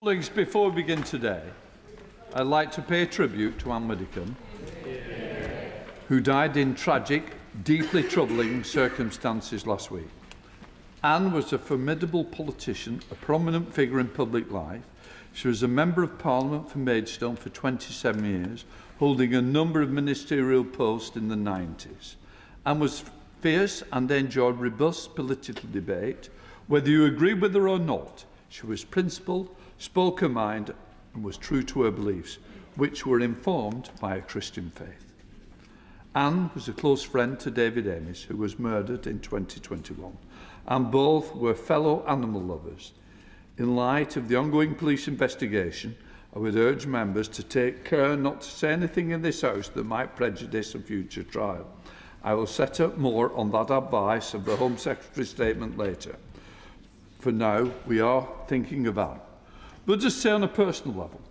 Colleagues, before we begin today, I'd like to pay tribute to Ann Widdecombe, who died in tragic, deeply troubling circumstances last week. Anne was a formidable politician, a prominent figure in public life. She was a Member of Parliament for Maidstone for 27 years, holding a number of ministerial posts in the 90s. Anne was fierce and enjoyed robust political debate. Whether you agree with her or not, she was principled, spoke her mind and was true to her beliefs, which were informed by a Christian faith. Anne was a close friend to David Amis, who was murdered in 2021, and both were fellow animal lovers. In light of the ongoing police investigation, I would urge members to take care not to say anything in this House that might prejudice a future trial. I will set up more on that advice of the Home Secretary statement later. For now, we are thinking of Anne. But just say on a personal level,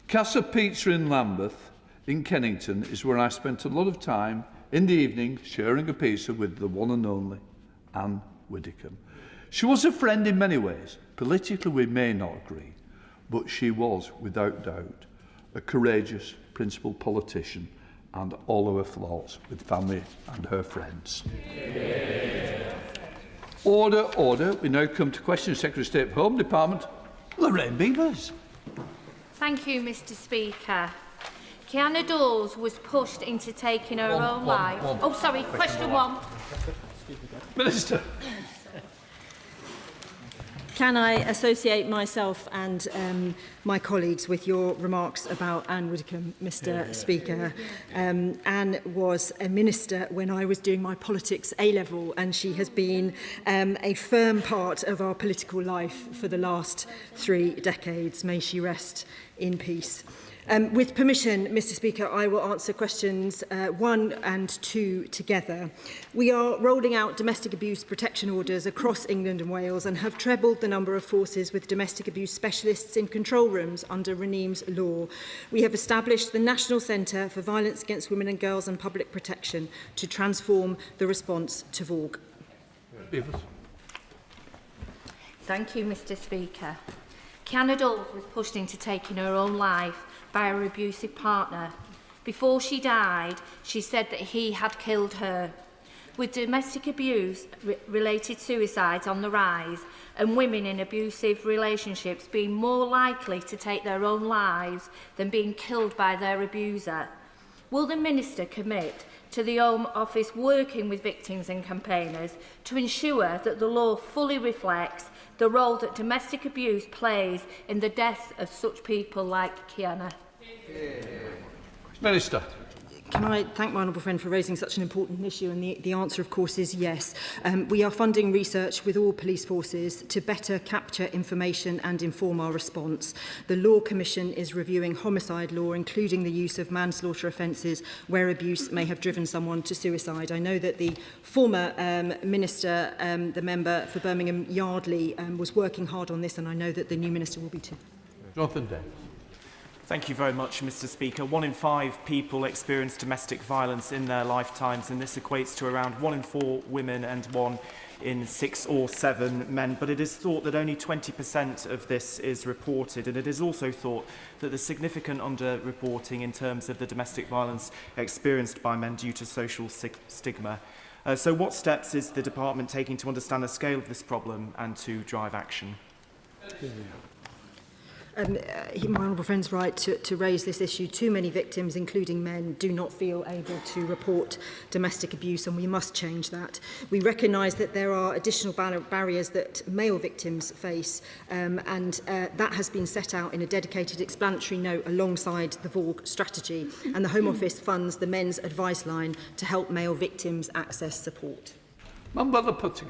Casa Pizza in Lambeth, in Kennington, is where I spent a lot of time in the evening sharing a pizza with the one and only Ann Widdecombe. She was a friend in many ways. Politically, we may not agree, but she was, without doubt, a courageous, principled politician, and all of her flaws with family and her friends. Yeah. Order, order. We now come to question Secretary of State for Home Department, Lorraine Beavers. Thank you, Mr. Speaker. Kiana Dawes was pushed into taking her own life. Oh, sorry, question one. Minister. Can I associate myself and my colleagues with your remarks about Ann Widdecombe, Mr. Speaker? Anne was a minister when I was doing my politics A-level, and she has been a firm part of our political life for the last 3 decades. May she rest in peace. With permission, Mr. Speaker, I will answer questions 1 and 2 together. We are rolling out domestic abuse protection orders across England and Wales and have trebled the number of forces with domestic abuse specialists in control rooms under Raneem's law. We have established the National Centre for Violence Against Women and Girls and Public Protection to transform the response to VAUG. Thank you, Mr. Speaker. Kiana Dawes was pushed into taking her own life by her abusive partner. Before she died, she said that he had killed her. With domestic abuse-related suicides on the rise and women in abusive relationships being more likely to take their own lives than being killed by their abuser, will the Minister commit to the Home Office working with victims and campaigners to ensure that the law fully reflects the role that domestic abuse plays in the death of such people like Kiana? Minister. Can I thank my honourable friend for raising such an important issue? And the answer, of course, is yes. We are funding research with all police forces to better capture information and inform our response. The Law Commission is reviewing homicide law, including the use of manslaughter offences where abuse may have driven someone to suicide. I know that the former Minister, the member for Birmingham Yardley, was working hard on this, and I know that the new Minister will be too. Jonathan Day. Thank you very much, Mr. Speaker. 1 in 5 people experience domestic violence in their lifetimes, and this equates to around 1 in 4 women and 1 in 6 or 7 men. But it is thought that only 20% of this is reported, and it is also thought that the significant underreporting in terms of the domestic violence experienced by men due to social stigma. So what steps is the department taking to understand the scale of this problem and to drive action? My honourable friend's right to raise this issue. Too many victims, including men, do not feel able to report domestic abuse, and we must change that. We recognise that there are additional barriers that male victims face, and that has been set out in a dedicated explanatory note alongside the VAUG strategy, and the Home Office funds the Men's Advice Line to help male victims access support. Thank you,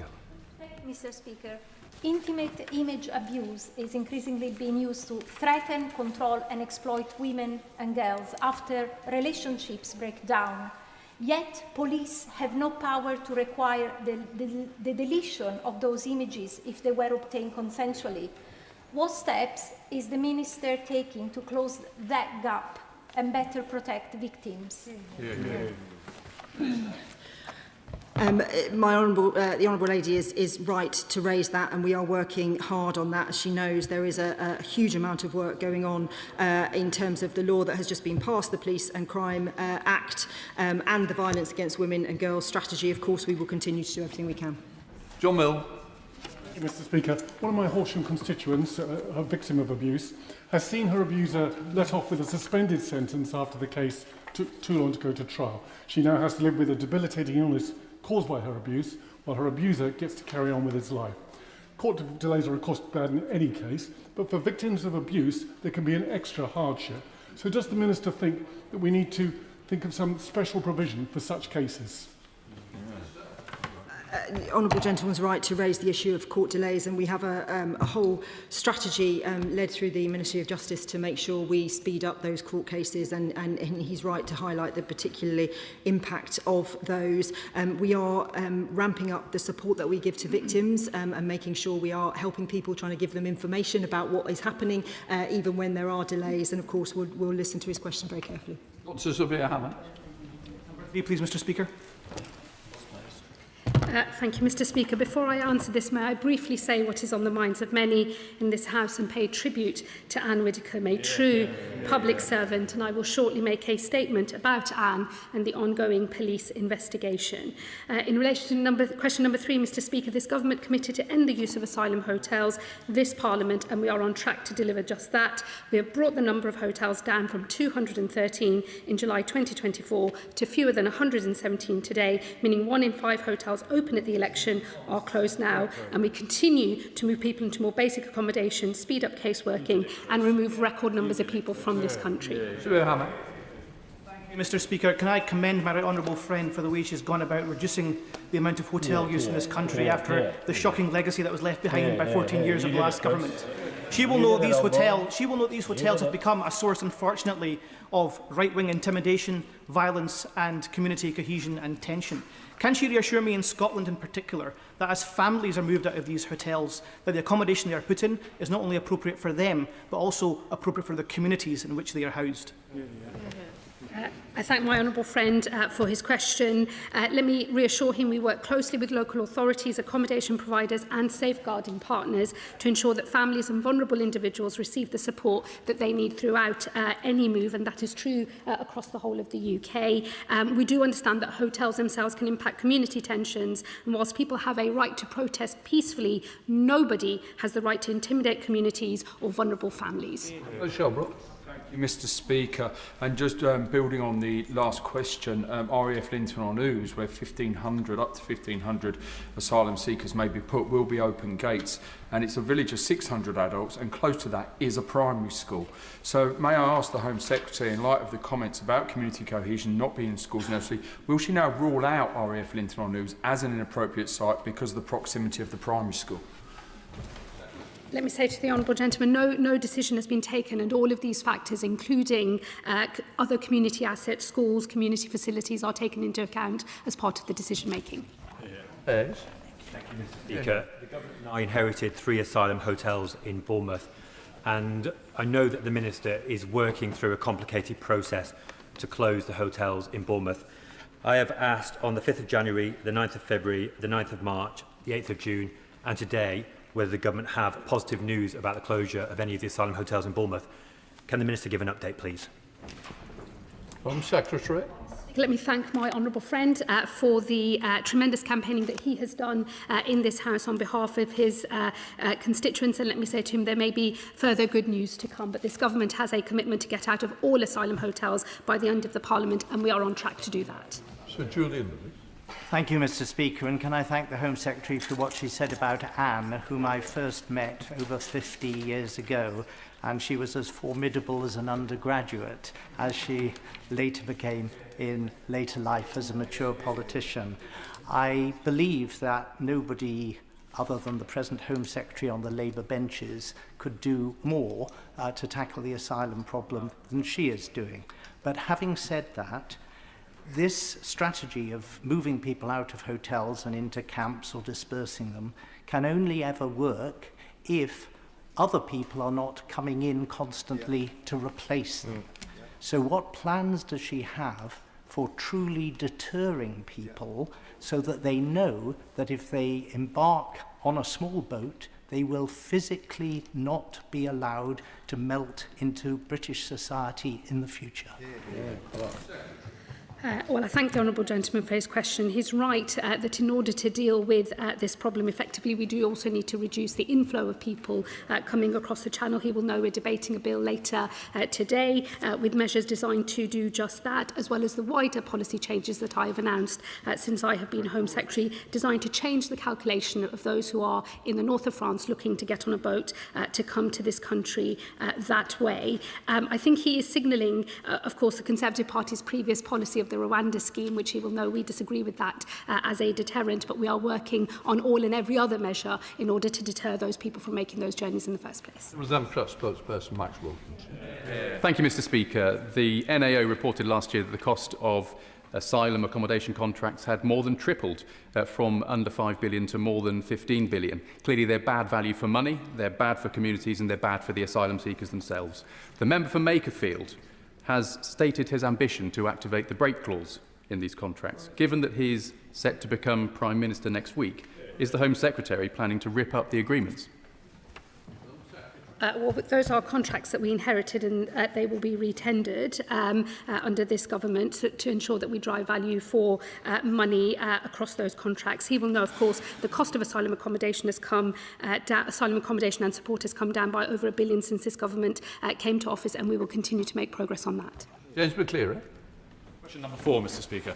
Mr. Speaker. Intimate image abuse is increasingly being used to threaten, control and exploit women and girls after relationships break down. Yet police have no power to require the deletion of those images if they were obtained consensually. What steps is the Minister taking to close that gap and better protect victims? The Honourable Lady is right to raise that, and we are working hard on that. As she knows, there is a huge amount of work going on in terms of the law that has just been passed, the Police and Crime Act, and the Violence Against Women and Girls strategy. Of course, we will continue to do everything we can. John Mill. Thank you, Mr. Speaker. One of my Horsham constituents, a victim of abuse, has seen her abuser let off with a suspended sentence after the case took too long to go to trial. She now has to live with a debilitating illness caused by her abuse, while her abuser gets to carry on with his life. Court delays are of course bad in any case, but for victims of abuse, there can be an extra hardship. So does the Minister think that we need to think of some special provision for such cases? The Honourable Gentleman's right to raise the issue of court delays, and we have a whole strategy led through the Ministry of Justice to make sure we speed up those court cases, and he's right to highlight the particularly impact of those. We are ramping up the support that we give to victims and making sure we are helping people, trying to give them information about what is happening even when there are delays, and of course we'll listen to his question very carefully. Dr. Sophia Hammond. Please, Mr. Speaker. Thank you, Mr. Speaker. Before I answer this, may I briefly say what is on the minds of many in this House and pay tribute to Ann Widdecombe, a true public servant, and I will shortly make a statement about Ann and the ongoing police investigation. In relation to question number 3, Mr. Speaker, this government committed to end the use of asylum hotels this Parliament, and we are on track to deliver just that. We have brought the number of hotels down from 213 in July 2024 to fewer than 117 today, meaning 1 in 5 hotels open at the election are closed now, and we continue to move people into more basic accommodation, speed up caseworking and remove record numbers of people from this country. Mr. Speaker, can I commend my honourable friend for the way she's gone about reducing the amount of hotel use in this country after the shocking legacy that was left behind by 14 years of the last government. She will know these hotels have become a source, unfortunately, of right-wing intimidation, violence and community cohesion and tension. Can she reassure me in Scotland in particular that as families are moved out of these hotels, that the accommodation they are put in is not only appropriate for them, but also appropriate for the communities in which they are housed? I thank my honourable friend for his question. Let me reassure him we work closely with local authorities, accommodation providers and safeguarding partners to ensure that families and vulnerable individuals receive the support that they need throughout any move, and that is true across the whole of the UK. We do understand that hotels themselves can impact community tensions, and whilst people have a right to protest peacefully, nobody has the right to intimidate communities or vulnerable families. Mr. Speaker, and just building on the last question, RAF Linton on Ouse, where 1,500, up to 1,500 asylum seekers may be put, will be open gates, and it's a village of 600 adults, and close to that is a primary school. So may I ask the Home Secretary, in light of the comments about community cohesion not being in schools nursery, will she now rule out RAF Linton on Ouse as an inappropriate site because of the proximity of the primary school? Let me say to the honourable gentleman, no decision has been taken, and all of these factors, including other community assets, schools, community facilities, are taken into account as part of the decision making. Thank you, Mr. Speaker. The government and I inherited 3 asylum hotels in Bournemouth, and I know that the Minister is working through a complicated process to close the hotels in Bournemouth. I have asked on the 5th of January, the 9th of February, the 9th of March, the 8th of June, and today, whether the government have positive news about the closure of any of the asylum hotels in Bournemouth. Can the Minister give an update, please? Home Secretary. Let me thank my honourable friend for the tremendous campaigning that he has done in this House on behalf of his constituents, and let me say to him there may be further good news to come, but this government has a commitment to get out of all asylum hotels by the end of the Parliament, and we are on track to do that. Sir Julian Lewis. Thank you, Mr. Speaker, and can I thank the Home Secretary for what she said about Anne, whom I first met over 50 years ago, and she was as formidable as an undergraduate as she later became in later life as a mature politician. I believe that nobody other than the present Home Secretary on the Labour benches could do more to tackle the asylum problem than she is doing. But having said that, this strategy of moving people out of hotels and into camps or dispersing them can only ever work if other people are not coming in constantly to replace them. So what plans does she have for truly deterring people so that they know that if they embark on a small boat, they will physically not be allowed to melt into British society in the future. Well, I thank the Honourable Gentleman for his question. He's right that in order to deal with this problem effectively, we do also need to reduce the inflow of people coming across the Channel. He will know we're debating a bill later today with measures designed to do just that, as well as the wider policy changes that I have announced since I have been Home Secretary, designed to change the calculation of those who are in the north of France looking to get on a boat to come to this country that way. I think he is signalling, of course, the Conservative Party's previous policy of the Rwanda scheme, which he will know we disagree with that as a deterrent, but we are working on all and every other measure in order to deter those people from making those journeys in the first place. Spokesperson Max Wilkinson. Thank you, Mr. Speaker. The NAO reported last year that the cost of asylum accommodation contracts had more than tripled from under 5 billion to more than 15 billion. Clearly, they're bad value for money, they're bad for communities, and they're bad for the asylum seekers themselves. The member for Makerfield has stated his ambition to activate the break clause in these contracts. Given that he is set to become Prime Minister next week, is the Home Secretary planning to rip up the agreements? Well, those are contracts that we inherited, and they will be retendered under this government to ensure that we drive value for money across those contracts. He will know, of course, the cost of asylum accommodation has come down, asylum accommodation and support has come down by over £1 billion since this government came to office, and we will continue to make progress on that. James McCleary. Question number 4, Mr. Speaker.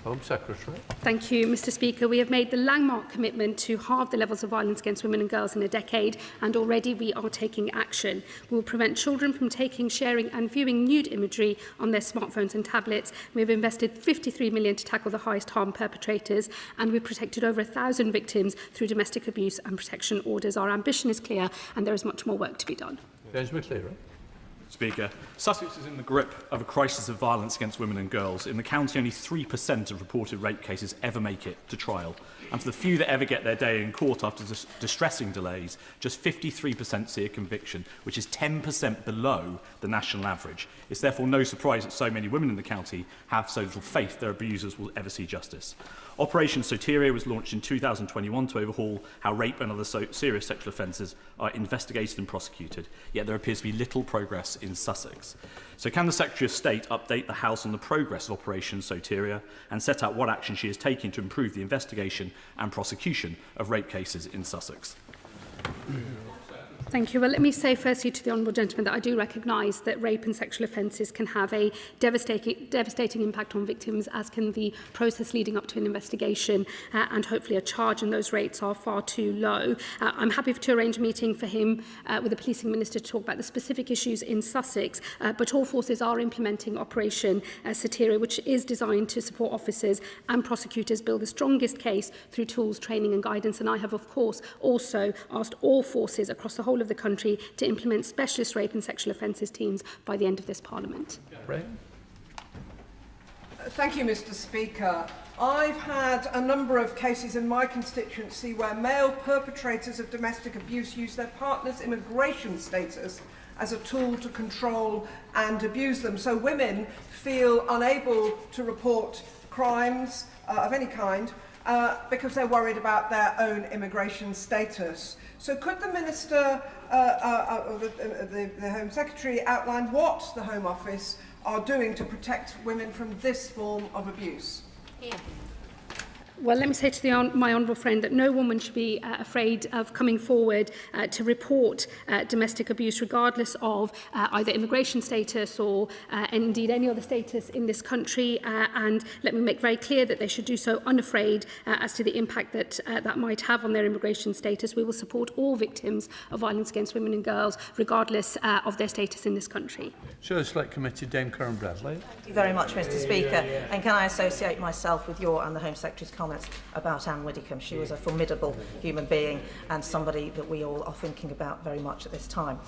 Home Secretary. Thank you, Mr. Speaker. We have made the landmark commitment to halve the levels of violence against women and girls in a decade, and already we are taking action. We will prevent children from taking, sharing and viewing nude imagery on their smartphones and tablets. We have invested £53 million to tackle the highest harm perpetrators, and we've protected over 1,000 victims through domestic abuse and protection orders. Our ambition is clear, and there is much more work to be done. James McCleary. Speaker, Sussex is in the grip of a crisis of violence against women and girls. In the county, only 3% of reported rape cases ever make it to trial. And for the few that ever get their day in court after distressing delays, just 53% see a conviction, which is 10% below the national average. It's therefore no surprise that so many women in the county have so little faith their abusers will ever see justice. Operation Soteria was launched in 2021 to overhaul how rape and other serious sexual offences are investigated and prosecuted, yet there appears to be little progress in Sussex. So can the Secretary of State update the House on the progress of Operation Soteria and set out what action she is taking to improve the investigation and prosecution of rape cases in Sussex? Thank you. Well, let me say firstly to the Honourable Gentleman that I do recognise that rape and sexual offences can have a devastating impact on victims, as can the process leading up to an investigation and hopefully a charge, and those rates are far too low. I'm happy to arrange a meeting for him with the Policing Minister to talk about the specific issues in Sussex, but all forces are implementing Operation Soteria, which is designed to support officers and prosecutors build the strongest case through tools, training and guidance. And I have, of course, also asked all forces across the whole of the country to implement specialist rape and sexual offences teams by the end of this Parliament. Thank you, Mr. Speaker. I've had a number of cases in my constituency where male perpetrators of domestic abuse use their partner's immigration status as a tool to control and abuse them. So women feel unable to report crimes of any kind because they're worried about their own immigration status. So could the Minister, the Home Secretary, outline what the Home Office are doing to protect women from this form of abuse? Yeah. Well, let me say to my honourable friend that no woman should be afraid of coming forward to report domestic abuse, regardless of either immigration status or indeed any other status in this country. And let me make very clear that they should do so unafraid as to the impact that that might have on their immigration status. We will support all victims of violence against women and girls, regardless of their status in this country. Sure, Select Committee, Dame Karen Bradley. Thank you very much, Mr. Speaker. And can I associate myself with your and the Home Secretary's comments about Ann Widdecombe? She was a formidable human being and somebody that we all are thinking about very much at this time.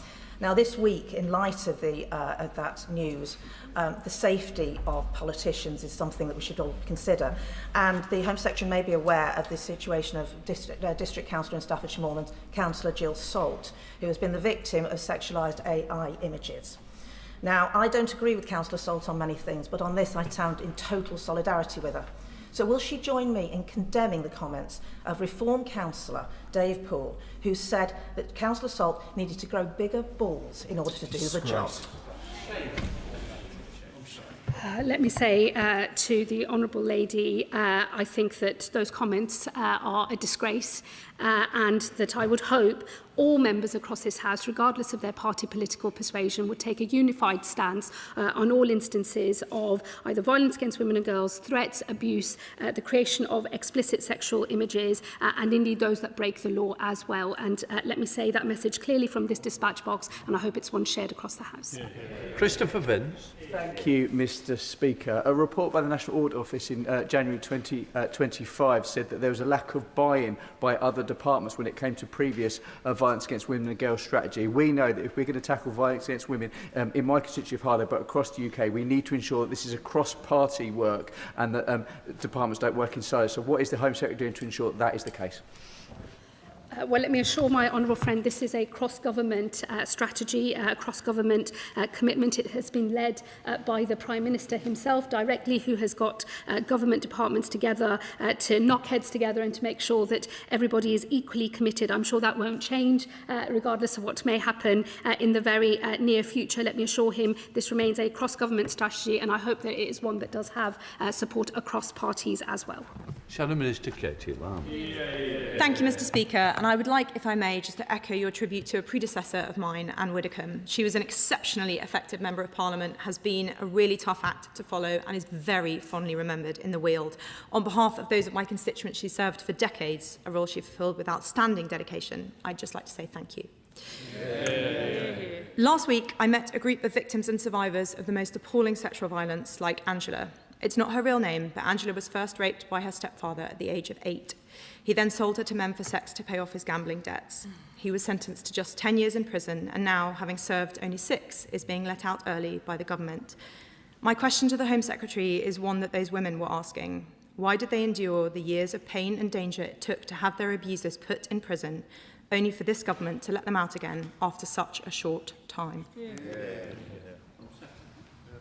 Now, this week, in light of that news, the safety of politicians is something that we should all consider. And the Home Secretary may be aware of the situation of District Councillor in Staffordshire Moorland, Councillor Jill Salt, who has been the victim of sexualised AI images. Now, I don't agree with Councillor Salt on many things, but on this I stand in total solidarity with her. So will she join me in condemning the comments of Reform Councillor Dave Poole, who said that Councillor Salt needed to grow bigger balls in order to do the job? Let me say to the Honourable Lady, I think that those comments are a disgrace and that I would hope all members across this House, regardless of their party political persuasion, would take a unified stance on all instances of either violence against women and girls, threats, abuse, the creation of explicit sexual images, and indeed those that break the law as well. And let me say that message clearly from this dispatch box, and I hope it's one shared across the House. Christopher Vince. Thank you, Mr. Speaker. A report by the National Audit Office in January 2025 said that there was a lack of buy-in by other departments when it came to previous violence against women and girls strategy. We know that if we're going to tackle violence against women in my constituency of Harlow, but across the UK, we need to ensure that this is a cross-party work and that departments don't work in silos. So what is the Home Secretary doing to ensure that that is the case? Well, let me assure my honourable friend this is a cross-government strategy, a cross-government commitment. It has been led by the Prime Minister himself directly, who has got government departments together to knock heads together and to make sure that everybody is equally committed. I'm sure that won't change, regardless of what may happen in the very near future. Let me assure him this remains a cross-government strategy, and I hope that it is one that does have support across parties as well. Shadow Minister Katie Lamb. Thank you, Mr. Speaker. And I would like, if I may, just to echo your tribute to a predecessor of mine, Ann Widdecombe. She was an exceptionally effective Member of Parliament, has been a really tough act to follow and is very fondly remembered in the Weald. On behalf of those of my constituents she served for decades, a role she fulfilled with outstanding dedication, I'd just like to say thank you. Last week, I met a group of victims and survivors of the most appalling sexual violence, like Angela. It's not her real name, but Angela was first raped by her stepfather at the age of 8. He then sold her to men for sex to pay off his gambling debts. He was sentenced to just 10 years in prison and now, having served only 6, is being let out early by the government. My question to the Home Secretary is one that those women were asking. Why did they endure the years of pain and danger it took to have their abusers put in prison, only for this government to let them out again after such a short time?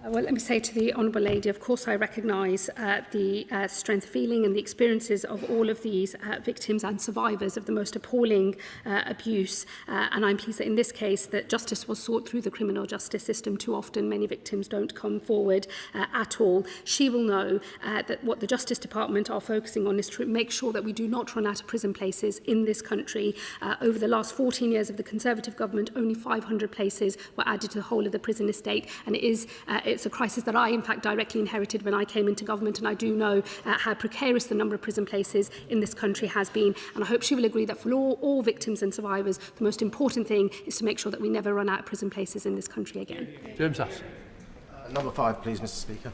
Well, let me say to the Honourable Lady, of course I recognise the strength, feeling and the experiences of all of these victims and survivors of the most appalling abuse. And I'm pleased that in this case that justice was sought through the criminal justice system. Too often many victims don't come forward at all. She will know that what the Justice Department are focusing on is to make sure that we do not run out of prison places in this country. Over the last 14 years of the Conservative government, only 500 places were added to the whole of the prison estate. And it's a crisis that I, in fact, directly inherited when I came into government, and I do know how precarious the number of prison places in this country has been. And I hope she will agree that for all victims and survivors, the most important thing is to make sure that we never run out of prison places in this country again. James Aston. Number 5, please, Mr. Speaker.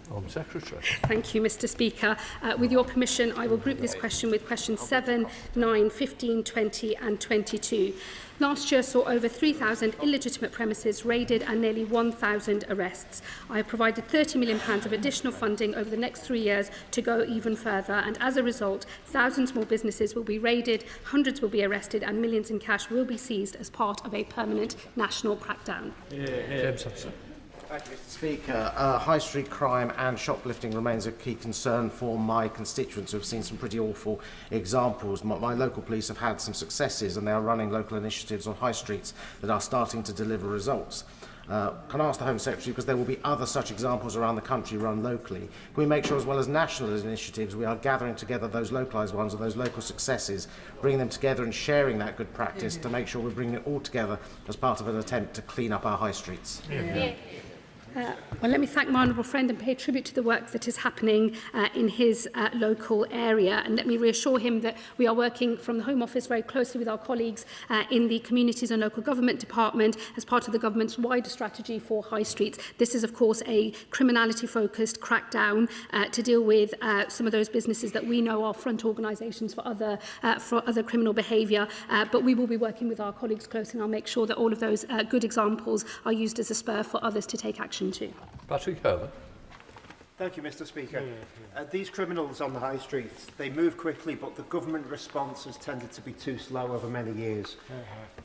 Home Secretary. Thank you, Mr. Speaker. With your permission, I will group this question with questions 7, 9, 15, 20 and 22. Last year saw over 3,000 illegitimate premises raided and nearly 1,000 arrests. I have provided £30 million of additional funding over the next 3 years to go even further, and as a result, thousands more businesses will be raided, hundreds will be arrested, and millions in cash will be seized as part of a permanent national crackdown. James Hudson. Thank you, Mr. Speaker. High street crime and shoplifting remains a key concern for my constituents who have seen some pretty awful examples. My local police have had some successes and they are running local initiatives on high streets that are starting to deliver results. Can I ask the Home Secretary, because there will be other such examples around the country run locally, can we make sure as well as national initiatives we are gathering together those localised ones and those local successes, bringing them together and sharing that good practice to make sure we're bringing it all together as part of an attempt to clean up our high streets? Well, let me thank my honourable friend and pay tribute to the work that is happening in his local area. And let me reassure him that we are working from the Home Office very closely with our colleagues in the Communities and Local Government Department as part of the government's wider strategy for high streets. This is, of course, a criminality-focused crackdown to deal with some of those businesses that we know are front organisations for other criminal behaviour. But we will be working with our colleagues closely, and I'll make sure that all of those good examples are used as a spur for others to take action too. Patrick Herbert. Thank you, Mr. Speaker. These criminals on the high streets, they move quickly, but the government response has tended to be too slow over many years.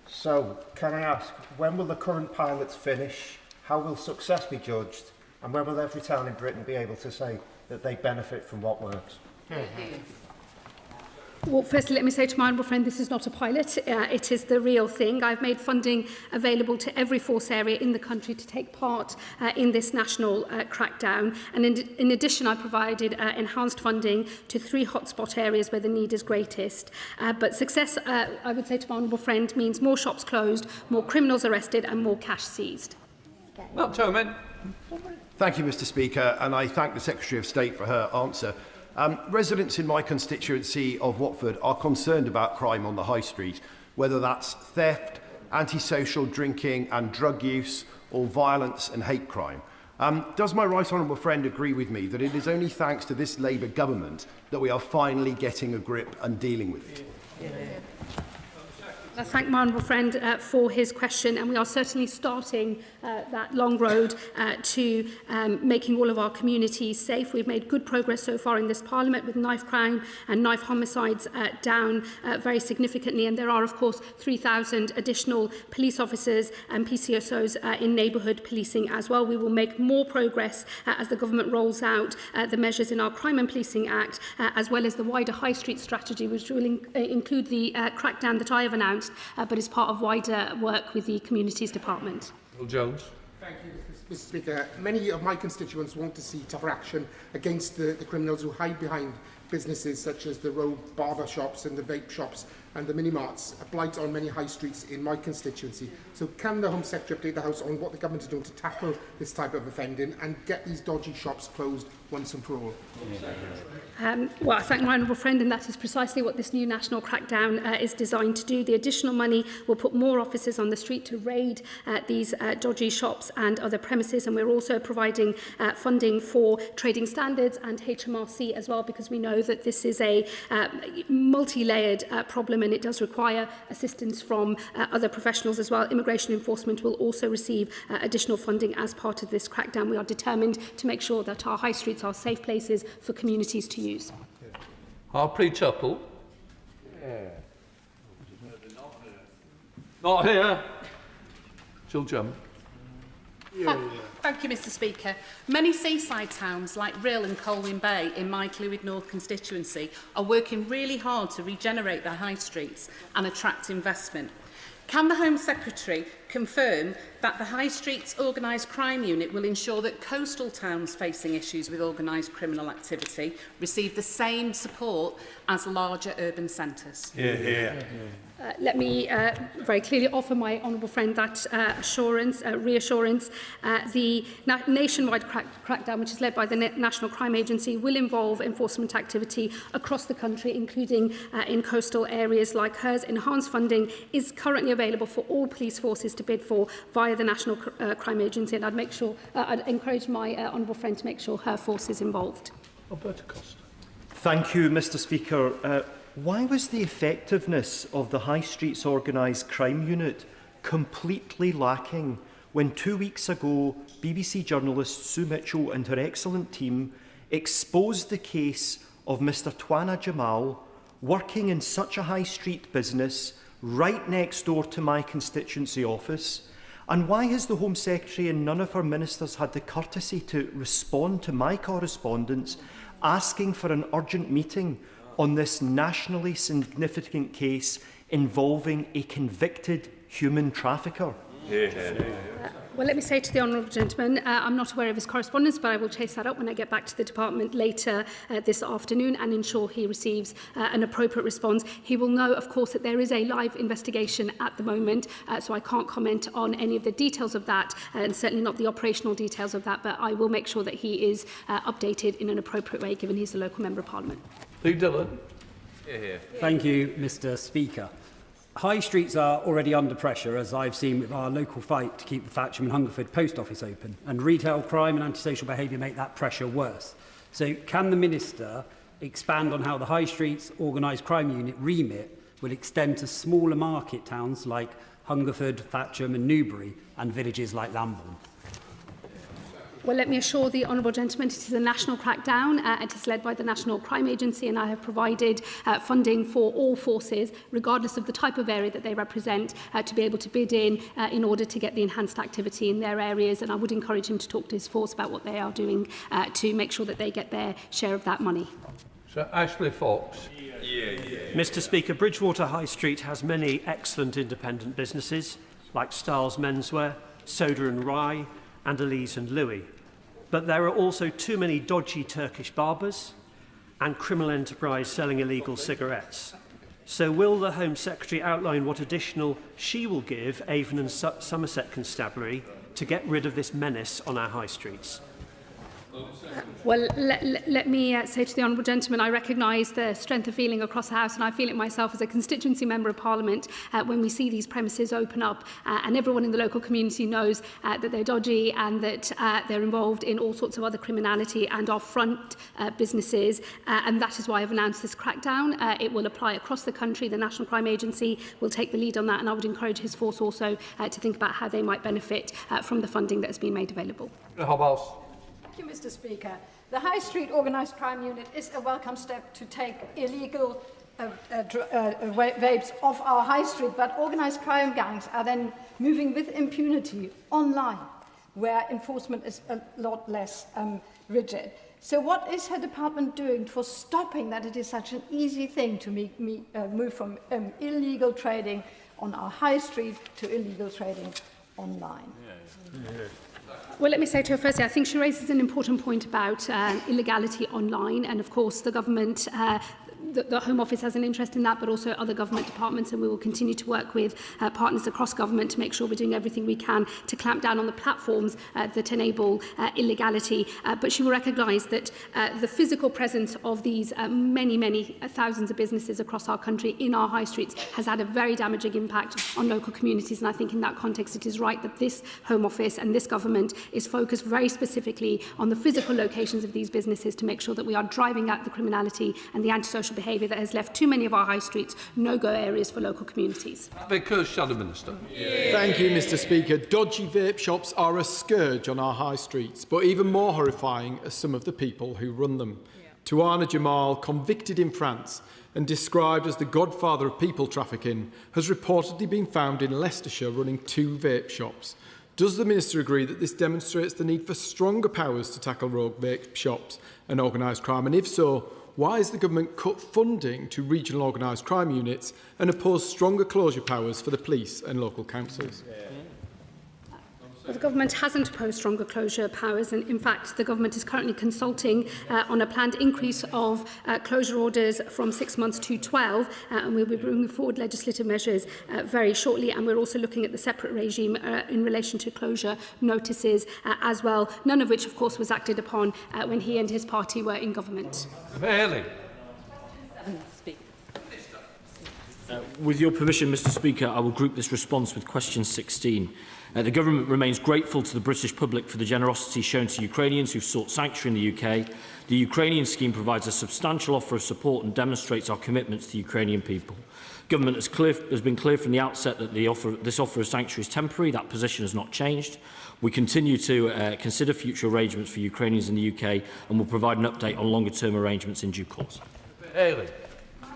So, can I ask, when will the current pilots finish? How will success be judged? And when will every town in Britain be able to say that they benefit from what works? Well, firstly, let me say to my honourable friend, this is not a pilot. It is the real thing. I've made funding available to every force area in the country to take part in this national crackdown. And in addition, I provided enhanced funding to 3 hotspot areas where the need is greatest. But success, I would say to my honourable friend, means more shops closed, more criminals arrested and more cash seized. Not Toman. Thank you, Mr. Speaker, and I thank the Secretary of State for her answer. Residents in my constituency of Watford are concerned about crime on the high street, whether that's theft, antisocial drinking and drug use, or violence and hate crime. Does my right honourable friend agree with me that it is only thanks to this Labour government that we are finally getting a grip and dealing with it? I thank my honourable friend for his question, and we are certainly starting that long road to making all of our communities safe. We've made good progress so far in this Parliament with knife crime and knife homicides down very significantly, and there are of course 3,000 additional police officers and PCSOs in neighbourhood policing as well. We will make more progress as the government rolls out the measures in our Crime and Policing Act, as well as the wider High Street strategy, which will include the crackdown that I have announced, but is part of wider work with the Communities Department. Will Jones. Thank you, Mr. Speaker. Many of my constituents want to see tougher action against the criminals who hide behind businesses such as the road barber shops and the vape shops and the mini-marts, a blight on many high streets in my constituency. So can the Home Secretary update the House on what the government is doing to tackle this type of offending and get these dodgy shops closed once and for all? Well, I thank my honourable friend, and that is precisely what this new national crackdown is designed to do. The additional money will put more officers on the street to raid these dodgy shops and other premises, and we're also providing funding for trading standards and HMRC as well, because we know that this is a multi-layered problem and it does require assistance from other professionals as well. Immigration enforcement will also receive additional funding as part of this crackdown. We are determined to make sure that our high streets are safe places for communities to use. Harpreet Chapel. Not here. Jill Jump. Thank you, Mr. Speaker. Many seaside towns like Rhyl and Colwyn Bay in my Clwyd North constituency are working really hard to regenerate their high streets and attract investment. Can the Home Secretary confirm that the High Streets Organised Crime Unit will ensure that coastal towns facing issues with organised criminal activity receive the same support as larger urban centres? Let me very clearly offer my honourable friend that reassurance. The nationwide crackdown, which is led by the National Crime Agency, will involve enforcement activity across the country, including in coastal areas like hers. Enhanced funding is currently available for all police forces to bid for via the National Crime Agency, and I'd encourage my honourable friend to make sure her force is involved. Alberta Costa. Thank you, Mr. Speaker. Why was the effectiveness of the High Streets Organised Crime Unit completely lacking when 2 weeks ago BBC journalist Sue Mitchell and her excellent team exposed the case of Mr Twana Jamal working in such a high street business right next door to my constituency office? And why has the Home Secretary and none of her ministers had the courtesy to respond to my correspondence asking for an urgent meeting on this nationally significant case involving a convicted human trafficker? Well, let me say to the honourable gentleman, I'm not aware of his correspondence, but I will chase that up when I get back to the department later this afternoon and ensure he receives an appropriate response. He will know, of course, that there is a live investigation at the moment, so I can't comment on any of the details of that, and certainly not the operational details of that, but I will make sure that he is updated in an appropriate way, given he's a local Member of Parliament. Lee Dillon. Thank you, Mr. Speaker. High streets are already under pressure, as I've seen with our local fight to keep the Thatcham and Hungerford post office open, and retail crime and antisocial behaviour make that pressure worse. So can the Minister expand on how the High Streets Organised Crime Unit remit will extend to smaller market towns like Hungerford, Thatcham and Newbury, and villages like Lambourne? Well, let me assure the honourable gentleman it is a national crackdown. It is led by the National Crime Agency, and I have provided funding for all forces, regardless of the type of area that they represent, to be able to bid in order to get the enhanced activity in their areas. And I would encourage him to talk to his force about what they are doing to make sure that they get their share of that money. Sir Ashley Fox. Mr. Speaker, Bridgewater High Street has many excellent independent businesses like Styles Menswear, Soda and Rye, and Elise and Louis. But there are also too many dodgy Turkish barbers and criminal enterprise selling illegal cigarettes. So will the Home Secretary outline what additional she will give Avon and Somerset Constabulary to get rid of this menace on our high streets? Well, let me say to the honourable gentleman, I recognise the strength of feeling across the House, and I feel it myself as a constituency member of Parliament when we see these premises open up and everyone in the local community knows that they're dodgy and that they're involved in all sorts of other criminality and are front businesses, and that is why I've announced this crackdown. It will apply across the country. The National Crime Agency will take the lead on that, and I would encourage his force also to think about how they might benefit from the funding that has been made available. Thank you, Mr. Speaker. The High Street Organised Crime Unit is a welcome step to take illegal vapes off our high street, but organised crime gangs are then moving with impunity online, where enforcement is a lot less rigid. So what is her department doing for stopping that it is such an easy thing to move from illegal trading on our high street to illegal trading online? Well, let me say to her firstly, I think she raises an important point about illegality online, and of course the government the Home Office has an interest in that, but also other government departments, and we will continue to work with partners across government to make sure we're doing everything we can to clamp down on the platforms that enable illegality. But she will recognise that the physical presence of these many thousands of businesses across our country in our high streets has had a very damaging impact on local communities, and I think in that context it is right that this Home Office and this government is focused very specifically on the physical locations of these businesses to make sure that we are driving out the criminality and the antisocial behaviour that has left too many of our high streets no-go areas for local communities. Because Shadow Minister. Thank you, Mr. Speaker. Dodgy vape shops are a scourge on our high streets, but even more horrifying are some of the people who run them. Tuana Jamal, convicted in France and described as the godfather of people trafficking, has reportedly been found in Leicestershire running 2 vape shops. Does the Minister agree that this demonstrates the need for stronger powers to tackle rogue vape shops and organised crime? And if so, why has the government cut funding to regional organised crime units and opposed stronger closure powers for the police and local councils? Well, the government hasn't opposed stronger closure powers, and in fact the government is currently consulting on a planned increase of closure orders from 6 months to 12, and we'll be bringing forward legislative measures very shortly, and we're also looking at the separate regime in relation to closure notices as well, none of which of course was acted upon when he and his party were in government. Bailey. With your permission, Mr. Speaker, I will group this response with question 16. The Government remains grateful to the British public for the generosity shown to Ukrainians who sought sanctuary in the UK. The Ukrainian scheme provides a substantial offer of support and demonstrates our commitment to the Ukrainian people. Government has been clear from the outset that this offer of sanctuary is temporary. That position has not changed. We continue to consider future arrangements for Ukrainians in the UK and will provide an update on longer-term arrangements in due course. Haley.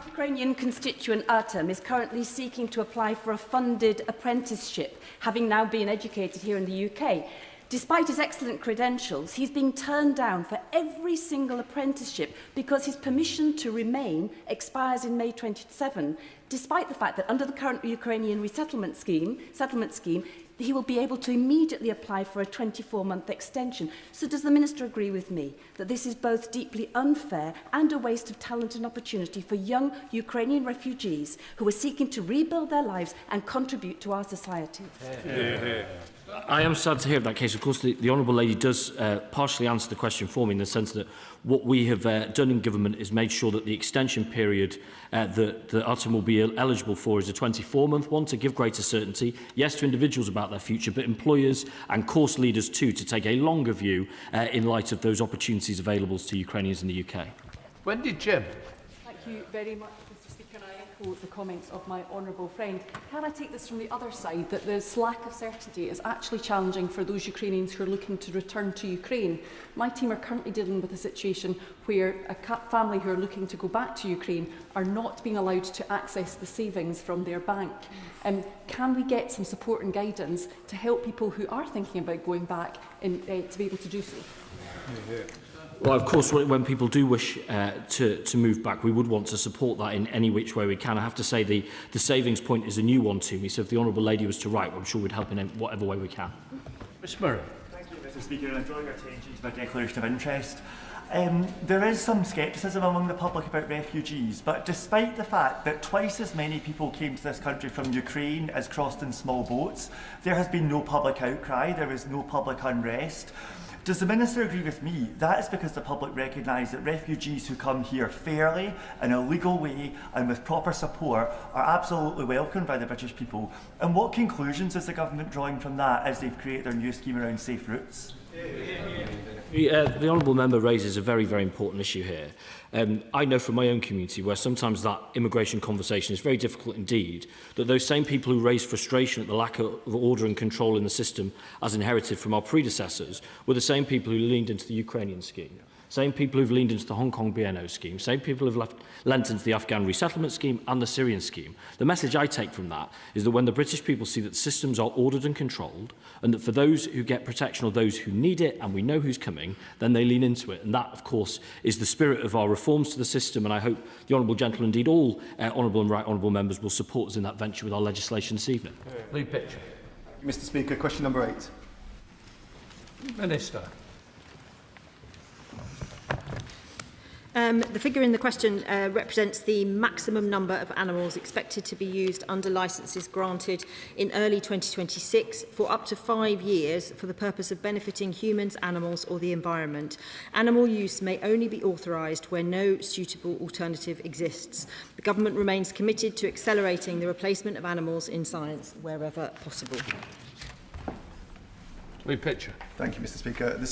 Ukrainian constituent Artem is currently seeking to apply for a funded apprenticeship, having now been educated here in the UK. Despite his excellent credentials, he's being turned down for every single apprenticeship because his permission to remain expires in May 27, despite the fact that under the current Ukrainian resettlement scheme, he will be able to immediately apply for a 24-month extension. So does the Minister agree with me that this is both deeply unfair and a waste of talent and opportunity for young Ukrainian refugees who are seeking to rebuild their lives and contribute to our society? I am sad to hear of that case. Of course, the Honourable Lady does partially answer the question for me in the sense that what we have done in government is made sure that the extension period that Artem will be eligible for is a 24-month one to give greater certainty, yes, to individuals about their future, but employers and course leaders too to take a longer view in light of those opportunities available to Ukrainians in the UK. When did Jim? Thank you very much, Mr. Speaker. I echo the comments of my honourable friend. Can I take this from the other side, that this lack of certainty is actually challenging for those Ukrainians who are looking to return to Ukraine? My team are currently dealing with a situation where a family who are looking to go back to Ukraine are not being allowed to access the savings from their bank. Can we get some support and guidance to help people who are thinking about going back to be able to do so? Well, of course, when people do wish to move back, we would want to support that in any which way we can. I have to say the savings point is a new one to me, so if the Honourable Lady was to write, I'm sure we'd help in whatever way we can. Mr Murray. Thank you, Mr Speaker, and I draw your attention to my declaration of interest. There is some scepticism among the public about refugees, but despite the fact that twice as many people came to this country from Ukraine as crossed in small boats, there has been no public outcry, there is no public unrest. Does the Minister agree with me? That is because the public recognise that refugees who come here fairly, in a legal way and with proper support are absolutely welcomed by the British people. And what conclusions is the Government drawing from that as they've created their new scheme around safe routes? The Honourable Member raises a very, very important issue here. I know from my own community where sometimes that immigration conversation is very difficult indeed, that those same people who raise frustration at the lack of order and control in the system as inherited from our predecessors were the same people who leaned into the Ukrainian scheme. Same people who've leaned into the Hong Kong BNO scheme, same people who've lent into the Afghan resettlement scheme and the Syrian scheme. The message I take from that is that when the British people see that systems are ordered and controlled, and that for those who get protection or those who need it, and we know who's coming, then they lean into it. And that, of course, is the spirit of our reforms to the system, and I hope the Honourable Gentleman, indeed all Honourable and Right Honourable members, will support us in that venture with our legislation this evening. Lead picture. Mr Speaker, question number 8. Minister. The figure in the question represents the maximum number of animals expected to be used under licences granted in early 2026 for up to 5 years for the purpose of benefiting humans, animals or the environment. Animal use may only be authorised where no suitable alternative exists. The Government remains committed to accelerating the replacement of animals in science wherever possible. Lead picture. Thank you, Mr Speaker. The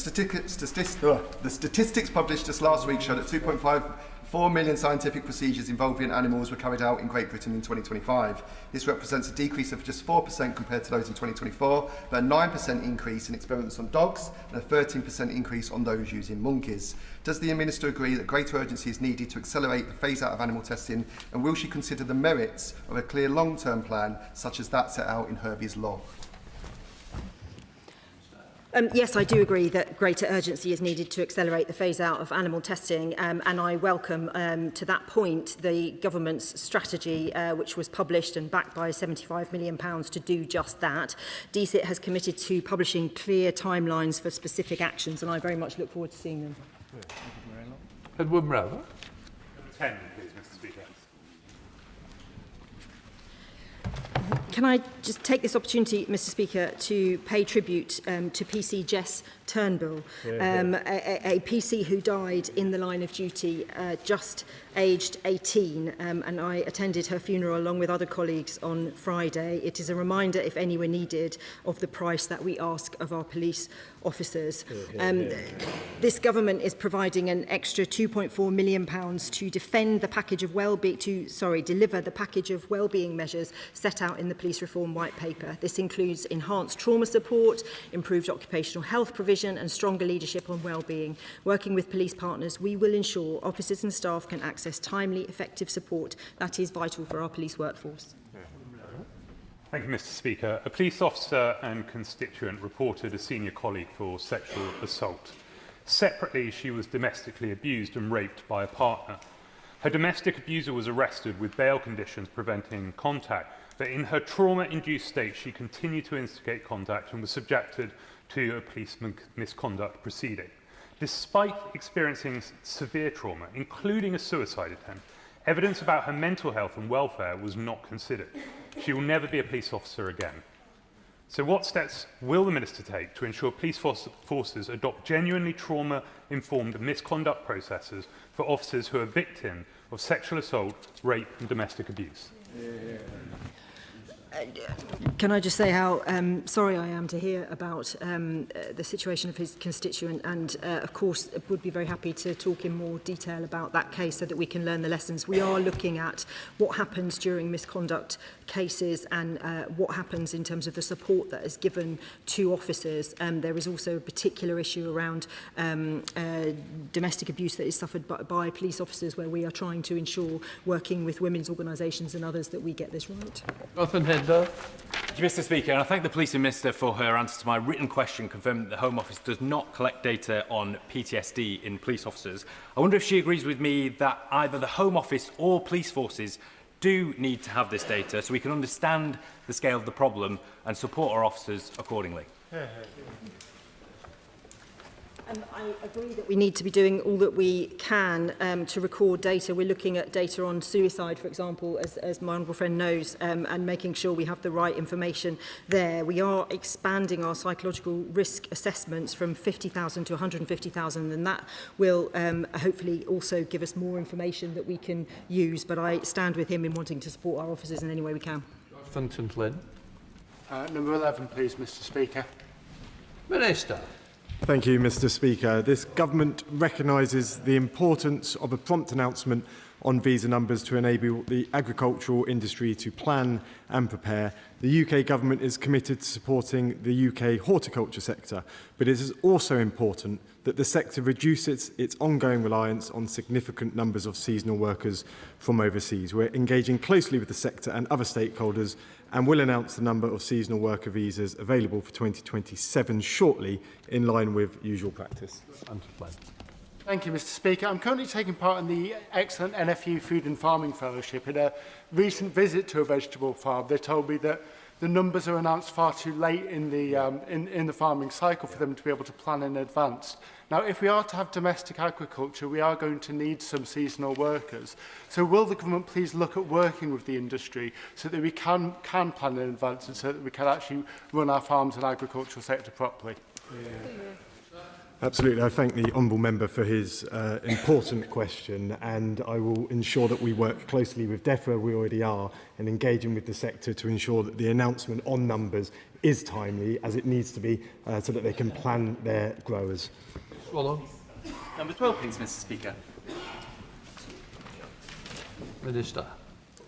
statistics published just last week showed that 2.54 million scientific procedures involving animals were carried out in Great Britain in 2025. This represents a decrease of just 4% compared to those in 2024, but a 9% increase in experiments on dogs and a 13% increase on those using monkeys. Does the Minister agree that greater urgency is needed to accelerate the phase-out of animal testing, and will she consider the merits of a clear long-term plan such as that set out in Herbie's law? Yes, I do agree that greater urgency is needed to accelerate the phase-out of animal testing, and I welcome, to that point, the Government's strategy, which was published and backed by £75 million to do just that. DCIT has committed to publishing clear timelines for specific actions, and I very much look forward to seeing them. Edward Murray. 10, please, Mr Speaker. Can I just take this opportunity, Mr Speaker, to pay tribute to PC Jess Turnbull, a PC who died in the line of duty just aged 18, and I attended her funeral along with other colleagues on Friday. It is a reminder, if any were needed, of the price that we ask of our police officers. This Government is providing an extra £2.4 million to defend the package of deliver the package of wellbeing measures set out in the Police Reform White Paper. This includes enhanced trauma support, improved occupational health provision and stronger leadership on wellbeing. Working with police partners, we will ensure officers and staff can access timely, effective support that is vital for our police workforce. Thank you, Mr Speaker. A police officer and constituent reported a senior colleague for sexual assault. Separately, she was domestically abused and raped by a partner. Her domestic abuser was arrested with bail conditions preventing contact, but in her trauma-induced state, she continued to instigate contact and was subjected to a police misconduct proceeding. Despite experiencing severe trauma, including a suicide attempt, evidence about her mental health and welfare was not considered. She will never be a police officer again. So what steps will the Minister take to ensure police forces adopt genuinely trauma-informed misconduct processes for officers who are victims of sexual assault, rape and domestic abuse? Can I just say how sorry I am to hear about the situation of his constituent, and of course would be very happy to talk in more detail about that case so that we can learn the lessons. We are looking at what happens during misconduct cases and what happens in terms of the support that is given to officers. There is also a particular issue around domestic abuse that is suffered by police officers, where we are trying to ensure, working with women's organisations and others, that we get this right. Thank you, Mr. Speaker, and I thank the Police Minister for her answer to my written question confirming that the Home Office does not collect data on PTSD in police officers. I wonder if she agrees with me that either the Home Office or police forces do need to have this data so we can understand the scale of the problem and support our officers accordingly. I agree that we need to be doing all that we can to record data. We're looking at data on suicide, for example, as my honourable friend knows, and making sure we have the right information there. We are expanding our psychological risk assessments from 50,000 to 150,000, and that will hopefully also give us more information that we can use. But I stand with him in wanting to support our officers in any way we can. Number 11, please, Mr. Speaker. Minister. Thank you, Mr. Speaker. This government recognises the importance of a prompt announcement on visa numbers to enable the agricultural industry to plan and prepare. The UK government is committed to supporting the UK horticulture sector, but it is also important that the sector reduces its ongoing reliance on significant numbers of seasonal workers from overseas. We're engaging closely with the sector and other stakeholders and will announce the number of seasonal worker visas available for 2027 shortly, in line with usual practice. Thank you, Mr. Speaker. I'm currently taking part in the excellent NFU Food and Farming Fellowship. In a recent visit to a vegetable farm, they told me that the numbers are announced far too late in the farming cycle for them to be able to plan in advance. Now, if we are to have domestic agriculture, we are going to need some seasonal workers. So will the government please look at working with the industry so that we can plan in advance and so that we can actually run our farms and agricultural sector properly? Absolutely. I thank the Honourable Member for his important question, and I will ensure that we work closely with DEFRA, we already are, and engaging with the sector to ensure that the announcement on numbers is timely, as it needs to be, so that they can plan their growers. Swallow. Number 12, please, Mr. Speaker. Minister.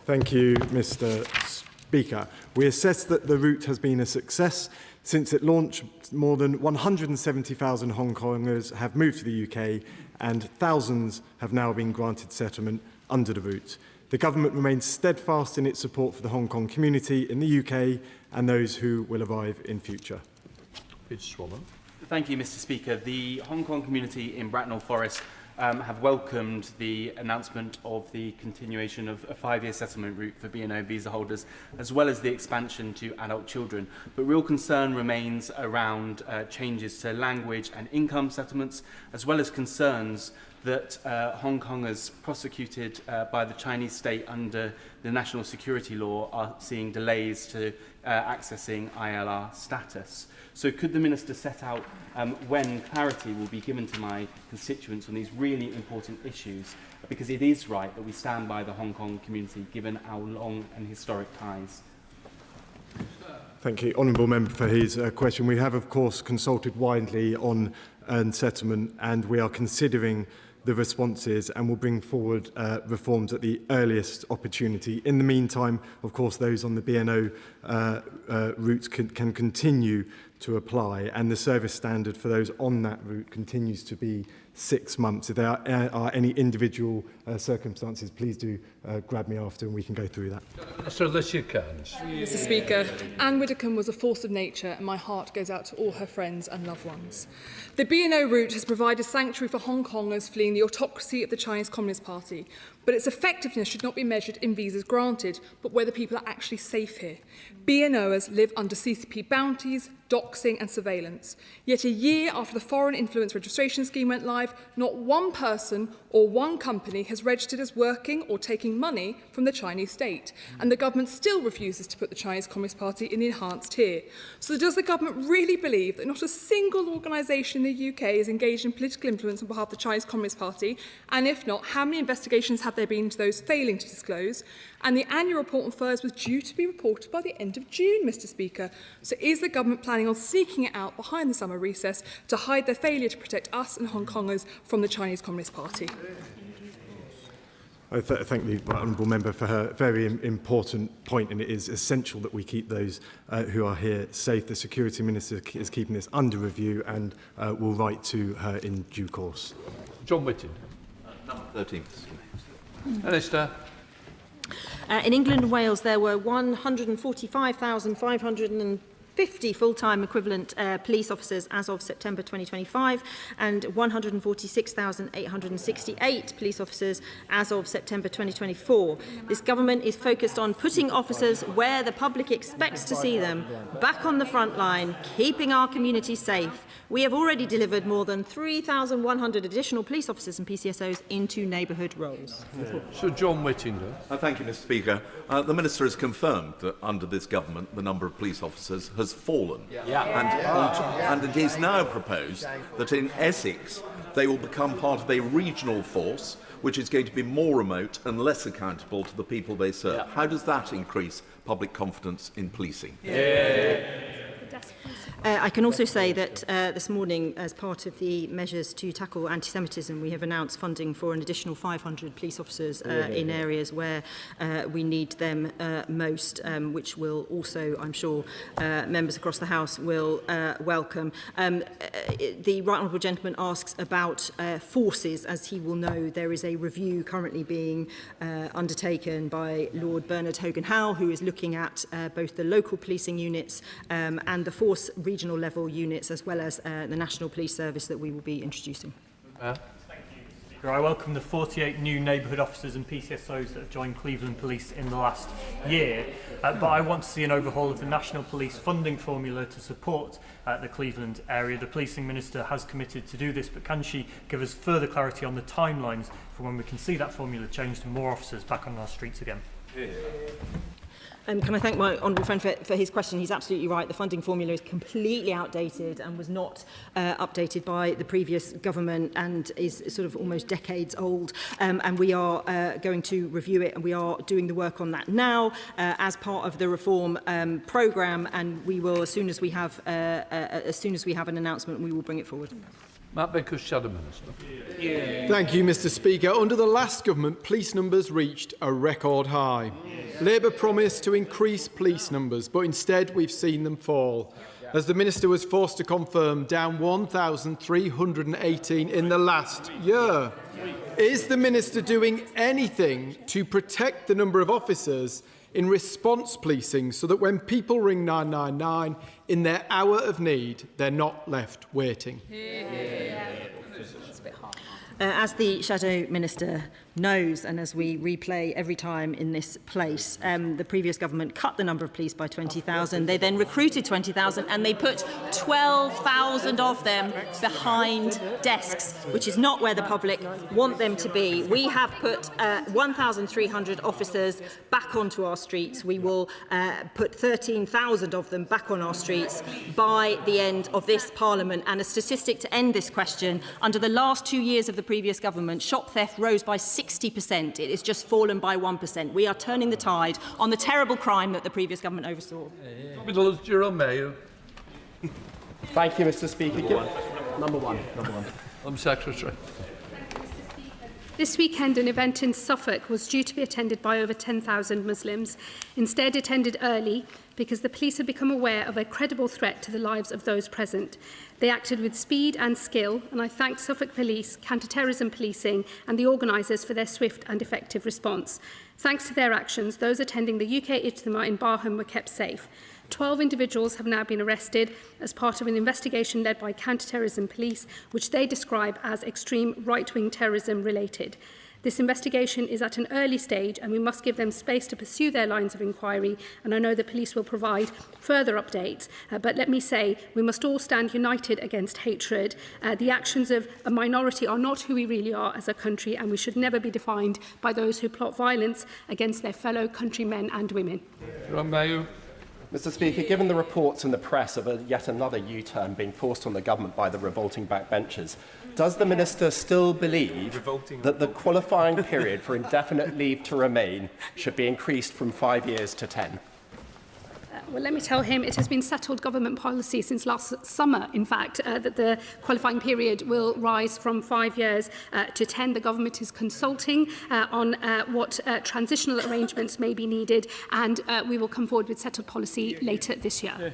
Thank you, Mr. Speaker. We assess that the route has been a success. Since it launched, more than 170,000 Hong Kongers have moved to the UK, and thousands have now been granted settlement under the route. The government remains steadfast in its support for the Hong Kong community in the UK and those who will arrive in future. Thank you, Mr. Speaker. The Hong Kong community in Bracknell Forest have welcomed the announcement of the continuation of a 5-year settlement route for B&O visa holders, as well as the expansion to adult children. But real concern remains around changes to language and income settlements, as well as concerns that Hong Kongers prosecuted by the Chinese state under the national security law are seeing delays to accessing ILR status. So could the Minister set out when clarity will be given to my constituents on these really important issues? Because it is right that we stand by the Hong Kong community, given our long and historic ties. Thank you, Honourable Member, for his question. We have, of course, consulted widely on settlement, and we are considering the responses and will bring forward reforms at the earliest opportunity. In the meantime, of course, those on the B&O route can continue to apply, and the service standard for those on that route continues to be 6 months. If there are any individual circumstances, please do grab me after and we can go through that. So unless you can. Mr. Speaker, Ann Widdecombe was a force of nature, and my heart goes out to all her friends and loved ones. The B&O route has provided sanctuary for Hong Kongers fleeing the autocracy of the Chinese Communist Party, but its effectiveness should not be measured in visas granted, but whether people are actually safe here. B&Oers live under CCP bounties, doxing and surveillance. Yet a year after the Foreign Influence Registration Scheme went live, not one person or one company has registered as working or taking money from the Chinese state, and the government still refuses to put the Chinese Communist Party in the enhanced tier. So does the government really believe that not a single organisation in the UK is engaged in political influence on behalf of the Chinese Communist Party? And if not, how many investigations have there been into those failing to disclose? And the annual report on furs was due to be reported by the end of June, Mr Speaker. So is the government planning on seeking it out behind the summer recess to hide their failure to protect us and Hong Kongers from the Chinese Communist Party? I thank the honourable member for her very important point, and it is essential that we keep those who are here safe. The Security Minister is keeping this under review and will write to her in due course. John Whitting. Number 13. Minister. In England and Wales, there were 145,550 full-time equivalent police officers as of September 2025 and 146,868 police officers as of September 2024. This government is focused on putting officers where the public expects to see them, back on the front line, keeping our communities safe. We have already delivered more than 3,100 additional police officers and PCSOs into neighbourhood roles. Sir John Whittington. Thank you, Mr Speaker. The Minister has confirmed that under this government the number of police officers has fallen. And it is now proposed that in Essex they will become part of a regional force which is going to be more remote and less accountable to the people they serve. How does that increase public confidence in policing? I can also say that this morning, as part of the measures to tackle anti-Semitism, we have announced funding for an additional 500 police officers in areas where we need them most, which will also, I'm sure, members across the House will welcome. The Right Honourable Gentleman asks about forces. As he will know, there is a review currently being undertaken by Lord Bernard Hogan-Howe, who is looking at both the local policing units and the force regional level units, as well as the National Police Service that we will be introducing. Thank you, Mr Speaker. I welcome the 48 new neighbourhood officers and PCSOs that have joined Cleveland Police in the last year, but I want to see an overhaul of the National Police funding formula to support the Cleveland area. The Policing Minister has committed to do this, but can she give us further clarity on the timelines for when we can see that formula changed and more officers back on our streets again? Can I thank my honourable friend for his question? He's absolutely right. The funding formula is completely outdated and was not updated by the previous government and is sort of almost decades old. And we are going to review it, and we are doing the work on that now as part of the reform programme. And we will, as soon as we have an announcement, we will bring it forward. Matt Vickers, Shadow Minister. Thank you, Mr Speaker. Under the last government, police numbers reached a record high. Labour promised to increase police numbers, but instead we've seen them fall. As the Minister was forced to confirm, down 1,318 in the last year. Is the Minister doing anything to protect the number of officers in response policing so that when people ring 999 in their hour of need, they're not left waiting? As the Shadow Minister knows, and as we replay every time in this place, the previous government cut the number of police by 20,000. They then recruited 20,000 and they put 12,000 of them behind desks, which is not where the public want them to be. We have put 1,300 officers back onto our streets. We will put 13,000 of them back on our streets by the end of this Parliament. And a statistic to end this question, under the last 2 years of the previous government, shop theft rose by 60%. It has just fallen by 1%. We are turning the tide on the terrible crime that the previous government oversaw. Thank you, Mr Speaker. Number one. Home Secretary. This weekend, an event in Suffolk was due to be attended by over 10,000 Muslims. Instead, it ended early because the police had become aware of a credible threat to the lives of those present. They acted with speed and skill, and I thank Suffolk Police, Counter-Terrorism Policing and the organisers for their swift and effective response. Thanks to their actions, those attending the UK Ijtima in Barham were kept safe. 12 individuals have now been arrested as part of an investigation led by Counter-Terrorism Police, which they describe as extreme right-wing terrorism related. This investigation is at an early stage and we must give them space to pursue their lines of inquiry, and I know the police will provide further updates. But let me say, we must all stand united against hatred. The actions of a minority are not who we really are as a country, and we should never be defined by those who plot violence against their fellow countrymen and women. Mr Speaker, given the reports in the press of yet another U-turn being forced on the government by the revolting backbenchers, does the Minister still believe that the qualifying period for indefinite leave to remain should be increased from 5 years to 10? Well, let me tell him it has been settled government policy since last summer, in fact, that the qualifying period will rise from 5 years to 10. The government is consulting on what transitional arrangements may be needed, and we will come forward with settled policy later this year.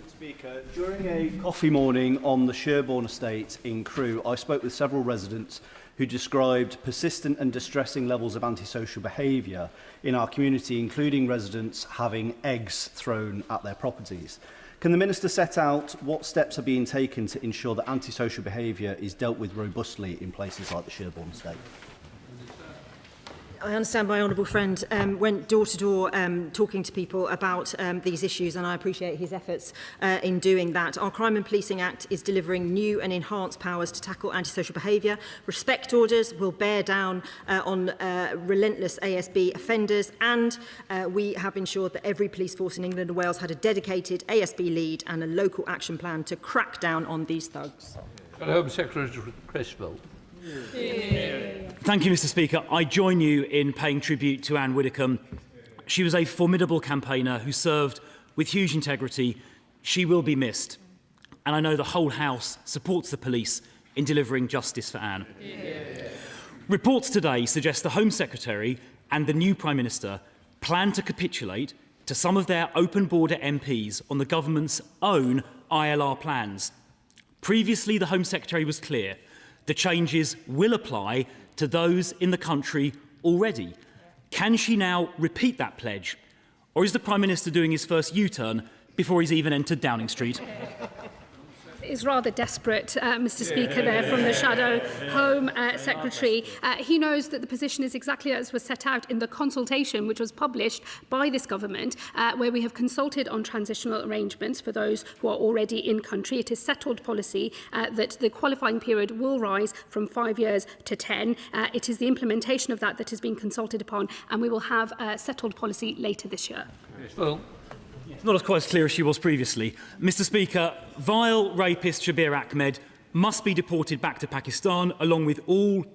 Speaker, during a coffee morning on the Sherborne estate in Crewe, I spoke with several residents who described persistent and distressing levels of antisocial behaviour in our community, including residents having eggs thrown at their properties. Can the Minister set out what steps are being taken to ensure that antisocial behaviour is dealt with robustly in places like the Sherborne estate? I understand my honourable friend went door to door talking to people about these issues, and I appreciate his efforts in doing that. Our Crime and Policing Act is delivering new and enhanced powers to tackle antisocial behaviour. Respect orders will bear down on relentless ASB offenders, and we have ensured that every police force in England and Wales had a dedicated ASB lead and a local action plan to crack down on these thugs. Home Secretary Shabana. Thank you, Mr Speaker. I join you in paying tribute to Ann Widdecombe. She was a formidable campaigner who served with huge integrity. She will be missed. And I know the whole House supports the police in delivering justice for Ann. Reports today suggest the Home Secretary and the new Prime Minister plan to capitulate to some of their open border MPs on the government's own ILR plans. Previously, the Home Secretary was clear. The changes will apply to those in the country already. Can she now repeat that pledge? Or is the Prime Minister doing his first U-turn before he's even entered Downing Street? Is rather desperate, Mr Speaker, there from the Shadow Home Secretary. He knows that the position is exactly as was set out in the consultation which was published by this government, where we have consulted on transitional arrangements for those who are already in country. It is settled policy that the qualifying period will rise from 5 years to 10. It is the implementation of that that is being consulted upon, and we will have settled policy later this year. Well, It's not as quite as clear as she was previously. Mr Speaker, vile rapist Shabir Ahmed must be deported back to Pakistan along with all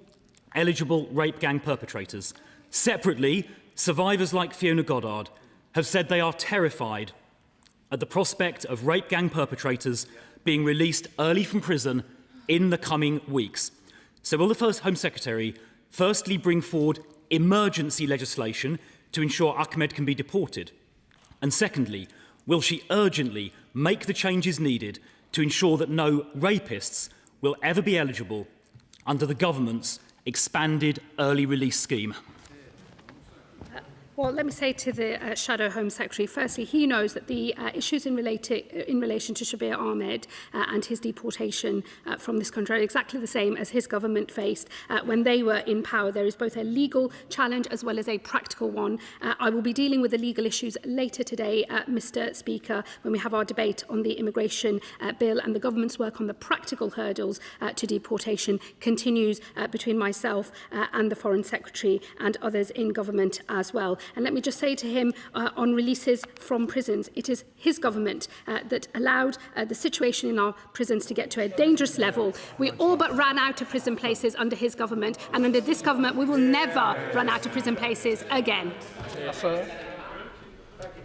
eligible rape gang perpetrators. Separately, survivors like Fiona Goddard have said they are terrified at the prospect of rape gang perpetrators being released early from prison in the coming weeks. So will the first Home Secretary firstly bring forward emergency legislation to ensure Ahmed can be deported? And secondly, will she urgently make the changes needed to ensure that no rapists will ever be eligible under the government's expanded early release scheme? Well, let me say to the Shadow Home Secretary, firstly, he knows that the issues in relation to Shabir Ahmed and his deportation from this country are exactly the same as his government faced when they were in power. There is both a legal challenge as well as a practical one. I will be dealing with the legal issues later today, Mr Speaker, when we have our debate on the immigration bill, and the government's work on the practical hurdles to deportation continues between myself and the Foreign Secretary and others in government as well. And let me just say to him on releases from prisons, it is his government that allowed the situation in our prisons to get to a dangerous level. We all but ran out of prison places under his government, and under this government we will never run out of prison places again.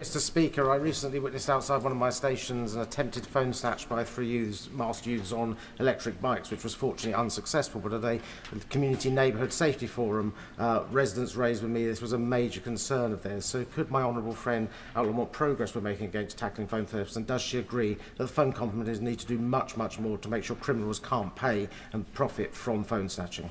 Mr Speaker, I recently witnessed outside one of my stations an attempted phone snatch by 3 masked youths on electric bikes, which was fortunately unsuccessful. But at a community neighbourhood safety forum, residents raised with me this was a major concern of theirs. So could my honourable friend outline what progress we're making against tackling phone thefts, and does she agree that the phone companies need to do much, much more to make sure criminals can't pay and profit from phone snatching?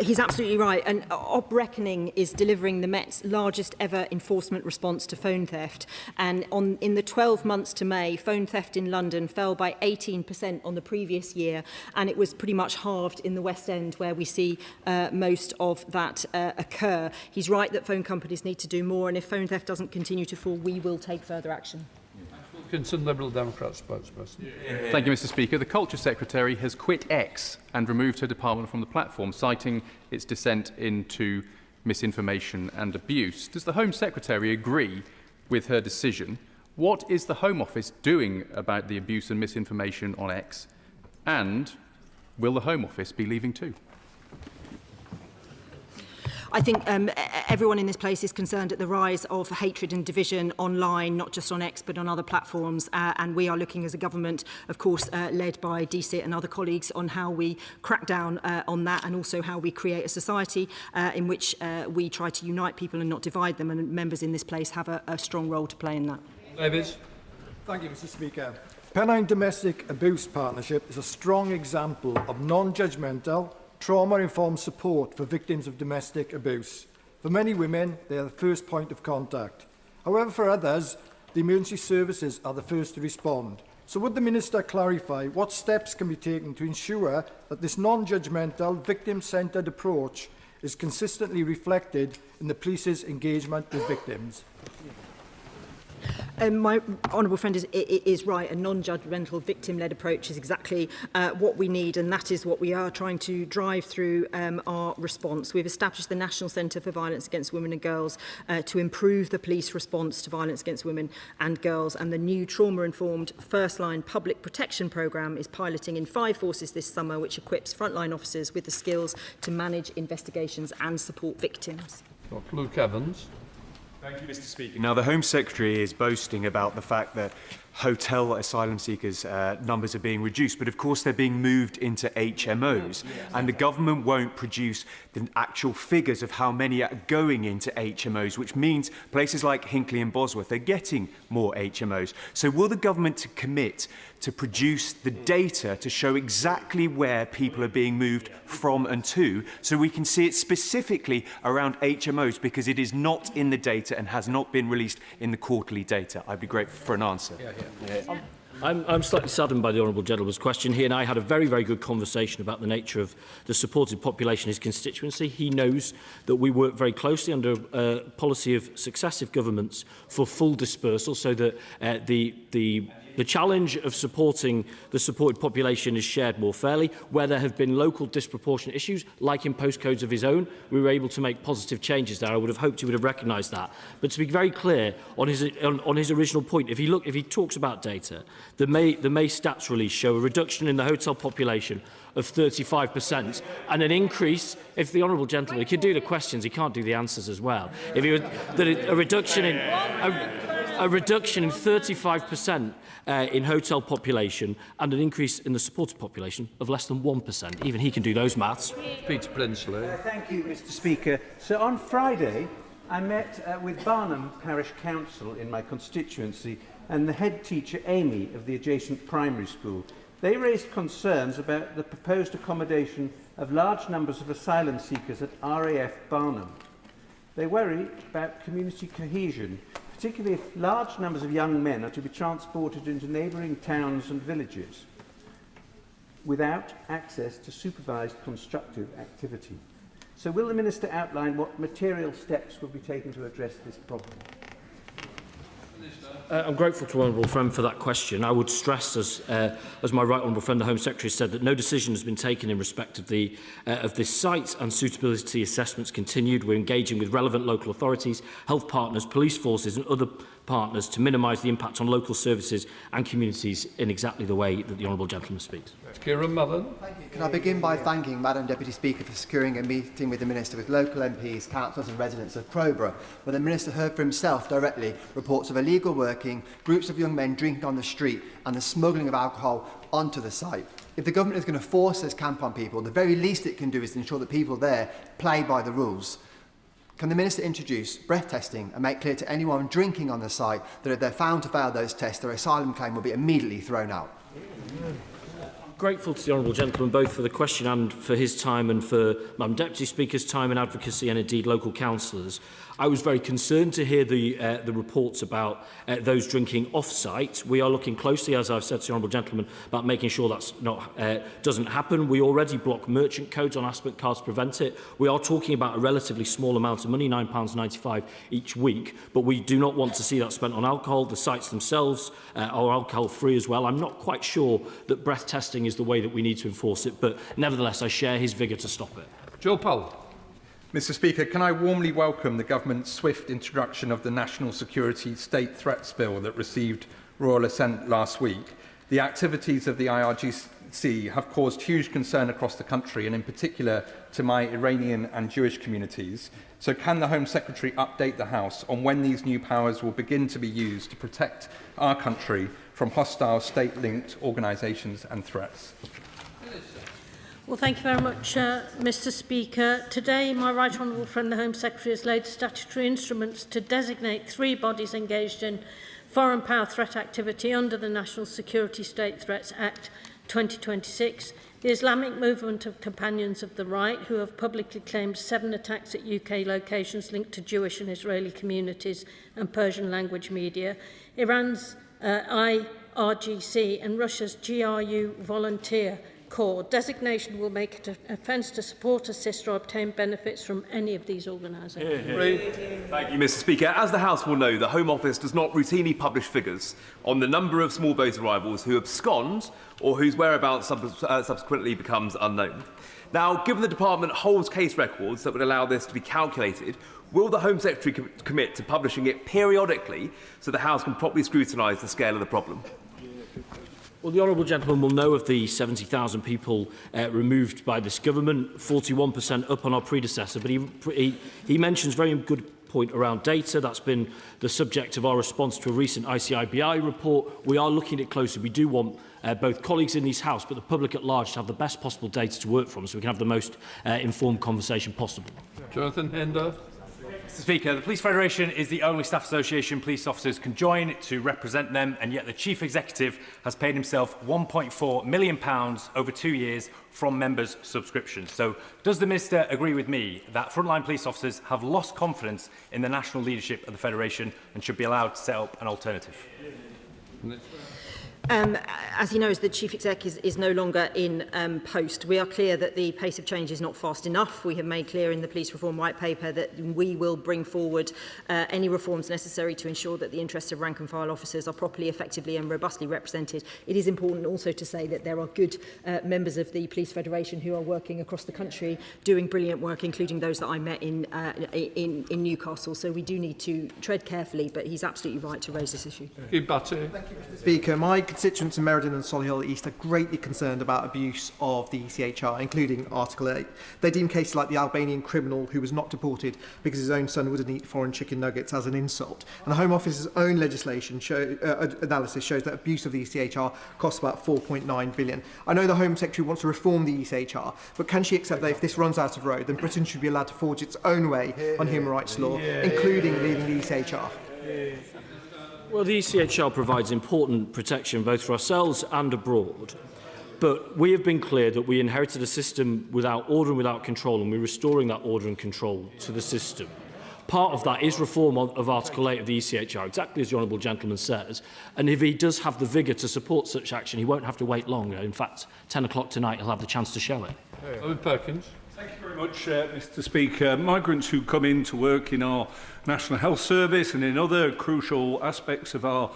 He's absolutely right, and Op Reckoning is delivering the Met's largest ever enforcement response to phone theft. And in the 12 months to May, phone theft in London fell by 18% on the previous year, and it was pretty much halved in the West End, where we see most of that occur. He's right that phone companies need to do more, and if phone theft doesn't continue to fall, we will take further action. Liberal Democrat spokesperson. Thank you, Mr Speaker. The Culture Secretary has quit X and removed her department from the platform, citing its descent into misinformation and abuse. Does the Home Secretary agree with her decision? What is the Home Office doing about the abuse and misinformation on X? And will the Home Office be leaving too? I think everyone in this place is concerned at the rise of hatred and division online, not just on X, but on other platforms. And we are looking as a government, of course, led by DCIT and other colleagues, on how we crack down on that, and also how we create a society in which we try to unite people and not divide them. And members in this place have a strong role to play in that. Davies. Thank you, Mr. Speaker. Pennine Domestic Abuse Partnership is a strong example of non-judgmental, trauma-informed support for victims of domestic abuse. For many women, they are the first point of contact. However, for others, the emergency services are the first to respond. So would the Minister clarify what steps can be taken to ensure that this non-judgmental, victim-centred approach is consistently reflected in the police's engagement with victims? My honourable friend is right. A non-judgmental, victim-led approach is exactly what we need, and that is what we are trying to drive through our response. We've established the National Centre for Violence Against Women and Girls to improve the police response to violence against women and girls, and the new trauma-informed first-line public protection programme is piloting in 5 forces this summer, which equips frontline officers with the skills to manage investigations and support victims. Dr. Luke Evans. Thank you, Mr. Speaker. Now, the Home Secretary is boasting about the fact that hotel asylum seekers' numbers are being reduced, but of course they're being moved into HMOs, and the government won't produce the actual figures of how many are going into HMOs, which means places like Hinckley and Bosworth are getting more HMOs. So will the government commit to produce the data to show exactly where people are being moved from and to, so we can see it specifically around HMOs, because it is not in the data and has not been released in the quarterly data? I'd be grateful for an answer. I'm slightly saddened by the Honourable Gentleman's question. He and I had a very, very good conversation about the nature of the supported population in his constituency. He knows that we work very closely under a policy of successive governments for full dispersal, so that the challenge of supporting the supported population is shared more fairly. Where there have been local disproportionate issues, like in postcodes of his own, we were able to make positive changes there. I would have hoped he would have recognised that. But to be very clear on his original point, if he talks about data, the May stats release show a reduction in the hotel population of 35% and an increase. If the Honourable Gentleman, he can do the questions, he can't do the answers as well. If he was, a reduction in 35% in hotel population and an increase in the supported population of less than 1%. Even he can do those maths. Peter Prinsley. Thank you, Mr. Speaker. So on Friday, I met with Barnham Parish Council in my constituency and the head teacher, Amy, of the adjacent primary school. They raised concerns about the proposed accommodation of large numbers of asylum seekers at RAF Barnham. They worry about community cohesion, particularly if large numbers of young men are to be transported into neighbouring towns and villages without access to supervised constructive activity. So will the Minister outline what material steps will be taken to address this problem? I'm grateful to Honourable Friend for that question. I would stress, as my right Honourable Friend, the Home Secretary, said, that no decision has been taken in respect of this site, and suitability assessments continued. We're engaging with relevant local authorities, health partners, police forces and other partners to minimise the impact on local services and communities in exactly the way that the Honourable Gentleman speaks. Kieran Mullen. Thank you. Can I begin by thanking Madam Deputy Speaker for securing a meeting with the Minister with local MPs, councillors and residents of Crowborough, where the Minister heard for himself directly reports of illegal working, groups of young men drinking on the street and the smuggling of alcohol onto the site. If the government is going to force this camp on people, the very least it can do is to ensure that people there play by the rules. Can the Minister introduce breath testing and make clear to anyone drinking on the site that if they're found to fail those tests, their asylum claim will be immediately thrown out? Grateful to the Honourable Gentleman both for the question and for his time, and for Madam Deputy Speaker's time in advocacy, and indeed local councillors. I was very concerned to hear the reports about those drinking off-site. We are looking closely, as I've said to the Honourable Gentleman, about making sure that's not doesn't happen. We already block merchant codes on aspect cards to prevent it. We are talking about a relatively small amount of money, £9.95 each week, but we do not want to see that spent on alcohol. The sites themselves are alcohol-free as well. I'm not quite sure that breath testing is the way that we need to enforce it, but nevertheless, I share his vigour to stop it. Joe Powell. Mr Speaker, can I warmly welcome the Government's swift introduction of the National Security State Threats Bill that received royal assent last week. The activities of the IRGC have caused huge concern across the country, and in particular to my Iranian and Jewish communities. So can the Home Secretary update the House on when these new powers will begin to be used to protect our country from hostile state-linked organisations and threats? Well, thank you very much, Mr Speaker. Today, my right honourable friend, the Home Secretary, has laid statutory instruments to designate 3 bodies engaged in foreign power threat activity under the National Security State Threats Act 2026. The Islamic Movement of Companions of the Right, who have publicly claimed 7 attacks at UK locations linked to Jewish and Israeli communities and Persian language media, Iran's IRGC and Russia's GRU volunteer corps. Designation will make it an offence to support, assist or obtain benefits from any of these organisations. Thank you, Mr Speaker. As the House will know, the Home Office does not routinely publish figures on the number of small boat arrivals who abscond or whose whereabouts subsequently becomes unknown. Now, given the Department holds case records that would allow this to be calculated, will the Home Secretary commit to publishing it periodically so the House can properly scrutinise the scale of the problem? Well, the honourable gentleman will know of the 70,000 people removed by this government, 41% up on our predecessor, but he mentions very good point around data. That's been the subject of our response to a recent ICIBI report. We are looking at it closely. We do want both colleagues in this House but the public at large to have the best possible data to work from so we can have the most informed conversation possible. Jonathan Hender. Mr Speaker, the Police Federation is the only staff association police officers can join to represent them, and yet the Chief Executive has paid himself £1.4 million over 2 years from members' subscriptions. So does the Minister agree with me that frontline police officers have lost confidence in the national leadership of the Federation and should be allowed to set up an alternative? As he knows, the Chief Exec is no longer in post. We are clear that the pace of change is not fast enough. We have made clear in the Police Reform White Paper that we will bring forward any reforms necessary to ensure that the interests of rank and file officers are properly, effectively and robustly represented. It is important also to say that there are good members of the Police Federation who are working across the country doing brilliant work, including those that I met in Newcastle. So we do need to tread carefully, but he's absolutely right to raise this issue. Thank you, Mr Speaker, my constituents in Meriden and Solihull East are greatly concerned about abuse of the ECHR, including Article 8. They deem cases like the Albanian criminal who was not deported because his own son wouldn't eat foreign chicken nuggets as an insult. And the Home Office's own legislation analysis shows that abuse of the ECHR costs about £4.9 billion. I know the Home Secretary wants to reform the ECHR, but can she accept that if this runs out of road, then Britain should be allowed to forge its own way on human rights law, including leaving the ECHR? Well, the ECHR provides important protection both for ourselves and abroad. But we have been clear that we inherited a system without order and without control, and we're restoring that order and control to the system. Part of that is reform of Article 8 of the ECHR, exactly as the Honourable Gentleman says. And if he does have the vigour to support such action, he won't have to wait long. In fact, 10 o'clock tonight, he'll have the chance to show it. Owen Perkins. Thank you very much, Mr Speaker. Migrants who come in to work in our National Health Service and in other crucial aspects of our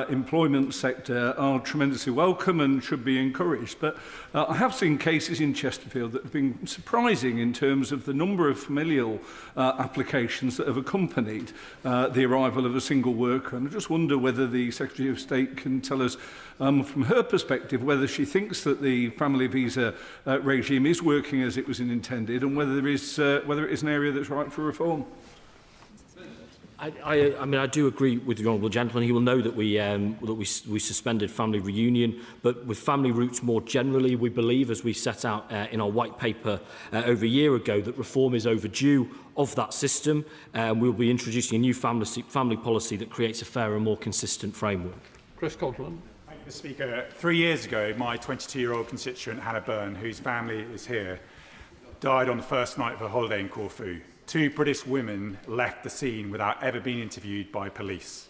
employment sector are tremendously welcome and should be encouraged. But I have seen cases in Chesterfield that have been surprising in terms of the number of familial applications that have accompanied the arrival of a single worker. And I just wonder whether the Secretary of State can tell us from her perspective whether she thinks that the family visa regime is working as it was intended, and whether it is an area that's right for reform. I mean, I do agree with the Honourable Gentleman. He will know that we suspended family reunion, but with family roots more generally, we believe, as we set out in our white paper over a year ago, that reform is overdue of that system. We'll be introducing a new family policy that creates a fairer and more consistent framework. Chris Codland. Thank you, Mr Speaker. 3 years ago, my 22-year-old constituent, Hannah Byrne, whose family is here, died on the first night of her holiday in Corfu. 2 British women left the scene without ever being interviewed by police.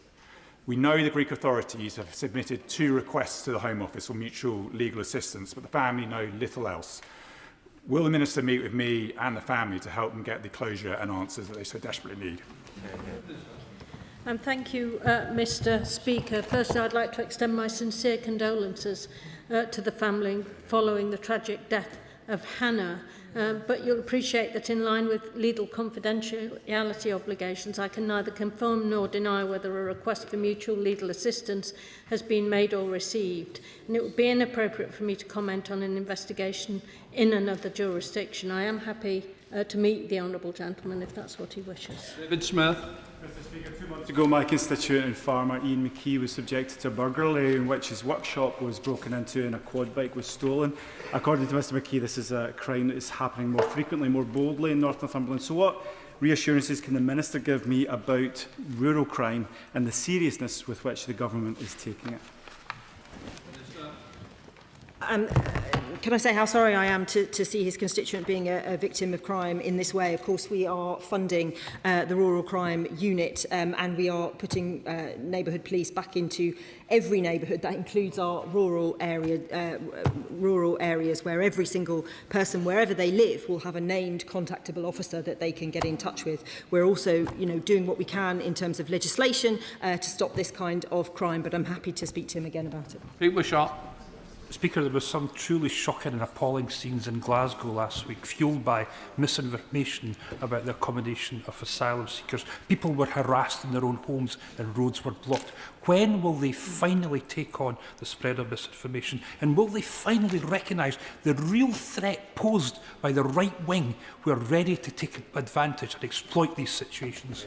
We know the Greek authorities have submitted 2 requests to the Home Office for mutual legal assistance, but the family know little else. Will the Minister meet with me and the family to help them get the closure and answers that they so desperately need? Thank you, Mr Speaker. Firstly, I'd like to extend my sincere condolences to the family following the tragic death of Hannah. But you'll appreciate that in line with legal confidentiality obligations, I can neither confirm nor deny whether a request for mutual legal assistance has been made or received. And it would be inappropriate for me to comment on an investigation in another jurisdiction. I am happy to meet the honourable gentleman if that's what he wishes. David Smith. Mr Speaker, 2 months ago, my constituent and farmer Ian McKee was subjected to a burglary in which his workshop was broken into and a quad bike was stolen. According to Mr McKee, this is a crime that is happening more frequently, more boldly in North Northumberland. So what reassurances can the Minister give me about rural crime and the seriousness with which the Government is taking it? Can I say how sorry I am to see his constituent being a victim of crime in this way? Of course, we are funding the Rural Crime Unit and we are putting neighbourhood police back into every neighbourhood. That includes our rural areas where every single person, wherever they live, will have a named contactable officer that they can get in touch with. We're also, doing what we can in terms of legislation to stop this kind of crime, but I'm happy to speak to him again about it. Pete Wishart. Speaker, there was some truly shocking and appalling scenes in Glasgow last week, fuelled by misinformation about the accommodation of asylum seekers. People were harassed in their own homes and roads were blocked. When will they finally take on the spread of misinformation? And will they finally recognise the real threat posed by the right wing who are ready to take advantage and exploit these situations?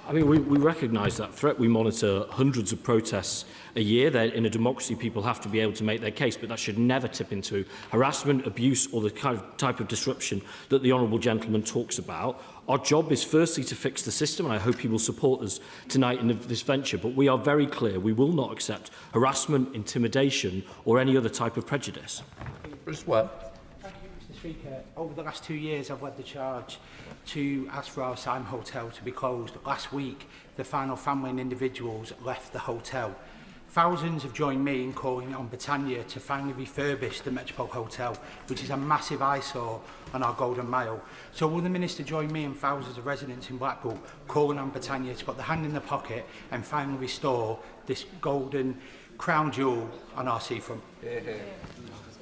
I mean, we recognise that threat. We monitor hundreds of protests a year. In a democracy, people have to be able to make their case, but that should never tip into harassment, abuse, or the type of disruption that the honourable gentleman talks about. Our job is firstly to fix the system, and I hope he will support us tonight in this venture, but we are very clear we will not accept harassment, intimidation, or any other type of prejudice. Bruce Webb. Thank you, Mr Speaker. Over the last 2 years, I've led the charge to ask for our Asylum Hotel to be closed. Last week, the final family and individuals left the hotel. Thousands have joined me in calling on Britannia to finally refurbish the Metropole Hotel, which is a massive eyesore on our Golden Mile. So will the Minister join me and thousands of residents in Blackpool calling on Britannia to put the hand in the pocket and finally restore this golden crown jewel on our seafront?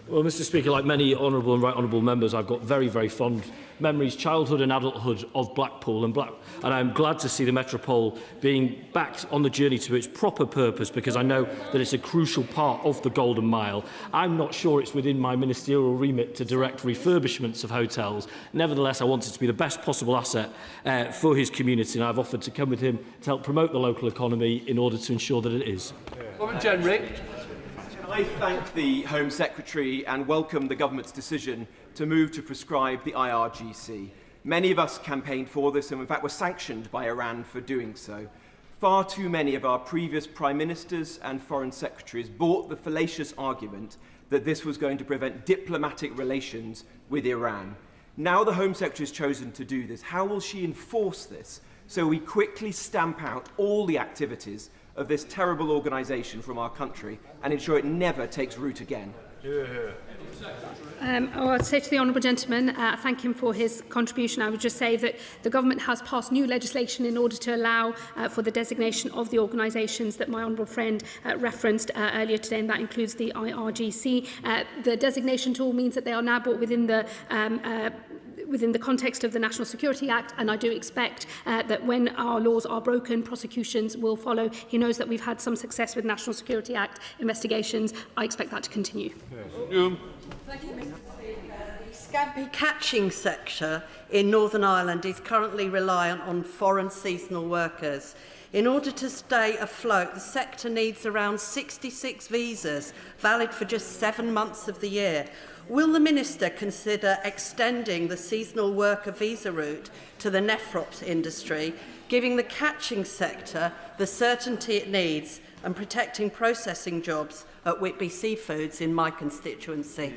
Well, Mr Speaker, like many honourable and right honourable members, I've got very, very fond memories, childhood and adulthood, of Blackpool. And I'm glad to see the Metropole being back on the journey to its proper purpose, because I know that it's a crucial part of the Golden Mile. I'm not sure it's within my ministerial remit to direct refurbishments of hotels. Nevertheless, I want it to be the best possible asset for his community, and I've offered to come with him to help promote the local economy in order to ensure that it is. I thank the Home Secretary and welcome the Government's decision to move to prescribe the IRGC. Many of us campaigned for this and in fact were sanctioned by Iran for doing so. Far too many of our previous Prime Ministers and Foreign Secretaries bought the fallacious argument that this was going to prevent diplomatic relations with Iran. Now the Home Secretary has chosen to do this. How will she enforce this so we quickly stamp out all the activities of this terrible organisation from our country and ensure it never takes root again? I'd say to the honourable gentleman, thank him for his contribution. I would just say that the government has passed new legislation in order to allow for the designation of the organisations that my honourable friend referenced earlier today, and that includes the IRGC. The designation tool means that they are now brought within the context of the National Security Act, and I do expect that when our laws are broken, prosecutions will follow. He knows that we've had some success with National Security Act investigations. I expect that to continue. Thank you, Mr. Speaker. The scampi catching sector in Northern Ireland is currently reliant on foreign seasonal workers. In order to stay afloat, the sector needs around 66 visas, valid for just 7 months of the year. Will the Minister consider extending the seasonal worker visa route to the nephrops industry, giving the catching sector the certainty it needs and protecting processing jobs at Whitby Seafoods in my constituency?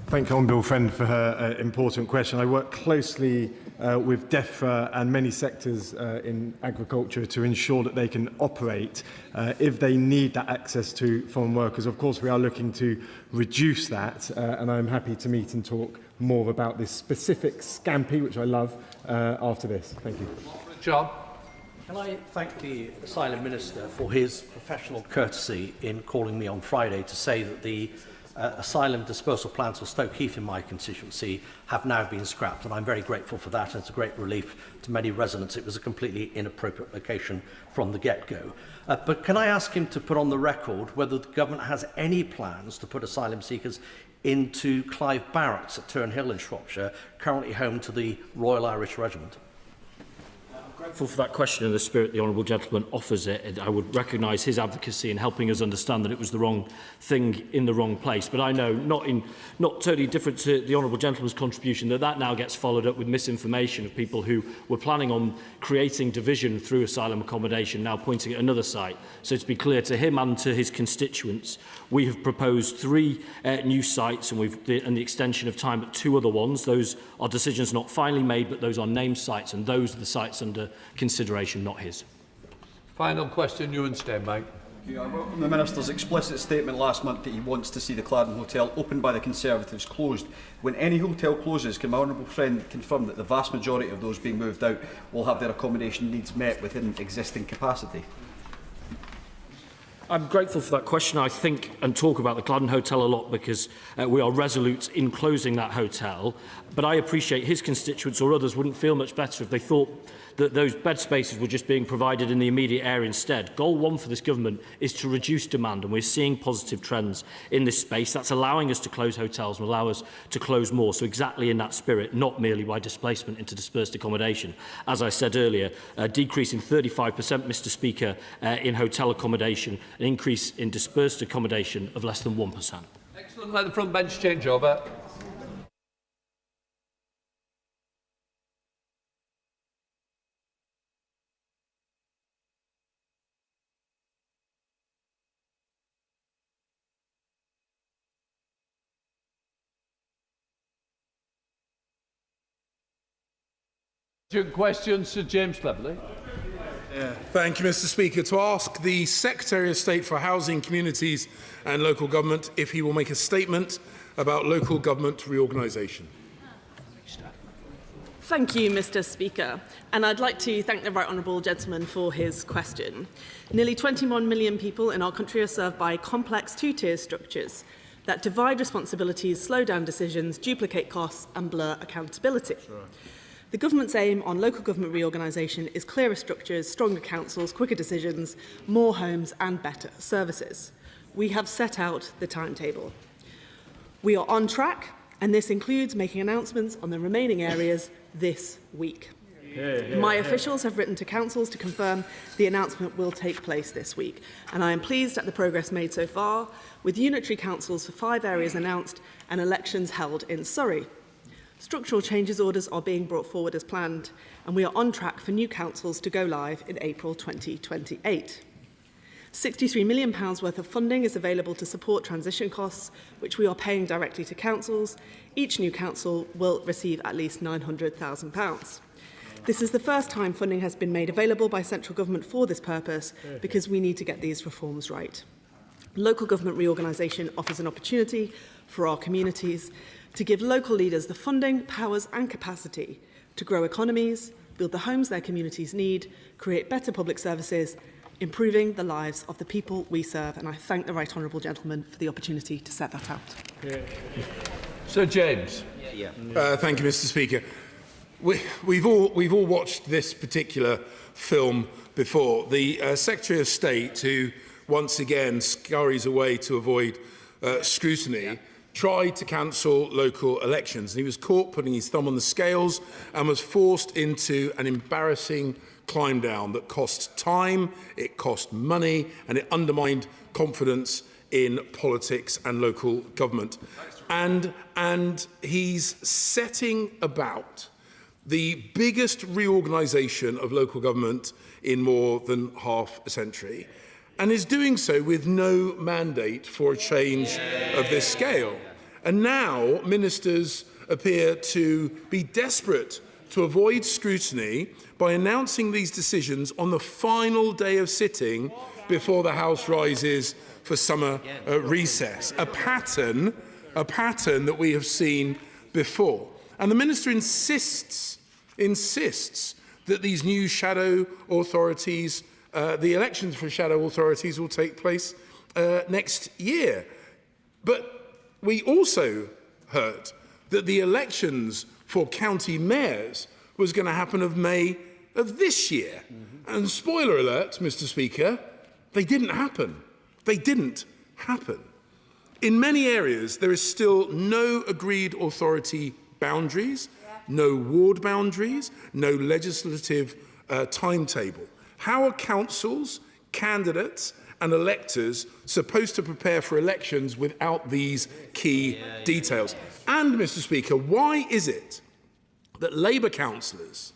Thank you, Honourable Friend, for her important question. I work closely with DEFRA and many sectors in agriculture to ensure that they can operate if they need that access to foreign workers. Of course, we are looking to reduce that, and I'm happy to meet and talk more about this specific scampi, which I love, after this. Thank you. John. Can I thank the Asylum Minister for his professional courtesy in calling me on Friday to say that the asylum dispersal plans for Stoke Heath in my constituency have now been scrapped, and I'm very grateful for that, and it's a great relief to many residents. It was a completely inappropriate location from the get-go. But can I ask him to put on the record whether the government has any plans to put asylum seekers into Clive Barracks at Turnhill in Shropshire, currently home to the Royal Irish Regiment? Grateful for that question and the spirit the honourable gentleman offers it. And I would recognise his advocacy in helping us understand that it was the wrong thing in the wrong place. But I know, not totally different to the honourable gentleman's contribution, that now gets followed up with misinformation of people who were planning on creating division through asylum accommodation, now pointing at another site. So to be clear to him and to his constituents, we have proposed 3 new sites and the extension of time at 2 other ones. Those are decisions not finally made, but those are named sites, and those are the sites under consideration, not his. Final question, Ewan Steinbank. I welcome the Minister's explicit statement last month that he wants to see the Clarendon Hotel, opened by the Conservatives, closed. When any hotel closes, can my honourable friend confirm that the vast majority of those being moved out will have their accommodation needs met within existing capacity? I'm grateful for that question. I think and talk about the Clarendon Hotel a lot because we are resolute in closing that hotel. But I appreciate his constituents or others wouldn't feel much better if they thought that those bed spaces were just being provided in the immediate area instead. Goal 1 for this government is to reduce demand, and we're seeing positive trends in this space. That's allowing us to close hotels and allow us to close more. So exactly in that spirit, not merely by displacement into dispersed accommodation. As I said earlier, a decrease in 35%, Mr Speaker, in hotel accommodation, an increase in dispersed accommodation of less than 1%. Excellent. Let the front bench change over. Question, Sir James Cleverly. Thank you, Mr Speaker. To ask the Secretary of State for Housing, Communities and Local Government if he will make a statement about local government reorganisation. Thank you, Mr Speaker. And I'd like to thank the right honourable gentleman for his question. Nearly 21 million people in our country are served by complex 2-tier structures that divide responsibilities, slow down decisions, duplicate costs and blur accountability. Sure. The government's aim on local government reorganisation is clearer structures, stronger councils, quicker decisions, more homes and better services. We have set out the timetable. We are on track, and this includes making announcements on the remaining areas this week. My officials have written to councils to confirm the announcement will take place this week, and I am pleased at the progress made so far, with unitary councils for 5 areas announced and elections held in Surrey. Structural changes orders are being brought forward as planned, and we are on track for new councils to go live in April 2028. £63 million worth of funding is available to support transition costs, which we are paying directly to councils. Each new council will receive at least £900,000. This is the first time funding has been made available by central government for this purpose, because we need to get these reforms right. Local government reorganisation offers an opportunity for our communities to give local leaders the funding, powers and capacity to grow economies, build the homes their communities need, create better public services, improving the lives of the people we serve. And I thank the right honourable gentleman for the opportunity to set that out. Sir James. Thank you, Mr Speaker. We've all watched this particular film before. The Secretary of State, who once again scurries away to avoid scrutiny, tried to cancel local elections. And he was caught putting his thumb on the scales and was forced into an embarrassing climb down that cost time, it cost money, and it undermined confidence in politics and local government. And he's setting about the biggest reorganisation of local government in more than half a century, and is doing so with no mandate for a change of this scale. And now ministers appear to be desperate to avoid scrutiny by announcing these decisions on the final day of sitting before the House rises for summer recess, a pattern that we have seen before. And the minister insists that these new shadow authorities, the elections for shadow authorities will take place next year. But we also heard that the elections for county mayors was going to happen of May of this year. And spoiler alert, Mr. Speaker, they didn't happen. They didn't happen. In many areas, there is still no agreed authority boundaries, no ward boundaries, no legislative timetable. How are councils, candidates and electors supposed to prepare for elections without these key details? And, Mr. Speaker, why is it that Labour councillors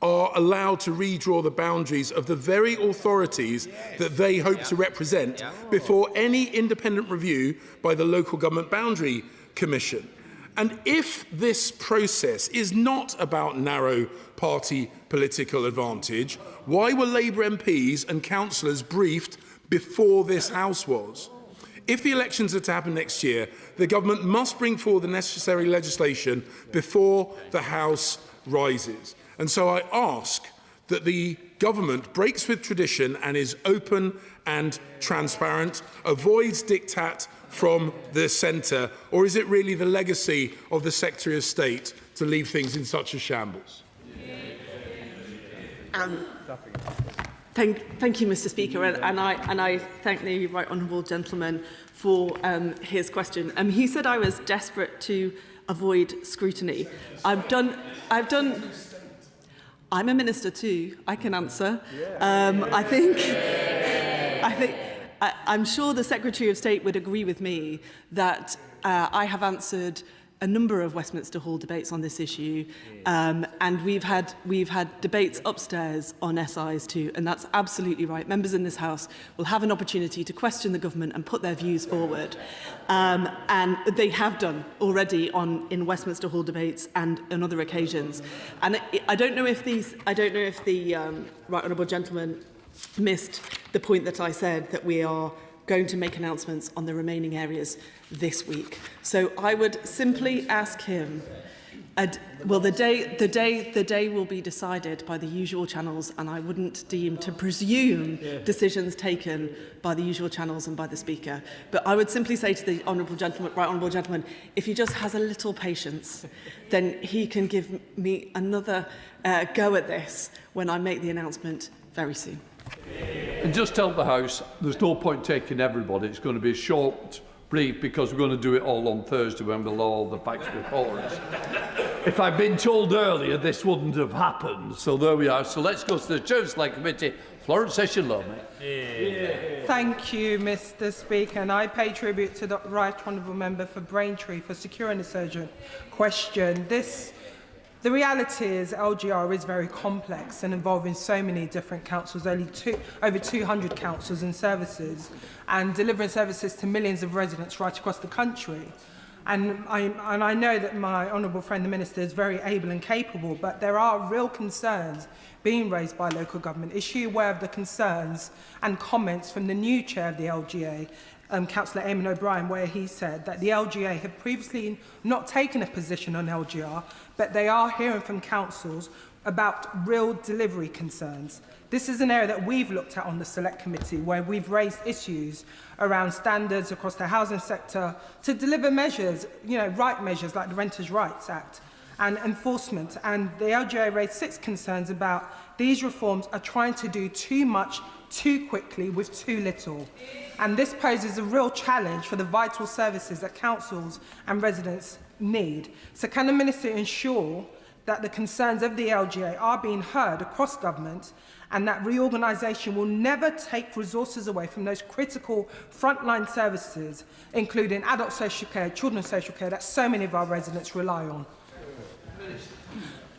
are allowed to redraw the boundaries of the very authorities that they hope to represent before any independent review by the Local Government Boundary Commission? And if this process is not about narrow party political advantage, why were Labour MPs and councillors briefed before this House was? If the elections are to happen next year, the government must bring forward the necessary legislation before the House rises. And so I ask that the government breaks with tradition and is open and transparent, avoids diktat from the centre, or is it really the legacy of the Secretary of State to leave things in such a shambles? Thank you, Mr. Speaker, and I thank the right honourable gentleman for his question. He said I was desperate to avoid scrutiny. I'm a minister too. I can answer. I'm sure the Secretary of State would agree with me that I have answered a number of Westminster Hall debates on this issue, and we've had debates upstairs on SIs too, and that's absolutely right. Members in this House will have an opportunity to question the government and put their views forward, and they have done already in Westminster Hall debates and on other occasions. And I don't know if the right honourable gentleman missed the point that I said that we are going to make announcements on the remaining areas this week. So I would simply ask him, well, the day will be decided by the usual channels, and I wouldn't deem to presume decisions taken by the usual channels and by the Speaker. But I would simply say to the right honourable gentleman, if he just has a little patience, then he can give me another go at this when I make the announcement very soon. And just tell the House there's no point taking everybody. It's going to be a short brief because we're going to do it all on Thursday when we'll have all the facts before us. If I'd been told earlier, this wouldn't have happened. So there we are. So let's go to the Chair of the Select Committee, Florence Session-Lomé. Thank you, Mr. Speaker, and I pay tribute to the right honourable member for Braintree for securing this urgent question. The reality is LGR is very complex and involving so many different councils, over 200 councils and services, and delivering services to millions of residents right across the country. And I know that my honourable friend, the Minister, is very able and capable, but there are real concerns being raised by local government. Is she aware of the concerns and comments from the new chair of the LGA, Councillor Eamon O'Brien, where he said that the LGA had previously not taken a position on LGR, but they are hearing from councils about real delivery concerns. This is an area that we've looked at on the Select Committee, where we've raised issues around standards across the housing sector to deliver measures, right measures like the Renters' Rights Act and enforcement. And the LGA raised 6 concerns about these reforms are trying to do too much too quickly with too little. And this poses a real challenge for the vital services that councils and residents need. So can the Minister ensure that the concerns of the LGA are being heard across government and that reorganisation will never take resources away from those critical frontline services, including adult social care, children's social care, that so many of our residents rely on?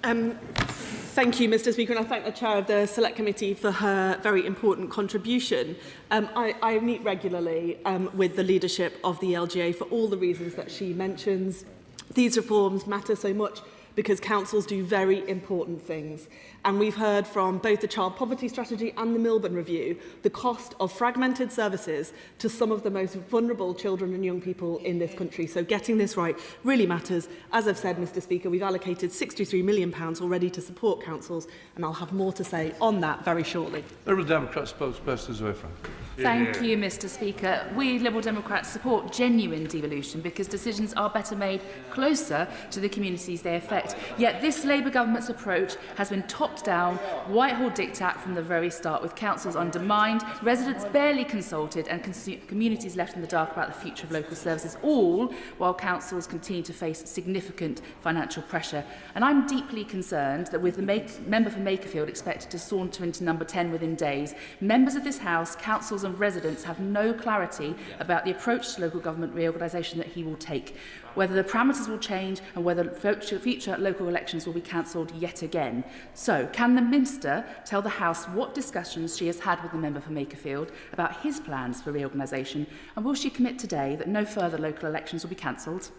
Thank you, Mr. Speaker, and I thank the Chair of the Select Committee for her very important contribution. I meet regularly with the leadership of the LGA for all the reasons that she mentions. These reforms matter so much because councils do very important things. And we've heard from both the Child Poverty Strategy and the Milburn Review the cost of fragmented services to some of the most vulnerable children and young people in this country. So getting this right really matters. As I've said, Mr. Speaker, we've allocated £63 million already to support councils, and I'll have more to say on that very shortly. Liberal Democrat spokesperson Zoe Frank. Thank you, Mr. Speaker. We Liberal Democrats support genuine devolution because decisions are better made closer to the communities they affect. Yet this Labour government's approach has been top-down, Whitehall diktat from the very start, with councils undermined, residents barely consulted and communities left in the dark about the future of local services, all while councils continue to face significant financial pressure. And I'm deeply concerned that with the member for Makerfield expected to saunter into number 10 within days, members of this House, councils and residents have no clarity about the approach to local government reorganisation that he will take, whether the parameters will change and whether future local elections will be cancelled yet again. So, can the Minister tell the House what discussions she has had with the member for Makerfield about his plans for reorganisation, and will she commit today that no further local elections will be cancelled?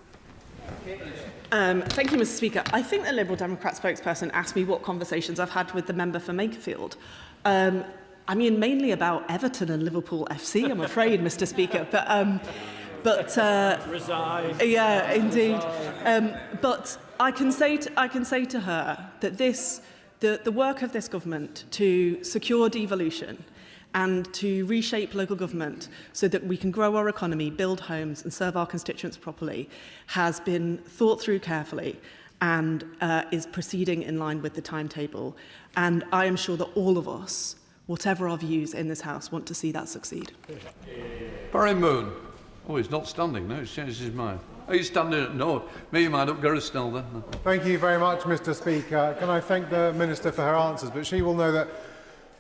Thank you, Mr. Speaker. I think the Liberal Democrat spokesperson asked me what conversations I've had with the member for Makerfield. I mean, mainly about Everton and Liverpool FC, I'm afraid, Mr. Speaker. Resign. Yeah, indeed. But I can say to her that the work of this government to secure devolution and to reshape local government so that we can grow our economy, build homes and serve our constituents properly has been thought through carefully and is proceeding in line with the timetable. And I am sure that all of us, whatever our views in this House, want to see that succeed. Barry Moon. Oh, he's not standing now. He's changed his mind. Oh, he's standing. No, make your mind up. Go to Snell then. Thank you very much, Mr. Speaker. Can I thank the Minister for her answers? But she will know that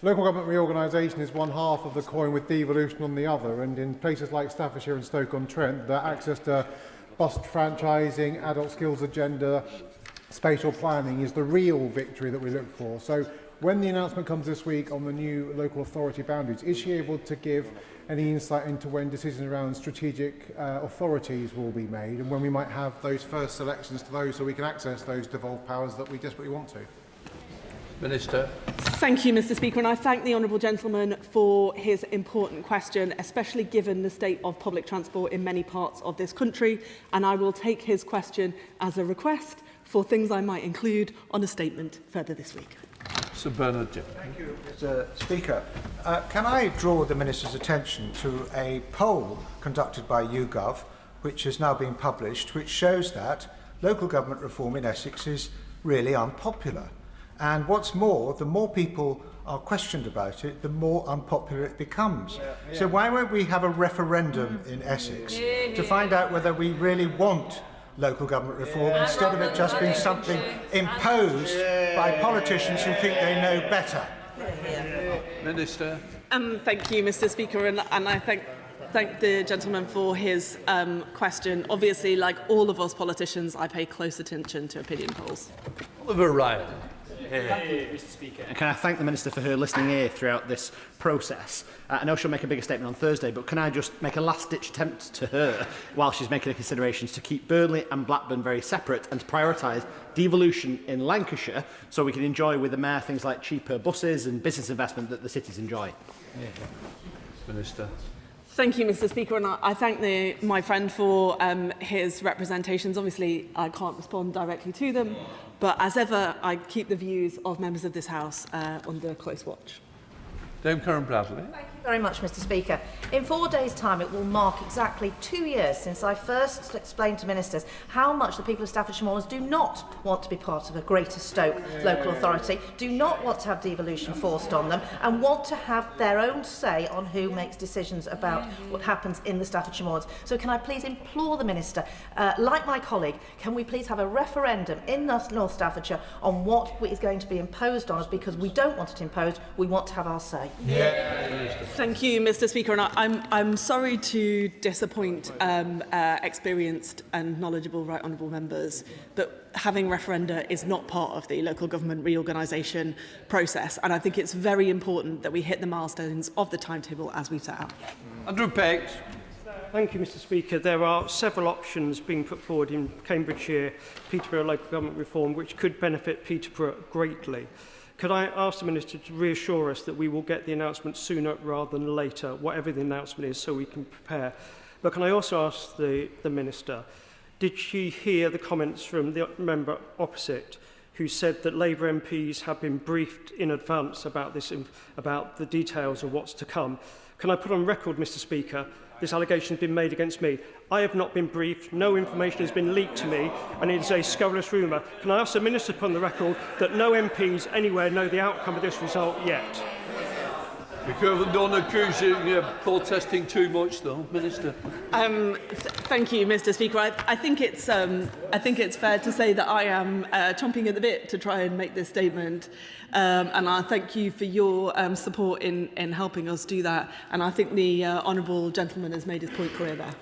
local government reorganisation is one half of the coin with devolution on the other. And in places like Staffordshire and Stoke-on-Trent, the access to bus franchising, adult skills agenda, spatial planning is the real victory that we look for. So when the announcement comes this week on the new local authority boundaries, is she able to give any insight into when decisions around strategic authorities will be made and when we might have those first selections to those so we can access those devolved powers that we desperately want to? Minister. Thank you, Mr. Speaker, and I thank the honourable gentleman for his important question, especially given the state of public transport in many parts of this country, and I will take his question as a request for things I might include on a statement further this week. Sir Bernard Jim. Thank you, Mr. Speaker. Can I draw the Minister's attention to a poll conducted by YouGov, which has now been published, which shows that local government reform in Essex is really unpopular. And what's more, the more people are questioned about it, the more unpopular it becomes. So why won't we have a referendum in Essex to find out whether we really want local government reform instead of it just being something imposed by politicians who think they know better? Minister. Thank you, Mr. Speaker, and I thank the gentleman for his question. Obviously, like all of us politicians, I pay close attention to opinion polls. Oliver Ryan. Thank you, Mr. Speaker. And can I thank the Minister for her listening ear throughout this process? I know she'll make a bigger statement on Thursday, but can I just make a last-ditch attempt to her, while she's making the considerations, to keep Burnley and Blackburn very separate and to prioritise devolution in Lancashire so we can enjoy with the Mayor things like cheaper buses and business investment that the cities enjoy? Minister. Thank you, Mr. Speaker, and I thank my friend for his representations. Obviously, I can't respond directly to them, but as ever, I keep the views of members of this House under close watch. Dame Karen Bradley. Thank you very much, Mr. Speaker. In 4 days' time, it will mark exactly 2 years since I first explained to ministers how much the people of Staffordshire Moorlands do not want to be part of a Greater Stoke local authority, do not want to have devolution forced on them, and want to have their own say on who makes decisions about what happens in the Staffordshire Moorlands. So can I please implore the Minister, like my colleague, can we please have a referendum in North Staffordshire on what is going to be imposed on us, because we don't want it imposed, we want to have our say. Thank you, Mr. Speaker, and I'm sorry to disappoint experienced and knowledgeable right honourable members, but having referenda is not part of the local government reorganisation process, and I think it's very important that we hit the milestones of the timetable as we set out. Andrew Peck. Thank you, Mr. Speaker. There are several options being put forward in Cambridgeshire, Peterborough local government reform, which could benefit Peterborough greatly. Could I ask the Minister to reassure us that we will get the announcement sooner rather than later, whatever the announcement is, so we can prepare? But can I also ask the Minister, did she hear the comments from the member opposite, who said that Labour MPs have been briefed in advance about this, about the details of what's to come. Can I put on record, Mr. Speaker, this allegation has been made against me? I have not been briefed, no information has been leaked to me, and it is a scurrilous rumour. Can I ask the Minister upon the record that no MPs anywhere know the outcome of this result yet? Be careful, don't accuse you of protesting too much, though, Minister. Thank you, Mr. Speaker. I think it's fair to say that I am chomping at the bit to try and make this statement, and I thank you for your support in helping us do that. And I think the honourable gentleman has made his point clear there.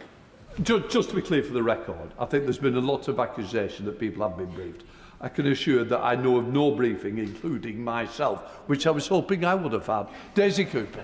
Just to be clear for the record, I think there's been a lot of accusation that people have been briefed. I can assure that I know of no briefing, including myself, which I was hoping I would have had. Daisy Cooper.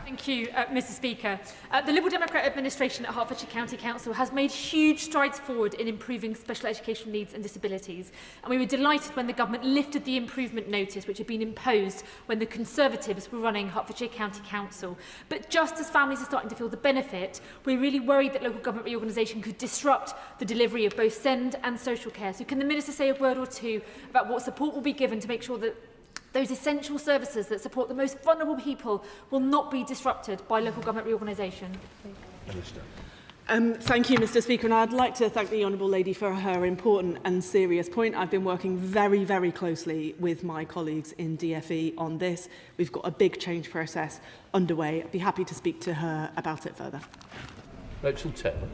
Thank you, Mr. Speaker. The Liberal Democrat administration at Hertfordshire County Council has made huge strides forward in improving special educational needs and disabilities, and we were delighted when the government lifted the improvement notice which had been imposed when the Conservatives were running Hertfordshire County Council. But just as families are starting to feel the benefit, we're really worried that local government reorganisation could disrupt the delivery of both SEND and social care. So can the Minister say a word or two about what support will be given to make sure that those essential services that support the most vulnerable people will not be disrupted by local government reorganisation? Minister. Thank you, Mr. Speaker, and I'd like to thank the Honourable Lady for her important and serious point. I've been working very, very closely with my colleagues in DFE on this. We've got a big change process underway. I'd be happy to speak to her about it further. Rachel Taylor.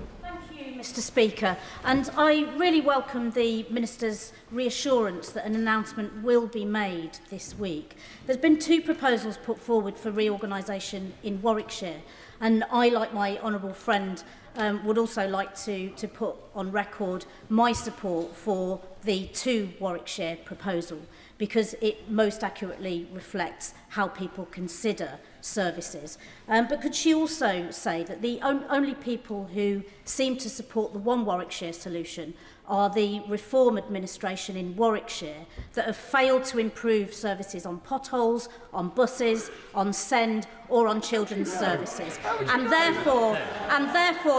Mr. Speaker, and I really welcome the Minister's reassurance that an announcement will be made this week. There's been 2 proposals put forward for reorganisation in Warwickshire, and I, like my honourable friend, would also like to put on record my support for the 2 Warwickshire proposal, because it most accurately reflects how people consider services. But could she also say that the only people who seem to support the one Warwickshire solution are the Reform administration in Warwickshire that have failed to improve services on potholes, on buses, on SEND or on children's services. And therefore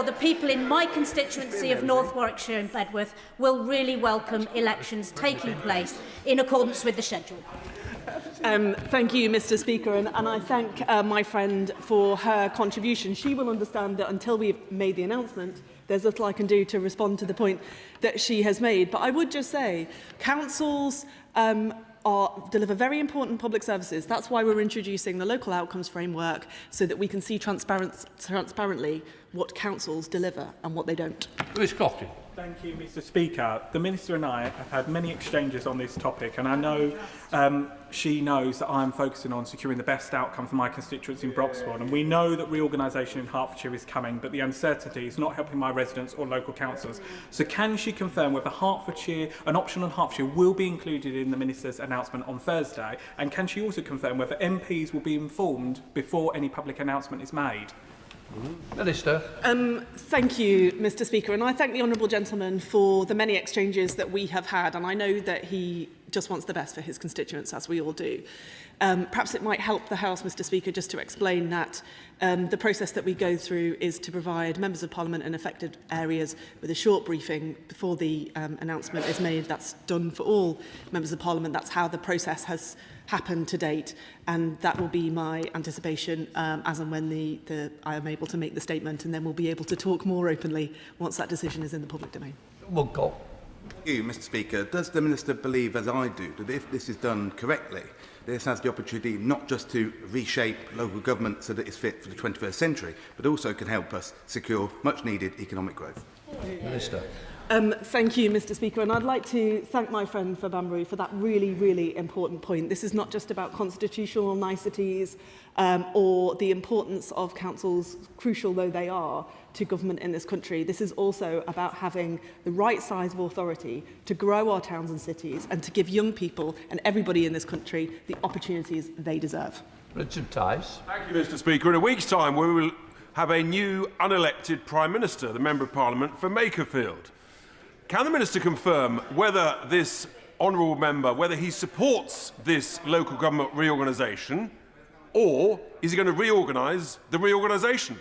the people in my constituency of North Warwickshire and Bedworth will really welcome elections taking place in accordance with the schedule. Thank you, Mr. Speaker, and I thank my friend for her contribution. She will understand that until we've made the announcement, there's little I can do to respond to the point that she has made. But I would just say, councils deliver very important public services. That's why we're introducing the local outcomes framework, so that we can see transparently what councils deliver and what they don't. Lewis Coffey. Thank you, Mr. Speaker. The Minister and I have had many exchanges on this topic, and I know she knows that I am focusing on securing the best outcome for my constituents in Broxbourne. And we know that reorganisation in Hertfordshire is coming, but the uncertainty is not helping my residents or local councils. So can she confirm whether Hertfordshire, an option on Hertfordshire, will be included in the Minister's announcement on Thursday? And can she also confirm whether MPs will be informed before any public announcement is made? Minister. Thank you, Mr. Speaker, and I thank the honourable gentleman for the many exchanges that we have had, and I know that he just wants the best for his constituents, as we all do. Perhaps it might help the House, Mr. Speaker, just to explain that the process that we go through is to provide members of Parliament in affected areas with a short briefing before the announcement is made. That's done for all members of Parliament. That's how the process has happened to date, and that will be my anticipation as and when I am able to make the statement, and then we'll be able to talk more openly once that decision is in the public domain. Well, go. Thank you, Mr. Speaker. Does the Minister believe, as I do, that if this is done correctly, this has the opportunity not just to reshape local government so that it's fit for the 21st century, but also can help us secure much-needed economic growth? Minister. Thank you, Mr. Speaker, and I'd like to thank my friend for Banbury for that really, really important point. This is not just about constitutional niceties or the importance of councils, crucial though they are, to government in this country. This is also about having the right size of authority to grow our towns and cities and to give young people and everybody in this country the opportunities they deserve. Richard Tice. Thank you, Mr. Speaker. In a week's time, we will have a new unelected Prime Minister, the Member of Parliament for Makerfield. Can the Minister confirm whether this honourable member, whether he supports this local government reorganisation, or is he going to reorganise the reorganisation?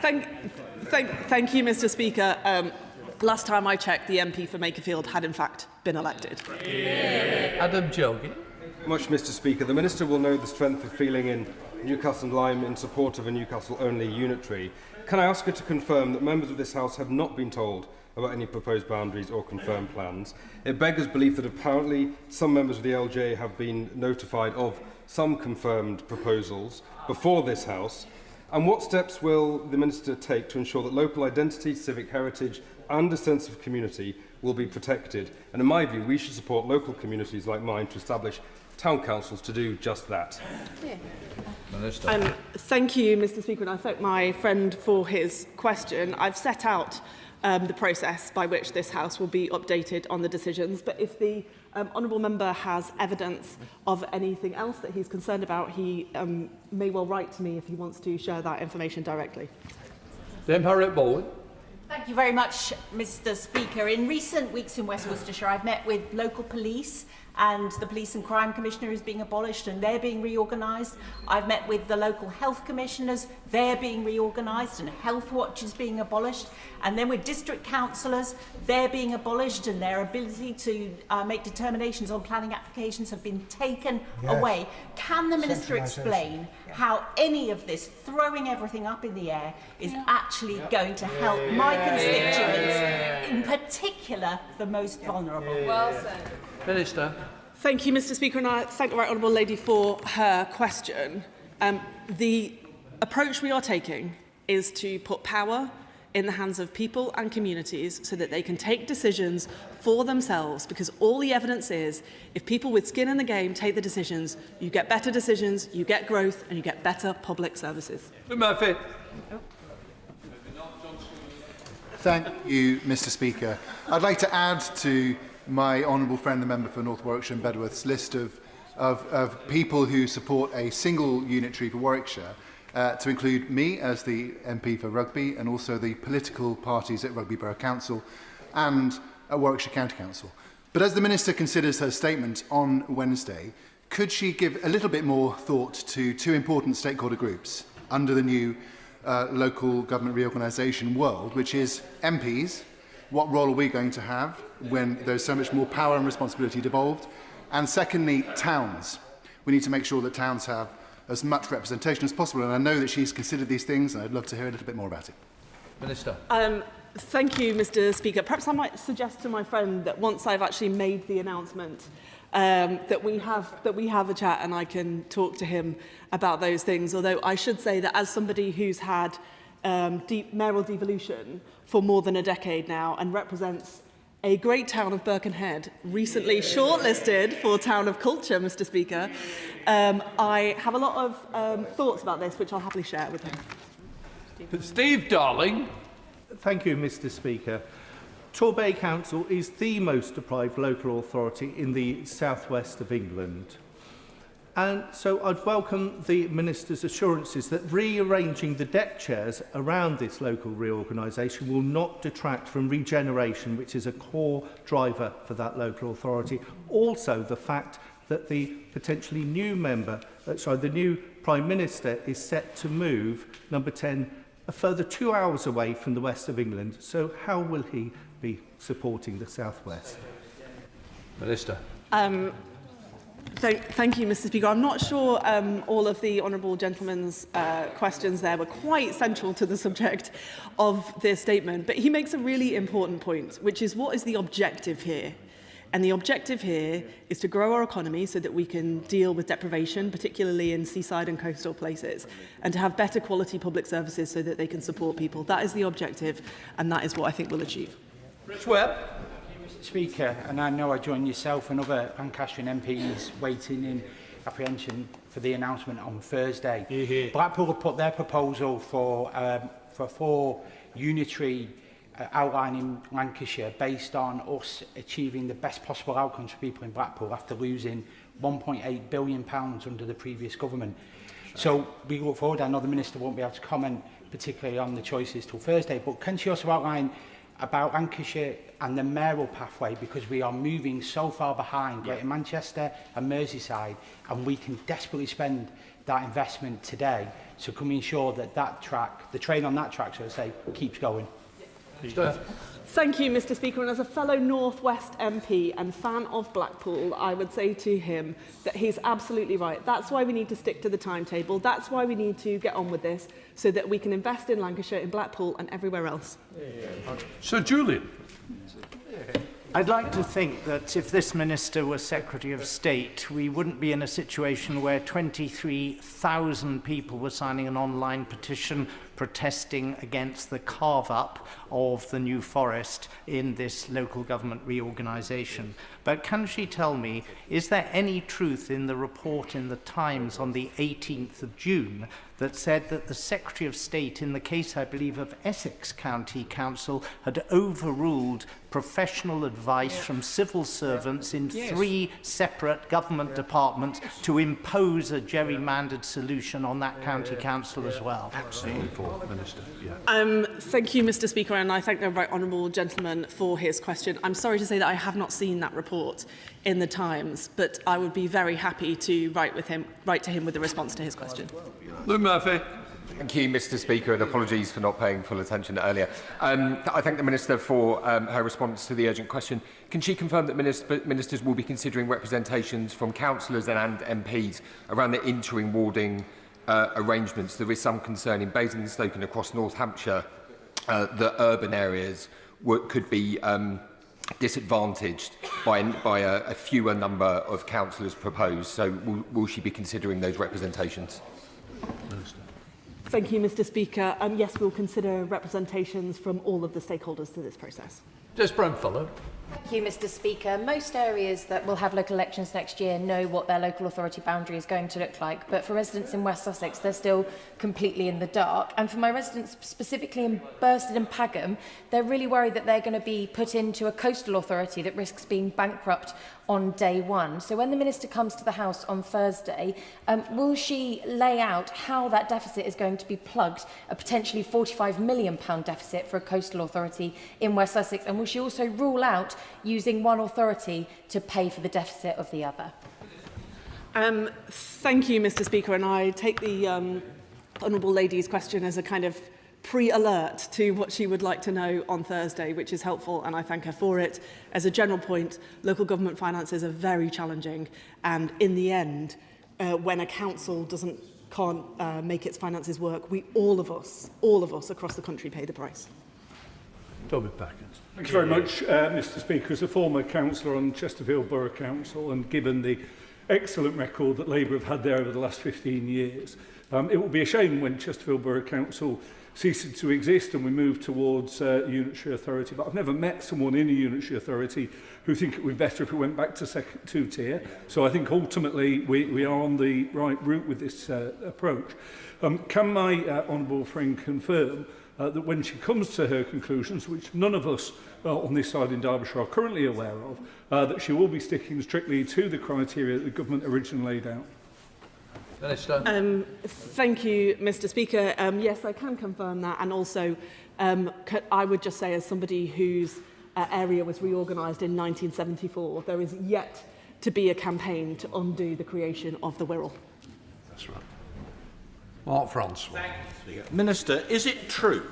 Thank you, Mr. Speaker. Last time I checked, the MP for Makerfield had in fact been elected. Adam Jogi. Much, Mr. Speaker. The Minister will know the strength of feeling in Newcastle and Lyme in support of a Newcastle-only unitary. Can I ask her to confirm that members of this House have not been told about any proposed boundaries or confirmed plans? It beggars belief that apparently some members of the LJ have been notified of some confirmed proposals before this House. And what steps will the Minister take to ensure that local identity, civic heritage and a sense of community will be protected? And in my view, we should support local communities like mine to establish town councils to do just that. Thank you, Mr. Speaker, and I thank my friend for his question. I've set out the process by which this House will be updated on the decisions, but if the honourable member has evidence of anything else that he's concerned about, he may well write to me if he wants to share that information directly. Dame Harriet Bowen. Thank you very much, Mr. Speaker. In recent weeks in West Worcestershire, I've met with local police, and the Police and Crime Commissioner is being abolished and they're being reorganised. I've met with the local health commissioners, they're being reorganised, and Health Watch is being abolished. And then with district councillors, they're being abolished and their ability to make determinations on planning applications have been taken away. Can the Minister explain how any of this throwing everything up in the air is actually going to help my constituents, in particular the most vulnerable? Well said. Minister. Thank you, Mr. Speaker, and I thank the right honourable lady for her question. The approach we are taking is to put power in the hands of people and communities so that they can take decisions for themselves, because all the evidence is if people with skin in the game take the decisions, you get better decisions, you get growth, and you get better public services. Murphy. Thank you, Mr. Speaker. I'd like to add to my honourable friend, the member for North Warwickshire and Bedworth's list of people who support a single unitary for Warwickshire, to include me as the MP for Rugby and also the political parties at Rugby Borough Council and at Warwickshire County Council. But as the Minister considers her statement on Wednesday, could she give a little bit more thought to two important stakeholder groups under the new local government reorganisation world, which is MPs? What role are we going to have when there's so much more power and responsibility devolved? And secondly, towns. We need to make sure that towns have as much representation as possible. And I know that she's considered these things, and I'd love to hear a little bit more about it. Minister. Thank you, Mr. Speaker. Perhaps I might suggest to my friend that once I've actually made the announcement, that we have a chat and I can talk to him about those things. Although I should say that as somebody who's had mayoral devolution for more than a decade now and represents a great town of Birkenhead, recently shortlisted for Town of Culture, Mr. Speaker, I have a lot of thoughts about this, which I'll happily share with him. Steve Darling. Thank you, Mr. Speaker. Torbay Council is the most deprived local authority in the southwest of England. And so I'd welcome the Minister's assurances that rearranging the deck chairs around this local reorganisation will not detract from regeneration, which is a core driver for that local authority. Also, the fact that the potentially new member, the new Prime Minister is set to move, number 10, a further 2 hours away from the west of England. So how will he be supporting the southwest? Minister. Thank you, Mr. Speaker. I'm not sure all of the honourable gentleman's questions there were quite central to the subject of this statement, but he makes a really important point, which is what is the objective here? And the objective here is to grow our economy so that we can deal with deprivation, particularly in seaside and coastal places, and to have better quality public services so that they can support people. That is the objective, and that is what I think we'll achieve. Rich Webb. Mr. Speaker, and I know I join yourself and other Lancastrian MPs waiting in apprehension for the announcement on Thursday. Blackpool have put their proposal for 4 unitary outline in Lancashire based on us achieving the best possible outcomes for people in Blackpool after losing £1.8 billion under the previous government. So we look forward. I know the Minister won't be able to comment particularly on the choices till Thursday, but can she also outline about Lancashire and the mayoral pathway, because we are moving so far behind Greater Manchester and Merseyside, and we can desperately spend that investment today. So can we ensure that that track, the train on that track, so to say, keeps going? Thank you, Mr. Speaker. And as a fellow North West MP and fan of Blackpool, I would say to him that he's absolutely right. That's why we need to stick to the timetable. That's why we need to get on with this, so that we can invest in Lancashire, in Blackpool and everywhere else. Sir Julian. I'd like to think that if this minister was Secretary of State, we wouldn't be in a situation where 23,000 people were signing an online petition protesting against the carve-up of the New Forest in this local government reorganisation. But can she tell me, is there any truth in the report in the Times on the 18th of June that said that the Secretary of State, in the case, I believe, of Essex County Council, had overruled professional advice from civil servants in 3 separate government departments to impose a gerrymandered solution on that county council as well? Absolutely, Minister. Thank you, Mr. Speaker, and I thank the right honourable gentleman for his question. I'm sorry to say that I have not seen that report in the Times, but I would be very happy to write to him with a response to his question. Luke Murphy. Thank you, Mr. Speaker, and apologies for not paying full attention earlier. I thank the Minister for her response to the urgent question. Can she confirm that ministers will be considering representations from councillors and MPs around the interim warding arrangements? There is some concern in Basingstoke and across North Hampshire that urban areas could be disadvantaged by a fewer number of councillors proposed. So will she be considering those representations? Thank you, Mr. Speaker. Yes, we'll consider representations from all of the stakeholders to this process. Des Brownfellow. Thank you, Mr. Speaker. Most areas that will have local elections next year know what their local authority boundary is going to look like, but for residents in West Sussex, they're still completely in the dark. And for my residents, specifically in Bursted and Pagham, they're really worried that they're going to be put into a coastal authority that risks being bankrupt on day one. So when the Minister comes to the House on Thursday, will she lay out how that deficit is going to be plugged, a potentially £45 million deficit for a coastal authority in West Sussex? And will she also rule out using one authority to pay for the deficit of the other? Thank you, Mr. Speaker, and I take the honourable lady's question as a kind of pre-alert to what she would like to know on Thursday, which is helpful, and I thank her for it. As a general point, local government finances are very challenging, and in the end, when a council can't make its finances work, all of us across the country pay the price. Toby Packard. Thank you very much, Mr. Speaker. As a former councillor on Chesterfield Borough Council, and given the excellent record that Labour have had there over the last 15 years, it will be a shame when Chesterfield Borough Council ceases to exist and we move towards unitary authority. But I've never met someone in a unitary authority who think it would be better if it went back to two-tier. So I think ultimately we are on the right route with this approach. Can my honourable friend confirm that when she comes to her conclusions, which none of us on this side in Derbyshire are currently aware of, that she will be sticking strictly to the criteria that the government originally laid out? Thank you, Mr. Speaker. Yes, I can confirm that, and also I would just say, as somebody whose area was reorganised in 1974, there is yet to be a campaign to undo the creation of the Wirral. That's right. Mark Francois. Minister, is it true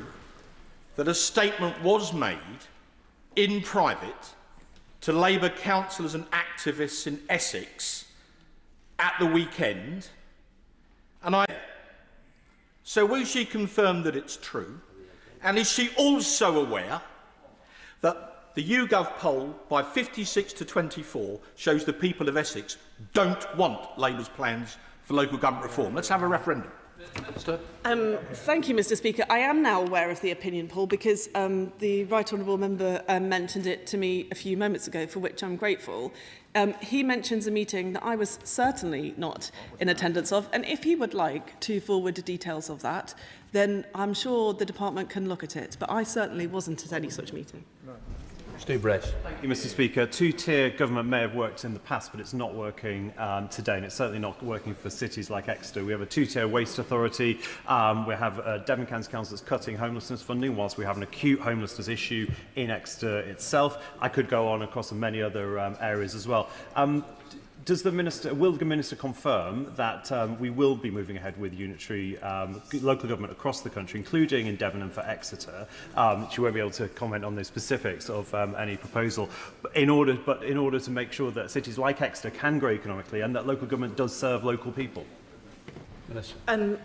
that a statement was made in private to Labour councillors and activists in Essex at the weekend? So will she confirm that it's true? And is she also aware that the YouGov poll by 56 to 24 shows the people of Essex don't want Labour's plans for local government reform? Let's have a referendum. Thank you, Mr. Speaker. I am now aware of the opinion poll because the right honourable member mentioned it to me a few moments ago, for which I'm grateful. He mentions a meeting that I was certainly not in attendance of, and if he would like to forward the details of that, then I'm sure the department can look at it. But I certainly wasn't at any such meeting. Steve Bress. Thank you, Mr. Speaker. Two-tier government may have worked in the past, but it's not working today, and it's certainly not working for cities like Exeter. We have a two-tier waste authority. We have Devon County Council that's cutting homelessness funding, whilst we have an acute homelessness issue in Exeter itself. I could go on across many other areas as well. will the Minister confirm that we will be moving ahead with unitary local government across the country, including in Devon and for Exeter? She won't be able to comment on the specifics of any proposal, but in order to make sure that cities like Exeter can grow economically and that local government does serve local people. Minister.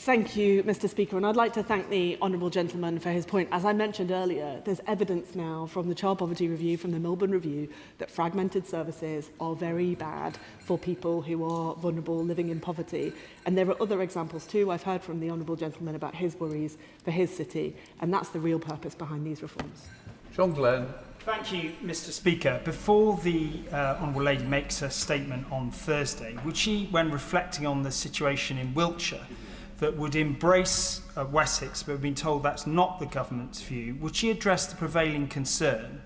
Thank you, Mr. Speaker, and I'd like to thank the honourable gentleman for his point. As I mentioned earlier, there's evidence now from the Child Poverty Review, from the Melbourne Review, that fragmented services are very bad for people who are vulnerable, living in poverty. And there are other examples too. I've heard from the honourable gentleman about his worries for his city, and that's the real purpose behind these reforms. John Glenn. Thank you, Mr. Speaker. Before the Honourable Lady makes her statement on Thursday, would she, when reflecting on the situation in Wiltshire, that would embrace Wessex, but we've been told that's not the government's view, would she address the prevailing concern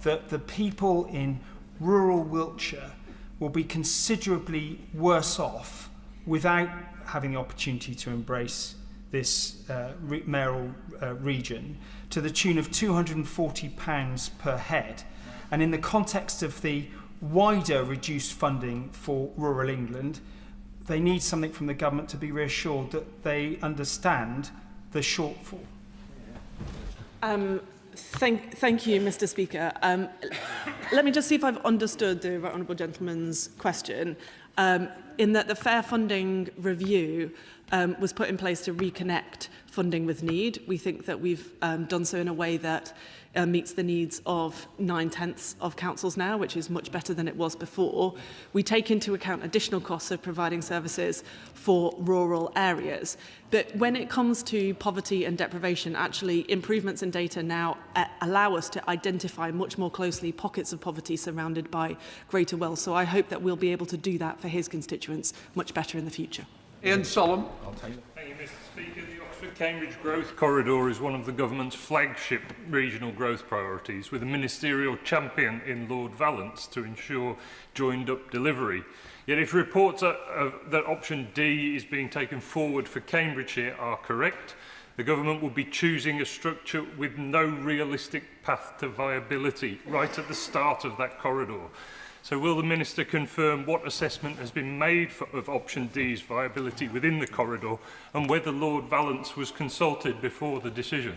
that the people in rural Wiltshire will be considerably worse off without having the opportunity to embrace this mayoral region, to the tune of £240 per head? And in the context of the wider reduced funding for rural England, they need something from the government to be reassured that they understand the shortfall. Thank you, Mr. Speaker. Let me just see if I've understood the right honourable gentleman's question. In that the Fair Funding Review was put in place to reconnect funding with need. We think that we've done so in a way that meets the needs of 9/10 of councils now, which is much better than it was before. We take into account additional costs of providing services for rural areas. But when it comes to poverty and deprivation, actually improvements in data now allow us to identify much more closely pockets of poverty surrounded by greater wealth. So I hope that we'll be able to do that for his constituents much better in the future. Ian Sollum. Thank you, Mr. Speaker. The Oxford-Cambridge Growth Corridor is one of the government's flagship regional growth priorities, with a ministerial champion in Lord Vallance to ensure joined-up delivery. Yet if reports that option D is being taken forward for Cambridgeshire are correct, the government will be choosing a structure with no realistic path to viability right at the start of that corridor. So will the Minister confirm what assessment has been made of option D's viability within the corridor and whether Lord Vallance was consulted before the decision?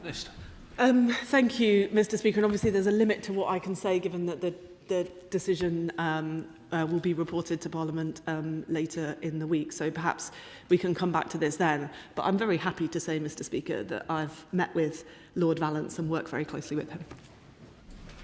Minister. Thank you, Mr. Speaker. And obviously there's a limit to what I can say, given that the decision will be reported to Parliament later in the week. So perhaps we can come back to this then. But I'm very happy to say, Mr. Speaker, that I've met with Lord Vallance and worked very closely with him.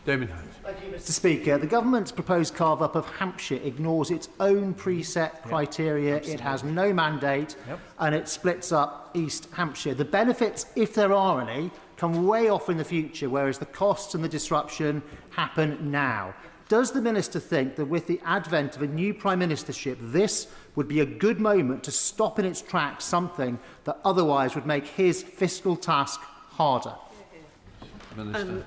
David Hayes. Thank you, Mr. Speaker. The government's proposed carve-up of Hampshire ignores its own preset criteria. It has no mandate, and it splits up East Hampshire. The benefits, if there are any, come way off in the future, whereas the costs and the disruption happen now. Does the Minister think that with the advent of a new Prime Ministership, this would be a good moment to stop in its tracks something that otherwise would make his fiscal task harder? Minister.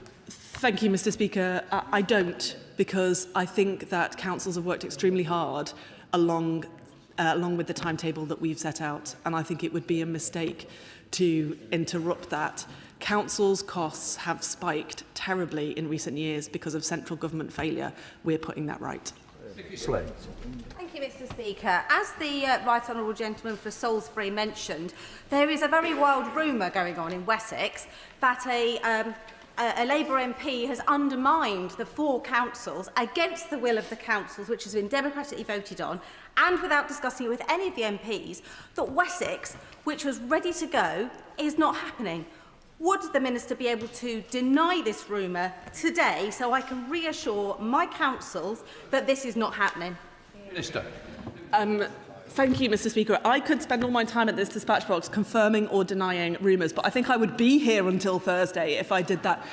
Thank you, Mr. Speaker. I don't, because I think that councils have worked extremely hard along with the timetable that we've set out, and I think it would be a mistake to interrupt that. Councils' costs have spiked terribly in recent years because of central government failure. We're putting that right. Thank you, Mr. Speaker. As the Right Honourable Gentleman for Salisbury mentioned, there is a very wild rumour going on in Wessex that a Labour MP has undermined the 4 councils against the will of the councils, which has been democratically voted on, and without discussing it with any of the MPs, that Wessex, which was ready to go, is not happening. Would the Minister be able to deny this rumour today so I can reassure my councils that this is not happening? Minister. Thank you, Mr. Speaker. I could spend all my time at this dispatch box confirming or denying rumours, but I think I would be here until Thursday if I did that.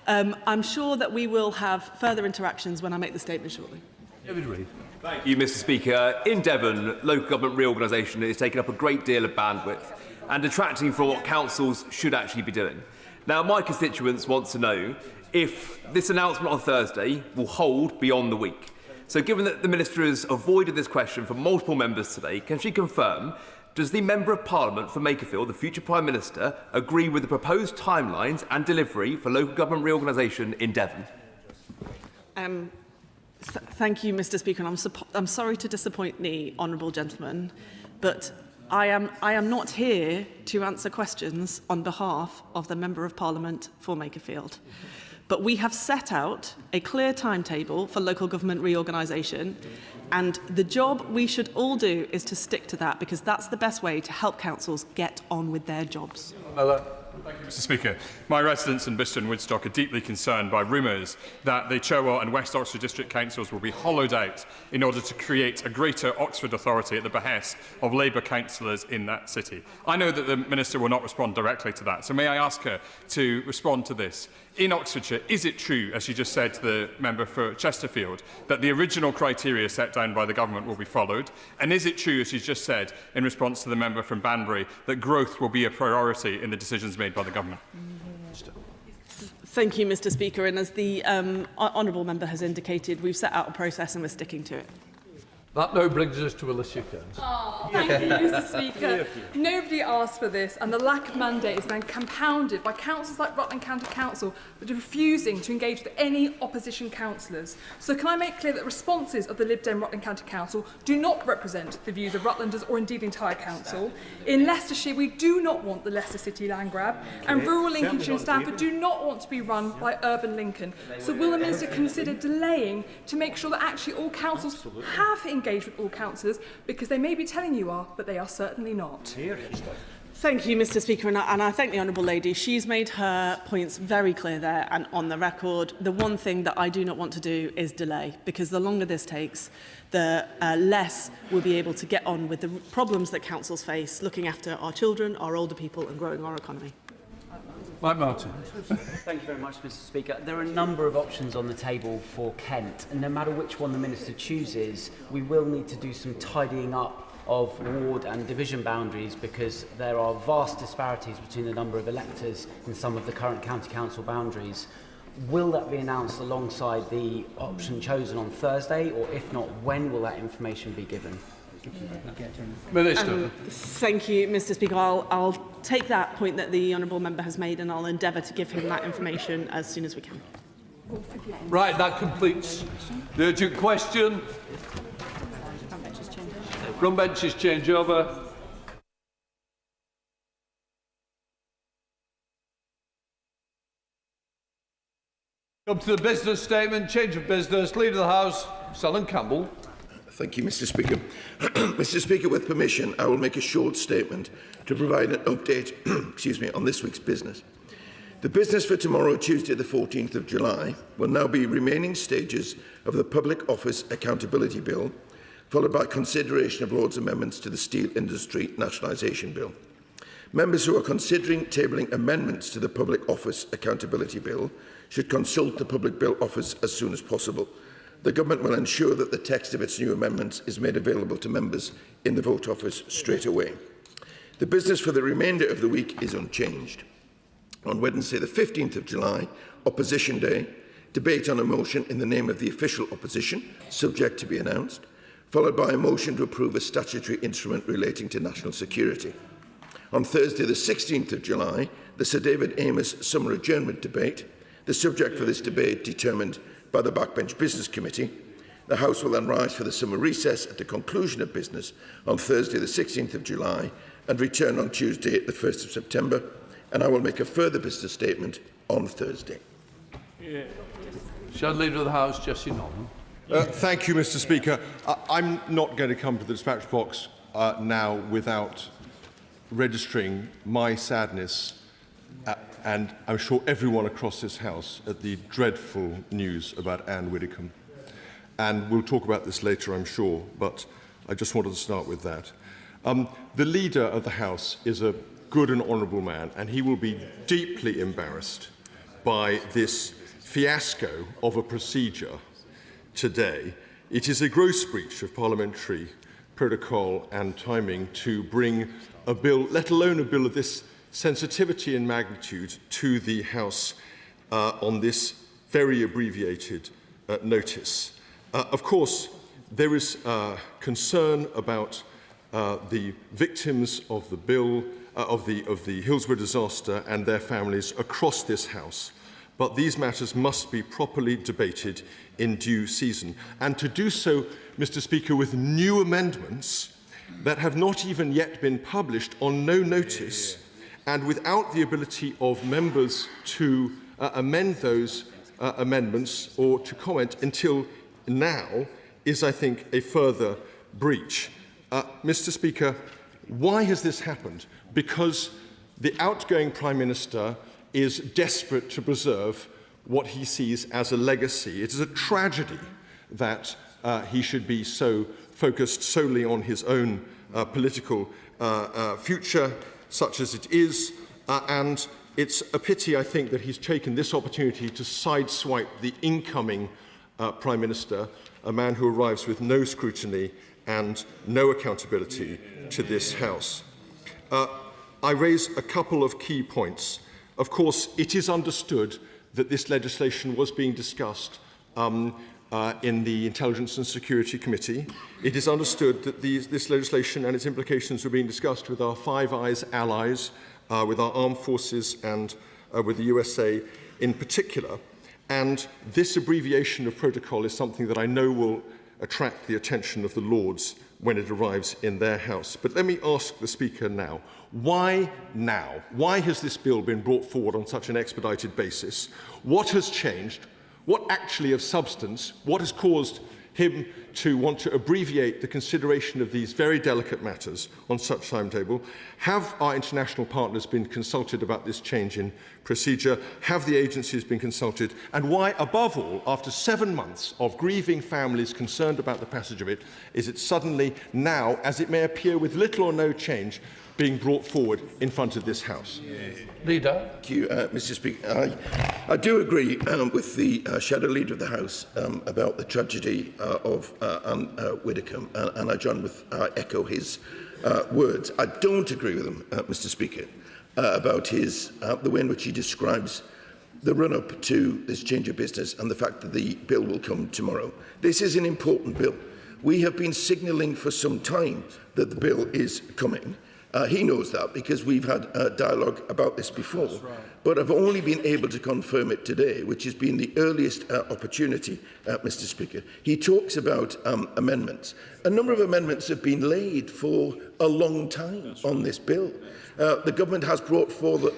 I'm sure that we will have further interactions when I make the statement shortly. David Reid. Thank you, Mr. Speaker. In Devon, local government reorganisation is taking up a great deal of bandwidth and detracting from what councils should actually be doing. Now, my constituents want to know if this announcement on Thursday will hold beyond the week. So given that the Minister has avoided this question from multiple members today, can she confirm, does the Member of Parliament for Makerfield, the future Prime Minister, agree with the proposed timelines and delivery for local government reorganisation in Devon? Thank you, Mr. Speaker, and I'm sorry to disappoint the honourable gentleman, but I am not here to answer questions on behalf of the Member of Parliament for Makerfield. But we have set out a clear timetable for local government reorganisation, and the job we should all do is to stick to that, because that's the best way to help councils get on with their jobs. Thank you, Mr. Speaker. My residents in Bicester and Woodstock are deeply concerned by rumours that the Cherwell and West Oxford District Councils will be hollowed out in order to create a greater Oxford authority at the behest of Labour councillors in that city. I know that the Minister will not respond directly to that, so may I ask her to respond to this? In Oxfordshire, is it true, as she just said to the member for Chesterfield, that the original criteria set down by the government will be followed? And is it true, as she's just said, in response to the member from Banbury, that growth will be a priority in the decisions made by the government? Thank you, Mr. Speaker. And as the honourable member has indicated, we've set out a process and we're sticking to it. That now brings us to Alicia Kearns. Thank you, Mr. Speaker. Nobody asked for this, and the lack of mandate has been compounded by councils like Rochdale County Council that are refusing to engage with any opposition councillors. So can I make clear that responses of the Lib Dem Rochdale County Council do not represent the views of Rutlanders or indeed the entire council? In Leicestershire, we do not want the Leicester City land grab, and rural Lincolnshire and Stafford do not want to be run by urban Lincoln. So will the Minister consider delaying to make sure that actually all councils have engage with all councillors, because they may be telling you are, but they are certainly not. Thank you, Mr. Speaker, and I thank the honourable lady. She's made her points very clear there and on the record. The one thing that I do not want to do is delay, because the longer this takes, the less we'll be able to get on with the problems that councils face, looking after our children, our older people and growing our economy. Mike Martin. Thank you very much, Mr. Speaker. There are a number of options on the table for Kent, and no matter which one the Minister chooses, we will need to do some tidying up of ward and division boundaries, because there are vast disparities between the number of electors in some of the current county council boundaries. Will that be announced alongside the option chosen on Thursday, or if not, when will that information be given? Minister. Thank you, Mr. Speaker. I'll take that point that the honourable member has made, and I'll endeavour to give him that information as soon as we can. Right, that completes the urgent question. Front benches change over. Come to the business statement, change of business. Leader of the House, Selwyn Campbell. Thank you, Mr. Speaker. Mr. Speaker, with permission, I will make a short statement to provide an update on this week's business. The business for tomorrow, Tuesday the 14th of July, will now be remaining stages of the Public Office Accountability Bill, followed by consideration of Lord's amendments to the Steel Industry Nationalisation Bill. Members who are considering tabling amendments to the Public Office Accountability Bill should consult the Public Bill Office as soon as possible. The Government will ensure that the text of its new amendments is made available to members in the Vote Office straight away. The business for the remainder of the week is unchanged. On Wednesday the 15th of July, Opposition Day, debate on a motion in the name of the official opposition, subject to be announced, followed by a motion to approve a statutory instrument relating to national security. On Thursday the 16th of July, the Sir David Amess summer adjournment debate, the subject for this debate determined by the Backbench Business Committee. The House will then rise for the summer recess at the conclusion of business on Thursday the 16th of July and return on Tuesday the 1st of September, and I will make a further business statement on Thursday. Shadow Leader of the House, Jessie Norman. Thank you, Mr. Speaker. I'm not going to come to the dispatch box now without registering my sadness and I'm sure everyone across this House at the dreadful news about Ann Widdecombe. And we'll talk about this later, I'm sure, but I just wanted to start with that. The Leader of the House is a good and honourable man, and he will be deeply embarrassed by this fiasco of a procedure today. It is a gross breach of parliamentary protocol and timing to bring a bill, let alone a bill of this sensitivity and magnitude, to the House on this very abbreviated notice. Of course, there is concern about the victims of the bill, of the Hillsborough disaster and their families across this House. but these matters must be properly debated in due season. And to do so, Mr. Speaker, with new amendments that have not even yet been published on no notice, and without the ability of members to amend those amendments or to comment until now, is, I think, a further breach. Mr. Speaker, why has this happened? Because the outgoing Prime Minister is desperate to preserve what he sees as a legacy. It is a tragedy that he should be so focused solely on his own political future, such as it is, and it's a pity, I think, that he's taken this opportunity to sideswipe the incoming Prime Minister, a man who arrives with no scrutiny and no accountability to this House. I raise a couple of key points. Of course, it is understood that this legislation was being discussed in the Intelligence and Security Committee. It is understood that this legislation and its implications were being discussed with our Five Eyes allies, with our armed forces and with the USA in particular. And this abbreviation of protocol is something that I know will attract the attention of the Lords when it arrives in their House. But let me ask the Speaker now, why now? Why has this bill been brought forward on such an expedited basis? What has changed? What actually of substance? What has caused him to want to abbreviate the consideration of these very delicate matters on such timetable? Have our international partners been consulted about this change in procedure? Have the agencies been consulted? And why, above all, after 7 months of grieving families concerned about the passage of it, is it suddenly now, as it may appear with little or no change, being brought forward in front of this House? Leader. Thank you, Mr. Speaker. I do agree with the Shadow Leader of the House about the tragedy of Ann Widdecombe, and I join with echo his words. I don't agree with him, Mr. Speaker, about the way in which he describes the run-up to this change of business and the fact that the bill will come tomorrow. This is an important bill. We have been signalling for some time that the bill is coming. He knows that because we've had dialogue about this before, but I've only been able to confirm it today, which has been the earliest opportunity, Mr. Speaker. He talks about amendments. A number of amendments have been laid for a long time on this bill. The government has brought forward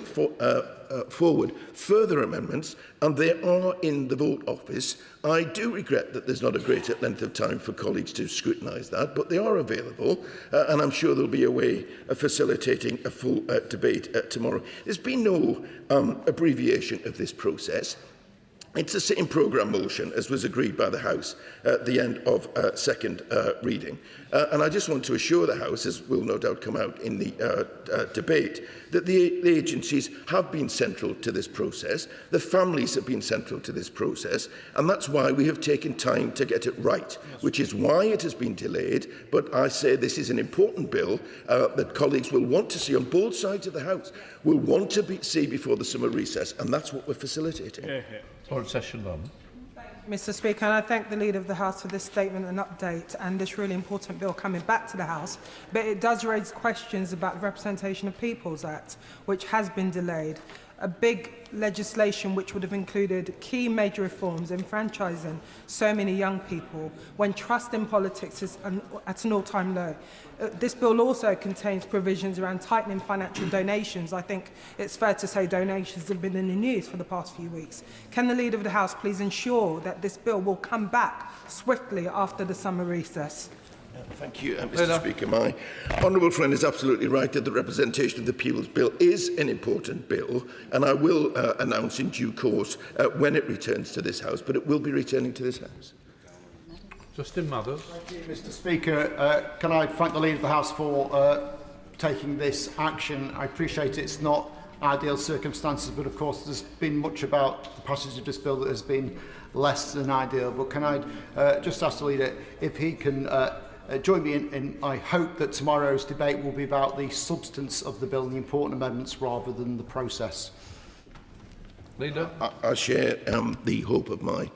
further amendments, and they are in the vote office. I do regret that there's not a greater length of time for colleagues to scrutinise that, but they are available, and I'm sure there'll be a way of facilitating a full debate tomorrow. There's been no abbreviation of this process. It's the same programme motion as was agreed by the House at the end of second reading. And I just want to assure the House, as will no doubt come out in the debate, that the agencies have been central to this process, the families have been central to this process, and that's why we have taken time to get it right, which is why it has been delayed. But I say this is an important bill that colleagues will want to see on both sides of the House, will want to see before the summer recess, and that's what we're facilitating. Mr. Speaker, and I thank the Leader of the House for this statement and update and this really important bill coming back to the House. But it does raise questions about the Representation of Peoples Act, which has been delayed. A big legislation which would have included key major reforms enfranchising so many young people when trust in politics is at an all-time low. This bill also contains provisions around tightening financial donations. I think it's fair to say donations have been in the news for the past few weeks. Can the Leader of the House please ensure that this bill will come back swiftly after the summer recess? Thank you, Mr. Speaker. My honourable friend is absolutely right that the Representation of the People's Bill is an important bill, and I will announce in due course when it returns to this House, but it will be returning to this House. Justin Mathers. Thank you, Mr. Speaker. Can I thank the Leader of the House for taking this action? I appreciate it's not ideal circumstances, but of course there's been much about the passage of this bill that has been less than ideal. But can I just ask the Leader if he can join me in I hope that tomorrow's debate will be about the substance of the bill and the important amendments rather than the process. Leader. I share the hope of my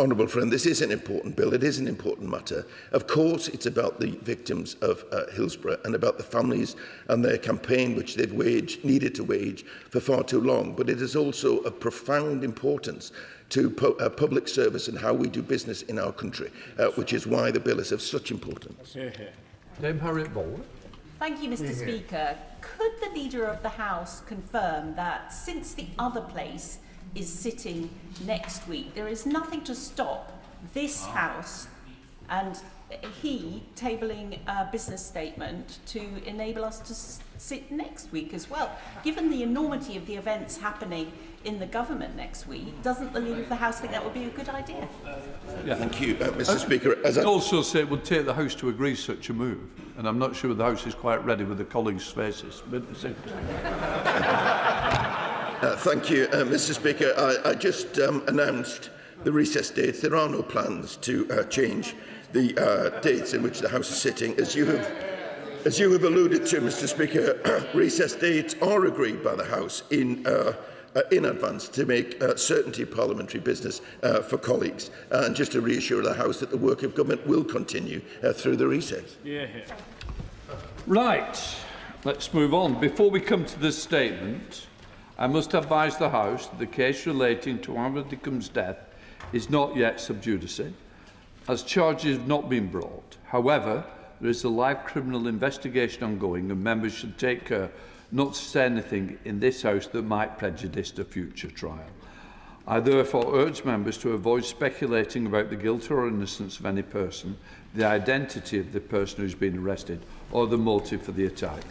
Honourable friend, this is an important bill. It is an important matter. Of course, it's about the victims of Hillsborough and about the families and their campaign, which they've needed to wage for far too long. But it is also of profound importance to public service and how we do business in our country, which is why the bill is of such importance. Dame Harriet Bowler. Thank you, Mr. Speaker. Could the Leader of the House confirm that since the other place is sitting next week, there is nothing to stop this House and he tabling a business statement to enable us to sit next week as well? Given the enormity of the events happening in the government next week, doesn't the Leader of the House think that would be a good idea? Yeah. Thank you, Mr. Speaker. I also say it would take the House to agree such a move, and I'm not sure the House is quite ready with the colleagues' faces. But thank you, Mr. Speaker. I just announced the recess dates. There are no plans to change the dates in which the House is sitting. As you have alluded to, Mr. Speaker, recess dates are agreed by the House in advance to make certainty of parliamentary business for colleagues, and just to reassure the House that the work of government will continue through the recess. Right, let's move on. Before we come to this statement, I must advise the House that the case relating to Ann Widdecombe's death is not yet sub judice, as charges have not been brought. However, there is a live criminal investigation ongoing, and members should take care not to say anything in this House that might prejudice the future trial. I therefore urge members to avoid speculating about the guilt or innocence of any person, the identity of the person who has been arrested, or the motive for the attack.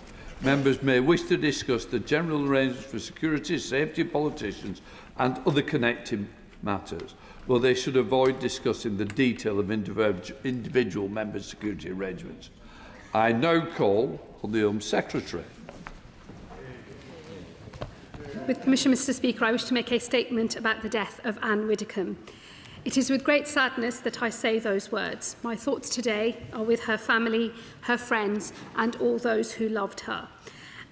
Members may wish to discuss the general arrangements for security, safety of politicians and other connected matters, but they should avoid discussing the detail of individual members' security arrangements. I now call on the Home Secretary. With permission, Mr. Speaker, I wish to make a statement about the death of Ann Widdecombe. It is with great sadness that I say those words. My thoughts today are with her family, her friends, and all those who loved her.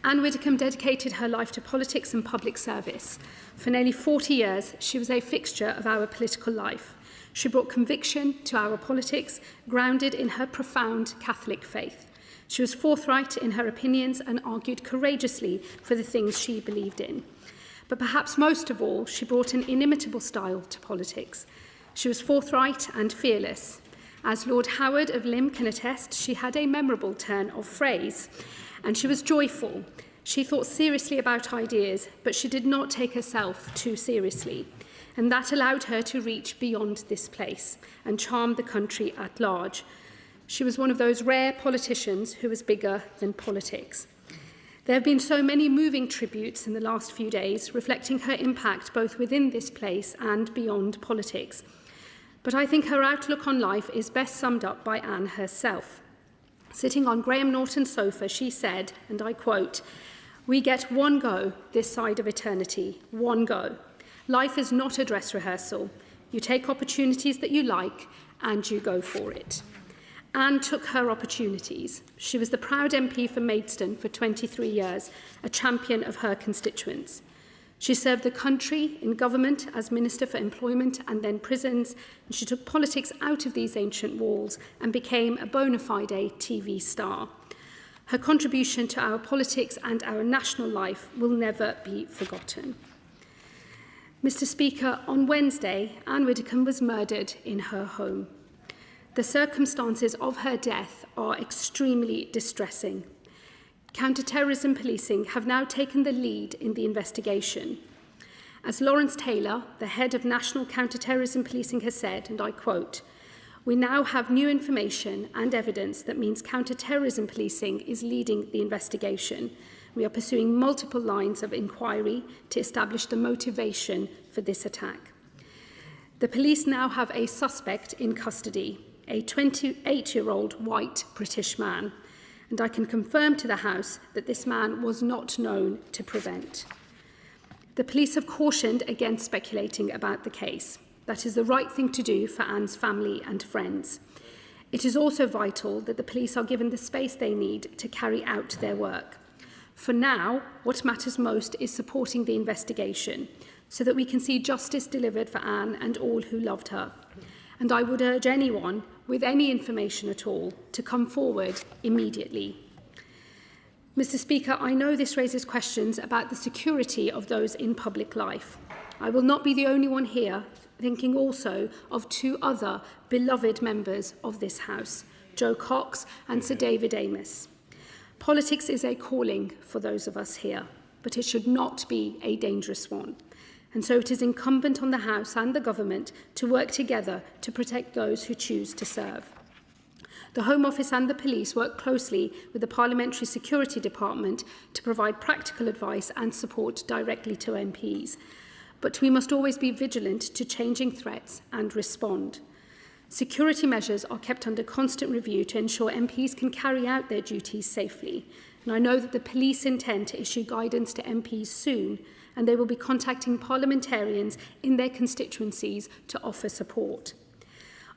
Ann Widdecombe dedicated her life to politics and public service. For nearly 40 years, she was a fixture of our political life. She brought conviction to our politics, grounded in her profound Catholic faith. She was forthright in her opinions and argued courageously for the things she believed in. But perhaps most of all, she brought an inimitable style to politics. She was forthright and fearless. As Lord Howard of Lymm can attest, she had a memorable turn of phrase, and she was joyful. She thought seriously about ideas, but she did not take herself too seriously, and that allowed her to reach beyond this place and charm the country at large. She was one of those rare politicians who was bigger than politics. There have been so many moving tributes in the last few days, reflecting her impact both within this place and beyond politics. But I think her outlook on life is best summed up by Anne herself. Sitting on Graham Norton's sofa, she said, and I quote, "We get one go this side of eternity, one go. Life is not a dress rehearsal. You take opportunities that you like and you go for it." Anne took her opportunities. She was the proud MP for Maidstone for 23 years, a champion of her constituents. She served the country in government as Minister for Employment and then Prisons, and she took politics out of these ancient walls and became a bona fide TV star. Her contribution to our politics and our national life will never be forgotten. Mr. Speaker, on Wednesday, Ann Widdecombe was murdered in her home. The circumstances of her death are extremely distressing. Counter-terrorism policing have now taken the lead in the investigation. As Lawrence Taylor, the head of National Counter-Terrorism Policing, has said, and I quote, "We now have new information and evidence that means counter-terrorism policing is leading the investigation. We are pursuing multiple lines of inquiry to establish the motivation for this attack." The police now have a suspect in custody, a 28-year-old white British man, and I can confirm to the House that this man was not known to prevent. The police have cautioned against speculating about the case. That is the right thing to do for Anne's family and friends. It is also vital that the police are given the space they need to carry out their work. For now, what matters most is supporting the investigation so that we can see justice delivered for Anne and all who loved her. and I would urge anyone with any information at all to come forward immediately. Mr. Speaker, I know this raises questions about the security of those in public life. I will not be the only one here thinking also of two other beloved members of this House, Joe Cox and Sir David Amess. Politics is a calling for those of us here, but it should not be a dangerous one. And so it is incumbent on the House and the Government to work together to protect those who choose to serve. The Home Office and the police work closely with the Parliamentary Security Department to provide practical advice and support directly to MPs. But we must always be vigilant to changing threats and respond. Security measures are kept under constant review to ensure MPs can carry out their duties safely. And I know that the police intend to issue guidance to MPs soon, and they will be contacting parliamentarians in their constituencies to offer support.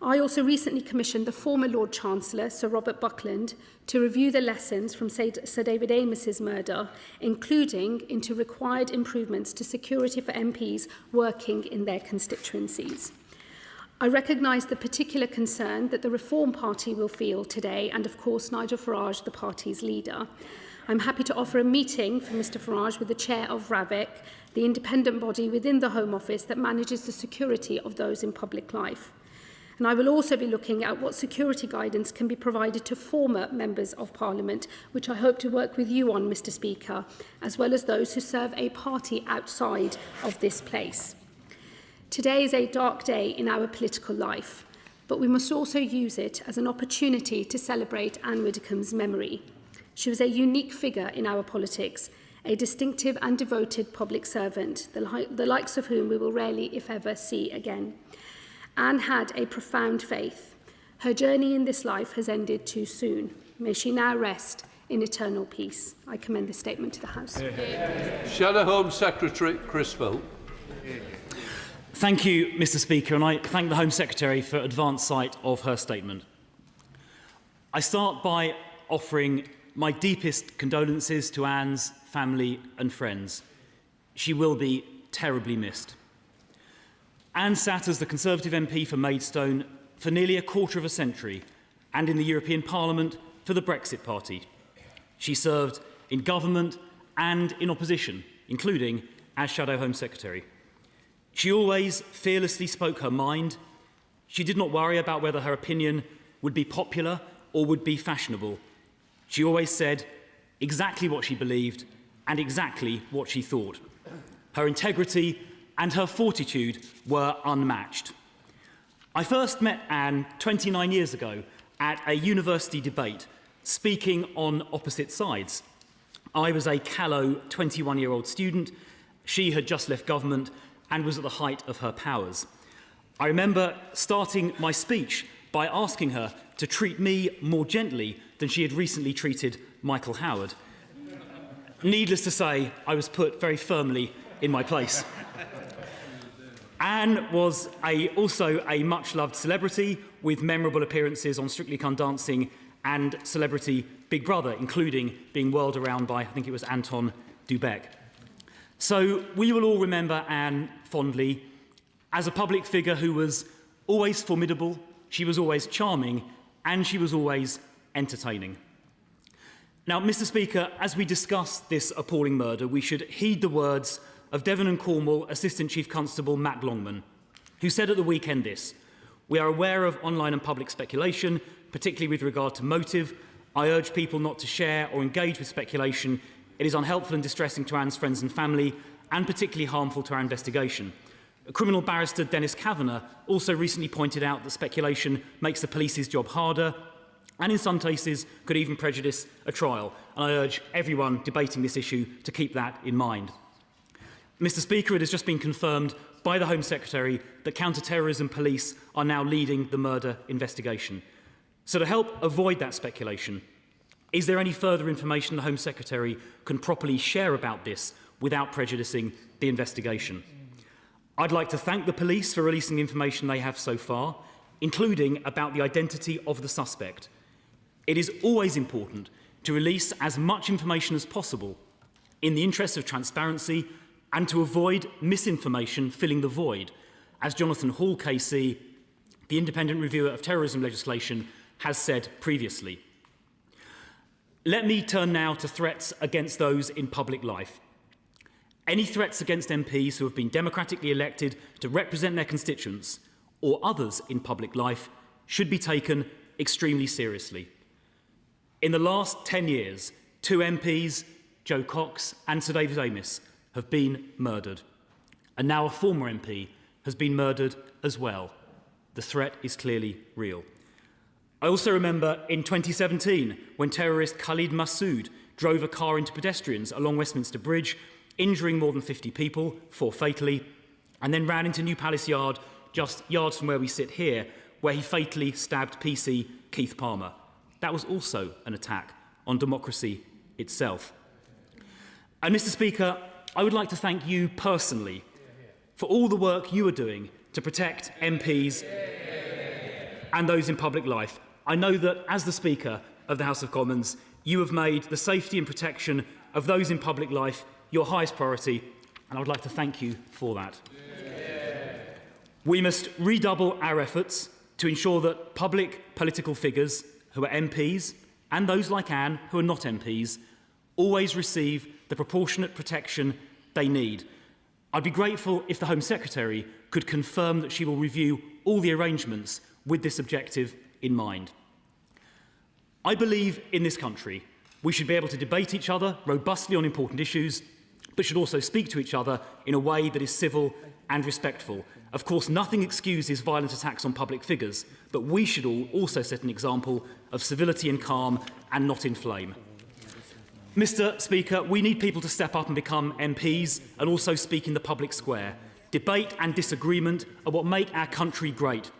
I also recently commissioned the former Lord Chancellor, Sir Robert Buckland, to review the lessons from Sir David Amess's murder, including into required improvements to security for MPs working in their constituencies. I recognise the particular concern that the Reform Party will feel today, and of course Nigel Farage, the party's leader. I'm happy to offer a meeting for Mr Farage with the chair of RAVIC, the independent body within the Home Office that manages the security of those in public life. And I will also be looking at what security guidance can be provided to former members of Parliament, which I hope to work with you on, Mr Speaker, as well as those who serve a party outside of this place. Today is a dark day in our political life, but we must also use it as an opportunity to celebrate Ann Widdecombe's memory. She was a unique figure in our politics, a distinctive and devoted public servant, the likes of whom we will rarely, if ever, see again. Anne had a profound faith. Her journey in this life has ended too soon. May she now rest in eternal peace. I commend this statement to the House. Shadow Home Secretary Criswell. Thank you, Mr Speaker, and I thank the Home Secretary for advance sight of her statement. I start by offering my deepest condolences to Anne's family and friends. She will be terribly missed. Anne sat as the Conservative MP for Maidstone for nearly a quarter of a century and in the European Parliament for the Brexit Party. She served in government and in opposition, including as Shadow Home Secretary. She always fearlessly spoke her mind. She did not worry about whether her opinion would be popular or would be fashionable. She always said exactly what she believed and exactly what she thought. Her integrity and her fortitude were unmatched. I first met Anne 29 years ago at a university debate, speaking on opposite sides. I was a callow 21-year-old student. She had just left government and was at the height of her powers. I remember starting my speech by asking her to treat me more gently than she had recently treated Michael Howard. Needless to say, I was put very firmly in my place. Anne was also a much-loved celebrity with memorable appearances on Strictly Come Dancing and Celebrity Big Brother, including being whirled around by, I think it was Anton Dubek. So we will all remember Anne fondly as a public figure who was always formidable, she was always charming, and she was always entertaining. Now, Mr Speaker, as we discuss this appalling murder, we should heed the words of Devon and Cornwall Assistant Chief Constable Matt Longman, who said at the weekend this: "We are aware of online and public speculation, particularly with regard to motive. I urge people not to share or engage with speculation. It is unhelpful and distressing to Anne's friends and family, and particularly harmful to our investigation." Criminal barrister Dennis Kavanagh also recently pointed out that speculation makes the police's job harder and in some cases could even prejudice a trial. And I urge everyone debating this issue to keep that in mind. Mr Speaker, it has just been confirmed by the Home Secretary that counter-terrorism police are now leading the murder investigation. So to help avoid that speculation, is there any further information the Home Secretary can properly share about this without prejudicing the investigation? I'd like to thank the police for releasing the information they have so far, including about the identity of the suspect. It is always important to release as much information as possible in the interest of transparency and to avoid misinformation filling the void, as Jonathan Hall KC the independent reviewer of terrorism legislation has said previously. Let me turn now to threats against those in public life. Any threats against MPs who have been democratically elected to represent their constituents or others in public life should be taken extremely seriously. In the last 10 years, 2 MPs, Joe Cox and Sir David Amess, have been murdered. And now a former MP has been murdered as well. The threat is clearly real. I also remember in 2017 when terrorist Khalid Massoud drove a car into pedestrians along Westminster Bridge, injuring more than 50 people, 4 fatally, and then ran into New Palace Yard, just yards from where we sit here, where he fatally stabbed PC Keith Palmer. That was also an attack on democracy itself. And Mr. Speaker, I would like to thank you personally for all the work you are doing to protect MPs and those in public life. I know that as the Speaker of the House of Commons, you have made the safety and protection of those in public life your highest priority, and I would like to thank you for that. We must redouble our efforts to ensure that public political figures who are MPs and those like Anne who are not MPs always receive the proportionate protection they need. I'd be grateful if the Home Secretary could confirm that she will review all the arrangements with this objective in mind. I believe in this country we should be able to debate each other robustly on important issues, but should also speak to each other in a way that is civil and respectful. Of course, nothing excuses violent attacks on public figures, but we should all also set an example of civility and calm and not inflame. Mr. Speaker, we need people to step up and become MPs and also speak in the public square. Debate and disagreement are what make our country great.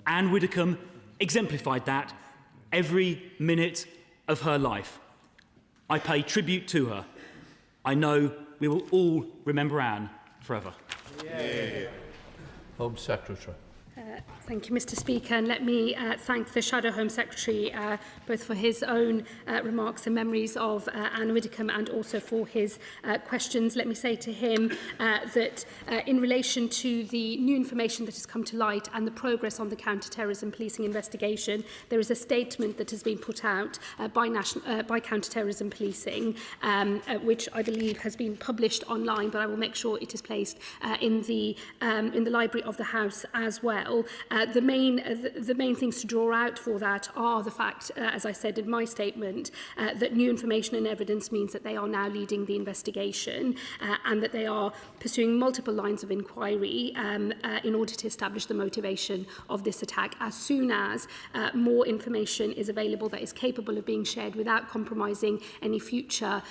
Ann Widdecombe exemplified that every minute of her life. I pay tribute to her. I know we will all remember Anne forever. Home Secretary. Thank you, Mr. Speaker, and let me thank the Shadow Home Secretary both for his own remarks and memories of Ann Widdecombe and also for his questions. Let me say to him that in relation to the new information that has come to light and the progress on the counter-terrorism policing investigation, there is a statement that has been put out by counter-terrorism policing, which I believe has been published online, but I will make sure it is placed in the library of the House as well. The main things to draw out for that are the fact, as I said in my statement, that new information and evidence means that they are now leading the investigation and that they are pursuing multiple lines of inquiry in order to establish the motivation of this attack. As soon as more information is available that is capable of being shared without compromising any future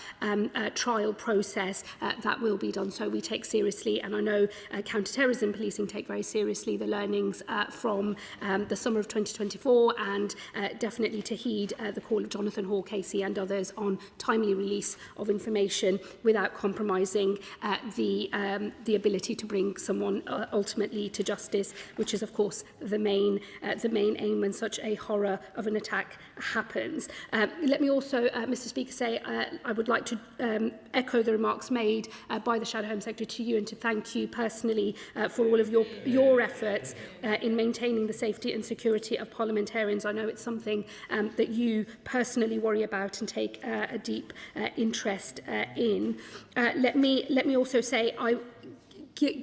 trial process, that will be done. So we take seriously, and I know counter-terrorism policing take very seriously the learnings from the summer of 2024 and definitely to heed the call of Jonathan Hall, Casey and others on timely release of information without compromising the ability to bring someone ultimately to justice, which is of course the main aim when such a horror of an attack happens. Let me also, Mr. Speaker, say I would like to echo the remarks made by the Shadow Home Secretary to you and to thank you personally for all of your efforts in maintaining the safety and security of parliamentarians. I know it's something that you personally worry about and take a deep interest in. Let me also say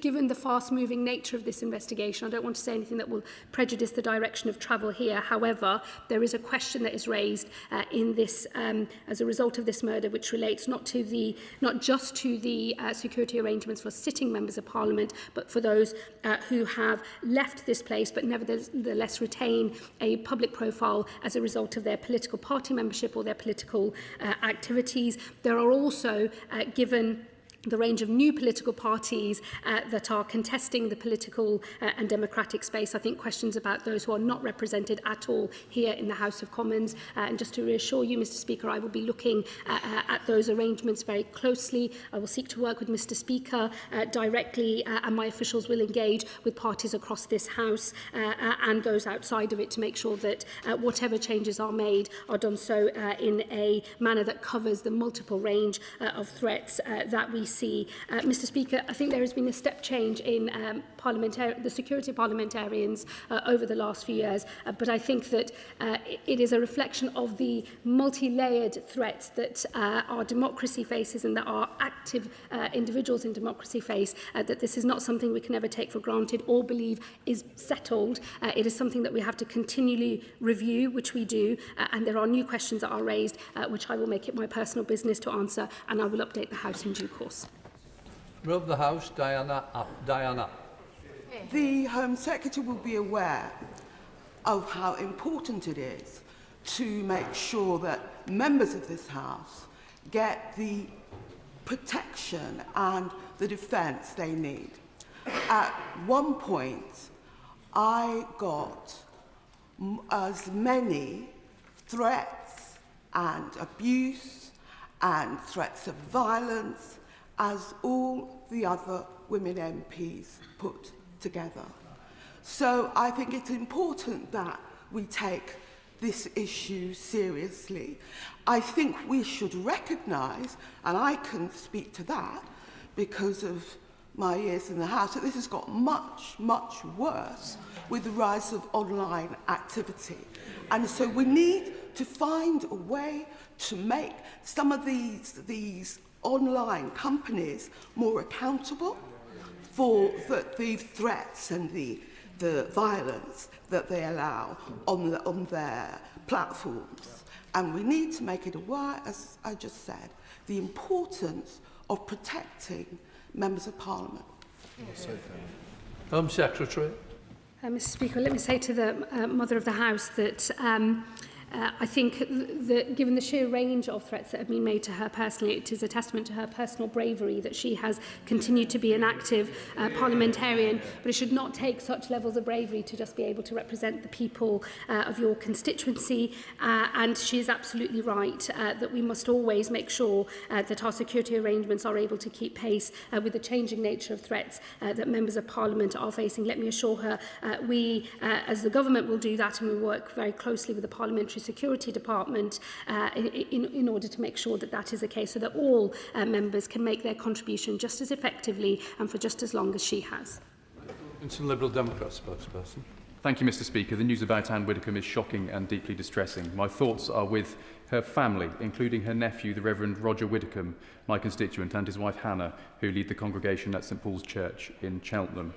given the fast-moving nature of this investigation, I don't want to say anything that will prejudice the direction of travel here. However, there is a question that is raised in this as a result of this murder, which relates not just to the security arrangements for sitting members of Parliament, but for those who have left this place but nevertheless retain a public profile as a result of their political party membership or their political activities. There are also, given the range of new political parties that are contesting the political and democratic space. I think questions about those who are not represented at all here in the House of Commons. And just to reassure you, Mr. Speaker, I will be looking at those arrangements very closely. I will seek to work with Mr. Speaker directly and my officials will engage with parties across this House and those outside of it to make sure that whatever changes are made are done so in a manner that covers the multiple range of threats that we see. Mr Speaker, I think there has been a step change in the security of parliamentarians over the last few years, but I think that it is a reflection of the multi-layered threats that our democracy faces and that our active individuals in democracy face, that this is not something we can ever take for granted or believe is settled. It is something that we have to continually review, which we do, and there are new questions that are raised, which I will make it my personal business to answer, and I will update the House in due course. Member of the House, Diana. The Home Secretary will be aware of how important it is to make sure that members of this House get the protection and the defence they need. At one point, I got as many threats and abuse and threats of violence as all the other women MPs put together. So I think it's important that we take this issue seriously. I think we should recognise, and I can speak to that because of my years in the House, that this has got much, much worse with the rise of online activity. And so we need to find a way to make some of these online companies more accountable for the threats and the violence that they allow on their platforms. And we need to make it aware, as I just said, the importance of protecting members of Parliament. Home Secretary. Mr Speaker, let me say to the Mother of the House that I think that given the sheer range of threats that have been made to her personally, it is a testament to her personal bravery that she has continued to be an active parliamentarian, but it should not take such levels of bravery to just be able to represent the people of your constituency, and she is absolutely right that we must always make sure that our security arrangements are able to keep pace with the changing nature of threats that members of Parliament are facing. Let me assure her we, as the government, will do that, and we work very closely with the Parliamentary Security Department in order to make sure that that is the case, so that all members can make their contribution just as effectively and for just as long as she has. Some Liberal Democrat spokesperson. Thank you, Mr Speaker. The news about Ann Widdecombe is shocking and deeply distressing. My thoughts are with her family, including her nephew, the Reverend Roger Widdecombe, my constituent, and his wife Hannah, who lead the congregation at St Paul's Church in Cheltenham.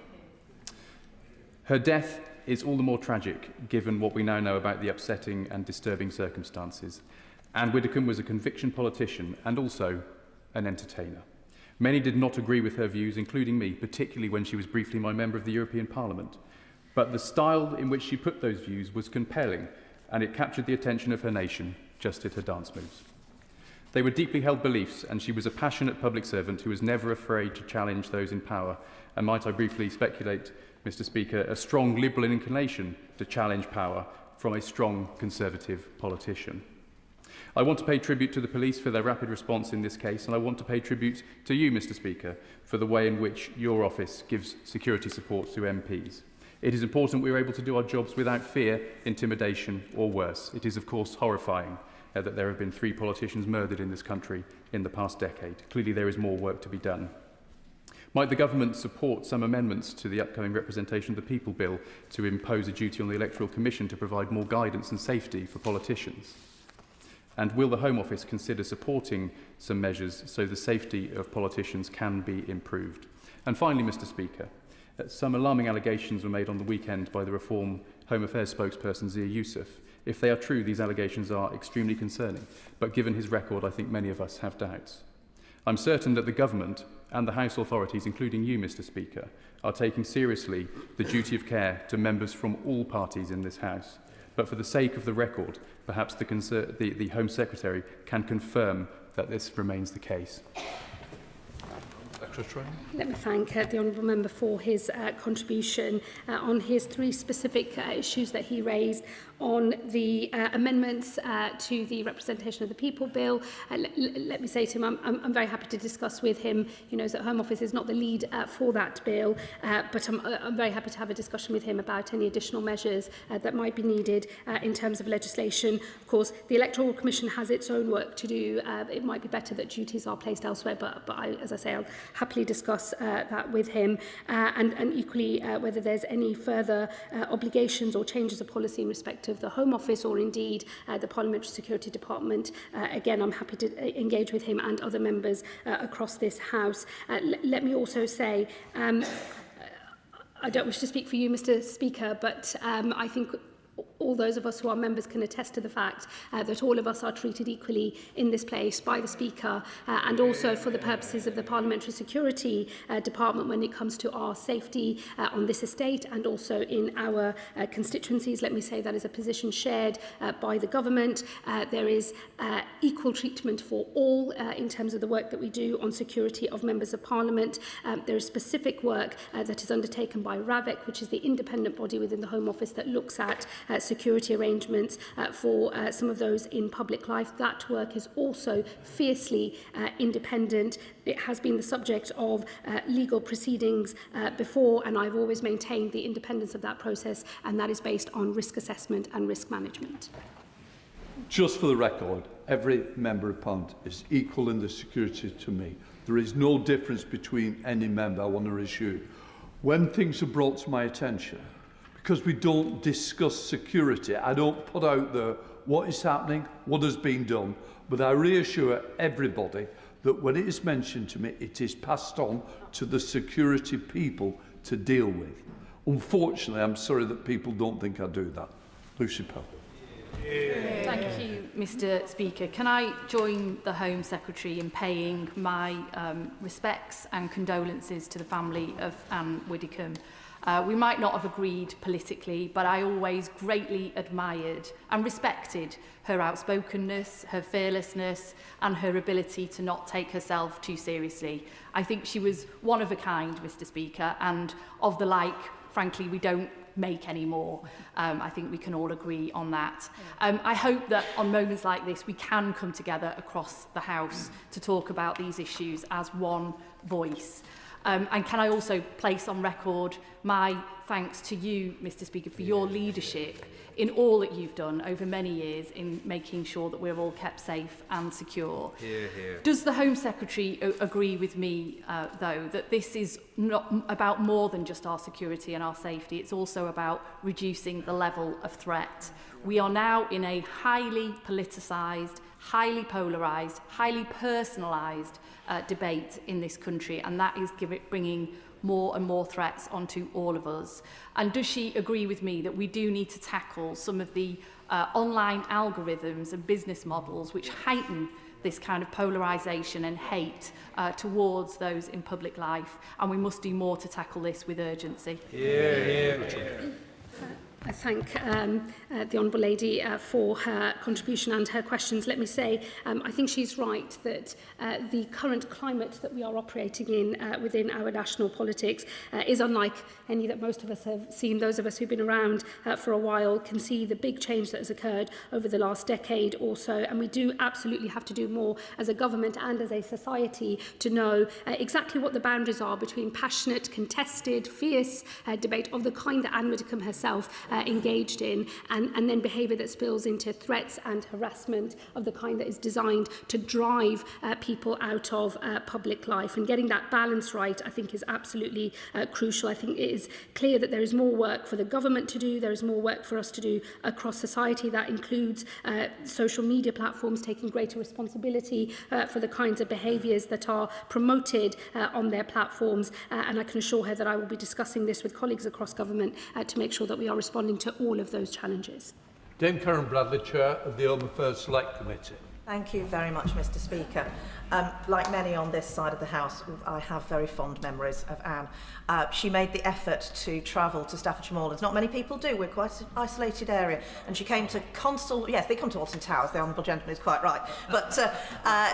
Her death is all the more tragic, given what we now know about the upsetting and disturbing circumstances. Ann Widdecombe was a conviction politician and also an entertainer. Many did not agree with her views, including me, particularly when she was briefly my member of the European Parliament. But the style in which she put those views was compelling, and it captured the attention of her nation, just at her dance moves. They were deeply held beliefs, and she was a passionate public servant who was never afraid to challenge those in power, and might I briefly speculate, Mr Speaker, a strong liberal inclination to challenge power from a strong Conservative politician. I want to pay tribute to the police for their rapid response in this case, and I want to pay tribute to you, Mr Speaker, for the way in which your office gives security support to MPs. It is important we are able to do our jobs without fear, intimidation or worse. It is of course horrifying that there have been 3 politicians murdered in this country in the past decade. Clearly there is more work to be done. Might the government support some amendments to the upcoming Representation of the People Bill to impose a duty on the Electoral Commission to provide more guidance and safety for politicians? And will the Home Office consider supporting some measures so the safety of politicians can be improved? And finally, Mr Speaker, some alarming allegations were made on the weekend by the Reform Home Affairs spokesperson Zia Youssef. If they are true, these allegations are extremely concerning, but given his record, I think many of us have doubts. I'm certain that the government and the House authorities, including you, Mr Speaker, are taking seriously the duty of care to members from all parties in this House. But for the sake of the record, perhaps the Home Secretary can confirm that this remains the case. Secretary. Let me thank the Honourable Member for his contribution on his three specific issues that he raised on the amendments to the Representation of the People Bill. Let me say to him, I'm very happy to discuss with him. He knows that Home Office is not the lead for that bill, but I'm very happy to have a discussion with him about any additional measures that might be needed in terms of legislation. Of course, the Electoral Commission has its own work to do. It might be better that duties are placed elsewhere, but as I say, I'll happily discuss that with him. And equally, whether there's any further obligations or changes of policy in respect of the Home Office or indeed the Parliamentary Security Department. Again, I'm happy to engage with him and other members across this House. Let me also say, I don't wish to speak for you, Mr. Speaker, but I think all those of us who are members can attest to the fact that all of us are treated equally in this place by the Speaker and also for the purposes of the Parliamentary Security Department when it comes to our safety on this estate and also in our constituencies. Let me say that is a position shared by the government. There is equal treatment for all in terms of the work that we do on security of members of Parliament. There is specific work that is undertaken by RAVEC, which is the independent body within the Home Office that looks at security arrangements for some of those in public life. That work is also fiercely independent. It has been the subject of legal proceedings before, and I've always maintained the independence of that process, and that is based on risk assessment and risk management. Just for the record, every member of Parliament is equal in the security to me. There is no difference between any member, I want to assure. When things are brought to my attention, because we don't discuss security, I don't put out there what is happening, what has been done, but I reassure everybody that when it is mentioned to me, it is passed on to the security people to deal with. Unfortunately, I'm sorry that people don't think I do that. Lucy Pell. Thank you, Mr. Speaker. Can I join the Home Secretary in paying my respects and condolences to the family of Ann Widdecombe? We might not have agreed politically, but I always greatly admired and respected her outspokenness, her fearlessness, and her ability to not take herself too seriously. I think she was one of a kind, Mr. Speaker, and of the like, frankly, we don't make any more. I think we can all agree on that. I hope that on moments like this, we can come together across the House to talk about these issues as one voice. And can I also place on record my thanks to you, Mr. Speaker, for your leadership in all that you've done over many years in making sure that we're all kept safe and secure. Hear, hear. Does the Home Secretary agree with me, though, that this is not about more than just our security and our safety? It's also about reducing the level of threat. We are now in a highly politicised, highly polarised, highly personalised debate in this country, and that is bringing more and more threats onto all of us. And does she agree with me that we do need to tackle some of the online algorithms and business models which heighten this kind of polarisation and hate towards those in public life, and we must do more to tackle this with urgency? I thank the Honourable Lady for her contribution and her questions. Let me say, I think she's right that the current climate that we are operating in within our national politics is unlike any that most of us have seen. Those of us who've been around for a while can see the big change that has occurred over the last decade or so, and we do absolutely have to do more as a government and as a society to know exactly what the boundaries are between passionate, contested, fierce debate of the kind that Ann Widdecombe herself engaged in, and then behaviour that spills into threats and harassment of the kind that is designed to drive people out of public life. And getting that balance right, I think, is absolutely crucial. I think it is clear that there is more work for the government to do, there is more work for us to do across society. That includes social media platforms taking greater responsibility for the kinds of behaviours that are promoted on their platforms, and I can assure her that I will be discussing this with colleagues across government to make sure that we are responding to all of those challenges. Dame Karen Bradley, Chair of the Home Affairs Select Committee. Thank you very much, Mr. Speaker. Like many on this side of the House, I have very fond memories of Anne. She made the effort to travel to Staffordshire Moorlands. Not many people do. We're quite an isolated area. And she came to Consul... Yes, they come to Alton Towers. The honourable gentleman is quite right. But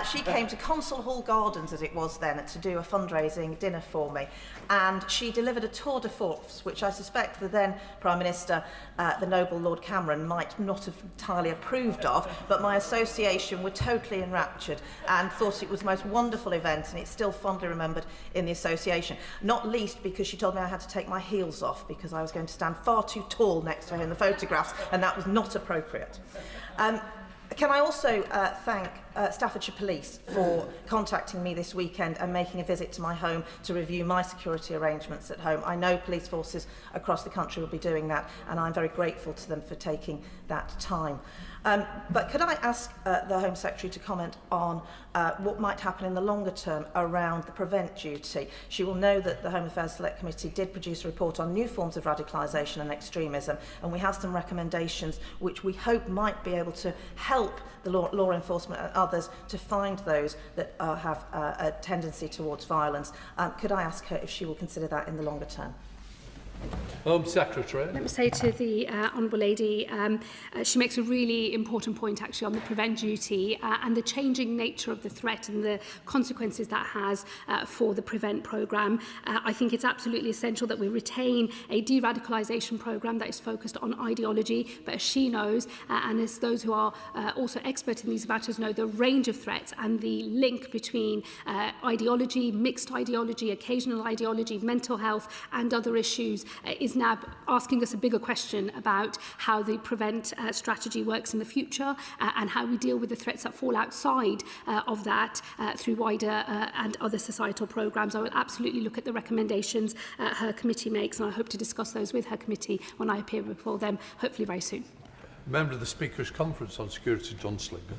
she came to Consul Hall Gardens, as it was then, to do a fundraising dinner for me. And she delivered a tour de force, which I suspect the then Prime Minister, the noble Lord Cameron, might not have entirely approved of. But my association were totally enraptured and thought it was the most wonderful event, and it's still fondly remembered in the association. Not least because she told me I had to take my heels off because I was going to stand far too tall next to her in the photographs, and that was not appropriate. Can I also thank Staffordshire Police for contacting me this weekend and making a visit to my home to review my security arrangements at home. I know police forces across the country will be doing that, and I'm very grateful to them for taking that time. But could I ask the Home Secretary to comment on what might happen in the longer term around the prevent duty? She will know that the Home Affairs Select Committee did produce a report on new forms of radicalisation and extremism, and we have some recommendations which we hope might be able to help the law enforcement and others to find those that have a tendency towards violence. Could I ask her if she will consider that in the longer term? Home Secretary. Let me say to the Honourable Lady, she makes a really important point actually on the prevent duty and the changing nature of the threat and the consequences that has for the prevent programme. I think it's absolutely essential that we retain a de-radicalisation programme that is focused on ideology, but as she knows, and as those who are also expert in these matters know, the range of threats and the link between ideology, mixed ideology, occasional ideology, mental health and other issues is now asking us a bigger question about how the prevent strategy works in the future and how we deal with the threats that fall outside of that through wider and other societal programmes. I will absolutely look at the recommendations her committee makes, and I hope to discuss those with her committee when I appear before them, hopefully very soon. Member of the Speaker's Conference on Security, John Slinger.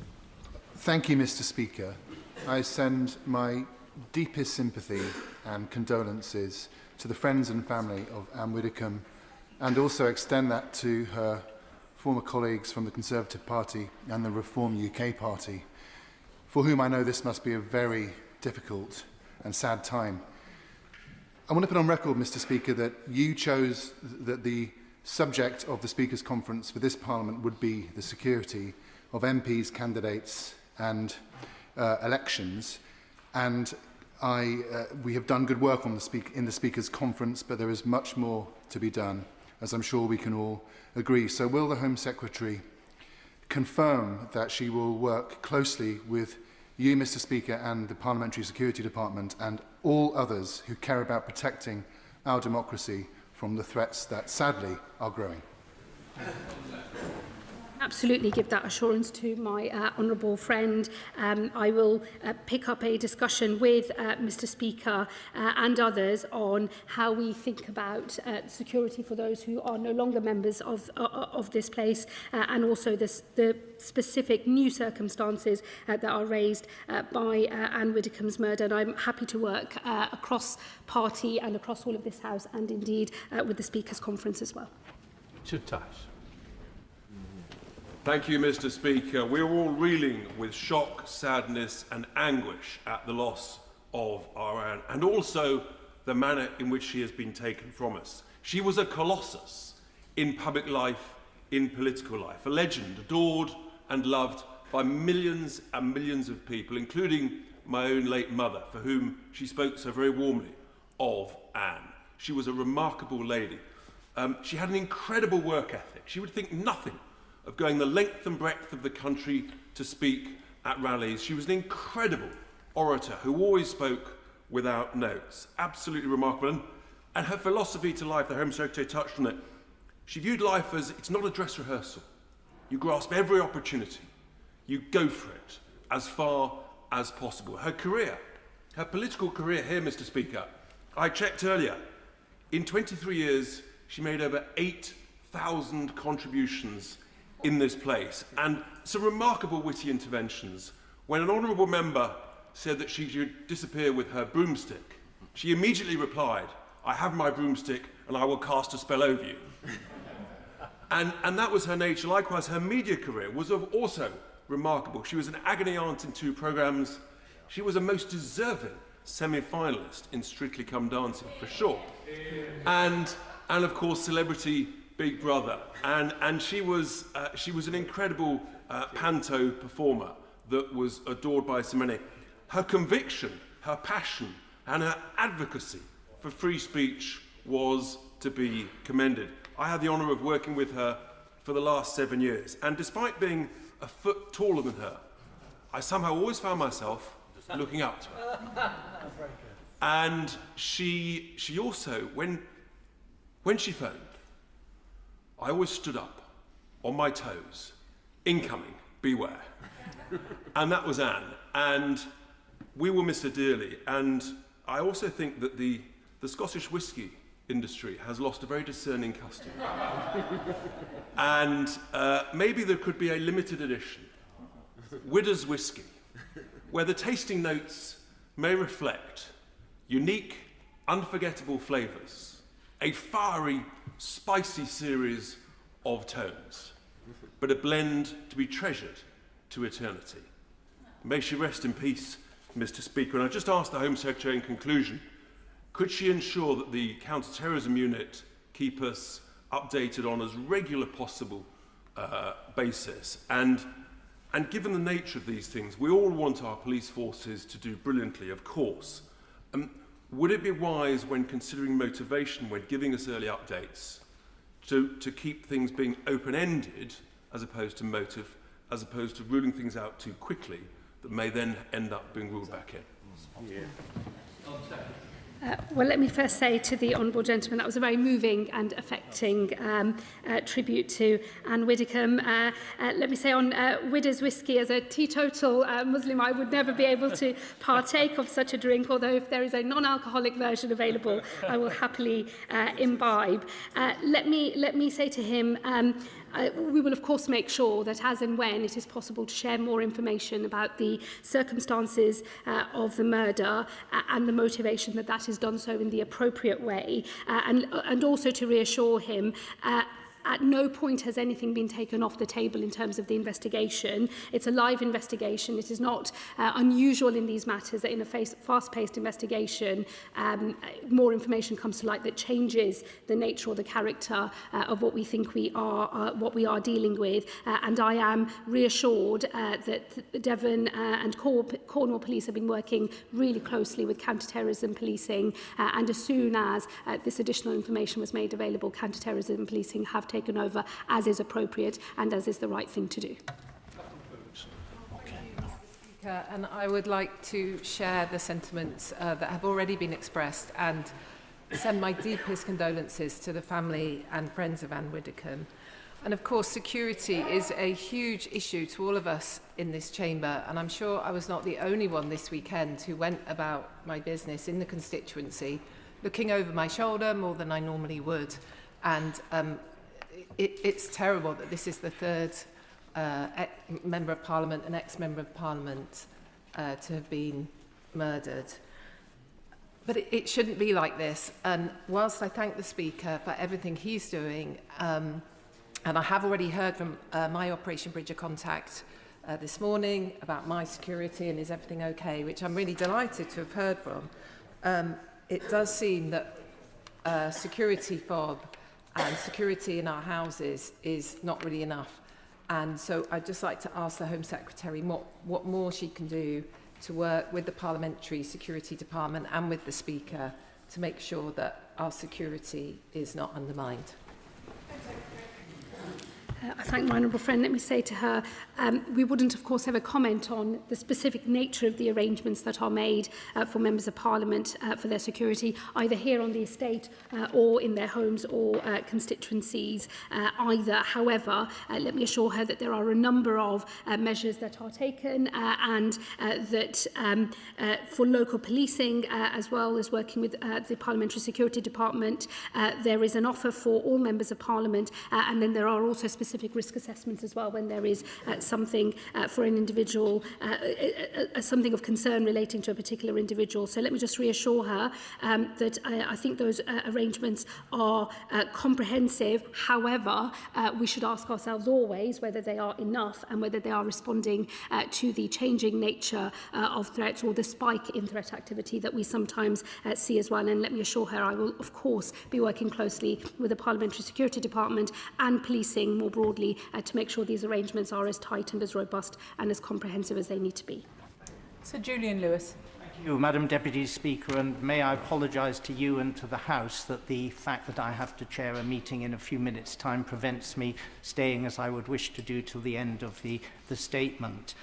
Thank you, Mr. Speaker. I send my deepest sympathy and condolences to the friends and family of Ann Widdecombe, and also extend that to her former colleagues from the Conservative Party and the Reform UK Party, for whom I know this must be a very difficult and sad time. I want to put on record, Mr. Speaker, that you chose that the subject of the Speakers' Conference for this Parliament would be the security of MPs, candidates and elections, and we have done good work on in the Speakers' Conference, but there is much more to be done, as I'm sure we can all agree. So will the Home Secretary confirm that she will work closely with you, Mr. Speaker, and the Parliamentary Security Department and all others who care about protecting our democracy from the threats that sadly are growing? Absolutely give that assurance to my honourable friend. I will pick up a discussion with Mr. Speaker and others on how we think about security for those who are no longer members of this place and also the specific new circumstances that are raised by Ann Widdecombe's murder. And I'm happy to work across party and across all of this House and indeed with the Speakers' Conference as well. Thank you, Mr. Speaker. We are all reeling with shock, sadness and anguish at the loss of our Anne, and also the manner in which she has been taken from us. She was a colossus in public life, in political life, a legend adored and loved by millions and millions of people, including my own late mother, for whom she spoke so very warmly of Anne. She was a remarkable lady. She had an incredible work ethic. She would think nothing of going the length and breadth of the country to speak at rallies. She was an incredible orator who always spoke without notes. Absolutely remarkable. And her philosophy to life, the Home Secretary touched on it. She viewed life as, it's not a dress rehearsal. You grasp every opportunity. You go for it as far as possible. Her career, her political career here, Mr. Speaker, I checked earlier. In 23 years, she made over 8,000 contributions in this place, and some remarkable witty interventions. When an honourable member said that she should disappear with her broomstick, she immediately replied, "I have my broomstick and I will cast a spell over you." and that was her nature. Likewise, her media career was also remarkable. She was an agony aunt in 2 programmes. She was a most deserving semi-finalist in Strictly Come Dancing, for sure. And of course, Celebrity Big Brother. And she was an incredible panto performer that was adored by so many. Her conviction, her passion, and her advocacy for free speech was to be commended. I had the honour of working with her for the last 7 years, and despite being a foot taller than her, I somehow always found myself looking up to her. And she also, when she phoned, I always stood up on my toes, incoming, beware. And that was Anne, and we will miss her dearly. And I also think that the Scottish whisky industry has lost a very discerning customer. And maybe there could be a limited edition, Widder's Whisky, where the tasting notes may reflect unique, unforgettable flavours, a fiery, spicy series of tones, but a blend to be treasured to eternity. May she rest in peace, Mr. Speaker. And I just asked the Home Secretary in conclusion, could she ensure that the counter-terrorism unit keep us updated on as regular possible basis? And given the nature of these things, we all want our police forces to do brilliantly, of course. Would it be wise, when considering motivation, when giving us early updates, to keep things being open-ended as opposed to motive, as opposed to ruling things out too quickly that may then end up being ruled back in? Yeah. Well, let me first say to the honourable gentleman that was a very moving and affecting tribute to Ann Widdecombe. Let me say on Widder's Whisky, as a teetotal Muslim, I would never be able to partake of such a drink, although if there is a non-alcoholic version available, I will happily imbibe. Let me say to him, we will of course make sure that as and when it is possible to share more information about the circumstances of the murder and the motivation that is done so in the appropriate way, and also to reassure him at no point has anything been taken off the table in terms of the investigation. It's a live investigation. It is not unusual in these matters that in a fast-paced investigation, more information comes to light that changes the nature or the character of what we think we are dealing with. And I am reassured that Devon and Cornwall Police have been working really closely with counter-terrorism policing, and as soon as this additional information was made available, counter-terrorism policing have taken over as is appropriate and as is the right thing to do. And I would like to share the sentiments that have already been expressed and send my deepest condolences to the family and friends of Ann Widdecombe. And of course, security is a huge issue to all of us in this chamber, and I'm sure I was not the only one this weekend who went about my business in the constituency looking over my shoulder more than I normally would. And it's terrible that this is the third Member of Parliament, an ex-Member of Parliament, to have been murdered. But it shouldn't be like this. And whilst I thank the Speaker for everything he's doing, and I have already heard from my Operation Bridge of Contact this morning about my security and is everything okay, which I'm really delighted to have heard from, it does seem that security fob and security in our houses is not really enough. And so I'd just like to ask the Home Secretary what more she can do to work with the Parliamentary Security Department and with the Speaker to make sure that our security is not undermined. I thank my honourable friend. Let me say to her, we wouldn't, of course, ever comment on the specific nature of the arrangements that are made for members of Parliament for their security, either here on the estate or in their homes or constituencies either. However, let me assure her that there are a number of measures that are taken and that for local policing, as well as working with the Parliamentary Security Department, there is an offer for all members of Parliament, and then there are also specific specific risk assessments as well when there is something for an individual, something of concern relating to a particular individual. So let me just reassure her that I think those arrangements are comprehensive. However, we should ask ourselves always whether they are enough and whether they are responding to the changing nature of threats or the spike in threat activity that we sometimes see as well. And let me assure her I will, of course, be working closely with the Parliamentary Security Department and policing more broadly to make sure these arrangements are as tight and as robust and as comprehensive as they need to be. Sir Julian Lewis. Thank you, Madam Deputy Speaker, and may I apologise to you and to the House that the fact that I have to chair a meeting in a few minutes' time prevents me staying as I would wish to do till the end of the statement.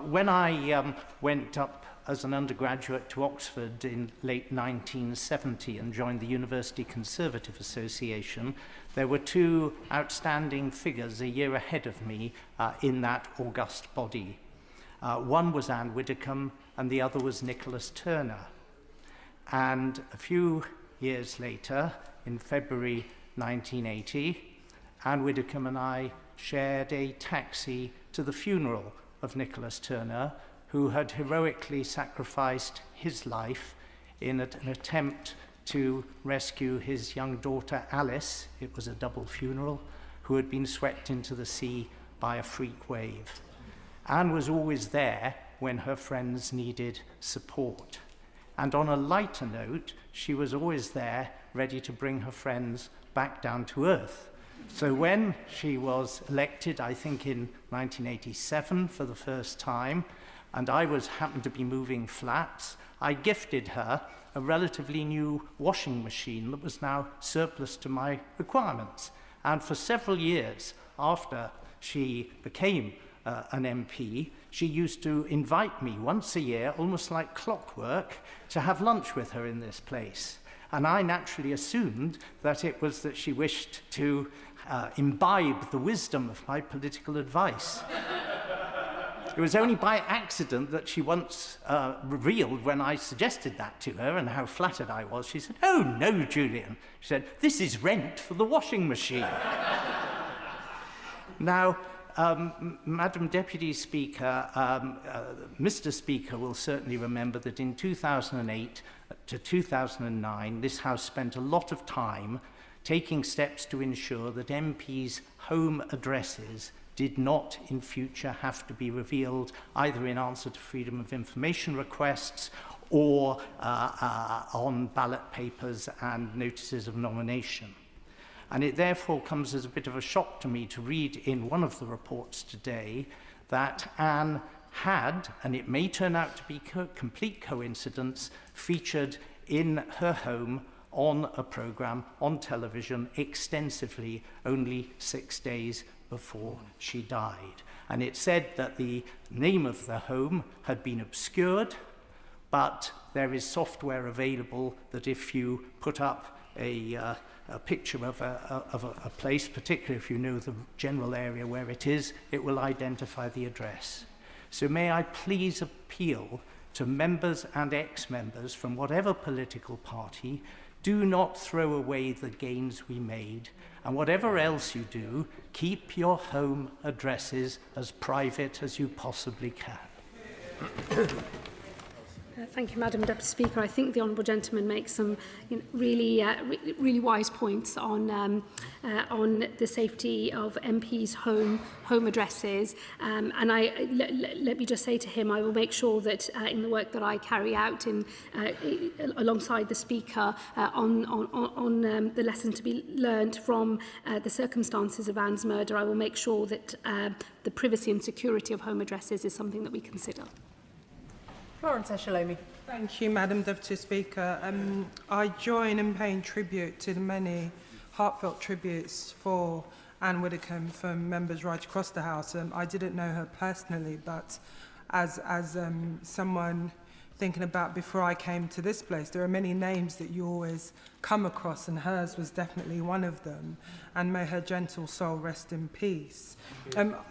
When I went up as an undergraduate to Oxford in late 1970 and joined the University Conservative Association, there were two outstanding figures a year ahead of me in that august body. One was Ann Widdecombe and the other was Nicholas Turner. And a few years later, in February 1980, Ann Widdecombe and I shared a taxi to the funeral of Nicholas Turner, who had heroically sacrificed his life in an attempt to rescue his young daughter Alice. It was a double funeral, who had been swept into the sea by a freak wave. Anne was always there when her friends needed support. And on a lighter note, she was always there ready to bring her friends back down to earth. So when she was elected, I think in 1987 for the first time, and I happened to be moving flats, I gifted her a relatively new washing machine that was now surplus to my requirements. And for several years after she became an MP, she used to invite me once a year, almost like clockwork, to have lunch with her in this place. And I naturally assumed that it was that she wished to imbibe the wisdom of my political advice. It was only by accident that she once revealed, when I suggested that to her and how flattered I was, she said, "Oh, no, Julian." She said, "This is rent for the washing machine." Now, Madam Deputy Speaker, Mr. Speaker will certainly remember that in 2008 to 2009, this House spent a lot of time taking steps to ensure that MPs' home addresses did not in future have to be revealed either in answer to freedom of information requests or on ballot papers and notices of nomination. And it therefore comes as a bit of a shock to me to read in one of the reports today that Anne had, and it may turn out to be complete coincidence, featured in her home on a programme on television extensively only 6 days before she died. And it said that the name of the home had been obscured, but there is software available that if you put up a picture of a place, particularly if you know the general area where it is, it will identify the address. So may I please appeal to members and ex-members from whatever political party, do not throw away the gains we made, and whatever else you do, keep your home addresses as private as you possibly can. Thank you, Madam Deputy Speaker. I think the Honourable Gentleman makes some really wise points on the safety of MPs' home addresses. And let me just say to him, I will make sure that in the work that I carry out alongside the Speaker on the lesson to be learned from the circumstances of Anne's murder, I will make sure that the privacy and security of home addresses is something that we consider. Florence Eshalomi. Thank you, Madam Deputy Speaker. I join in paying tribute to the many heartfelt tributes for Ann Widdecombe from members right across the House. I didn't know her personally, but as someone thinking about before I came to this place, there are many names that you always come across, and hers was definitely one of them. And may her gentle soul rest in peace.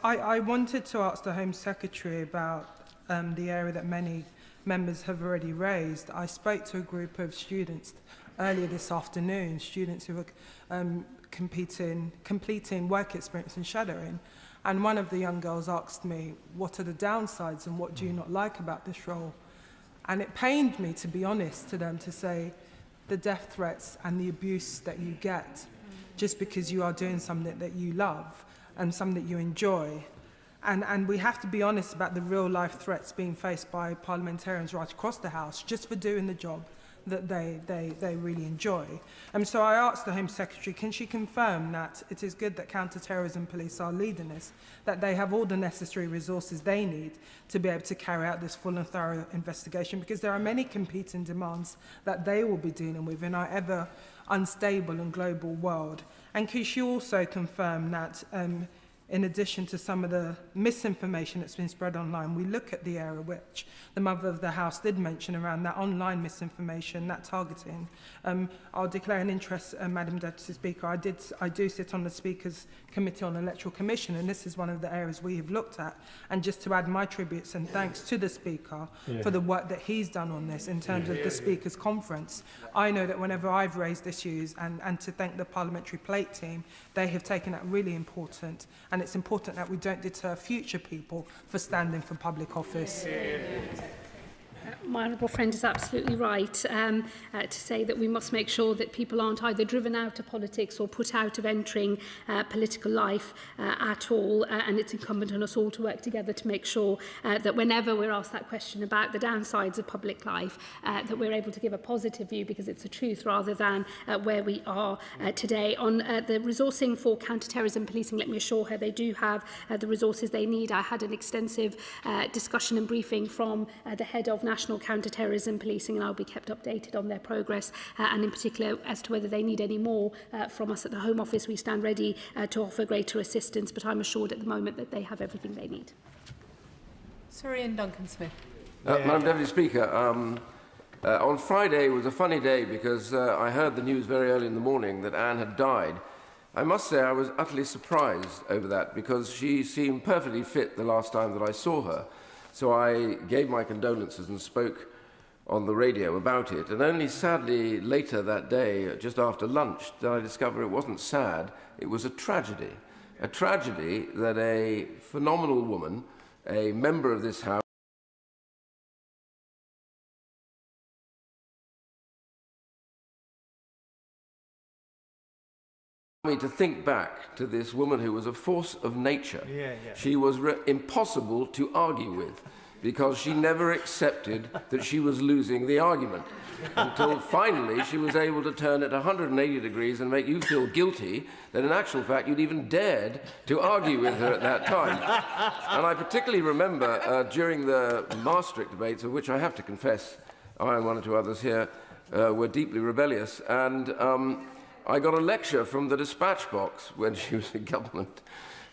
I wanted to ask the Home Secretary about the area that many members have already raised. I spoke to a group of students earlier this afternoon, students who were completing work experience and shadowing. And one of the young girls asked me, what are the downsides and what do you not like about this role? And it pained me, to be honest, to them to say the death threats and the abuse that you get just because you are doing something that you love and something that you enjoy. And we have to be honest about the real life threats being faced by parliamentarians right across the House just for doing the job that they really enjoy. So I asked the Home Secretary, can she confirm that it is good that counter-terrorism police are leading this, that they have all the necessary resources they need to be able to carry out this full and thorough investigation, because there are many competing demands that they will be dealing with in our ever unstable and global world. And can she also confirm that in addition to some of the misinformation that's been spread online, we look at the area which the Mother of the House did mention around that online misinformation, that targeting. I'll declare an interest, Madam Deputy Speaker. I do sit on the Speaker's Committee on Electoral Commission, and this is one of the areas we have looked at. And just to add my tributes and thanks to the Speaker for the work that he's done on this in terms of the Speaker's conference. I know that whenever I've raised issues, and to thank the Parliamentary Plate team, they have taken that really important. And it's important that we don't deter future people for standing for public office. My honourable friend is absolutely right to say that we must make sure that people aren't either driven out of politics or put out of entering political life at all, and it's incumbent on us all to work together to make sure that whenever we're asked that question about the downsides of public life, that we're able to give a positive view because it's a truth rather than where we are today. On the resourcing for counter-terrorism policing, let me assure her they do have the resources they need. I had an extensive discussion and briefing from the head of National Counter-Terrorism Policing, and I'll be kept updated on their progress and in particular as to whether they need any more from us at the Home Office. We stand ready to offer greater assistance, but I'm assured at the moment that they have everything they need. Sir Ian Duncan-Smith. Madam Deputy Speaker, on Friday was a funny day because I heard the news very early in the morning that Anne had died. I must say I was utterly surprised over that because she seemed perfectly fit the last time that I saw her. So I gave my condolences and spoke on the radio about it. And only sadly later that day, just after lunch, did I discover it wasn't sad, it was a tragedy. A tragedy that a phenomenal woman, a member of this House, me to think back to this woman who was a force of nature. She was impossible to argue with because she never accepted that she was losing the argument until finally she was able to turn it 180 degrees and make you feel guilty that in actual fact you'd even dared to argue with her at that time. And I particularly remember during the Maastricht debates, of which I have to confess I and one or two others here were deeply rebellious, and I got a lecture from the dispatch box when she was in government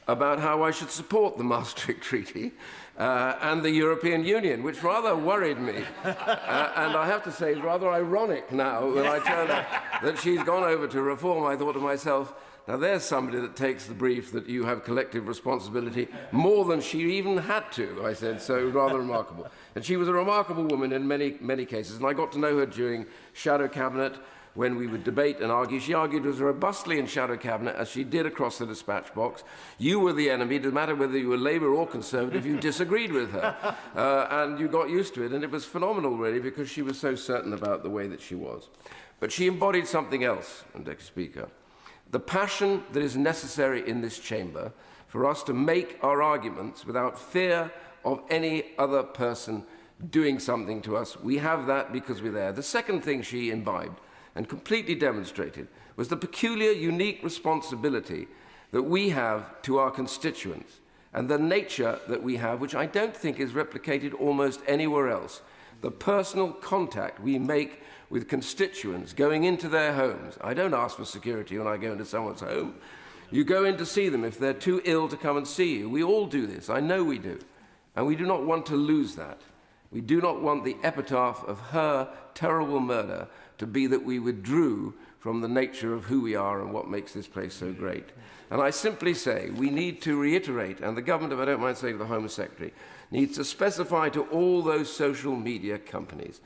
about how I should support the Maastricht Treaty and the European Union, which rather worried me. And I have to say, it's rather ironic now when I turn out that she's gone over to reform. I thought to myself, now there's somebody that takes the brief that you have collective responsibility more than she even had to, I said, so rather remarkable. And she was a remarkable woman in many, many cases, and I got to know her during Shadow Cabinet, when we would debate and argue. She argued as robustly in Shadow Cabinet as she did across the dispatch box. You were the enemy, no matter whether you were Labour or Conservative, you disagreed with her. And you got used to it, and it was phenomenal, really, because she was so certain about the way that she was. But she embodied something else, Mr. Speaker. The passion that is necessary in this chamber for us to make our arguments without fear of any other person doing something to us. We have that because we're there. The second thing she imbibed and completely demonstrated was the peculiar, unique responsibility that we have to our constituents and the nature that we have, which I don't think is replicated almost anywhere else. The personal contact we make with constituents going into their homes. I don't ask for security when I go into someone's home. You go in to see them if they're too ill to come and see you. We all do this. I know we do. And we do not want to lose that. We do not want the epitaph of her terrible murder to be that we withdrew from from the nature of who we are and what makes this place so great. And I simply say we need to reiterate, and the government, if I don't mind saying to the Home Secretary, needs to specify to all those social media companies,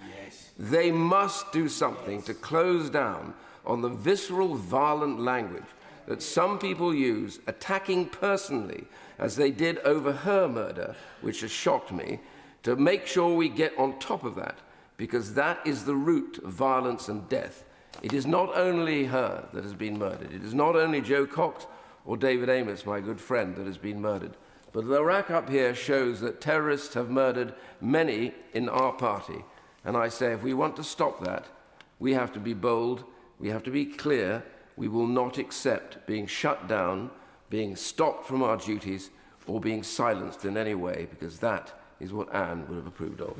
they must do something to close down on the visceral, violent language that some people use, attacking personally, as they did over her murder, which has shocked me, to make sure we get on top of that, because that is the root of violence and death. It is not only her that has been murdered. It is not only Joe Cox or David Amos, my good friend, that has been murdered. But the rack up here shows that terrorists have murdered many in our party. And I say, if we want to stop that, we have to be bold, we have to be clear. We will not accept being shut down, being stopped from our duties, or being silenced in any way, because that is what Anne would have approved of.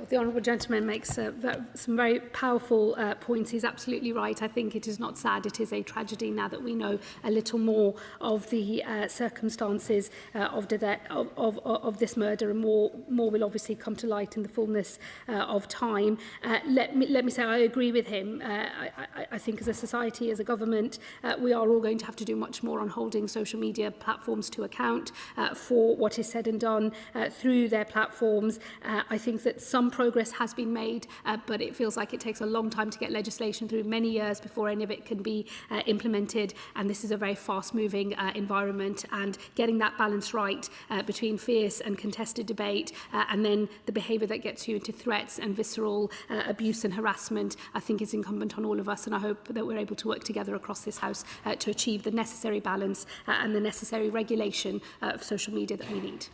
The honourable gentleman makes some very powerful points. He's absolutely right. I think it is not sad, it is a tragedy now that we know a little more of the circumstances of this murder, and more will obviously come to light in the fullness of time. Let me say I agree with him. I think as a society, as a government, we are all going to have to do much more on holding social media platforms to account for what is said and done through their platforms. I think that some progress has been made, but it feels like it takes a long time to get legislation through, many years before any of it can be implemented, and this is a very fast-moving environment, and getting that balance right between fierce and contested debate and then the behaviour that gets you into threats and visceral abuse and harassment, I think is incumbent on all of us, and I hope that we're able to work together across this House to achieve the necessary balance and the necessary regulation of social media that we need.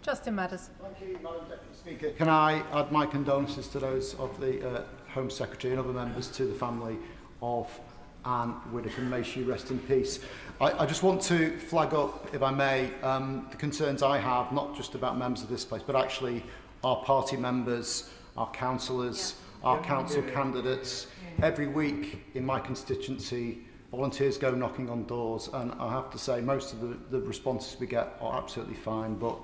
Justin Matters. Thank you, Madam Deputy Speaker. Can I add my condolences to those of the Home Secretary and other members, to the family of Ann Widdecombe. May she rest in peace. I just want to flag up, if I may, the concerns I have, not just about members of this place, but actually our party members, our councillors, our council candidates. Every week in my constituency, volunteers go knocking on doors, and I have to say most of the responses we get are absolutely fine, but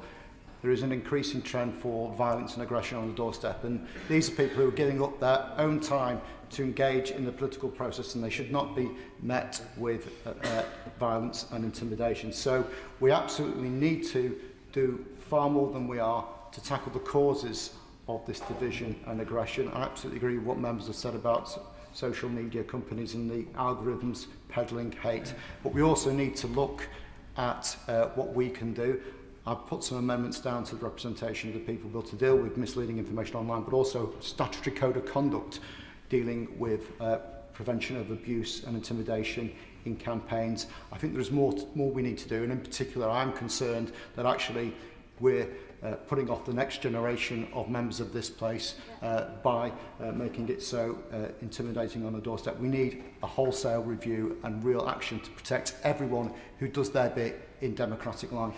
there is an increasing trend for violence and aggression on the doorstep, and these are people who are giving up their own time to engage in the political process, and they should not be met with violence and intimidation. So we absolutely need to do far more than we are to tackle the causes of this division and aggression. I absolutely agree with what members have said about social media companies and the algorithms peddling hate, but we also need to look at what we can do. I've put some amendments down to the representation of the People Bill to deal with misleading information online, but also statutory code of conduct dealing with prevention of abuse and intimidation in campaigns. I think there's more we need to do, and in particular I'm concerned that actually we're putting off the next generation of members of this place by making it so intimidating on the doorstep. We need a wholesale review and real action to protect everyone who does their bit in democratic life.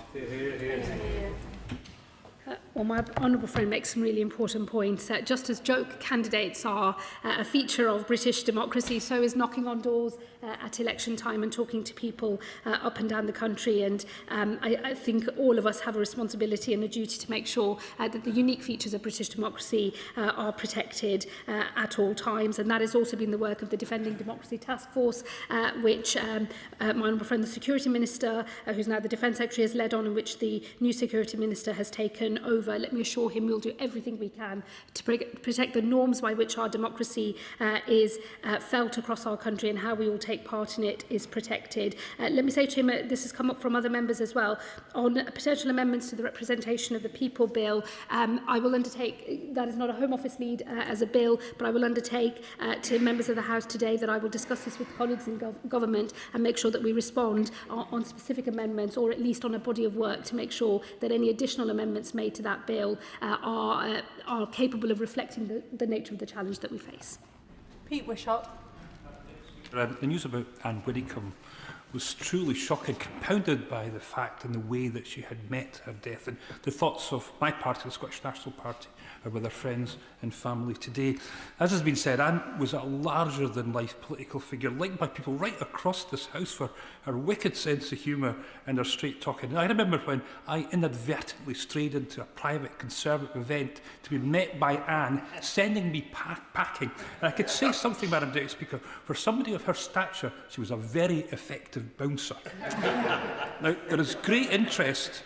Well, my honourable friend makes some really important points. Just as joke candidates are a feature of British democracy, so is knocking on doors at election time and talking to people up and down the country. And I think all of us have a responsibility and a duty to make sure that the unique features of British democracy are protected at all times. And that has also been the work of the Defending Democracy Task Force, which my honourable friend, the Security Minister, who's now the Defence Secretary, has led on, and which the new Security Minister has taken over. Let me assure him we'll do everything we can to protect the norms by which our democracy is felt across our country, and how we all take part in it is protected. Let me say to him, this has come up from other members as well, on potential amendments to the representation of the People Bill. I will undertake, that is not a Home Office lead as a bill, but I will undertake to members of the House today that I will discuss this with colleagues in government and make sure that we respond on specific amendments, or at least on a body of work, to make sure that any additional amendments made to that bill are capable of reflecting the nature of the challenge that we face. Pete Wishart. The news about Ann Widdecombe was truly shocking, compounded by the fact and the way that she had met her death. And the thoughts of my party, the Scottish National Party, are with her friends and family today. As has been said, Anne was a larger-than-life political figure, liked by people right across this House for her wicked sense of humour and her straight-talking. I remember when I inadvertently strayed into a private Conservative event to be met by Anne, sending me packing. And I could say something, Madam Deputy Speaker, for somebody of her stature, she was a very effective bouncer. Now, there is great interest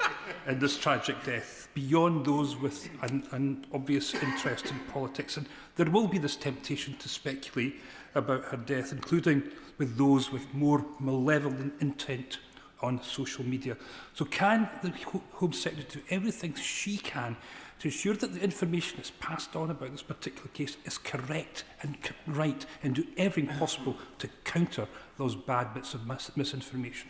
in this tragic death, beyond those with an obvious interest in politics. And there will be this temptation to speculate about her death, including with those with more malevolent intent on social media. So can the Home Secretary do everything she can to ensure that the information that's passed on about this particular case is correct and right, and do everything possible to counter those bad bits of misinformation?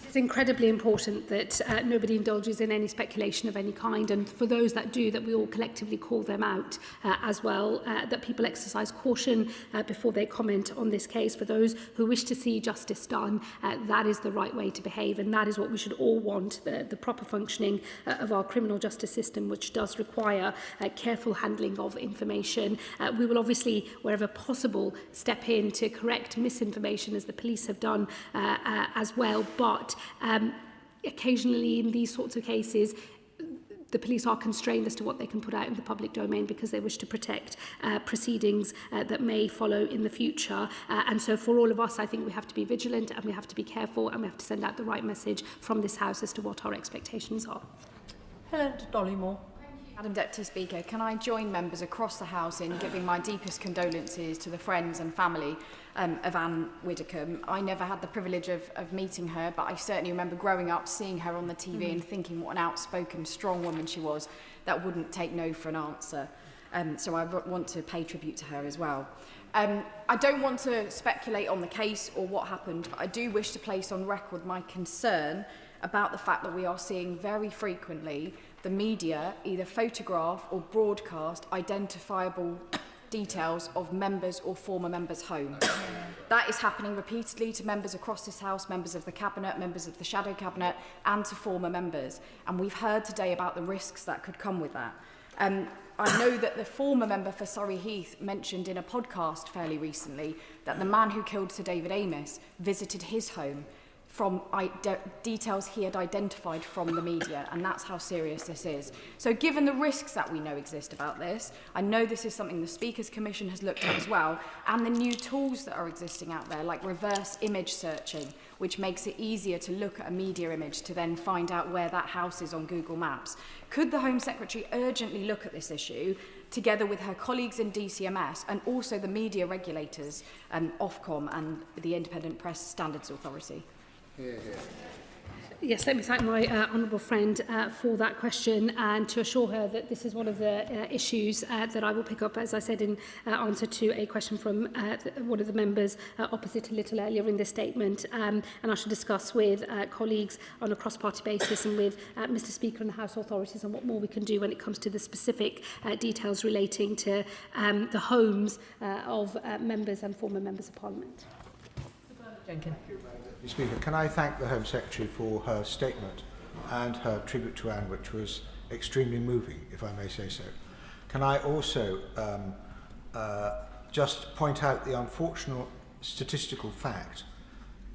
It's incredibly important that nobody indulges in any speculation of any kind, and for those that do, that we all collectively call them out as well, that people exercise caution before they comment on this case. For those who wish to see justice done, that is the right way to behave, and that is what we should all want, the proper functioning of our criminal justice system, which does require careful handling of information. We will obviously, wherever possible, step in to correct misinformation, as the police have done as well, but occasionally in these sorts of cases, the police are constrained as to what they can put out in the public domain because they wish to protect proceedings that may follow in the future. And so for all of us, I think we have to be vigilant and we have to be careful and we have to send out the right message from this House as to what our expectations are. Helen Dollymore. Madam Deputy Speaker, can I join members across the House in giving my deepest condolences to the friends and family of Ann Widdecombe. I never had the privilege of meeting her, but I certainly remember growing up, seeing her on the TV and thinking what an outspoken, strong woman she was that wouldn't take no for an answer. So I want to pay tribute to her as well. I don't want to speculate on the case or what happened, but I do wish to place on record my concern about the fact that we are seeing very frequently the media either photograph or broadcast identifiable details of members or former members' homes. That is happening repeatedly to members across this House, members of the Cabinet, members of the Shadow Cabinet, and to former members. And we've heard today about the risks that could come with that. I know that the former member for Surrey Heath mentioned in a podcast fairly recently that the man who killed Sir David Amess visited his home from details he had identified from the media, and that's how serious this is. So given the risks that we know exist about this, I know this is something the Speaker's Commission has looked at as well, and the new tools that are existing out there, like reverse image searching, which makes it easier to look at a media image to then find out where that house is on Google Maps. Could the Home Secretary urgently look at this issue, together with her colleagues in DCMS and also the media regulators, Ofcom and the Independent Press Standards Authority? Yes, let me thank my honourable friend for that question, and to assure her that this is one of the issues that I will pick up, as I said, in answer to a question from one of the members opposite a little earlier in this statement, and I shall discuss with colleagues on a cross-party basis and with Mr Speaker and the House authorities on what more we can do when it comes to the specific details relating to the homes of members and former members of Parliament. Jenkins. Speaker, can I thank the Home Secretary for her statement and her tribute to Anne, which was extremely moving, if I may say so. Can I also just point out the unfortunate statistical fact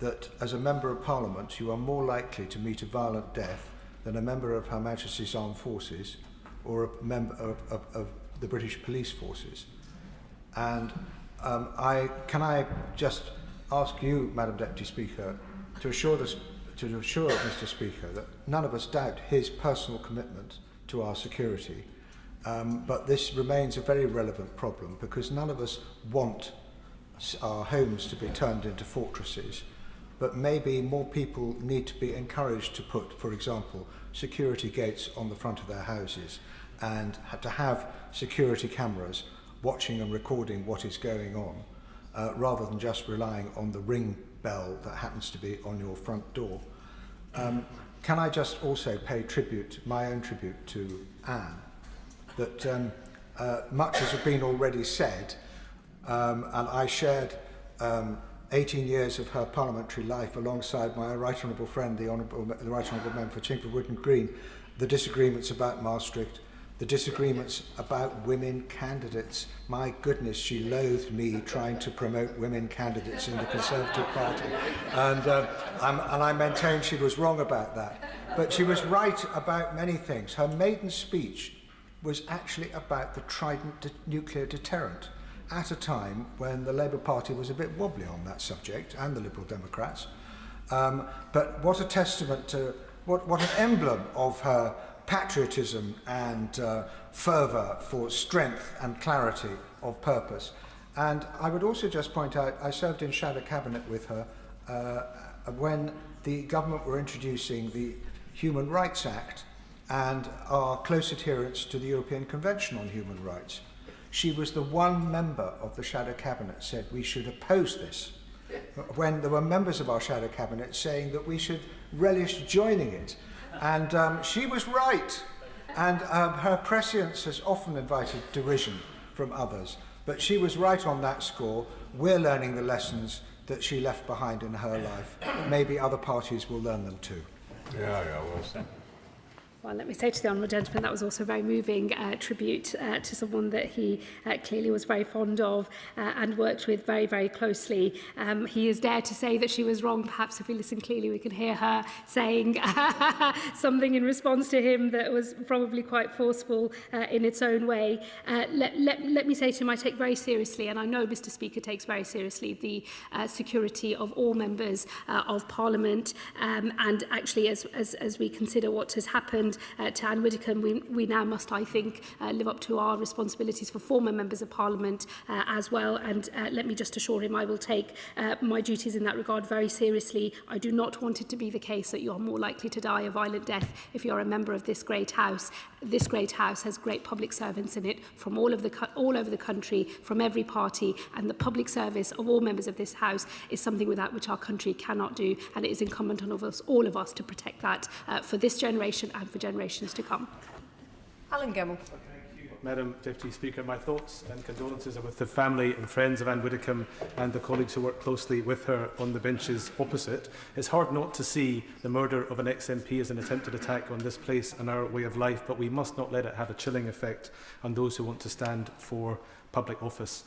that as a Member of Parliament you are more likely to meet a violent death than a member of Her Majesty's Armed Forces or a member of the British Police Forces. And can I just ask you, Madam Deputy Speaker, to assure Mr Speaker that none of us doubt his personal commitment to our security, but this remains a very relevant problem because none of us want our homes to be turned into fortresses, but maybe more people need to be encouraged to put, for example, security gates on the front of their houses and to have security cameras watching and recording what is going on, rather than just relying on the ring bell that happens to be on your front door. Can I just also pay tribute, my own tribute to Anne, that much has been already said, and I shared 18 years of her parliamentary life alongside my right honourable friend, the right honourable member for Chingford Wood and Green, the disagreements about Maastricht, the disagreements about women candidates. My goodness, she loathed me trying to promote women candidates in the Conservative Party. And I maintain she was wrong about that. But she was right about many things. Her maiden speech was actually about the Trident nuclear deterrent at a time when the Labour Party was a bit wobbly on that subject, and the Liberal Democrats. But what a testament to, what an emblem of her patriotism and fervour for strength and clarity of purpose. And I would also just point out, I served in shadow cabinet with her when the government were introducing the Human Rights Act and our close adherence to the European Convention on Human Rights. She was the one member of the shadow cabinet said we should oppose this, when there were members of our shadow cabinet saying that we should relish joining it. And she was right. And her prescience has often invited derision from others. But she was right on that score. We're learning the lessons that she left behind in her life. Maybe other parties will learn them too. Yeah, well said. Well, let me say to the honourable gentleman that was also a very moving tribute to someone that he clearly was very fond of and worked with very, very closely. He has dared to say that she was wrong. Perhaps if we listen clearly, we can hear her saying something in response to him that was probably quite forceful in its own way. Let me say to him, I take very seriously, and I know Mr Speaker takes very seriously, the security of all members of Parliament. And actually, as we consider what has happened to Ann Widdecombe, we now must, I think, live up to our responsibilities for former members of Parliament as well. And let me just assure him I will take my duties in that regard very seriously. I do not want it to be the case that you are more likely to die a violent death if you're a member of this great House. This great House has great public servants in it from all over the country, from every party, and the public service of all members of this House is something without which our country cannot do, and it is incumbent on all of us to protect that for this generation and for generations to come. Alan Gemmell. Madam Deputy Speaker, my thoughts and condolences are with the family and friends of Ann Widdecombe and the colleagues who worked closely with her on the benches opposite. It's hard not to see the murder of an ex-MP as an attempted attack on this place and our way of life, but we must not let it have a chilling effect on those who want to stand for public office.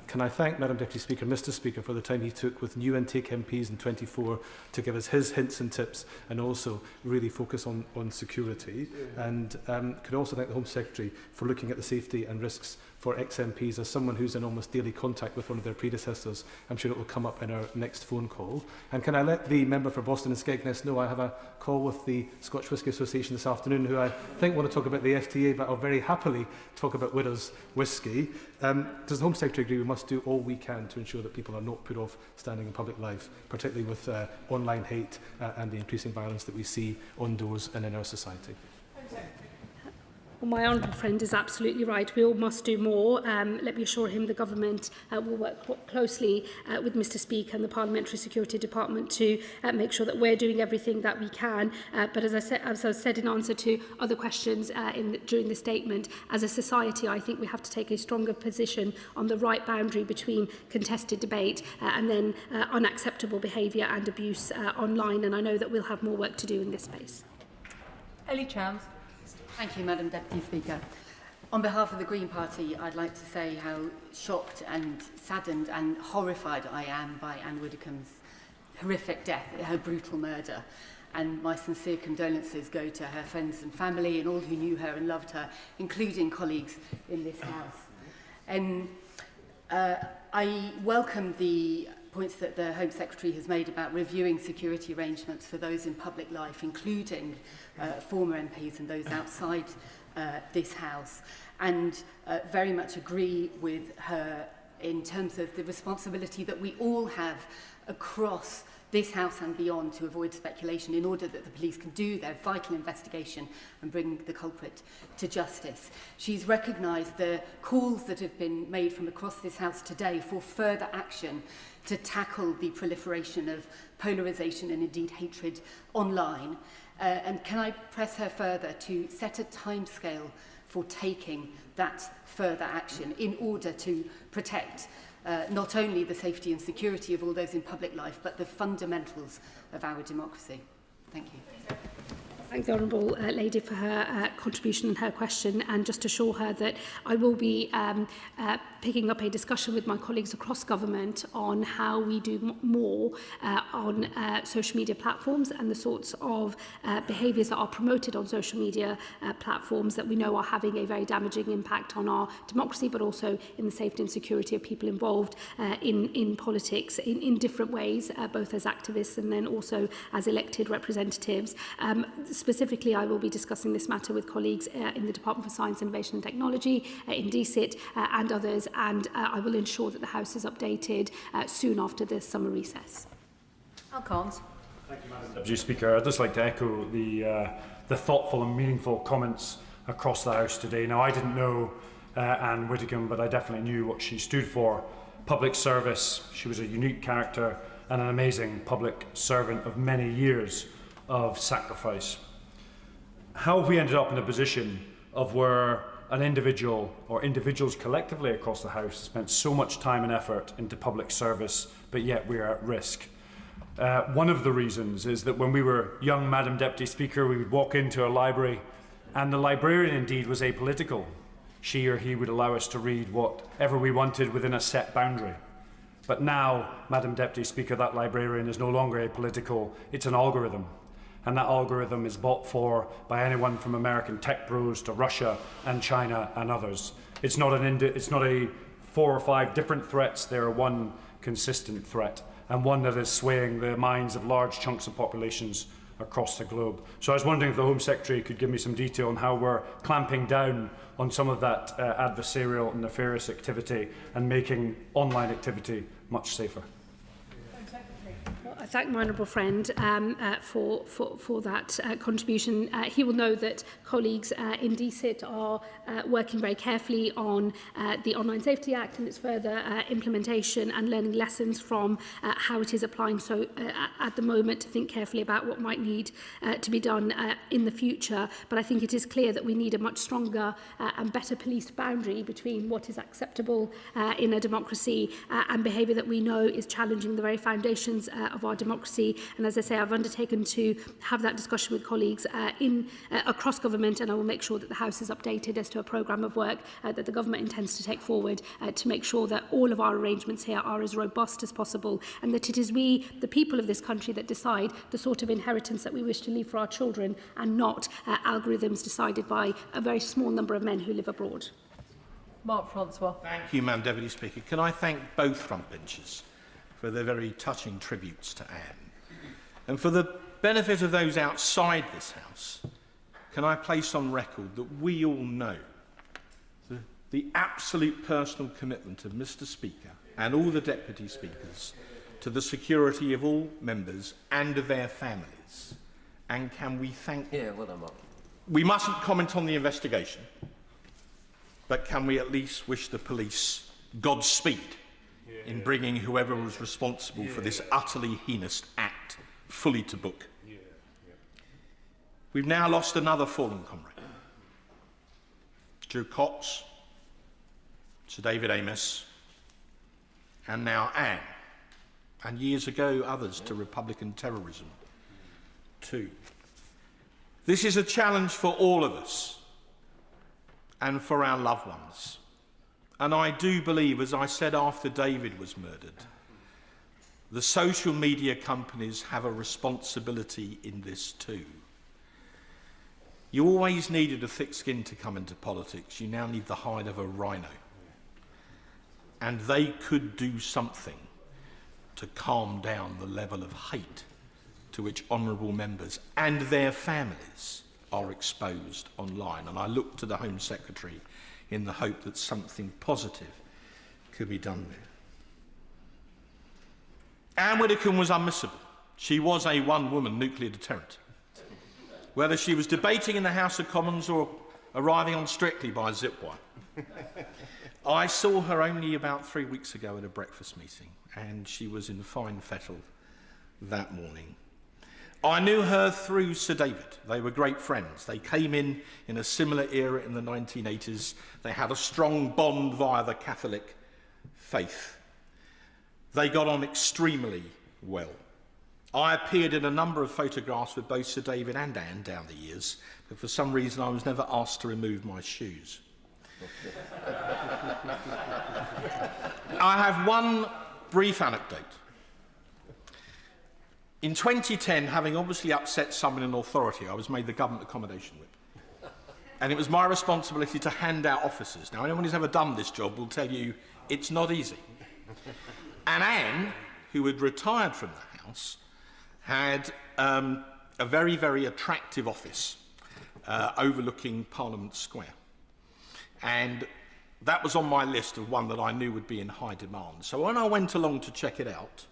Can I thank Madam Deputy Speaker, Mr Speaker, for the time he took with new intake MPs in 24 to give us his hints and tips and also really focus on security. And could also thank the Home Secretary for looking at the safety and risks for ex-MPs. As someone who's in almost daily contact with one of their predecessors, I'm sure it will come up in our next phone call. And can I let the member for Boston and Skegness know I have a call with the Scotch Whisky Association this afternoon, who I think want to talk about the FTA, but I'll very happily talk about Widow's Whisky. Does the Home Secretary agree we must do all we can to ensure that people are not put off standing in public life, particularly with online hate and the increasing violence that we see on doors and in our society? Well, my honourable friend is absolutely right. We all must do more. Let me assure him the government will work closely with Mr Speaker and the Parliamentary Security Department to make sure that we're doing everything that we can. But as I said in answer to other questions during the statement, as a society, I think we have to take a stronger position on the right boundary between contested debate and then unacceptable behaviour and abuse online. And I know that we'll have more work to do in this space. Ellie Chams. Thank you, Madam Deputy Speaker. On behalf of the Green Party, I'd like to say how shocked and saddened and horrified I am by Ann Widdecombe's horrific death, her brutal murder. And my sincere condolences go to her friends and family and all who knew her and loved her, including colleagues in this House. And I welcome the points that the Home Secretary has made about reviewing security arrangements for those in public life, including former MPs and those outside this House, and very much agree with her in terms of the responsibility that we all have across this House and beyond to avoid speculation in order that the police can do their vital investigation and bring the culprit to justice. She's recognised the calls that have been made from across this House today for further action to tackle the proliferation of polarisation and indeed hatred online. And can I press her further to set a timescale for taking that further action in order to protect not only the safety and security of all those in public life, but the fundamentals of our democracy. Thank you. Thank the Honourable Lady for her contribution and her question, and just assure her that I will be picking up a discussion with my colleagues across government on how we do more on social media platforms and the sorts of behaviours that are promoted on social media platforms that we know are having a very damaging impact on our democracy, but also in the safety and security of people involved in politics in different ways, both as activists and then also as elected representatives. Specifically, I will be discussing this matter with colleagues in the Department for Science, Innovation and Technology, in DCIT and others, and I will ensure that the House is updated soon after the summer recess. Al Collins. Thank you, Madam Deputy Speaker. I'd just like to echo the thoughtful and meaningful comments across the House today. Now, I didn't know Ann Widdecombe, but I definitely knew what she stood for. Public service. She was a unique character and an amazing public servant of many years of sacrifice. How have we ended up in a position of where an individual or individuals collectively across the House spent so much time and effort into public service, but yet we are at risk? One of the reasons is that when we were young, Madam Deputy Speaker, we would walk into a library and the librarian indeed was apolitical. She or he would allow us to read whatever we wanted within a set boundary. But now, Madam Deputy Speaker, that librarian is no longer apolitical, it's an algorithm. And that algorithm is bought for by anyone from American tech bros to Russia and China and others. It's not a 4 or 5 different threats, they are one consistent threat, and one that is swaying the minds of large chunks of populations across the globe. So I was wondering if the Home Secretary could give me some detail on how we're clamping down on some of that adversarial and nefarious activity and making online activity much safer. I thank my honourable friend for that contribution. He will know that colleagues in DCIT are working very carefully on the Online Safety Act and its further implementation and learning lessons from how it is applying so at the moment to think carefully about what might need to be done in the future. But I think it is clear that we need a much stronger and better policed boundary between what is acceptable in a democracy and behaviour that we know is challenging the very foundations of our democracy. And as I say, I've undertaken to have that discussion with colleagues across government, and I will make sure that the House is updated as to a programme of work that the government intends to take forward to make sure that all of our arrangements here are as robust as possible, and that it is we, the people of this country, that decide the sort of inheritance that we wish to leave for our children, and not algorithms decided by a very small number of men who live abroad. Mark Francois. Thank you, Madam Deputy Speaker. Can I thank both frontbenchers for their very touching tributes to Anne? And for the benefit of those outside this House, can I place on record that we all know the absolute personal commitment of Mr. Speaker and all the Deputy Speakers to the security of all members and of their families? And can we thank... Yeah, well done, Mark. We mustn't comment on the investigation, but can we at least wish the police Godspeed in bringing whoever was responsible for this utterly heinous act fully to book? We've now lost another fallen comrade. Joe Cox, Sir David Amos, and now Anne, and years ago others to Republican terrorism too. This is a challenge for all of us and for our loved ones. And I do believe, as I said after David was murdered, the social media companies have a responsibility in this too. You always needed a thick skin to come into politics. You now need the hide of a rhino. And they could do something to calm down the level of hate to which honourable members and their families are exposed online. And I look to the Home Secretary in the hope that something positive could be done there. Ann Widdecombe was unmissable. She was a one-woman nuclear deterrent. Whether she was debating in the House of Commons or arriving on Strictly by zipwire. I saw her only about 3 weeks ago at a breakfast meeting, and she was in fine fettle that morning. I knew her through Sir David. They were great friends. They came in a similar era in the 1980s. They had a strong bond via the Catholic faith. They got on extremely well. I appeared in a number of photographs with both Sir David and Anne down the years, but for some reason I was never asked to remove my shoes. I have one brief anecdote. In 2010, having obviously upset someone in authority, I was made the government accommodation whip. And it was my responsibility to hand out officers. Now, anyone who's ever done this job will tell you it's not easy. And Anne, who had retired from the House, had a very, very attractive office overlooking Parliament Square. And that was on my list of one that I knew would be in high demand. So when I went along to check it out,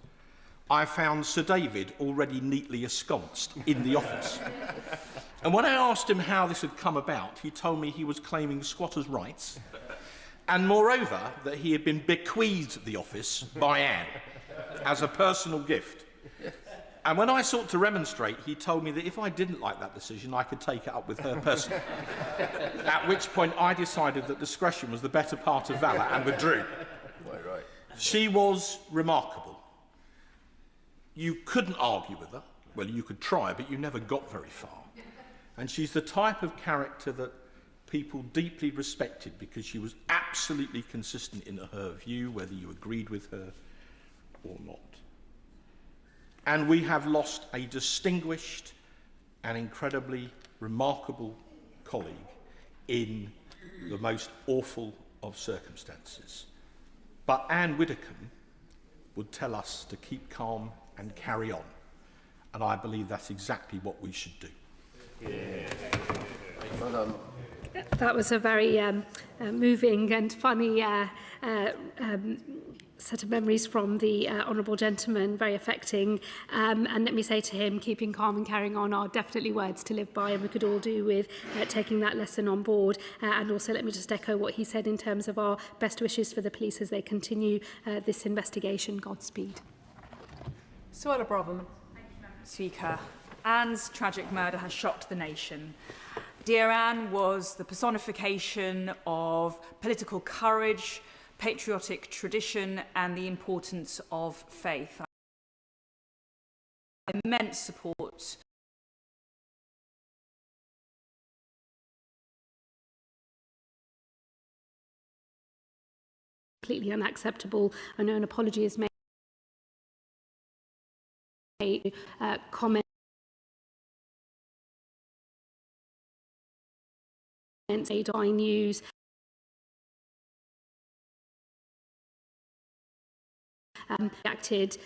I found Sir David already neatly ensconced in the office. And when I asked him how this had come about, he told me he was claiming squatters' rights, and moreover, that he had been bequeathed the office by Anne as a personal gift. And when I sought to remonstrate, he told me that if I didn't like that decision, I could take it up with her personally. At which point I decided that discretion was the better part of valour and withdrew. Right. She was remarkable. You couldn't argue with her. Well, you could try, but you never got very far. And she's the type of character that people deeply respected because she was absolutely consistent in her view, whether you agreed with her or not. And we have lost a distinguished and incredibly remarkable colleague in the most awful of circumstances. But Ann Widdecombe would tell us to keep calm and carry on. And I believe that's exactly what we should do. That was a very moving and funny set of memories from the honourable gentleman, very affecting. And let me say to him, keeping calm and carrying on are definitely words to live by, and we could all do with taking that lesson on board. And also let me just echo what he said in terms of our best wishes for the police as they continue this investigation. Godspeed. Suella Braverman. Speaker, Anne's tragic murder has shocked the nation. Dear Anne was the personification of political courage, patriotic tradition and the importance of faith. Immense support completely unacceptable. I know an apology is made. Comment by news. Reacted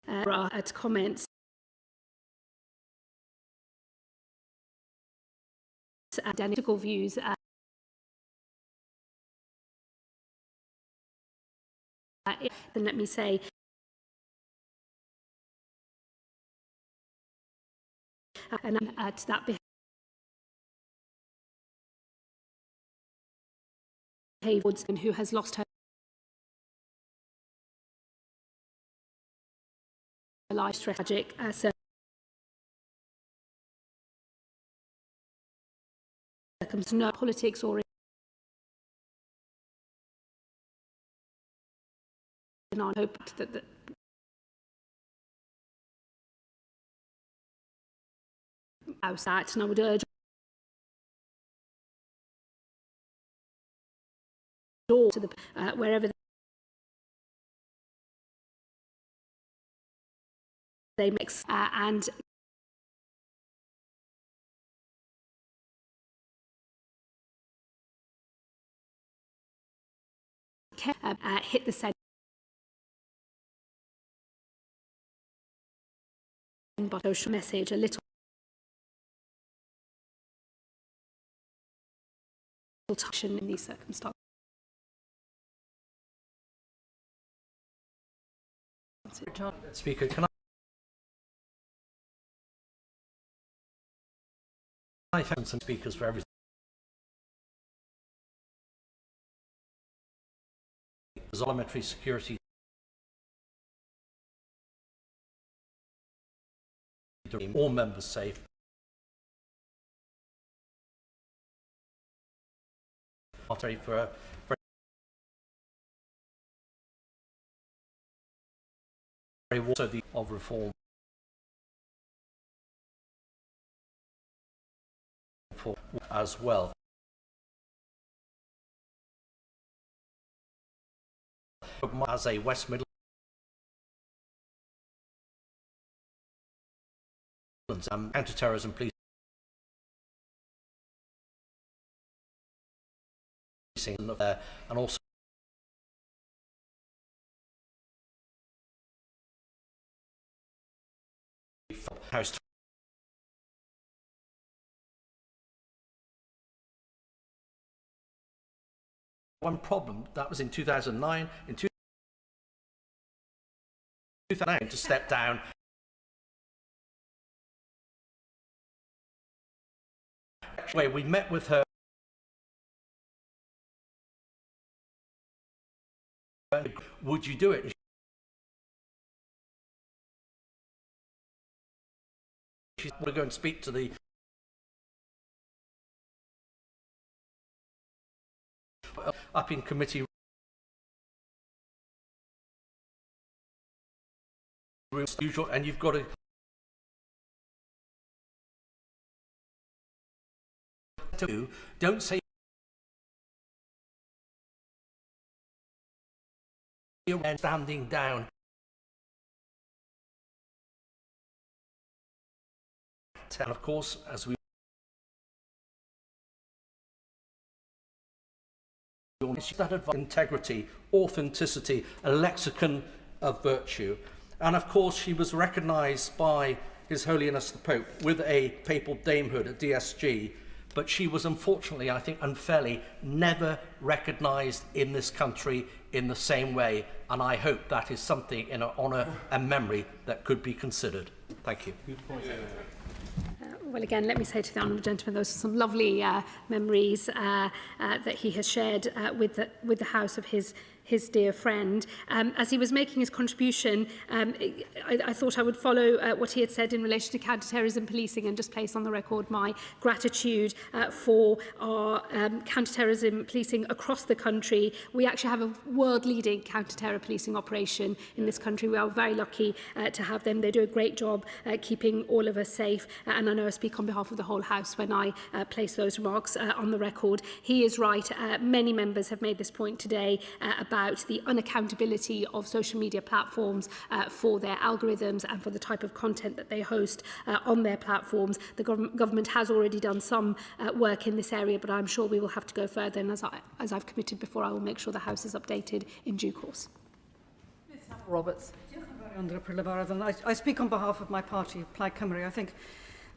at comments identical views then let me say and to that behaviour and who has lost her life tragic no politics or in our hope that and I would urge to the wherever they mix and hit the centre but social message a little touch in these circumstances. Speaker, can I thank some speakers for everything? Parliamentary security, all members safe. for also the of reform for as well. As a West Midlands counter-terrorism policing and also House. One problem that was in 2009. In 2009 to step down. Anyway, we met with her. Would you do it? She's going to go and speak to the up in committee room, usual, and you've got to don't say you're standing down. And of course, as we that integrity, authenticity, a lexicon of virtue. And of course, she was recognised by His Holiness the Pope with a papal damehood at DSG, but she was unfortunately, I think unfairly, never recognised in this country in the same way. And I hope that is something in her honour and memory that could be considered. Thank you. Good point. Well, again, let me say to the honourable gentleman, those are some lovely memories that he has shared with the House of his dear friend. As he was making his contribution, I thought I would follow what he had said in relation to counter-terrorism policing and just place on the record my gratitude for our counter-terrorism policing across the country. We actually have a world-leading counter-terror policing operation in this country. We are very lucky to have them. They do a great job keeping all of us safe, and I know I speak on behalf of the whole House when I place those remarks on the record. He is right. Many members have made this point today about the unaccountability of social media platforms for their algorithms and for the type of content that they host on their platforms. The government has already done some work in this area, but I'm sure we will have to go further, and as I've committed before, I will make sure the House is updated in due course. Roberts. I speak on behalf of my party, Plaid Cymru. I think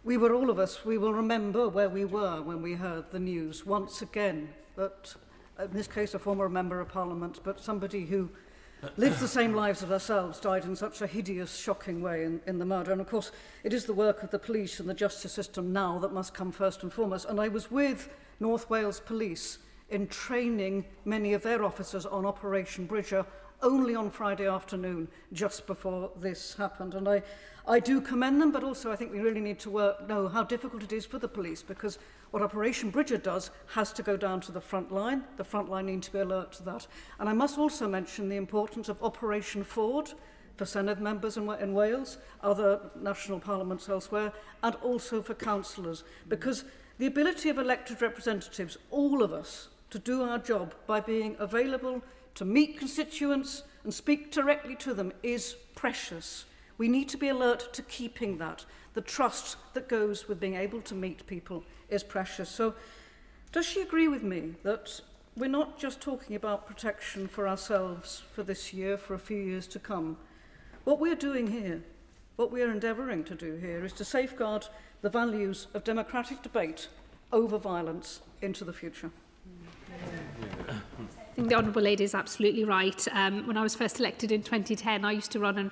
we will remember where we were when we heard the news once again that, in this case, a former member of Parliament, but somebody who lived the same lives as ourselves died in such a hideous, shocking way in the murder. And of course, it is the work of the police and the justice system now that must come first and foremost. And I was with North Wales Police in training many of their officers on Operation Bridger only on Friday afternoon, just before this happened. And I do commend them, but also I think we really need to know how difficult it is for the police, because what Operation Bridger does has to go down to the front line. The front line need to be alert to that. And I must also mention the importance of Operation Ford for Senedd members in Wales, other national parliaments elsewhere, and also for councillors, because the ability of elected representatives, all of us, to do our job by being available to meet constituents and speak directly to them is precious. We need to be alert to keeping that. The trust that goes with being able to meet people is precious. So does she agree with me that we're not just talking about protection for ourselves for this year, for a few years to come? What we're doing here, what we're endeavouring to do here, is to safeguard the values of democratic debate over violence into the future. I think the Honourable Lady is absolutely right. When I was first elected in 2010, I used to run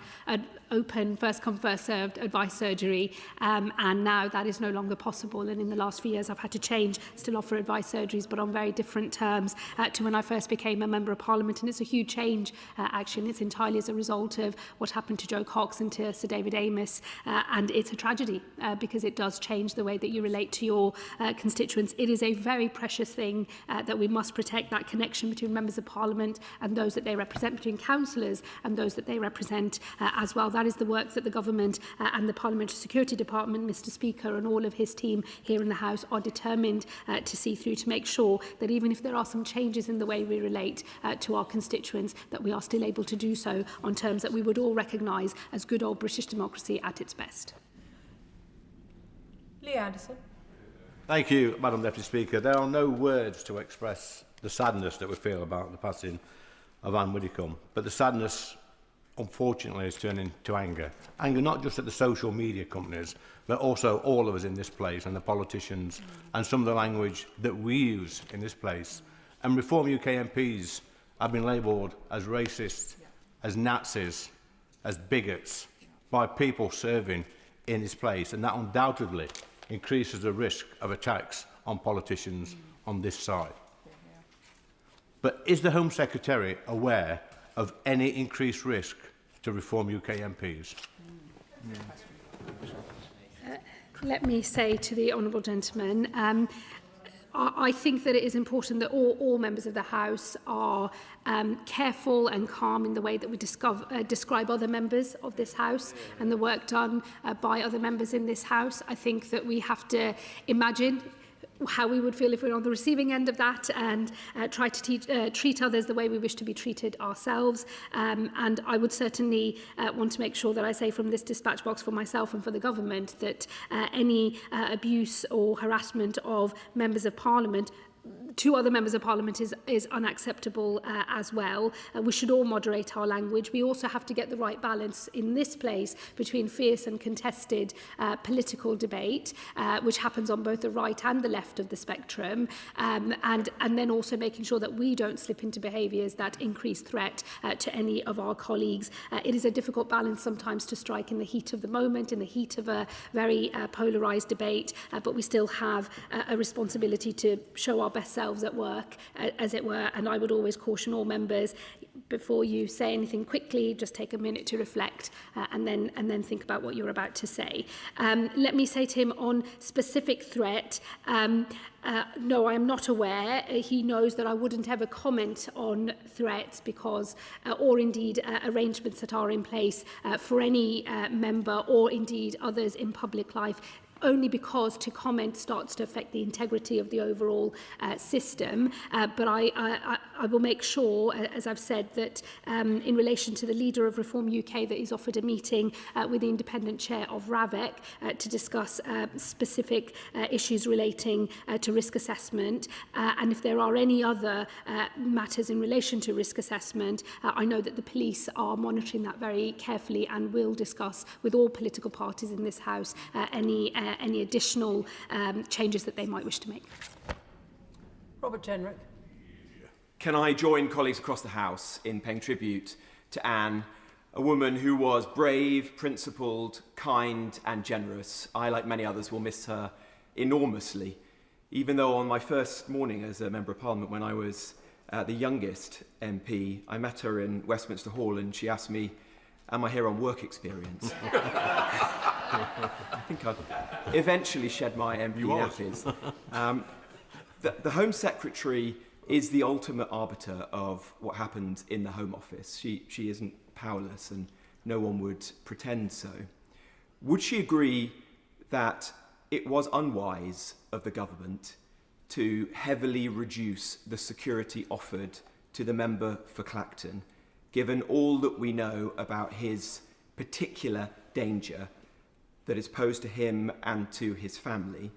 open, first come, first served advice surgery, and now that is no longer possible. And in the last few years, I've had to change, still offer advice surgeries, but on very different terms to when I first became a Member of Parliament. And it's a huge change, actually, and it's entirely as a result of what happened to Joe Cox and to Sir David Amos. And it's a tragedy because it does change the way that you relate to your constituents. It is a very precious thing that we must protect, that connection between Members of Parliament and those that they represent, between councillors and those that they represent as well. That is the work that the government and the Parliamentary Security Department, Mr Speaker, and all of his team here in the House are determined to see through, to make sure that even if there are some changes in the way we relate to our constituents, that we are still able to do so on terms that we would all recognise as good old British democracy at its best. Lee Anderson. Thank you, Madam Deputy Speaker. There are no words to express the sadness that we feel about the passing of Ann Widdecombe, but the sadness, unfortunately, is turning to anger. Anger not just at the social media companies, but also all of us in this place and the politicians and some of the language that we use in this place. And Reform UK MPs have been labelled as racist, as Nazis, as bigots by people serving in this place, and that undoubtedly increases the risk of attacks on politicians on this side. But is the Home Secretary aware of any increased risk to Reform UK MPs? Let me say to the honourable gentleman, I think that it is important that all members of the House are careful and calm in the way that we describe other members of this House and the work done by other members in this House. I think that we have to imagine how we would feel if we were on the receiving end of that and try to treat others the way we wish to be treated ourselves. And I would certainly want to make sure that I say from this dispatch box for myself and for the government that any abuse or harassment of members of Parliament to other members of Parliament is unacceptable as well. We should all moderate our language. We also have to get the right balance in this place between fierce and contested political debate, which happens on both the right and the left of the spectrum, and then also making sure that we don't slip into behaviours that increase threat to any of our colleagues. It is a difficult balance sometimes to strike in the heat of the moment, in the heat of a very polarised debate, but we still have a responsibility to show our best selves at work, as it were, and I would always caution all members, before you say anything quickly, just take a minute to reflect and then think about what you're about to say. Let me say to him on specific threat, no, I am not aware. He knows that I wouldn't ever comment on threats because, or indeed arrangements that are in place for any member or indeed others in public life, only because to comment starts to affect the integrity of the overall system. But I will make sure, as I've said, that in relation to the leader of Reform UK, that he's offered a meeting with the independent chair of RAVEC to discuss specific issues relating to risk assessment. And if there are any other matters in relation to risk assessment, I know that the police are monitoring that very carefully and will discuss with all political parties in this House any additional changes that they might wish to make. Robert Jenrick. Can I join colleagues across the House in paying tribute to Anne, a woman who was brave, principled, kind and generous. I, like many others, will miss her enormously, even though on my first morning as a Member of Parliament, when I was the youngest MP, I met her in Westminster Hall and she asked me, am I here on work experience? I think I've eventually shed my MP nappies. The Home Secretary is the ultimate arbiter of what happens in the Home Office. She isn't powerless and no one would pretend so. Would she agree that it was unwise of the government to heavily reduce the security offered to the member for Clacton, given all that we know about his particular danger that is posed to him and to his family?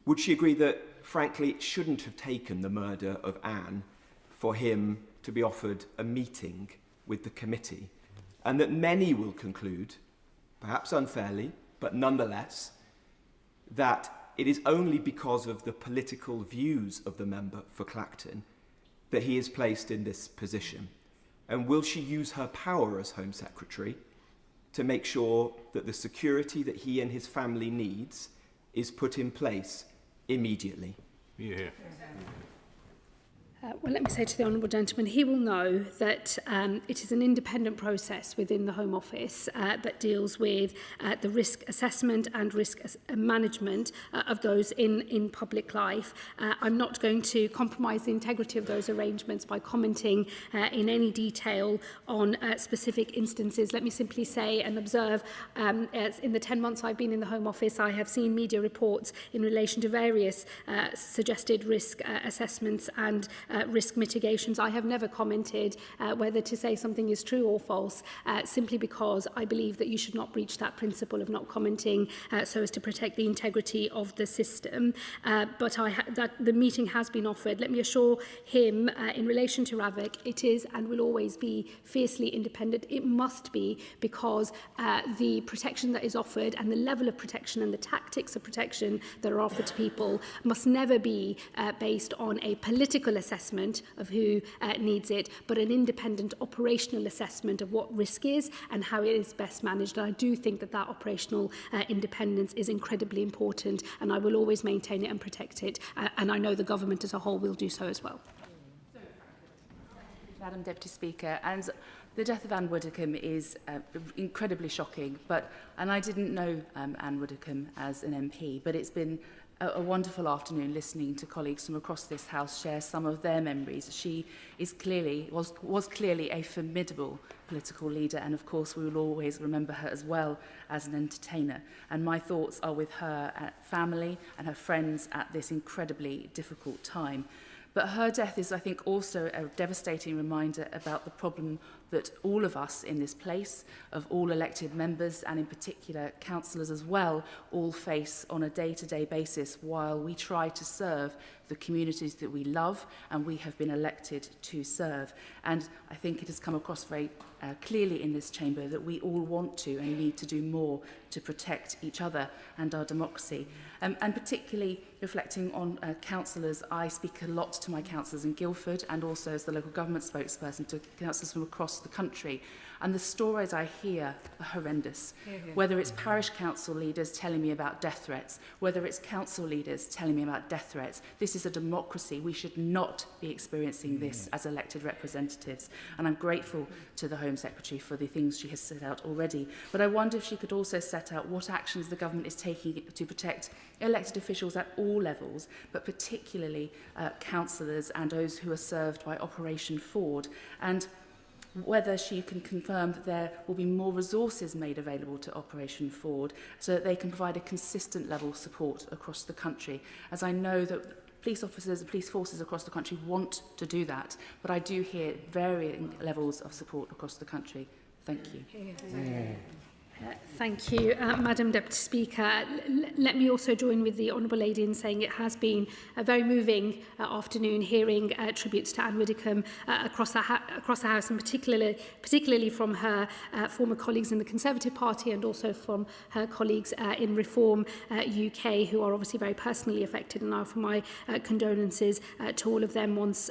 Would she agree that, frankly, it shouldn't have taken the murder of Anne for him to be offered a meeting with the committee, and that many will conclude, perhaps unfairly, but nonetheless, that it is only because of the political views of the member for Clacton that he is placed in this position? And will she use her power as Home Secretary to make sure that the security that he and his family needs is put in place immediately? Yeah. Well, let me say to the Honourable Gentleman, he will know that it is an independent process within the Home Office that deals with the risk assessment and risk management of those in public life. I'm not going to compromise the integrity of those arrangements by commenting in any detail on specific instances. Let me simply say and observe, as in the 10 months I've been in the Home Office, I have seen media reports in relation to various suggested risk assessments and risk mitigations. I have never commented whether to say something is true or false, simply because I believe that you should not breach that principle of not commenting so as to protect the integrity of the system. But that the meeting has been offered. Let me assure him in relation to RAVIC, it is and will always be fiercely independent. It must be, because the protection that is offered and the level of protection and the tactics of protection that are offered to people must never be based on a political assessment of who needs it, but an independent operational assessment of what risk is and how it is best managed. And I do think that that operational independence is incredibly important, and I will always maintain it and protect it. And I know the government as a whole will do so as well. Madam Deputy Speaker, and the death of Ann Widdecombe is incredibly shocking, and I didn't know Ann Widdecombe as an MP, but it's been a wonderful afternoon listening to colleagues from across this House share some of their memories. She is was clearly a formidable political leader, and of course we will always remember her as well as an entertainer. And my thoughts are with her family and her friends at this incredibly difficult time. But her death is, I think, also a devastating reminder about the problem that all of us in this place, of all elected members and in particular councillors as well, all face on a day-to-day basis while we try to serve the communities that we love and we have been elected to serve. And I think it has come across very clearly in this chamber that we all want to and need to do more to protect each other and our democracy. And particularly reflecting on councillors, I speak a lot to my councillors in Guildford and also as the local government spokesperson to councillors from across the country. And the stories I hear are horrendous. Whether it's parish council leaders telling me about death threats, whether it's council leaders telling me about death threats, this is a democracy. We should not be experiencing this as elected representatives. And I'm grateful to the Home Secretary for the things she has set out already. But I wonder if she could also set out what actions the government is taking to protect elected officials at all levels, but particularly councillors and those who are served by Operation Ford, and whether she can confirm that there will be more resources made available to Operation Ford so that they can provide a consistent level of support across the country, as I know that police officers and police forces across the country want to do that, but I do hear varying levels of support across the country. Thank you. Thank you, Madam Deputy Speaker. Let me also join with the Honourable Lady in saying it has been a very moving afternoon hearing tributes to Ann Widdecombe across the House, and particularly from her former colleagues in the Conservative Party and also from her colleagues in Reform UK, who are obviously very personally affected. And I offer my condolences to all of them once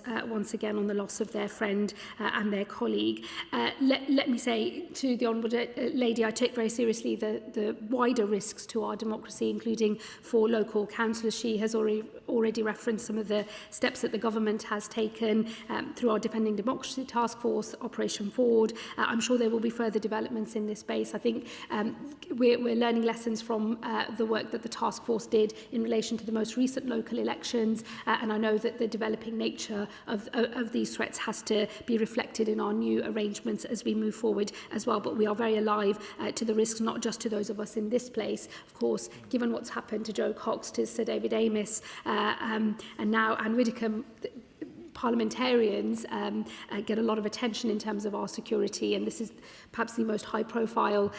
again on the loss of their friend and their colleague. Let me say to the Honourable Lady, I take very seriously the wider risks to our democracy, including for local councillors. She has already referenced some of the steps that the government has taken through our Defending Democracy Task Force, Operation Ford. I'm sure there will be further developments in this space. I think we're learning lessons from the work that the task force did in relation to the most recent local elections, and I know that the developing nature of these threats has to be reflected in our new arrangements as we move forward as well. But we are very alive to the risks, not just to those of us in this place. Of course, given what's happened to Joe Cox, to Sir David Amess, and now Ann Widdecombe, parliamentarians get a lot of attention in terms of our security, and this is perhaps the most high-profile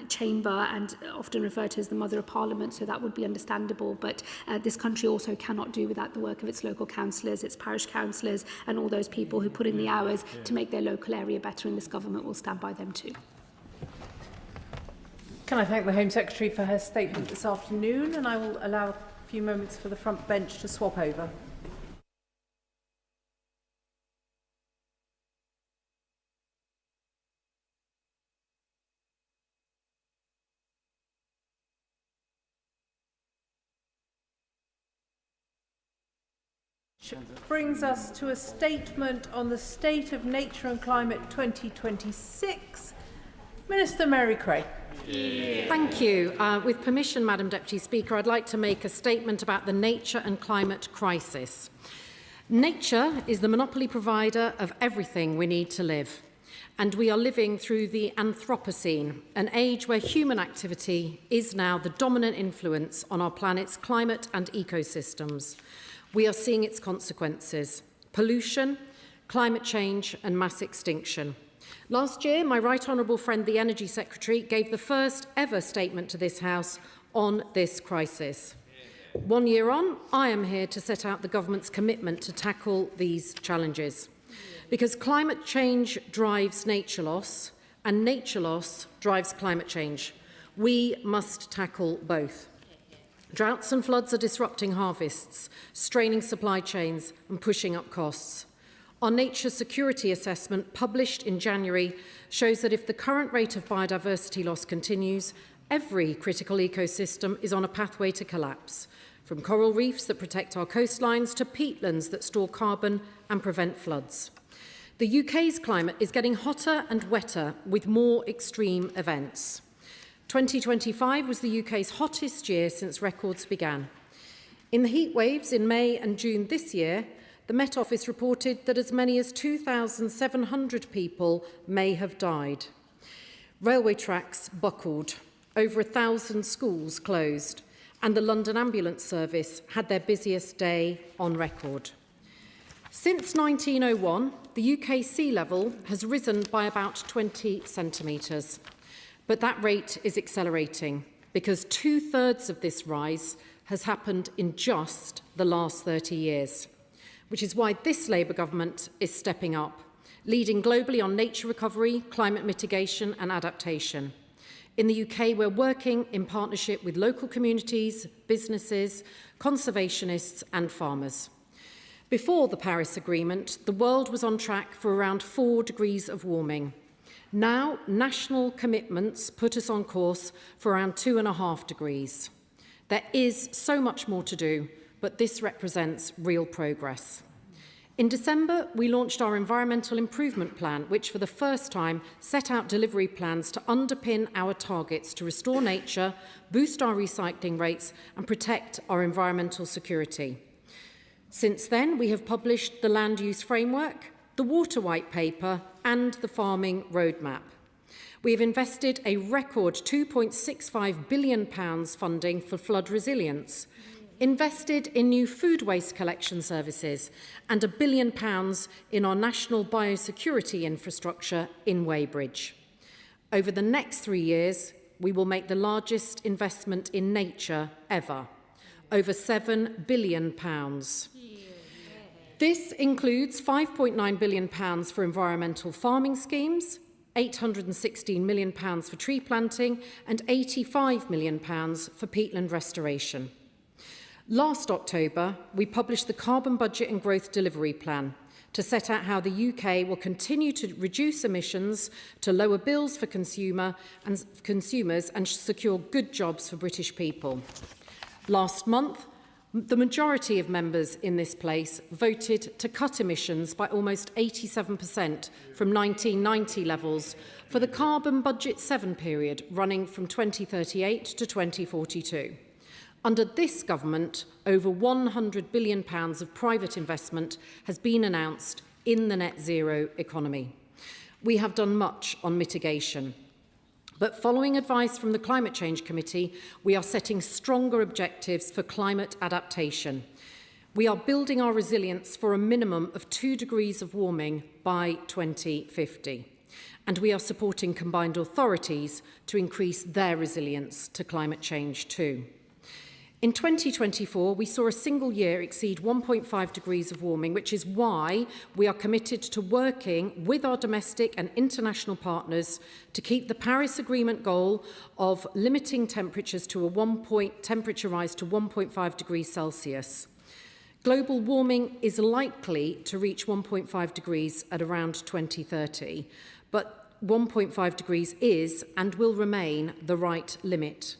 chamber and often referred to as the Mother of Parliament, so that would be understandable. But this country also cannot do without the work of its local councillors, its parish councillors, and all those people who put in the hours to make their local area better, and this government will stand by them too. Can I thank the Home Secretary for her statement this afternoon, and I will allow a few moments for the front bench to swap over. Brings us to a statement on the state of nature and climate 2026. Minister Mary Cray. Thank you. With permission, Madam Deputy Speaker, I'd like to make a statement about the nature and climate crisis. Nature is the monopoly provider of everything we need to live, and we are living through the Anthropocene, an age where human activity is now the dominant influence on our planet's climate and ecosystems. We are seeing its consequences: pollution, climate change and mass extinction. Last year, my right honourable friend, the Energy Secretary, gave the first ever statement to this House on this crisis. 1 year on, I am here to set out the government's commitment to tackle these challenges. Because climate change drives nature loss, and nature loss drives climate change. We must tackle both. Droughts and floods are disrupting harvests, straining supply chains and pushing up costs. Our nature security assessment, published in January, shows that if the current rate of biodiversity loss continues, every critical ecosystem is on a pathway to collapse, from coral reefs that protect our coastlines to peatlands that store carbon and prevent floods. The UK's climate is getting hotter and wetter with more extreme events. 2025 was the UK's hottest year since records began. In the heat waves in May and June this year, the Met Office reported that as many as 2,700 people may have died. Railway tracks buckled, over 1,000 schools closed, and the London Ambulance Service had their busiest day on record. Since 1901, the UK sea level has risen by about 20 centimetres. But that rate is accelerating because 2/3 of this rise has happened in just the last 30 years, which is why this Labour government is stepping up, leading globally on nature recovery, climate mitigation and adaptation. In the UK, we're working in partnership with local communities, businesses, conservationists and farmers. Before the Paris Agreement, the world was on track for around 4 degrees of warming. Now, national commitments put us on course for around 2.5 degrees. There is so much more to do, but this represents real progress. In December, we launched our Environmental Improvement Plan, which for the first time set out delivery plans to underpin our targets to restore nature, boost our recycling rates and protect our environmental security. Since then, we have published the Land Use Framework, the Water White Paper and the Farming Roadmap. We have invested a record £2.65 billion funding for flood resilience, invested in new food waste collection services and £1 billion in our national biosecurity infrastructure in Weybridge. Over the next 3 years, we will make the largest investment in nature ever, over £7 billion. This includes £5.9 billion for environmental farming schemes, £816 million for tree planting and £85 million for peatland restoration. Last October, we published the Carbon Budget and Growth Delivery Plan to set out how the UK will continue to reduce emissions, to lower bills for consumers and secure good jobs for British people. Last month, the majority of members in this place voted to cut emissions by almost 87% from 1990 levels for the Carbon Budget 7 period running from 2038 to 2042. Under this government, over £100 billion of private investment has been announced in the net zero economy. We have done much on mitigation. But following advice from the Climate Change Committee, we are setting stronger objectives for climate adaptation. We are building our resilience for a minimum of 2 degrees of warming by 2050. And we are supporting combined authorities to increase their resilience to climate change too. In 2024, we saw a single year exceed 1.5 degrees of warming, which is why we are committed to working with our domestic and international partners to keep the Paris Agreement goal of limiting temperatures to a temperature rise to 1.5 degrees Celsius. Global warming is likely to reach 1.5 degrees at around 2030, but 1.5 degrees is and will remain the right limit.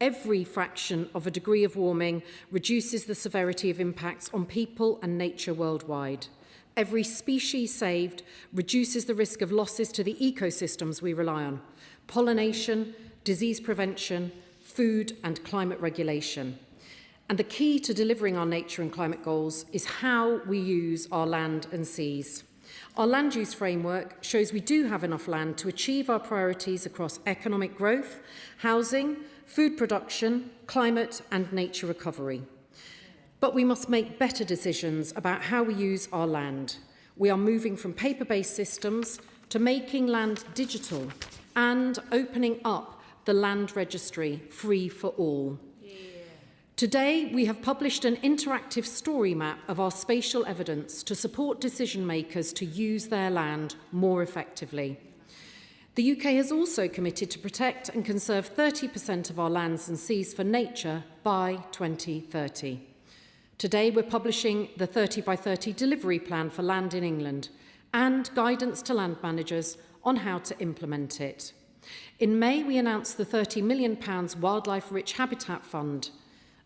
Every fraction of a degree of warming reduces the severity of impacts on people and nature worldwide. Every species saved reduces the risk of losses to the ecosystems we rely on: pollination, disease prevention, food and climate regulation. And the key to delivering our nature and climate goals is how we use our land and seas. Our land use framework shows we do have enough land to achieve our priorities across economic growth, housing, food production, climate and nature recovery. But we must make better decisions about how we use our land. We are moving from paper-based systems to making land digital and opening up the land registry free for all. Today, we have published an interactive story map of our spatial evidence to support decision makers to use their land more effectively. The UK has also committed to protect and conserve 30% of our lands and seas for nature by 2030. Today, we're publishing the 30 by 30 delivery plan for land in England and guidance to land managers on how to implement it. In May, we announced the £30 million Wildlife Rich Habitat Fund.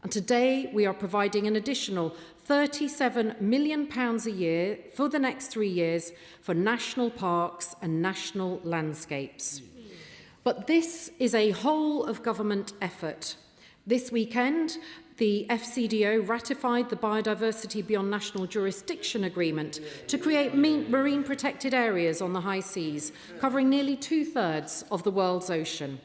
And today we are providing an additional £37 million a year for the next 3 years for national parks and national landscapes. But this is a whole of government effort. This weekend, the FCDO ratified the Biodiversity Beyond National Jurisdiction Agreement to create marine protected areas on the high seas, covering nearly 2/3 of the world's ocean.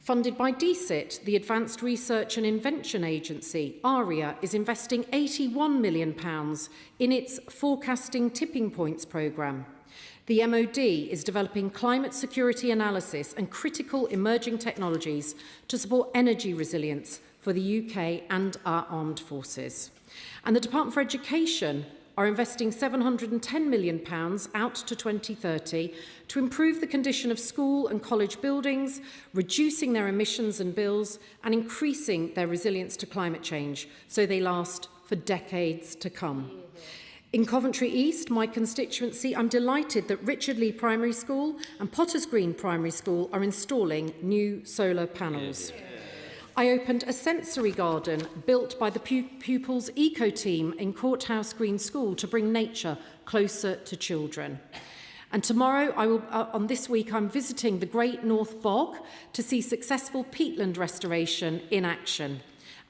Funded by DCIT, the Advanced Research and Invention Agency, ARIA, is investing £81 million in its Forecasting Tipping Points programme. The MOD is developing climate security analysis and critical emerging technologies to support energy resilience for the UK and our armed forces. And the Department for Education are investing £710 million out to 2030 to improve the condition of school and college buildings, reducing their emissions and bills, and increasing their resilience to climate change so they last for decades to come. In Coventry East, my constituency, I'm delighted that Richard Lee Primary School and Potters Green Primary School are installing new solar panels. I opened a sensory garden built by the pupils' eco team in Courthouse Green School to bring nature closer to children. And tomorrow, on this week, I'm visiting the Great North Bog to see successful peatland restoration in action.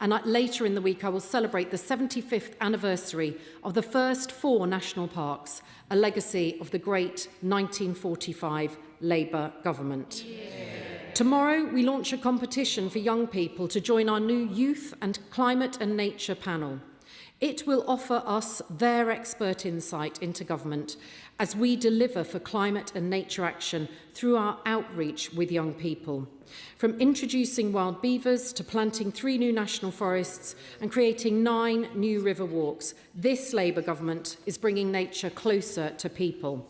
And later in the week, I will celebrate the 75th anniversary of the first 4 national parks, a legacy of the great 1945 Labour government. Tomorrow, we launch a competition for young people to join our new Youth and Climate and Nature panel. It will offer us their expert insight into government as we deliver for climate and nature action through our outreach with young people. From introducing wild beavers to planting 3 new national forests and creating 9 new river walks, this Labour government is bringing nature closer to people.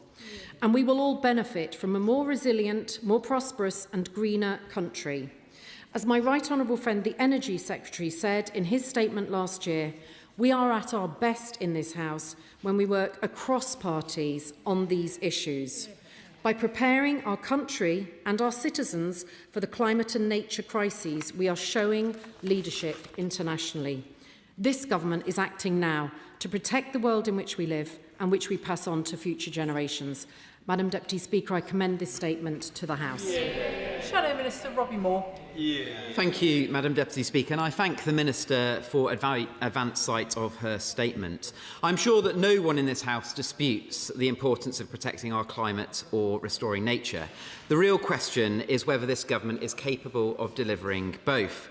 And we will all benefit from a more resilient, more prosperous and greener country. As my Right Honourable friend, the Energy Secretary, said in his statement last year, we are at our best in this House when we work across parties on these issues. By preparing our country and our citizens for the climate and nature crises, we are showing leadership internationally. This government is acting now to protect the world in which we live and which we pass on to future generations. Madam Deputy Speaker, I commend this statement to the House. Shadow Minister Robbie Moore. Thank you, Madam Deputy Speaker, and I thank the Minister for advance sight of her statement. I'm sure that no one in this House disputes the importance of protecting our climate or restoring nature. The real question is whether this government is capable of delivering both.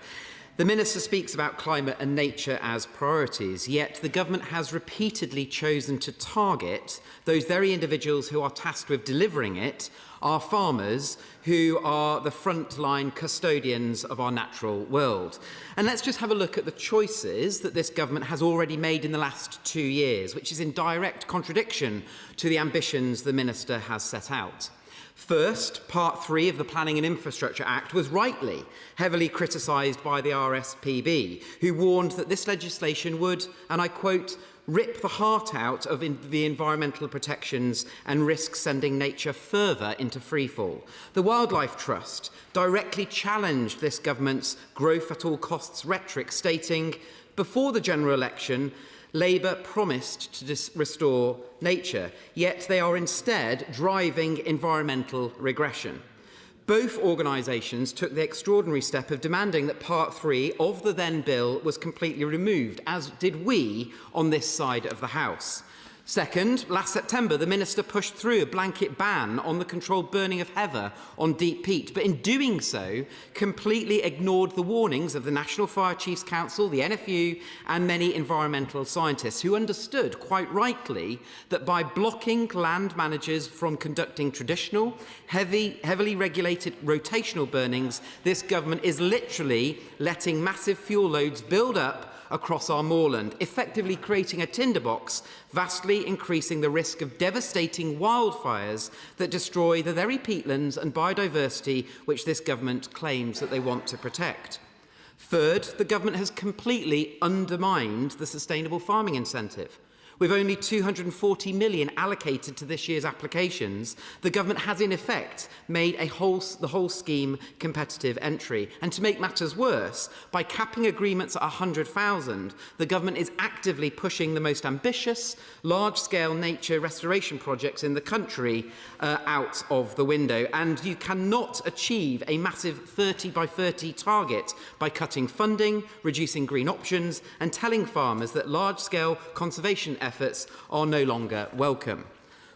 The Minister speaks about climate and nature as priorities, yet the government has repeatedly chosen to target those very individuals who are tasked with delivering it, our farmers, who are the frontline custodians of our natural world. And let's just have a look at the choices that this government has already made in the last 2 years, which is in direct contradiction to the ambitions the Minister has set out. First, Part 3 of the Planning and Infrastructure Act was rightly heavily criticised by the RSPB, who warned that this legislation would, and I quote, rip the heart out of the environmental protections and risk sending nature further into freefall. The Wildlife Trust directly challenged this government's growth at all costs rhetoric, stating, before the general election, Labour promised to restore nature, yet they are instead driving environmental regression. Both organisations took the extraordinary step of demanding that Part 3 of the then bill was completely removed, as did we on this side of the House. Second, last September, the Minister pushed through a blanket ban on the controlled burning of heather on deep peat, but in doing so, completely ignored the warnings of the National Fire Chiefs Council, the NFU, and many environmental scientists who understood, quite rightly, that by blocking land managers from conducting traditional, heavily regulated rotational burnings, this government is literally letting massive fuel loads build up across our moorland, effectively creating a tinderbox, vastly increasing the risk of devastating wildfires that destroy the very peatlands and biodiversity which this government claims that they want to protect. Third, the government has completely undermined the sustainable farming incentive. With only 240 million allocated to this year's applications, the government has in effect made the whole scheme competitive entry. And to make matters worse, by capping agreements at 100,000, the government is actively pushing the most ambitious, large-scale nature restoration projects in the country out of the window. And you cannot achieve a massive 30 by 30 target by cutting funding, reducing green options, and telling farmers that large-scale conservation efforts are no longer welcome.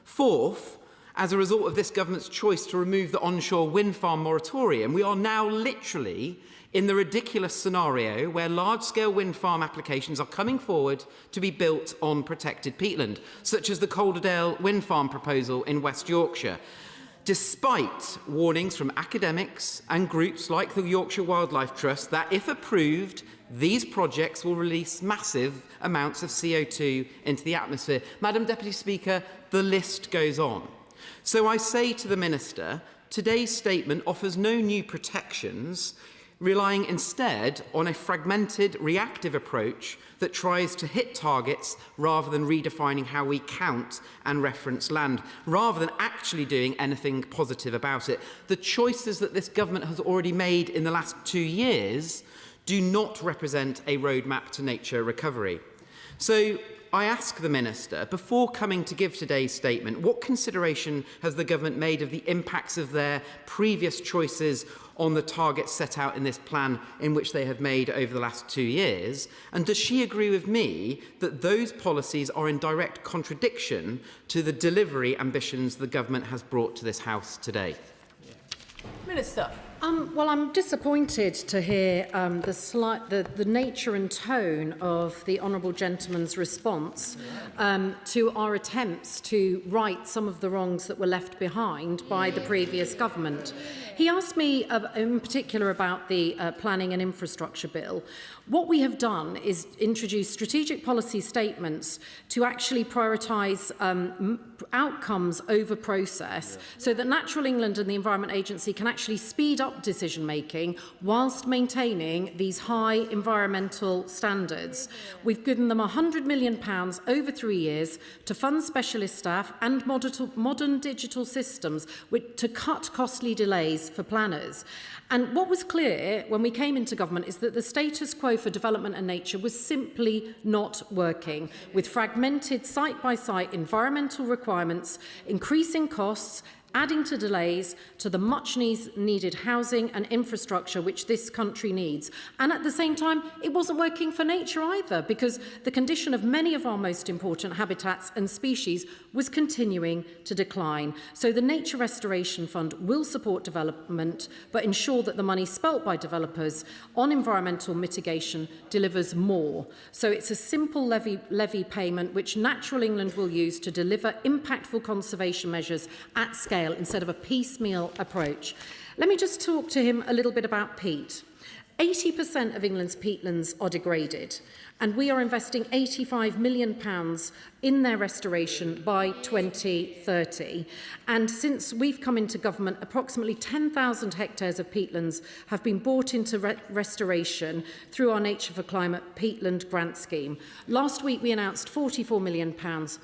Fourth, as a result of this government's choice to remove the onshore wind farm moratorium, we are now literally in the ridiculous scenario where large-scale wind farm applications are coming forward to be built on protected peatland, such as the Calderdale wind farm proposal in West Yorkshire, despite warnings from academics and groups like the Yorkshire Wildlife Trust that, if approved, these projects will release massive amounts of CO2 into the atmosphere. Madam Deputy Speaker, the list goes on. So I say to the Minister, today's statement offers no new protections, relying instead on a fragmented, reactive approach that tries to hit targets rather than redefining how we count and reference land, rather than actually doing anything positive about it. The choices that this government has already made in the last 2 years do not represent a roadmap to nature recovery. So I ask the Minister, before coming to give today's statement, what consideration has the government made of the impacts of their previous choices on the targets set out in this plan in which they have made over the last 2 years? And does she agree with me that those policies are in direct contradiction to the delivery ambitions the government has brought to this House today? Minister. Well, I'm disappointed to hear the nature and tone of the Honourable Gentleman's response to our attempts to right some of the wrongs that were left behind by the previous government. He asked me in particular about the Planning and Infrastructure Bill. What we have done is introduce strategic policy statements to actually prioritise outcomes over process, so that Natural England and the Environment Agency can actually speed up decision making whilst maintaining these high environmental standards. We've given them £100 million over 3 years to fund specialist staff and modern digital systems to cut costly delays for planners. And what was clear when we came into government is that the status quo for development and nature was simply not working, with fragmented site-by-site environmental requirements, increasing costs, adding to delays to the much needed housing and infrastructure which this country needs. And at the same time, it wasn't working for nature either, because the condition of many of our most important habitats and species was continuing to decline. So the Nature Restoration Fund will support development, but ensure that the money spent by developers on environmental mitigation delivers more. So it's a simple levy payment which Natural England will use to deliver impactful conservation measures at scale instead of a piecemeal approach. Let me just talk to him a little bit about peat. 80% of England's peatlands are degraded, and we are investing £85 million in their restoration by 2030. And since we've come into government, approximately 10,000 hectares of peatlands have been brought into restoration through our Nature for Climate Peatland Grant Scheme. Last week we announced £44 million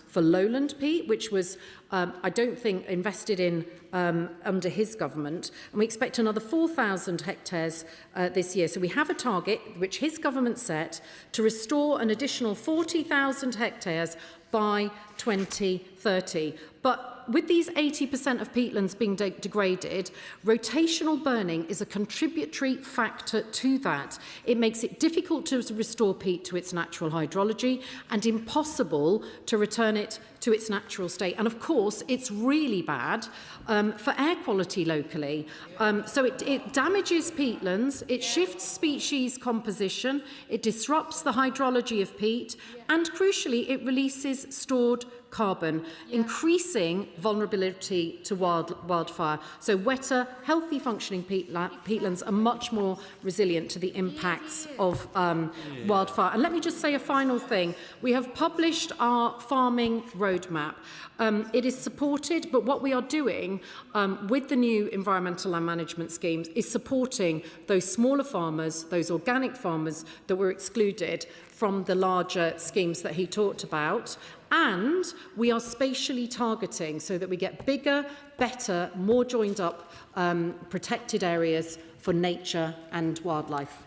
for lowland peat, which was, I don't think, invested in under his government, and we expect another 4,000 hectares this year. So we have a target which his government set to restore an additional 40,000 hectares by 2030. But with these 80% of peatlands being degraded, rotational burning is a contributory factor to that. It makes it difficult to restore peat to its natural hydrology and impossible to return it to its natural state. And of course, it's really bad for air quality locally. So it damages peatlands, it shifts species composition, it disrupts the hydrology of peat, and crucially, it releases stored carbon, increasing vulnerability to wildfire. So wetter, healthy functioning peatlands are much more resilient to the impacts of wildfire. And let me just say a final thing. We have published our farming roadmap. It is supported, but what we are doing with the new environmental land management schemes is supporting those smaller farmers, those organic farmers that were excluded from the larger schemes that he talked about. And we are spatially targeting so that we get bigger, better, more joined up protected areas for nature and wildlife.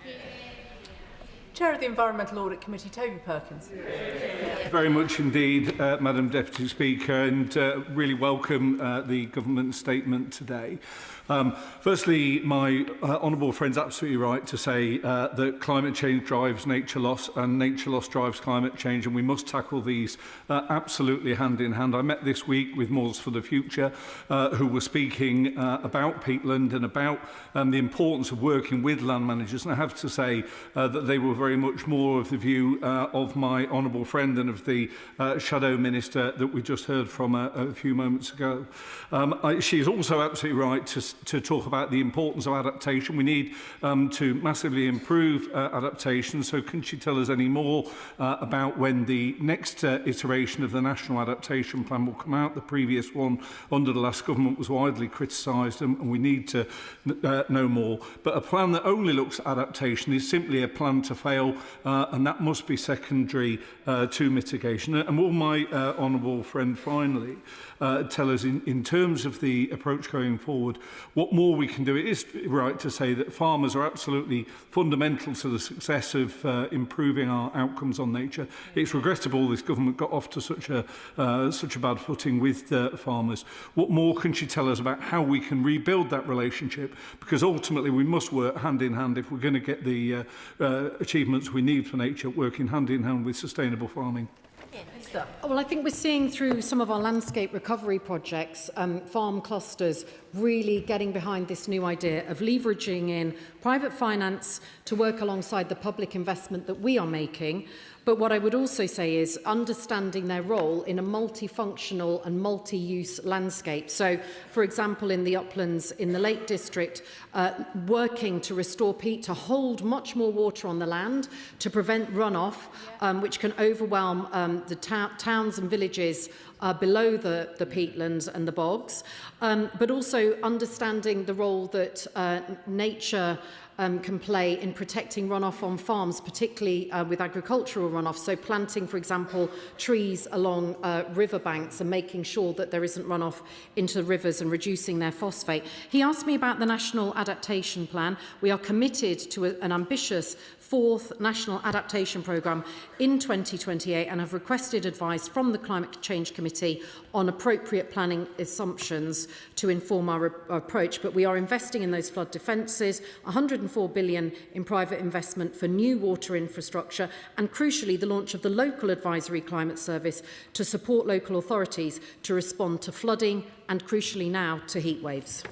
Chair of the Environmental Audit Committee, Toby Perkins. Thank you very much indeed, Madam Deputy Speaker, and really welcome the government statement today. Firstly, my honourable friend's absolutely right to say that climate change drives nature loss and nature loss drives climate change, and we must tackle these absolutely hand in hand. I met this week with Moors for the Future, who were speaking about peatland and about the importance of working with land managers, and I have to say that they were very much more of the view of my honourable friend and of the Shadow Minister that we just heard from a few moments ago. She is also absolutely right to talk about the importance of adaptation. We need to massively improve adaptation. So can she tell us any more about when the next iteration of the National Adaptation Plan will come out? The previous one under the last government was widely criticised, and we need to know more. But a plan that only looks at adaptation is simply a plan to fail, and that must be secondary to mitigation. And will my honourable friend finally tell us in terms of the approach going forward what more we can do? It is right to say that farmers are absolutely fundamental to the success of improving our outcomes on nature. It's regrettable this government got off to such a bad footing with farmers. What more can she tell us about how we can rebuild that relationship? Because ultimately we must work hand in hand if we're going to get the achievements we need for nature, working hand in hand with sustainable farming. Well, I think we're seeing through some of our landscape recovery projects, farm clusters really getting behind this new idea of leveraging in private finance to work alongside the public investment that we are making. But what I would also say is understanding their role in a multifunctional and multi-use landscape. So, for example, in the uplands in the Lake District, working to restore peat, to hold much more water on the land, to prevent runoff, which can overwhelm the towns and villages below the peatlands and the bogs, but also understanding the role that nature can play in protecting runoff on farms, particularly with agricultural runoff. So planting, for example, trees along riverbanks and making sure that there isn't runoff into the rivers and reducing their phosphate. He asked me about the National Adaptation Plan. We are committed to an ambitious fourth National Adaptation Programme in 2028 and have requested advice from the Climate Change Committee on appropriate planning assumptions to inform our approach. But we are investing in those flood defences, 104 billion in private investment for new water infrastructure, and crucially the launch of the Local Advisory Climate Service to support local authorities to respond to flooding and crucially now to heat waves.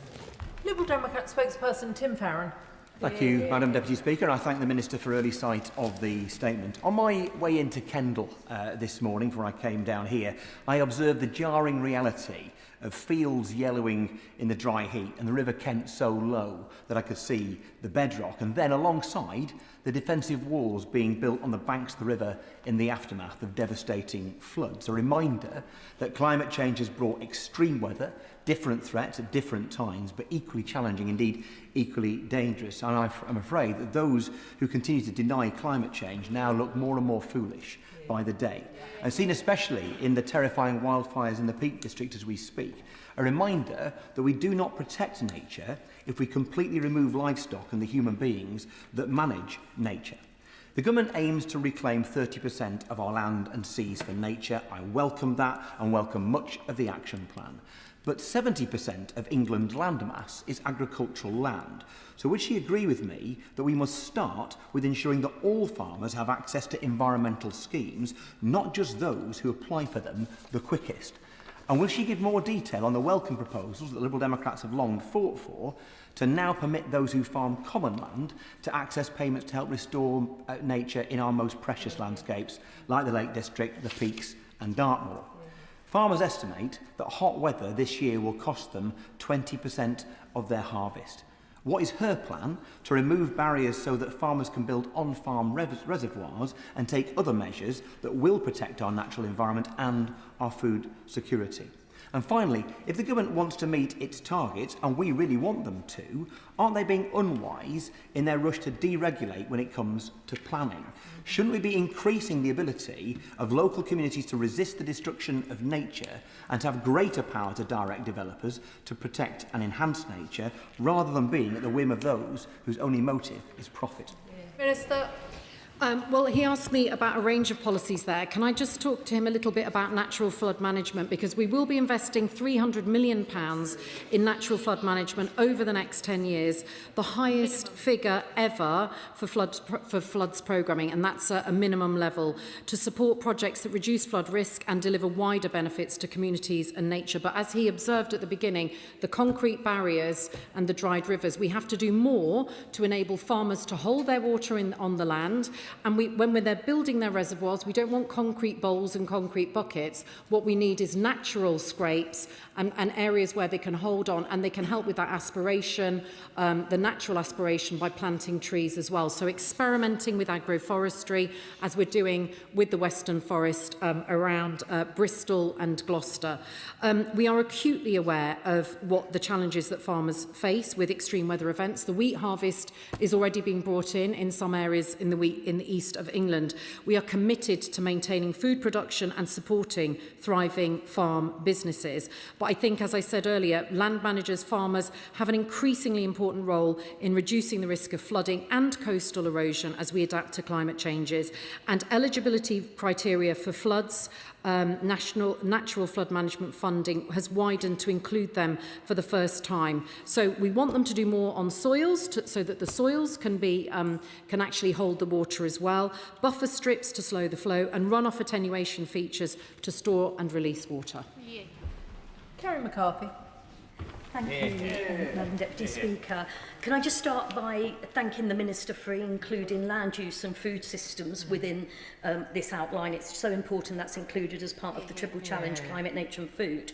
Liberal Democrat spokesperson Tim Farron. Thank you, Madam Deputy Speaker, and I thank the Minister for early sight of the statement. On my way into Kendal this morning, before I came down here, I observed the jarring reality of fields yellowing in the dry heat and the River Kent so low that I could see the bedrock, and then alongside the defensive walls being built on the banks of the river in the aftermath of devastating floods. A reminder that climate change has brought extreme weather, different threats at different times, but equally challenging, indeed equally dangerous. And I'm afraid that those who continue to deny climate change now look more and more foolish by the day. And seen especially in the terrifying wildfires in the Peak District as we speak. A reminder that we do not protect nature if we completely remove livestock and the human beings that manage nature. The government aims to reclaim 30% of our land and seas for nature. I welcome that and welcome much of the action plan. But 70% of England's landmass is agricultural land. So would she agree with me that we must start with ensuring that all farmers have access to environmental schemes, not just those who apply for them the quickest? And will she give more detail on the welcome proposals that Liberal Democrats have long fought for to now permit those who farm common land to access payments to help restore nature in our most precious landscapes, like the Lake District, the Peaks and Dartmoor? Farmers estimate that hot weather this year will cost them 20% of their harvest. What is her plan to remove barriers so that farmers can build on-farm reservoirs and take other measures that will protect our natural environment and our food security? And finally, if the government wants to meet its targets, and we really want them to, aren't they being unwise in their rush to deregulate when it comes to planning? Shouldn't we be increasing the ability of local communities to resist the destruction of nature and to have greater power to direct developers to protect and enhance nature, rather than being at the whim of those whose only motive is profit? Minister. Well, he asked me about a range of policies there. Can I just talk to him a little bit about natural flood management? Because we will be investing £300 million in natural flood management over the next 10 years, the highest figure ever for floods programming, and that's a minimum level, to support projects that reduce flood risk and deliver wider benefits to communities and nature. But as he observed at the beginning, the concrete barriers and the dried rivers, we have to do more to enable farmers to hold their water on the land. And when they're building their reservoirs, we don't want concrete bowls and concrete buckets. What we need is natural scrapes and areas where they can hold on, and they can help with that aspiration, the natural aspiration, by planting trees as well. So experimenting with agroforestry, as we're doing with the Western Forest around Bristol and Gloucester. We are acutely aware of what the challenges that farmers face with extreme weather events. The wheat harvest is already being brought in some areas in the east of England. We are committed to maintaining food production and supporting thriving farm businesses. But I think, as I said earlier, land managers, farmers have an increasingly important role in reducing the risk of flooding and coastal erosion as we adapt to climate changes. And eligibility criteria for floods, natural flood management funding has widened to include them for the first time. So we want them to do more on soils so that the soils can actually hold the water as well, buffer strips to slow the flow, and runoff attenuation features to store and release water. Yeah. Kerry McCarthy. Thank you, Madam Deputy Speaker. Can I just start by thanking the Minister for including land use and food systems within this outline. It's so important that's included as part of the Triple Challenge, Climate, Nature and Food.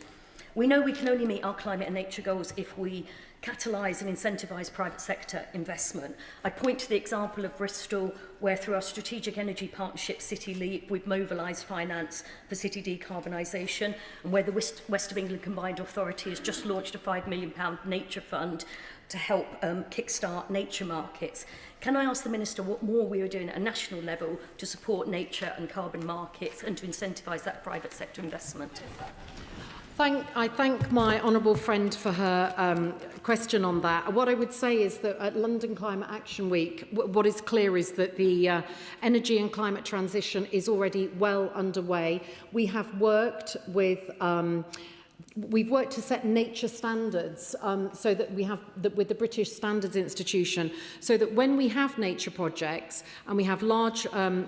We know we can only meet our climate and nature goals if we catalyse and incentivise private sector investment. I point to the example of Bristol, where through our strategic energy partnership City Leap, we've mobilised finance for city decarbonisation, and where the West of England Combined Authority has just launched a £5 million nature fund to help kickstart nature markets. Can I ask the Minister what more we are doing at a national level to support nature and carbon markets and to incentivise that private sector investment? I thank my honourable friend for her question on that. What I would say is that at London Climate Action Week, what is clear is that the energy and climate transition is already well underway. We have worked with we've worked to set nature standards so that we have with the British Standards Institution, so that when we have nature projects and we have large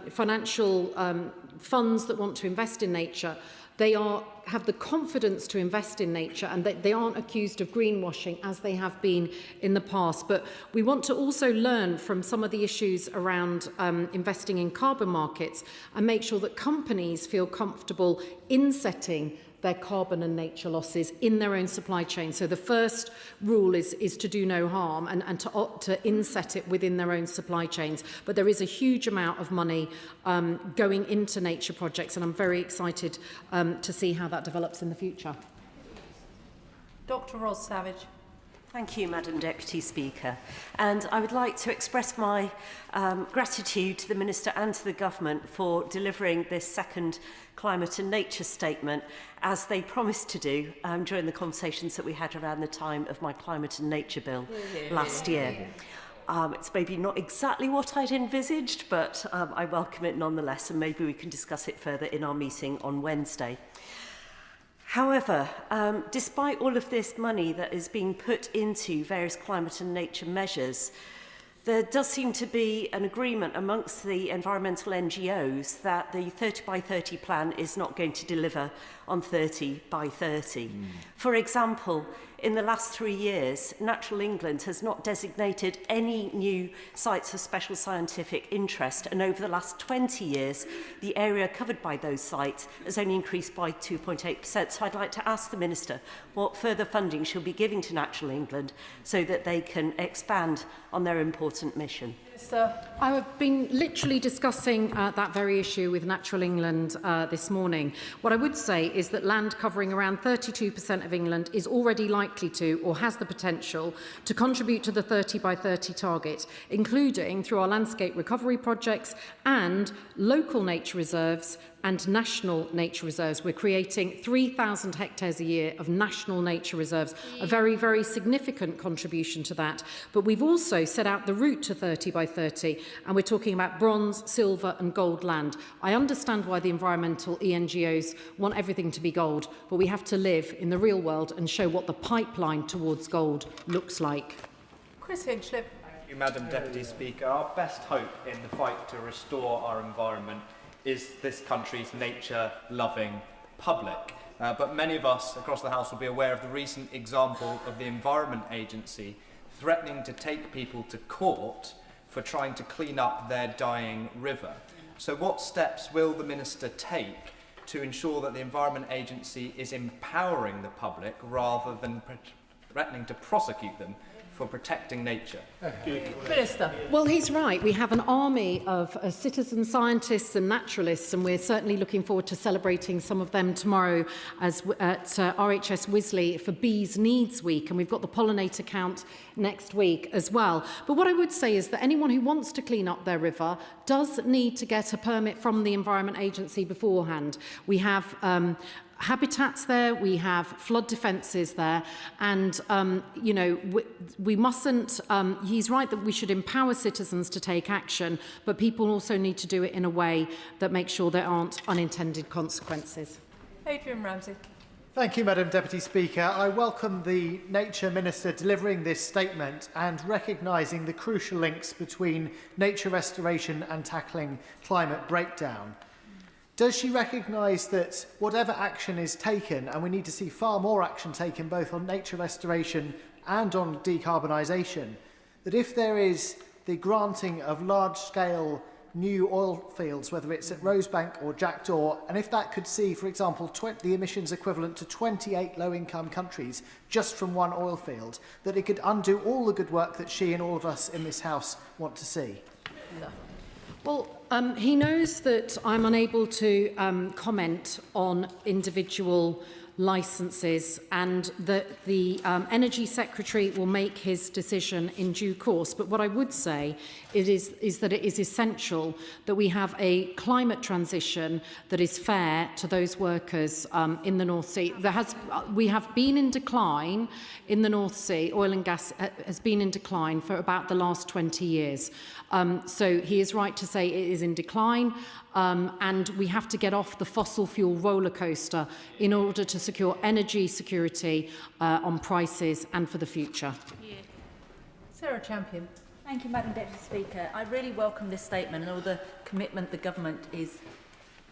financial funds that want to invest in nature, they have the confidence to invest in nature, and that they aren't accused of greenwashing as they have been in the past. But we want to also learn from some of the issues around investing in carbon markets and make sure that companies feel comfortable in setting their carbon and nature losses in their own supply chain. So the first rule is to do no harm and to inset it within their own supply chains. But there is a huge amount of money going into nature projects, and I'm very excited to see how that develops in the future. Dr. Ros Savage. Thank you, Madam Deputy Speaker. And I would like to express my gratitude to the Minister and to the Government for delivering this second climate and nature statement, as they promised to do during the conversations that we had around the time of my climate and nature bill last year. It's maybe not exactly what I'd envisaged, but I welcome it nonetheless, and maybe we can discuss it further in our meeting on Wednesday. However, despite all of this money that is being put into various climate and nature measures, there does seem to be an agreement amongst the environmental NGOs that the 30 by 30 plan is not going to deliver on 30 by 30. For example, in the last 3 years, Natural England has not designated any new sites of special scientific interest, and over the last 20 years, the area covered by those sites has only increased by 2.8%. So I'd like to ask the Minister what further funding she'll be giving to Natural England so that they can expand on their important mission. I've been literally discussing that very issue with Natural England this morning. What I would say is that land covering around 32% of England is already likely to, or has the potential, to contribute to the 30 by 30 target, including through our landscape recovery projects and local nature reserves and national nature reserves. We're creating 3,000 hectares a year of national nature reserves, a very, very significant contribution to that. But we've also set out the route to 30 by 30, and we're talking about bronze, silver and gold land. I understand why the environmental NGOs want everything to be gold, but we have to live in the real world and show what the pipeline towards gold looks like. Chris Hinchliffe. Thank you, Madam Deputy Speaker. Our best hope in the fight to restore our environment is this country's nature-loving public. But many of us across the House will be aware of the recent example of the Environment Agency threatening to take people to court for trying to clean up their dying river. So what steps will the Minister take to ensure that the Environment Agency is empowering the public rather than threatening to prosecute them for protecting nature? Minister. Well, he's right. We have an army of citizen scientists and naturalists, and we're certainly looking forward to celebrating some of them tomorrow at RHS Wisley for Bees Needs Week, and we've got the pollinator count next week as well. But what I would say is that anyone who wants to clean up their river does need to get a permit from the Environment Agency beforehand. We have habitats there, we have flood defences there, and you know, we mustn't, he's right that we should empower citizens to take action, but people also need to do it in a way that makes sure there aren't unintended consequences. Adrian Ramsey. Thank you, Madam Deputy Speaker. I welcome the Nature Minister delivering this statement and recognising the crucial links between nature restoration and tackling climate breakdown. Does she recognise that whatever action is taken, and we need to see far more action taken both on nature restoration and on decarbonisation, that if there is the granting of large-scale new oil fields, whether it's at Rosebank or Jackdaw, and if that could see, for example, the emissions equivalent to 28 low-income countries just from one oil field, that it could undo all the good work that she and all of us in this House want to see? Well, he knows that I'm unable to comment on individual licences, and that the Energy Secretary will make his decision in due course. But what I would say is that it is essential that we have a climate transition that is fair to those workers in the North Sea. We have been in decline in the North Sea. Oil and gas has been in decline for about the last 20 years. So he is right to say it is in decline, and we have to get off the fossil fuel roller coaster in order to secure energy security on prices and for the future. Sarah Champion. Thank you, Madam Deputy Speaker. I really welcome this statement and all the commitment the Government is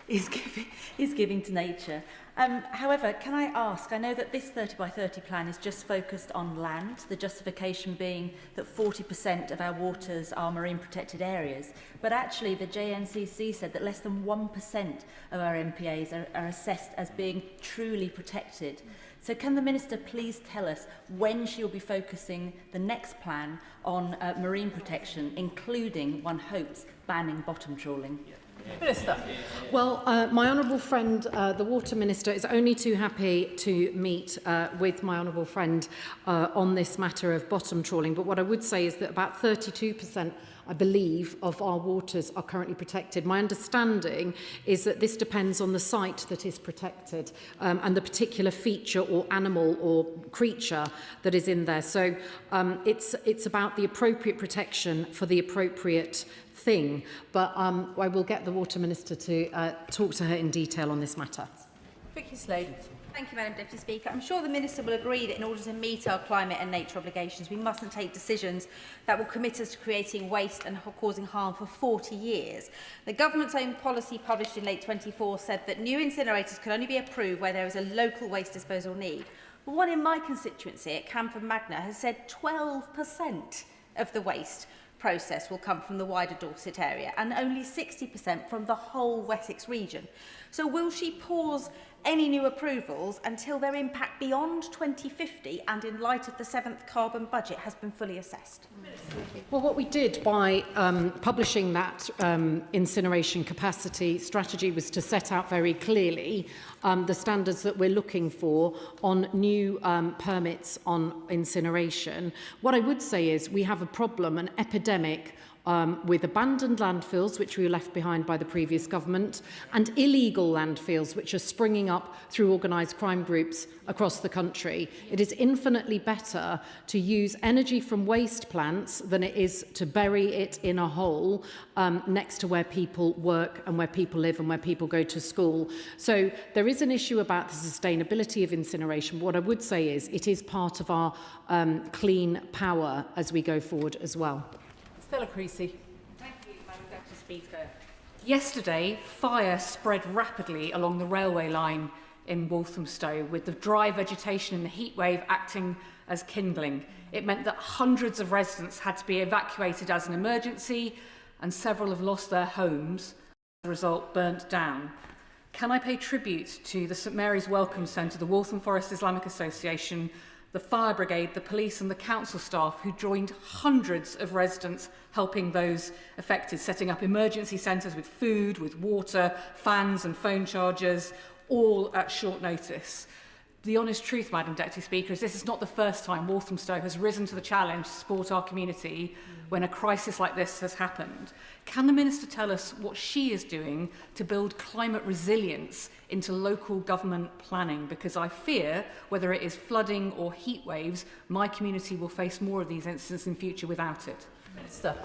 is giving to nature. However, can I ask, I know that this 30 by 30 plan is just focused on land, the justification being that 40% of our waters are marine protected areas, but actually the JNCC said that less than 1% of our MPAs are assessed as being truly protected. So can the Minister please tell us when she will be focusing the next plan on marine protection, including, one hopes, banning bottom trawling? Minister. Well, my honourable friend, the Water Minister, is only too happy to meet with my honourable friend on this matter of bottom trawling. But what I would say is that about 32%, I believe, of our waters are currently protected. My understanding is that this depends on the site that is protected and the particular feature or animal or creature that is in there. So it's about the appropriate protection for the appropriate thing, but I will get the Water Minister to talk to her in detail on this matter. Vicky Slade. Thank you, Madam Deputy Speaker. I'm sure the Minister will agree that in order to meet our climate and nature obligations, we mustn't take decisions that will commit us to creating waste and causing harm for 40 years. The Government's own policy published in late 24 said that new incinerators can only be approved where there is a local waste disposal need. But one in my constituency at Camford Magna has said 12% of the waste process will come from the wider Dorset area and only 60% from the whole Wessex region. So will she pause any new approvals until their impact beyond 2050 and in light of the 7th carbon budget has been fully assessed? Well, what we did by publishing that incineration capacity strategy was to set out very clearly the standards that we're looking for on new permits on incineration. What I would say is we have a problem, an epidemic, with abandoned landfills, which we were left behind by the previous government, and illegal landfills, which are springing up through organised crime groups across the country. It is infinitely better to use energy from waste plants than it is to bury it in a hole next to where people work and where people live and where people go to school. So there is an issue about the sustainability of incineration. What I would say is it is part of our clean power as we go forward as well. Stella Creasy. Thank you, Madam Deputy Speaker. Yesterday, fire spread rapidly along the railway line in Walthamstow, with the dry vegetation and the heat wave acting as kindling. It meant that hundreds of residents had to be evacuated as an emergency, and several have lost their homes, as a result burnt down. Can I pay tribute to the St Mary's Welcome Centre, the Waltham Forest Islamic Association, the fire brigade, the police and the council staff who joined hundreds of residents helping those affected, setting up emergency centres with food, with water, fans and phone chargers, all at short notice. The honest truth, Madam Deputy Speaker, is this is not the first time Walthamstow has risen to the challenge to support our community when a crisis like this has happened. Can the Minister tell us what she is doing to build climate resilience into local government planning? Because I fear, whether it is flooding or heat waves, my community will face more of these incidents in future without it. Minister.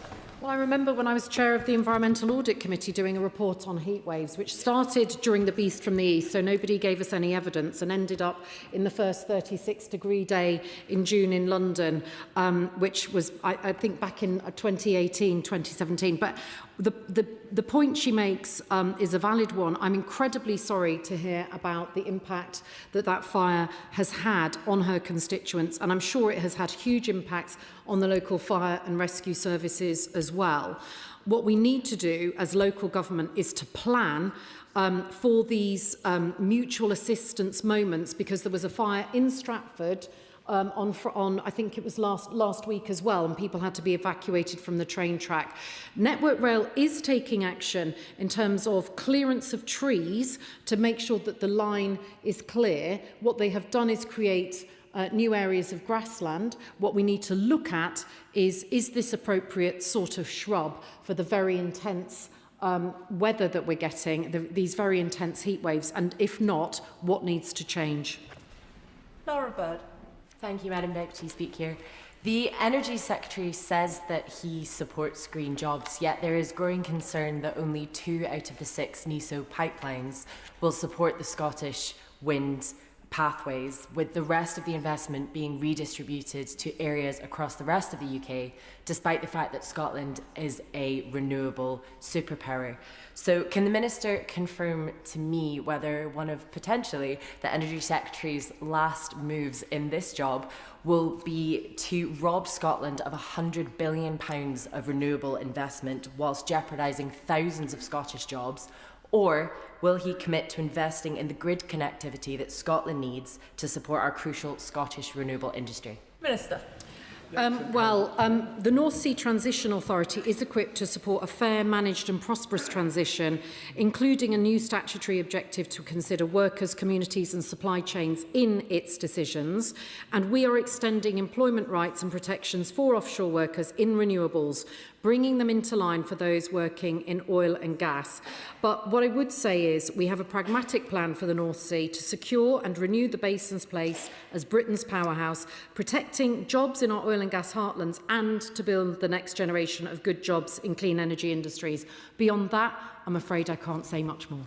Well, I remember when I was chair of the Environmental Audit Committee doing a report on heat waves, which started during the Beast from the East, so nobody gave us any evidence, and ended up in the first 36-degree day in June in London, which was, I think, back in 2018, 2017. But the point she makes is a valid one. I'm incredibly sorry to hear about the impact that that fire has had on her constituents, and I'm sure it has had huge impacts on the local fire and rescue services as well. What we need to do as local government is to plan for these mutual assistance moments, because there was a fire in Stratford on I think it was last week as well, and people had to be evacuated from the train track. Network Rail is taking action in terms of clearance of trees to make sure that the line is clear. What they have done is create new areas of grassland. What we need to look at is this appropriate sort of shrub for the very intense weather that we're getting, these very intense heat waves, and if not, what needs to change? Laura Bird. Thank you, Madam Deputy Speaker. The Energy Secretary says that he supports green jobs, yet there is growing concern that only 2 out of the 6 NESO pipelines will support the Scottish wind pathways, with the rest of the investment being redistributed to areas across the rest of the UK, despite the fact that Scotland is a renewable superpower. So can the Minister confirm to me whether one of potentially the Energy Secretary's last moves in this job will be to rob Scotland of £100 billion of renewable investment whilst jeopardising thousands of Scottish jobs? Or will he commit to investing in the grid connectivity that Scotland needs to support our crucial Scottish renewable industry? Minister. The North Sea Transition Authority is equipped to support a fair, managed and prosperous transition, including a new statutory objective to consider workers, communities and supply chains in its decisions. And we are extending employment rights and protections for offshore workers in renewables, bringing them into line for those working in oil and gas. But what I would say is we have a pragmatic plan for the North Sea to secure and renew the basin's place as Britain's powerhouse, protecting jobs in our oil and gas heartlands and to build the next generation of good jobs in clean energy industries. Beyond that, I'm afraid I can't say much more.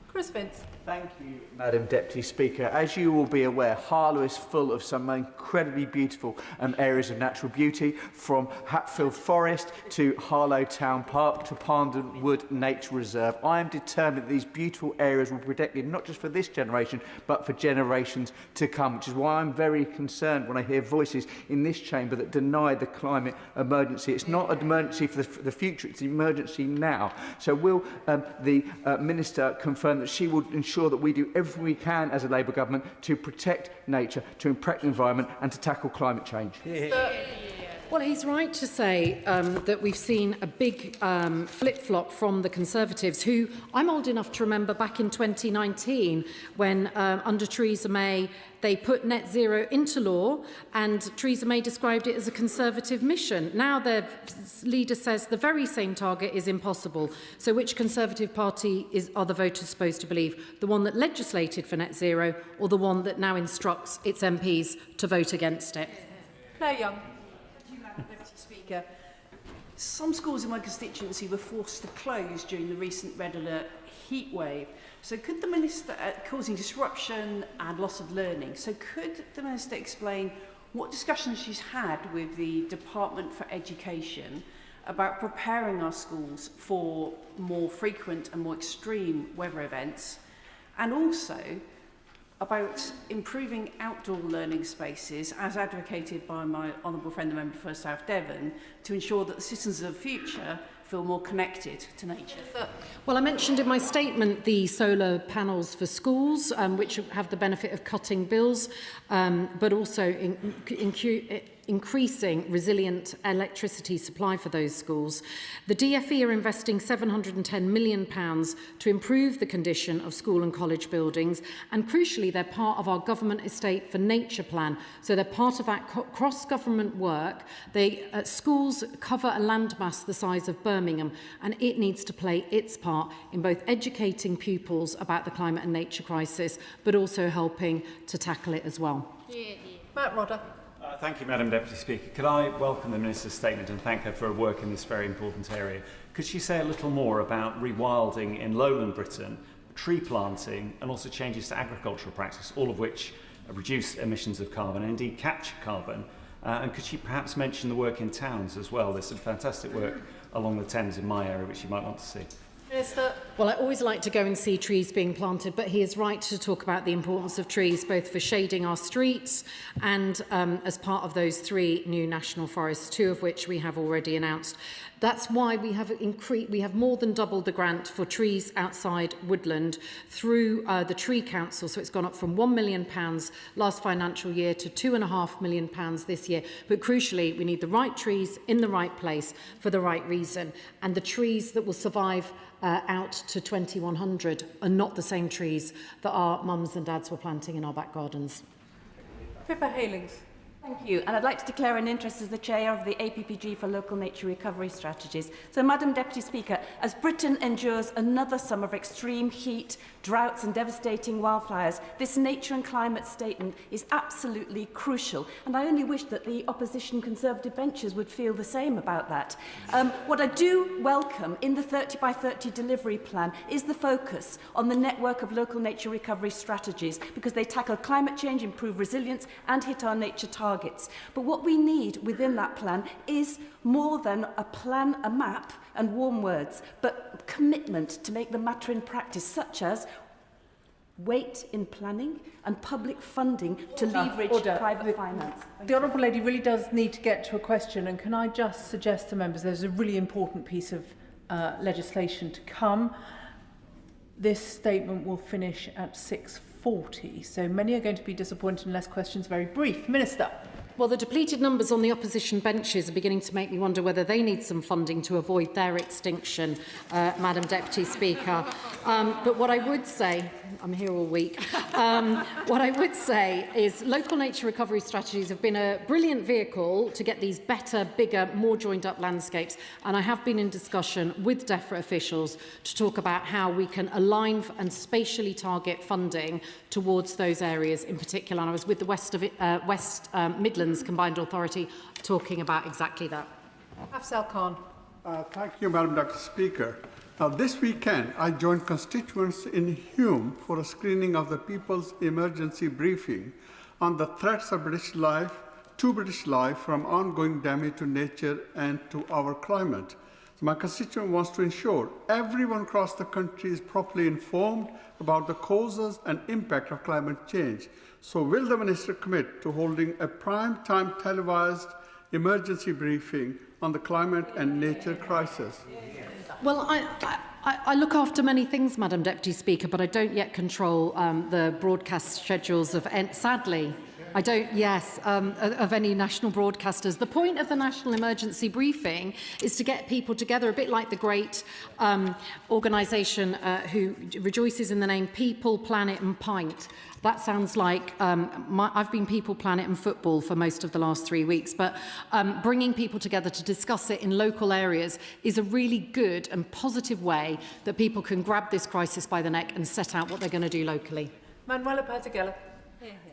Chris Vince. Thank you, Madam Deputy Speaker. As you will be aware, Harlow is full of some incredibly beautiful areas of natural beauty, from Hatfield Forest to Harlow Town Park to Parndon Wood Nature Reserve. I am determined that these beautiful areas will be protected not just for this generation, but for generations to come, which is why I'm very concerned when I hear voices in this chamber that deny the climate emergency. It's not an emergency for the future, it's an emergency now. So will the Minister confirm that she will ensure that we do everything we can as a Labour government to protect nature, to protect the environment and to tackle climate change? Well, he's right to say that we've seen a big flip-flop from the Conservatives, who I'm old enough to remember back in 2019 when, under Theresa May, they put net zero into law, and Theresa May described it as a Conservative mission. Now their leader says the very same target is impossible. So which Conservative party are the voters supposed to believe? The one that legislated for net zero, or the one that now instructs its MPs to vote against it? Claire Young. Deputy Speaker, some schools in my constituency were forced to close during the recent red alert heat wave. So could the Minister, causing disruption and loss of learning, so could the Minister explain what discussions she's had with the Department for Education about preparing our schools for more frequent and more extreme weather events, and also about improving outdoor learning spaces, as advocated by my honourable friend, the member for South Devon, to ensure that the citizens of the future feel more connected to nature? Well, I mentioned in my statement the solar panels for schools, which have the benefit of cutting bills, but also increasing resilient electricity supply for those schools. The DfE are investing £710 million to improve the condition of school and college buildings, and crucially they're part of our Government Estate for Nature plan, so they're part of that cross-government work. Schools cover a landmass the size of Birmingham, and it needs to play its part in both educating pupils about the climate and nature crisis, but also helping to tackle it as well. Matt Rodder. Thank you, Madam Deputy Speaker. Could I welcome the Minister's statement and thank her for her work in this very important area? Could she say a little more about rewilding in lowland Britain, tree planting and also changes to agricultural practice, all of which reduce emissions of carbon and indeed capture carbon? And could she perhaps mention the work in towns as well? There's some fantastic work along the Thames in my area which you might want to see. Well, I always like to go and see trees being planted, but he is right to talk about the importance of trees, both for shading our streets and as part of those 3 new national forests, 2 of which we have already announced. That's why we have more than doubled the grant for trees outside woodland through the Tree Council. So it's gone up from £1 million last financial year to £2.5 million this year. But crucially, we need the right trees in the right place for the right reason. And the trees that will survive out to 2100 are not the same trees that our mums and dads were planting in our back gardens. Pippa Halings. Thank you. And I'd like to declare an interest as the chair of the APPG for Local Nature Recovery Strategies. So, Madam Deputy Speaker, as Britain endures another summer of extreme heat, droughts and devastating wildfires, this nature and climate statement is absolutely crucial. And I only wish that the opposition Conservative benches would feel the same about that. What I do welcome in the 30 by 30 delivery plan is the focus on the network of local nature recovery strategies, because they tackle climate change, improve resilience and hit our nature targets. But what we need within that plan is more than a plan, a map and warm words, but commitment to make the matter in practice, such as weight in planning and public funding to leverage private finance. The Honourable Lady really does need to get to a question, and can I just suggest to members there's a really important piece of legislation to come. This statement will finish at 6:40, so many are going to be disappointed unless questions are very brief. Minister. Well, the depleted numbers on the opposition benches are beginning to make me wonder whether they need some funding to avoid their extinction, Madam Deputy Speaker. But what I would say, I'm here all week, what I would say is local nature recovery strategies have been a brilliant vehicle to get these better, bigger, more joined up landscapes. And I have been in discussion with DEFRA officials to talk about how we can align and spatially target funding towards those areas in particular. And I was with the West Midlands Combined Authority talking about exactly that. Afzal Khan. Thank you, Madam Deputy Speaker. This weekend, I joined constituents in Hume for a screening of the People's Emergency Briefing on the threats of British life to British life from ongoing damage to nature and to our climate. So my constituent wants to ensure everyone across the country is properly informed about the causes and impact of climate change. So will the Minister commit to holding a prime-time televised emergency briefing on the climate and nature crisis? Well, I look after many things, Madam Deputy Speaker, but I don't yet control the broadcast schedules of, sadly, I don't, of any national broadcasters. The point of the National Emergency Briefing is to get people together, a bit like the great organisation who rejoices in the name People, Planet and Pint. That sounds like I've been People, Planet and Football for most of the last 3 weeks, but bringing people together to discuss it in local areas is a really good and positive way that people can grab this crisis by the neck and set out what they're going to do locally. Manuela Patagella.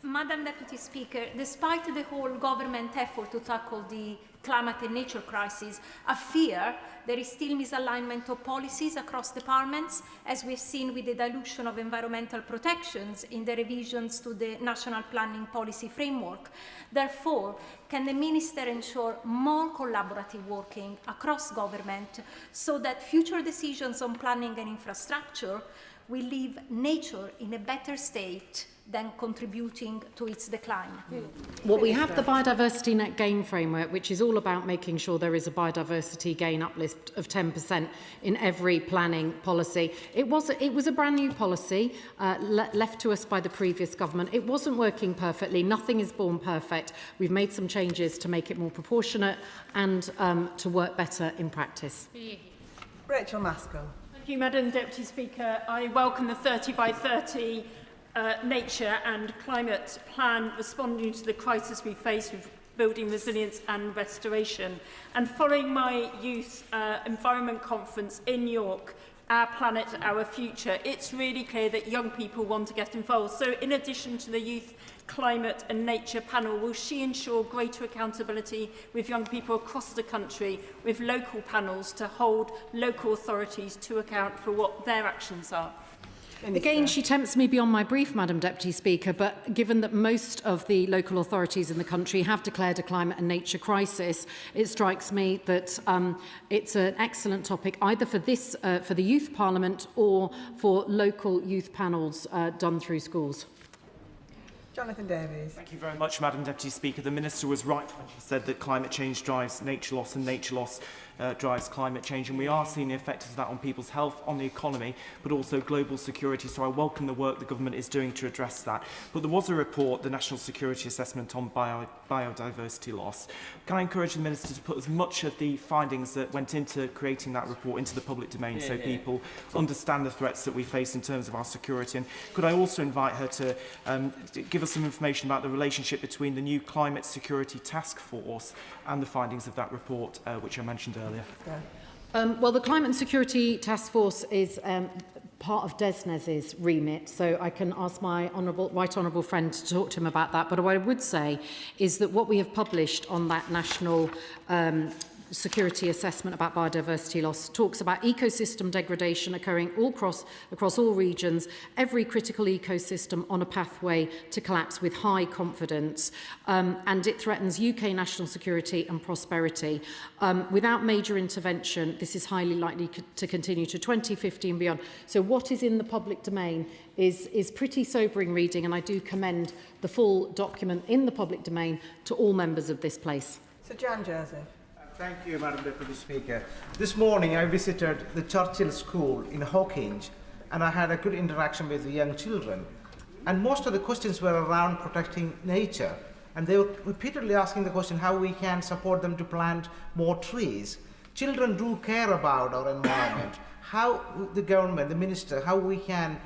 Madam Deputy Speaker, despite the whole government effort to tackle the climate and nature crisis, I fear there is still misalignment of policies across departments, as we've seen with the dilution of environmental protections in the revisions to the National Planning Policy Framework. Therefore, can the Minister ensure more collaborative working across government so that future decisions on planning and infrastructure will leave nature in a better state than contributing to its decline? Well, we have the Biodiversity Net Gain Framework, which is all about making sure there is a biodiversity gain uplift of 10% in every planning policy. It was a brand new policy left to us by the previous government. It wasn't working perfectly. Nothing is born perfect. We've made some changes to make it more proportionate and to work better in practice. Rachel Maskell. Thank you, Madam Deputy Speaker. I welcome the 30 by 30 nature and climate plan responding to the crisis we face with building resilience and restoration. And following my youth environment conference in York, Our Planet, Our Future, it's really clear that young people want to get involved. So in addition to the Youth Climate and Nature panel, will she ensure greater accountability with young people across the country, with local panels to hold local authorities to account for what their actions are? Again, she tempts me beyond my brief, Madam Deputy Speaker, but given that most of the local authorities in the country have declared a climate and nature crisis, it strikes me that it's an excellent topic either for this, for the Youth Parliament or for local youth panels done through schools. Jonathan Davies. Thank you very much, Madam Deputy Speaker. The Minister was right when she said that climate change drives nature loss and nature loss drives climate change, and we are seeing the effects of that on people's health, on the economy, but also global security. So I welcome the work the government is doing to address that. But there was a report, the National Security Assessment on Biodiversity Loss. Can I encourage the Minister to put as much of the findings that went into creating that report into the public domain so people understand the threats that we face in terms of our security? And could I also invite her to give us us some information about the relationship between the new Climate Security Task Force and the findings of that report, which I mentioned earlier? Well, the Climate and Security Task Force is part of DESNES's remit, so I can ask my right honourable friend to talk to him about that. But what I would say is that what we have published on that national security assessment about biodiversity loss talks about ecosystem degradation occurring across all regions, every critical ecosystem on a pathway to collapse with high confidence, and it threatens UK national security and prosperity. Without major intervention, this is highly likely to continue to 2050 and beyond. So what is in the public domain is pretty sobering reading, and I do commend the full document in the public domain to all members of this place. Sir Jan Joseph. Thank you, Madam Deputy Speaker. This morning I visited the Churchill School in Hawkinge and I had a good interaction with the young children. And most of the questions were around protecting nature. And they were repeatedly asking the question how we can support them to plant more trees. Children do care about our environment. How the government, the minister, how we can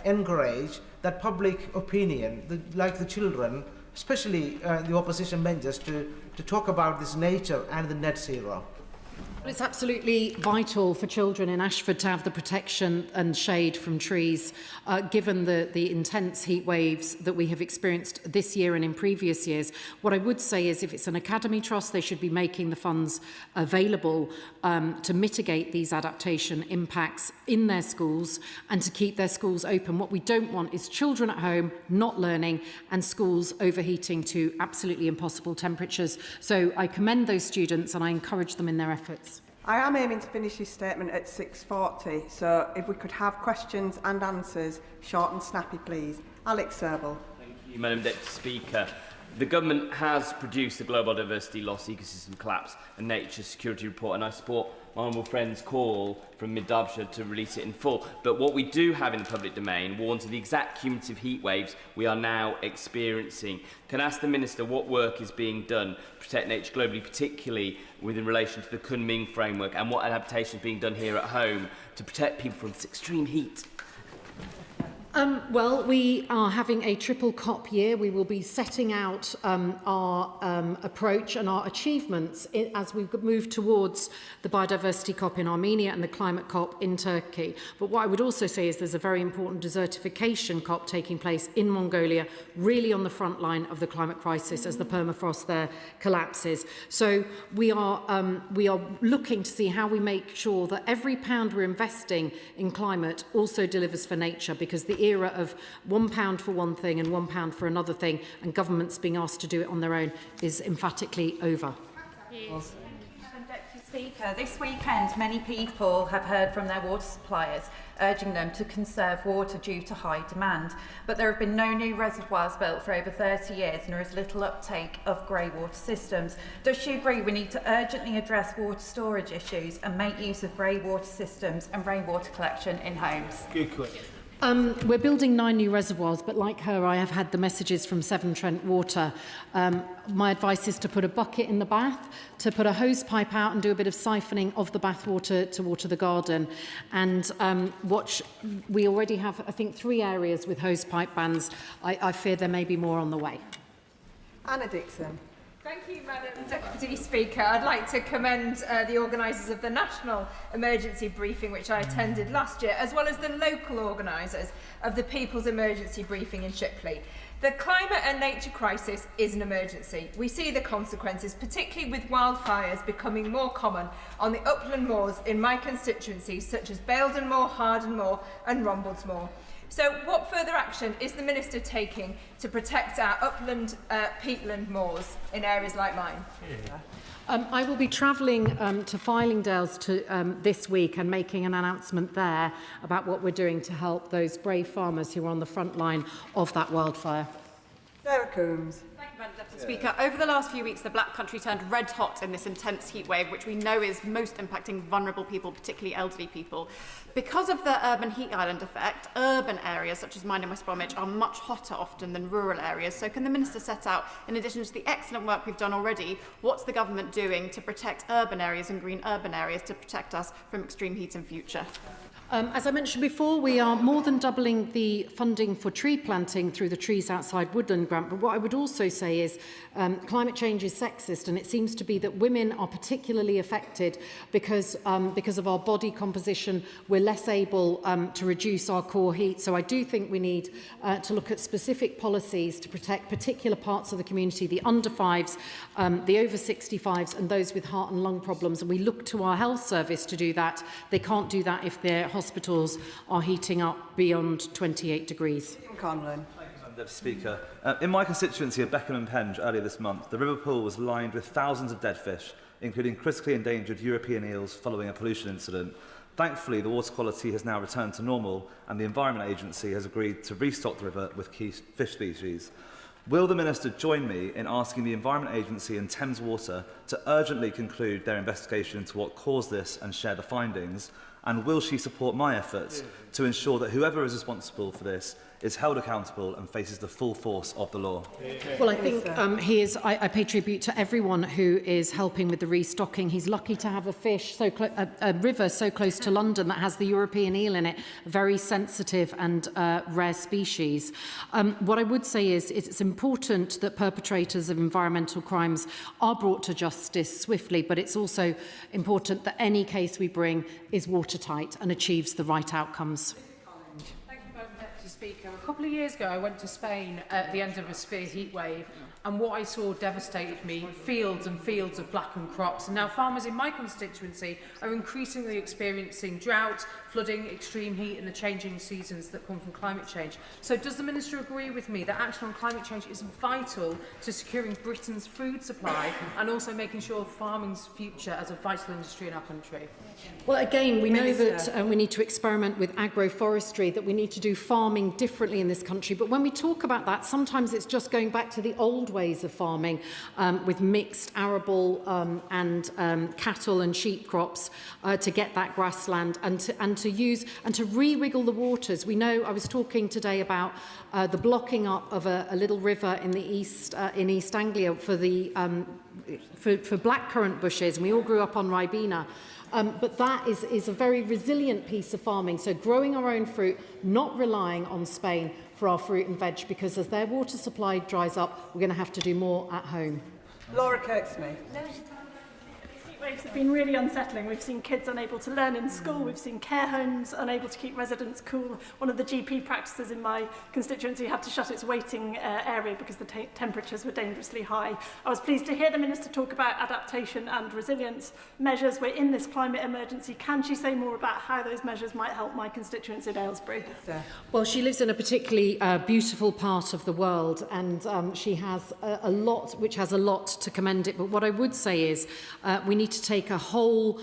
encourage that public opinion, like the children, especially the opposition members, to talk about this nature and the net zero. Well, it's absolutely vital for children in Ashford to have the protection and shade from trees, given the intense heat waves that we have experienced this year and in previous years. What I would say is if it's an academy trust, they should be making the funds available to mitigate these adaptation impacts in their schools and to keep their schools open. What we don't want is children at home not learning and schools overheating to absolutely impossible temperatures. So I commend those students and I encourage them in their efforts. I am aiming to finish this statement at 6:40, so if we could have questions and answers short and snappy, please. Alex Serble. Thank you, Madam Deputy Speaker. The Government has produced the Global Diversity Loss, Ecosystem Collapse and Nature Security Report, and I support my honourable friend's call from Mid-Derbyshire to release it in full. But what we do have in the public domain warns of the exact cumulative heat waves we are now experiencing. Can I ask the Minister what work is being done to protect nature globally, particularly within relation to the Kunming framework, and what adaptation is being done here at home to protect people from this extreme heat? Well, we are having a triple COP year. We will be setting out our approach and our achievements as we move towards the biodiversity COP in Armenia and the climate COP in Turkey. But what I would also say is there's a very important desertification COP taking place in Mongolia, really on the front line of the climate crisis as the permafrost there collapses. So we are looking to see how we make sure that every pound we're investing in climate also delivers for nature, because the era of £1 for one thing and £1 for another thing and governments being asked to do it on their own is emphatically over. Madam Deputy Speaker, this weekend many people have heard from their water suppliers urging them to conserve water due to high demand, but there have been no new reservoirs built for over 30 years and there is little uptake of grey water systems. Does she agree we need to urgently address water storage issues and make use of grey water systems and rainwater collection in homes? Good question. We're building 9 new reservoirs, but like her, I have had the messages from Severn Trent Water. My advice is to put a bucket in the bath, to put a hose pipe out and do a bit of siphoning of the bath water to water the garden. And we already have, I think, 3 areas with hose pipe bans. I fear there may be more on the way. Anna Dixon. Thank you, Madam Deputy Speaker. I'd like to commend the organisers of the national emergency briefing, which I attended last year, as well as the local organisers of the People's Emergency Briefing in Shipley. The climate and nature crisis is an emergency. We see the consequences, particularly with wildfires becoming more common on the upland moors in my constituencies, such as Baildon Moor, Harden Moor and Rombalds Moor. So what further action is the Minister taking to protect our upland peatland moors in areas like mine? I will be travelling to Fylingdales this week and making an announcement there about what we're doing to help those brave farmers who are on the front line of that wildfire. Sarah Coombs. Thank you, Madam Deputy Speaker. Over the last few weeks, the Black Country turned red hot in this intense heat wave, which we know is most impacting vulnerable people, particularly elderly people. Because of the urban heat island effect, urban areas such as mine in West Bromwich are much hotter often than rural areas. So can the Minister set out, in addition to the excellent work we've done already, what's the government doing to protect urban areas and green urban areas to protect us from extreme heat in future? As I mentioned before, we are more than doubling the funding for tree planting through the Trees Outside Woodland grant. But what I would also say is climate change is sexist, and it seems to be that women are particularly affected because of our body composition. We're less able to reduce our core heat. So I do think we need to look at specific policies to protect particular parts of the community, the under 5s, the over 65s, and those with heart and lung problems. And we look to our health service to do that. They can't do that if their hospitals are heating up beyond 28 degrees. Conlon. Deputy Speaker. In my constituency of Beckham and Penge earlier this month, the river pool was lined with thousands of dead fish, including critically endangered European eels following a pollution incident. Thankfully, the water quality has now returned to normal, and the Environment Agency has agreed to restock the river with key fish species. Will the Minister join me in asking the Environment Agency and Thames Water to urgently conclude their investigation into what caused this and share the findings? And will she support my efforts to ensure that whoever is responsible for this is held accountable and faces the full force of the law? Well, I think I pay tribute to everyone who is helping with the restocking. He's lucky to have a fish, a river so close to London that has the European eel in it, a very sensitive and rare species. What I would say is it's important that perpetrators of environmental crimes are brought to justice swiftly, but it's also important that any case we bring is watertight and achieves the right outcomes. Thank you, Madam Deputy Speaker. A couple of years ago, I went to Spain at the end of a severe heat wave, and what I saw devastated me, fields and fields of blackened crops. And now farmers in my constituency are increasingly experiencing drought, flooding, extreme heat and the changing seasons that come from climate change. So does the Minister agree with me that action on climate change is vital to securing Britain's food supply and also making sure farming's future as a vital industry in our country? Well, again, we know that we need to experiment with agroforestry, that we need to do farming differently in this country. But when we talk about that, sometimes it's just going back to the old ways of farming with mixed arable and cattle and sheep crops to get that grassland and to use and to re-wiggle the waters. We know, I was talking today about the blocking up of a little river in the east in East Anglia for the for blackcurrant bushes, and we all grew up on Ribena. But that is a very resilient piece of farming. So growing our own fruit, not relying on Spain for our fruit and veg, because as their water supply dries up, we're going to have to do more at home. Laura Kirksmith. Heat waves have been really unsettling. We've seen kids unable to learn in school. We've seen care homes unable to keep residents cool. One of the GP practices in my constituency had to shut its waiting area because the temperatures were dangerously high. I was pleased to hear the Minister talk about adaptation and resilience measures. We're in this climate emergency. Can she say more about how those measures might help my constituency in Aylesbury? Well, she lives in a particularly beautiful part of the world, and she has a lot, which has a lot to commend it. But what I would say is we need to take a whole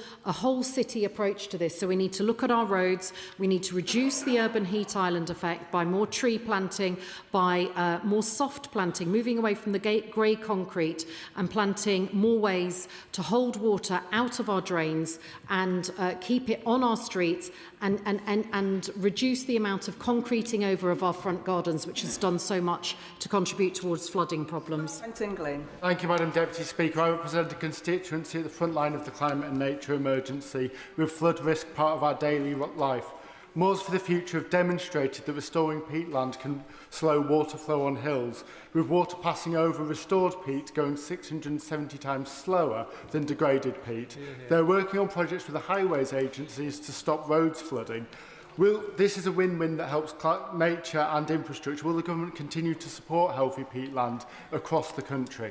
city approach to this. So we need to look at our roads. We need to reduce the urban heat island effect by more tree planting, by more soft planting, moving away from the grey concrete and planting more ways to hold water out of our drains and keep it on our streets and reduce the amount of concreting over of our front gardens, which has done so much to contribute towards flooding problems. Thank you, Madam Deputy Speaker. I represent a constituency at the front line of the climate and nature emergency, with flood risk part of our daily life. Moors for the Future have demonstrated that restoring peatland can slow water flow on hills, with water passing over restored peat going 670 times slower than degraded peat. They're working on projects with the highways agencies to stop roads flooding. This is a win-win that helps nature and infrastructure. Will the government continue to support healthy peatland across the country?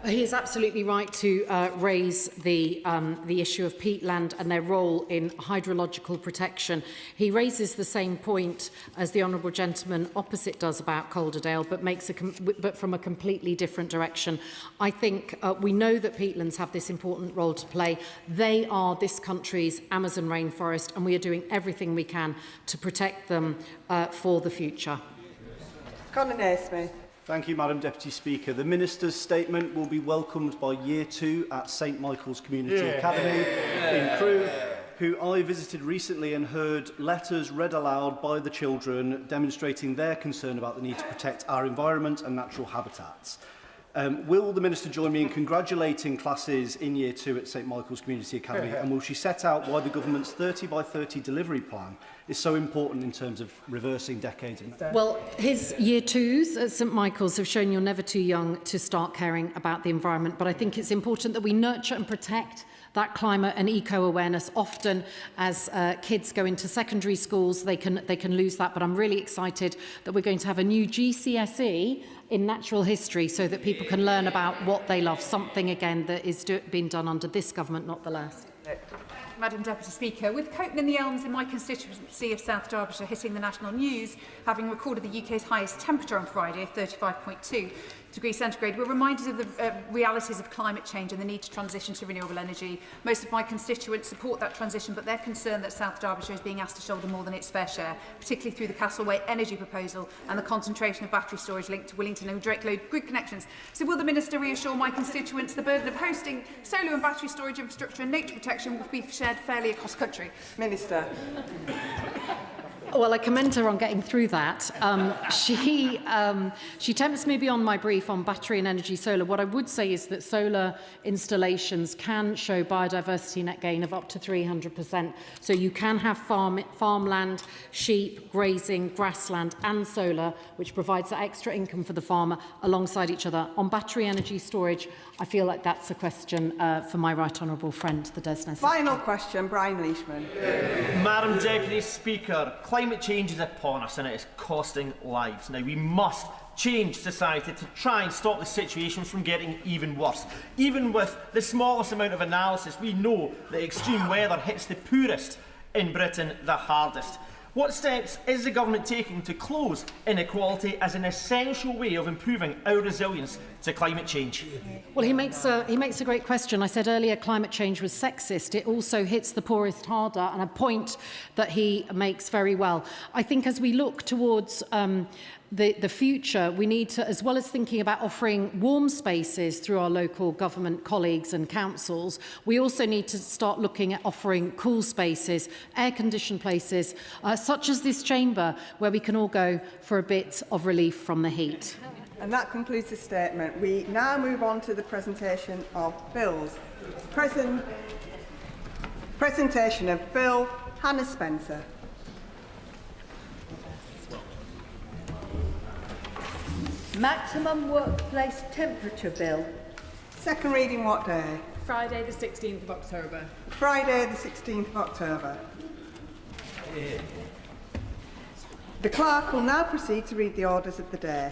He is absolutely right to raise the issue of peatland and their role in hydrological protection. He raises the same point as the honourable gentleman opposite does about Calderdale, but from a completely different direction. I think we know that peatlands have this important role to play. They are this country's Amazon rainforest, and we are doing everything we can to protect them for the future. Conor Naismith. Thank you, Madam Deputy Speaker. The Minister's statement will be welcomed by Year 2 at St Michael's Community Academy in Crewe, who I visited recently and heard letters read aloud by the children demonstrating their concern about the need to protect our environment and natural habitats. Will the Minister join me in congratulating classes in Year 2 at St Michael's Community Academy, and will she set out why the government's 30 by 30 delivery plan is so important in terms of reversing decades of... Well, his Year 2s at St Michael's have shown you're never too young to start caring about the environment, but I think it's important that we nurture and protect that climate and eco-awareness. Often as kids go into secondary schools, they can lose that, but I'm really excited that we're going to have a new GCSE in natural history so that people can learn about what they love, something again that is being done under this government, not the last. Madam Deputy Speaker, with Coton in the Elms in my constituency of South Derbyshire hitting the national news, having recorded the UK's highest temperature on Friday, 35.2 degrees centigrade, we're reminded of the realities of climate change and the need to transition to renewable energy. Most of my constituents support that transition, but they're concerned that South Derbyshire is being asked to shoulder more than its fair share, particularly through the Castleway energy proposal and the concentration of battery storage linked to Willington and direct load grid connections. So will the Minister reassure my constituents the burden of hosting solar and battery storage infrastructure and nature protection will be shared fairly across the country? Minister. Well, I commend her on getting through that. She tempts me beyond my brief on battery and energy solar. What I would say is that solar installations can show biodiversity net gain of up to 300%. So you can have farmland, sheep, grazing, grassland and solar, which provides that extra income for the farmer alongside each other. On battery energy storage, I feel like that's a question for my right honourable friend, the Desnes. Final question, Brian Leishman. Madam Deputy Speaker, climate change is upon us and it is costing lives. Now, we must change society to try and stop the situation from getting even worse. Even with the smallest amount of analysis, we know that extreme weather hits the poorest in Britain the hardest. What steps is the government taking to close inequality as an essential way of improving our resilience to climate change? Well, he makes a great question. I said earlier climate change was sexist. It also hits the poorest harder, and a point that he makes very well. I think as we look towards the future, we need to, as well as thinking about offering warm spaces through our local government colleagues and councils, we also need to start looking at offering cool spaces, air-conditioned places, such as this chamber, where we can all go for a bit of relief from the heat. And that concludes the statement. We now move on to the presentation of bills. Presentation of Bill, Hannah Spencer. Maximum workplace temperature bill. Second reading what day? Friday the 16th of October. Friday the 16th of October. The clerk will now proceed to read the orders of the day.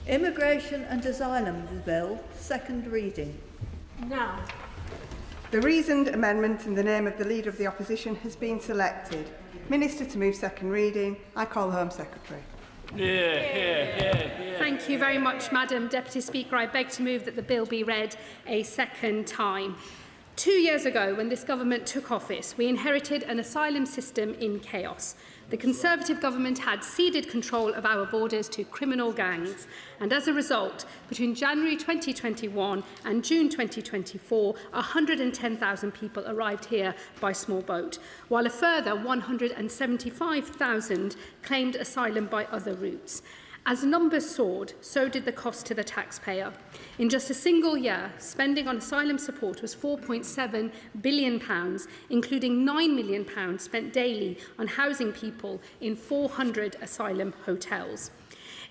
Immigration and Asylum Bill, second reading. Now. The reasoned amendment in the name of the Leader of the Opposition has been selected. Minister to move second reading. I call the Home Secretary. Thank you very much, Madam Deputy Speaker. I beg to move that the bill be read a second time. 2 years ago, when this government took office, we inherited an asylum system in chaos. The Conservative government had ceded control of our borders to criminal gangs, and as a result, between January 2021 and June 2024, 110,000 people arrived here by small boat, while a further 175,000 claimed asylum by other routes. As numbers soared, so did the cost to the taxpayer. In just a single year, spending on asylum support was £4.7 billion, including £9 million spent daily on housing people in 400 asylum hotels.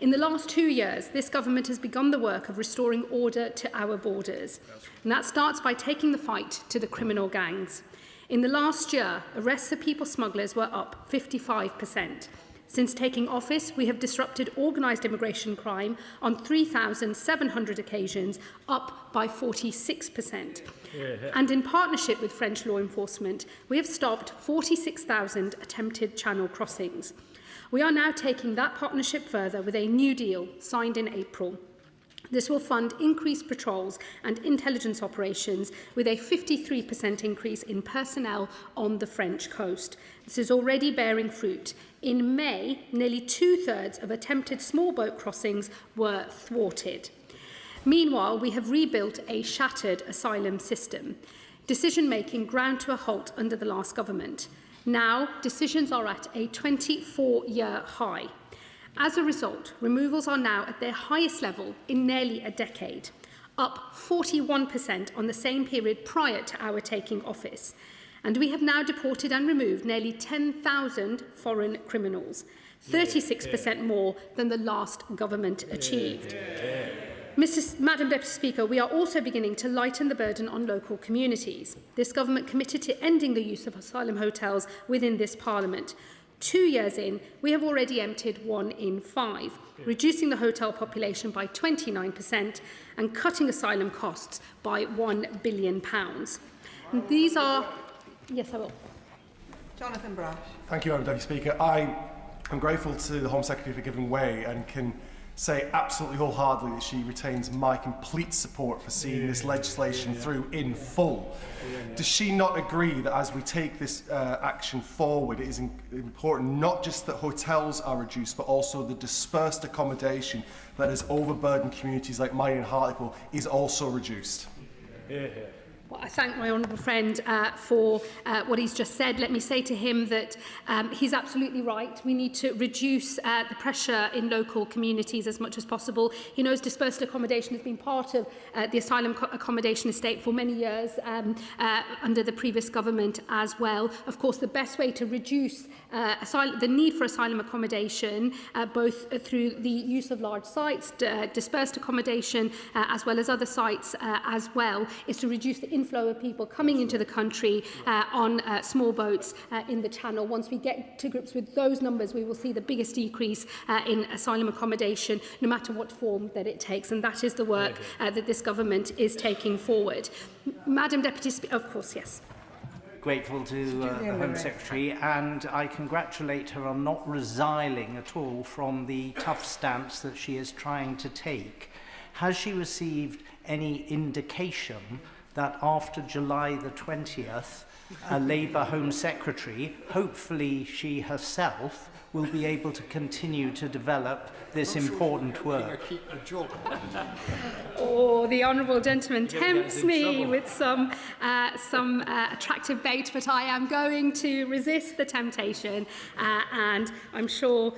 In the last 2 years, this government has begun the work of restoring order to our borders. And that starts by taking the fight to the criminal gangs. In the last year, arrests of people smugglers were up 55%. Since taking office, we have disrupted organised immigration crime on 3,700 occasions, up by 46%. And in partnership with French law enforcement, we have stopped 46,000 attempted channel crossings. We are now taking that partnership further with a new deal signed in April. This will fund increased patrols and intelligence operations with a 53% increase in personnel on the French coast. This is already bearing fruit. In May, nearly 2/3 of attempted small boat crossings were thwarted. Meanwhile, we have rebuilt a shattered asylum system. Decision-making ground to a halt under the last government. Now, decisions are at a 24-year high. As a result, removals are now at their highest level in nearly a decade, up 41% on the same period prior to our taking office. And we have now deported and removed nearly 10,000 foreign criminals, 36% more than the last government achieved. Madam Deputy Speaker, we are also beginning to lighten the burden on local communities. This government committed to ending the use of asylum hotels within this Parliament. 2 years in, we have already emptied 1 in 5, reducing the hotel population by 29% and cutting asylum costs by £1 billion. And these are... Yes, I will. Jonathan Brash. Thank you, Madam Deputy Speaker. I am grateful to the Home Secretary for giving way and can say absolutely wholeheartedly that she retains my complete support for seeing this legislation through in full. Does she not agree that as we take this action forward, it is important not just that hotels are reduced, but also the dispersed accommodation that has overburdened communities like mine in Hartlepool is also reduced? Well, I thank my honourable friend for what he's just said. Let me say to him that he's absolutely right. We need to reduce the pressure in local communities as much as possible. He knows dispersed accommodation has been part of the asylum accommodation estate for many years under the previous government as well. Of course, the best way to reduce the need for asylum accommodation, both through the use of large sites, dispersed accommodation, as well as other sites as well, is to reduce the inflow of people coming into the country on small boats in the Channel. Once we get to grips with those numbers, we will see the biggest decrease in asylum accommodation, no matter what form that it takes. And that is the work that this government is taking forward. Madam Deputy Speaker, of course, yes. Grateful to the Home Secretary, and I congratulate her on not resiling at all from the tough stance that she is trying to take. Has she received any indication that after July the 20th, a Labour Home Secretary, hopefully she herself, will be able to continue to develop this important work? Oh, the honourable gentleman tempts me with some attractive bait, but I am going to resist the temptation, and I'm sure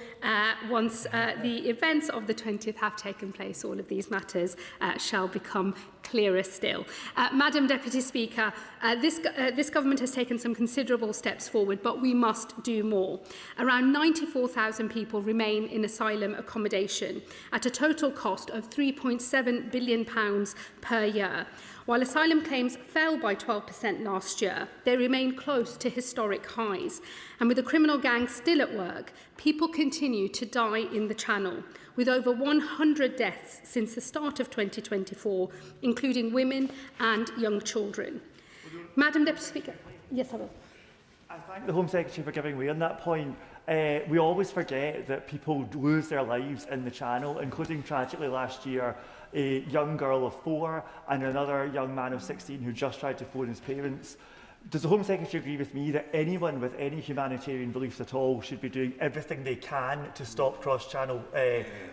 once the events of the 20th have taken place, all of these matters shall become clearer still. Madam Deputy Speaker, this government has taken some considerable steps forward, but we must do more. Around 94,000 people remain in asylum accommodation at a total cost of £3.7 billion per year. While asylum claims fell by 12% last year, they remain close to historic highs. And with the criminal gangs still at work, people continue to die in the Channel, with over 100 deaths since the start of 2024, including women and young children. Madam Deputy Speaker. Yes, I will. I thank the Home Secretary for giving way on that point. We always forget that people lose their lives in the Channel, including tragically last year, a young girl of 4 and another young man of 16 who just tried to phone his parents. Does the Home Secretary agree with me that anyone with any humanitarian beliefs at all should be doing everything they can to stop cross-channel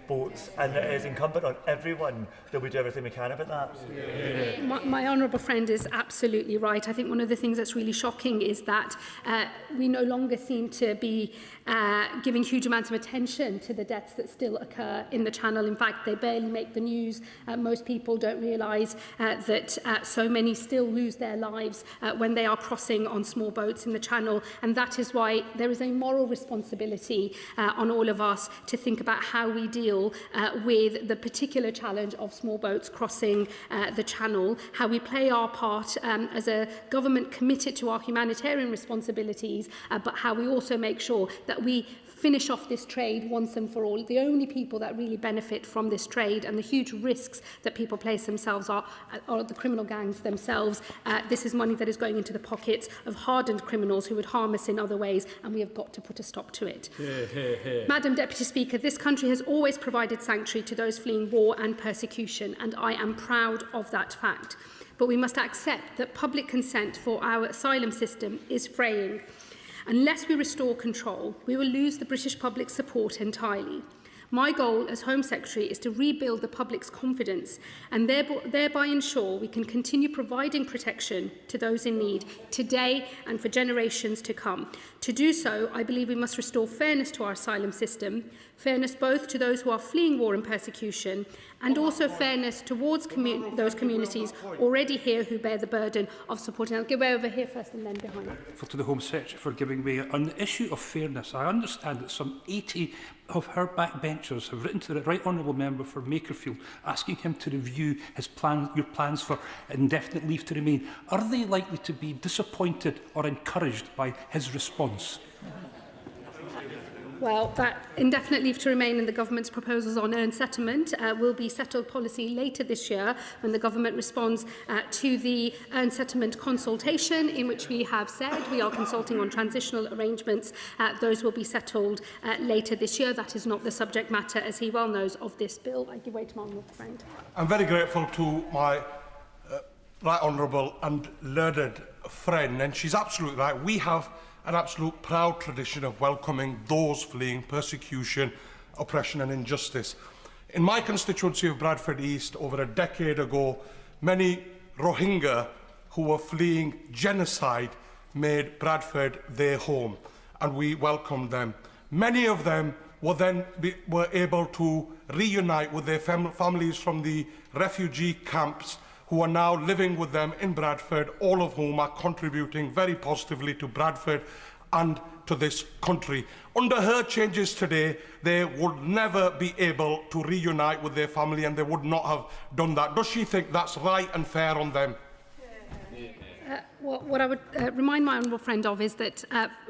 boats, and it is incumbent on everyone that we do everything we can about that? My honourable friend is absolutely right. I think one of the things that's really shocking is that we no longer seem to be giving huge amounts of attention to the deaths that still occur in the Channel. In fact, they barely make the news. Most people don't realise that so many still lose their lives when they are crossing on small boats in the Channel, and that is why there is a moral responsibility on all of us to think about how we deal with the particular challenge of small boats crossing the Channel, how we play our part as a government committed to our humanitarian responsibilities, but how we also make sure that we finish off this trade once and for all. The only people that really benefit from this trade and the huge risks that people place themselves are the criminal gangs themselves. This is money that is going into the pockets of hardened criminals who would harm us in other ways, and we have got to put a stop to it. Madam Deputy Speaker, this country has always provided sanctuary to those fleeing war and persecution, and I am proud of that fact. But we must accept that public consent for our asylum system is fraying. Unless we restore control, we will lose the British public support entirely. My goal as Home Secretary is to rebuild the public's confidence and thereby ensure we can continue providing protection to those in need today and for generations to come. To do so, I believe we must restore fairness to our asylum system, fairness both to those who are fleeing war and persecution, and also fairness towards those communities already here who bear the burden of supporting. I'll give way over here first and then behind. To the Home Secretary for giving way. On the issue of fairness, I understand that some 80 of her backbenchers have written to the Right Honourable Member for Makerfield asking him to review your plans for indefinite leave to remain. Are they likely to be disappointed or encouraged by his response? Well, that indefinite leave to remain in the government's proposals on earned settlement will be settled policy later this year when the government responds to the earned settlement consultation, in which we have said we are consulting on transitional arrangements. Those will be settled later this year. That is not the subject matter, as he well knows, of this bill. I give way to my honourable friend. I'm very grateful to my right honourable and learned friend, and she's absolutely right. We have an absolute proud tradition of welcoming those fleeing persecution, oppression and injustice. In my constituency of Bradford East, over a decade ago, many Rohingya who were fleeing genocide made Bradford their home, and we welcomed them. Many of them were able to reunite with their families from the refugee camps, who are now living with them in Bradford, all of whom are contributing very positively to Bradford and to this country. Under her changes today, they would never be able to reunite with their family, and they would not have done that. Does she think that's right and fair on them? What I would remind my honourable friend of is that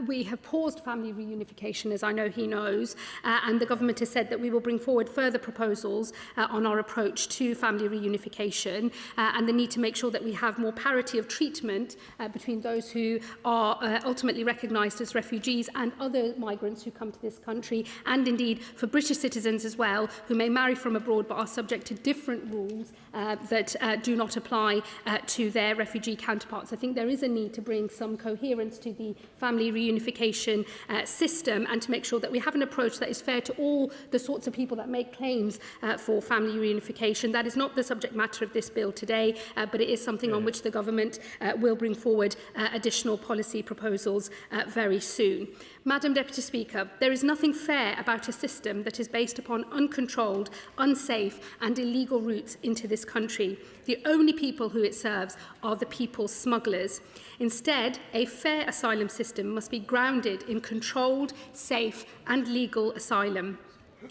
we have paused family reunification, as I know he knows, and the government has said that we will bring forward further proposals on our approach to family reunification and the need to make sure that we have more parity of treatment between those who are ultimately recognised as refugees and other migrants who come to this country, and indeed for British citizens as well, who may marry from abroad but are subject to different rules that do not apply to their refugee counterparts. I think there is a need to bring some coherence to the family reunification system and to make sure that we have an approach that is fair to all the sorts of people that make claims for family reunification. That is not the subject matter of this bill today, but it is something on which the government will bring forward additional policy proposals very soon. Madam Deputy Speaker, there is nothing fair about a system that is based upon uncontrolled, unsafe and illegal routes into this country. The only people who it serves are the people's smugglers. Instead, a fair asylum system must be grounded in controlled, safe and legal asylum.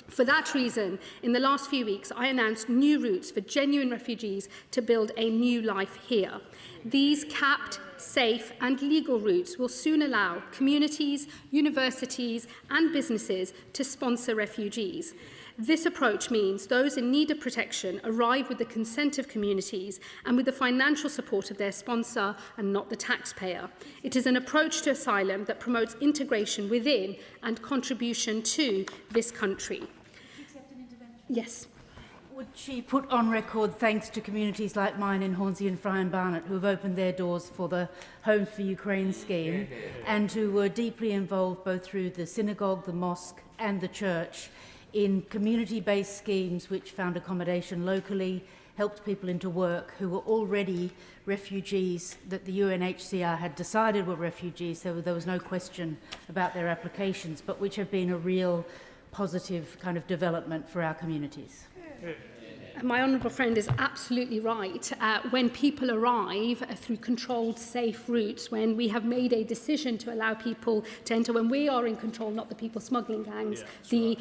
For that reason, in the last few weeks, I announced new routes for genuine refugees to build a new life here. These capped, safe and legal routes will soon allow communities, universities and businesses to sponsor refugees. This approach means those in need of protection arrive with the consent of communities and with the financial support of their sponsor and not the taxpayer. It is an approach to asylum that promotes integration within and contribution to this country. Yes. Would she put on record thanks to communities like mine in Hornsey and Fry and Barnet who have opened their doors for the Homes for Ukraine scheme and who were deeply involved both through the synagogue, the mosque and the church in community-based schemes which found accommodation locally, helped people into work who were already refugees that the UNHCR had decided were refugees, so there was no question about their applications, but which have been a real positive kind of development for our communities. My honourable friend is absolutely right. When people arrive through controlled, safe routes, when we have made a decision to allow people to enter, when we are in control, not the people smuggling gangs, the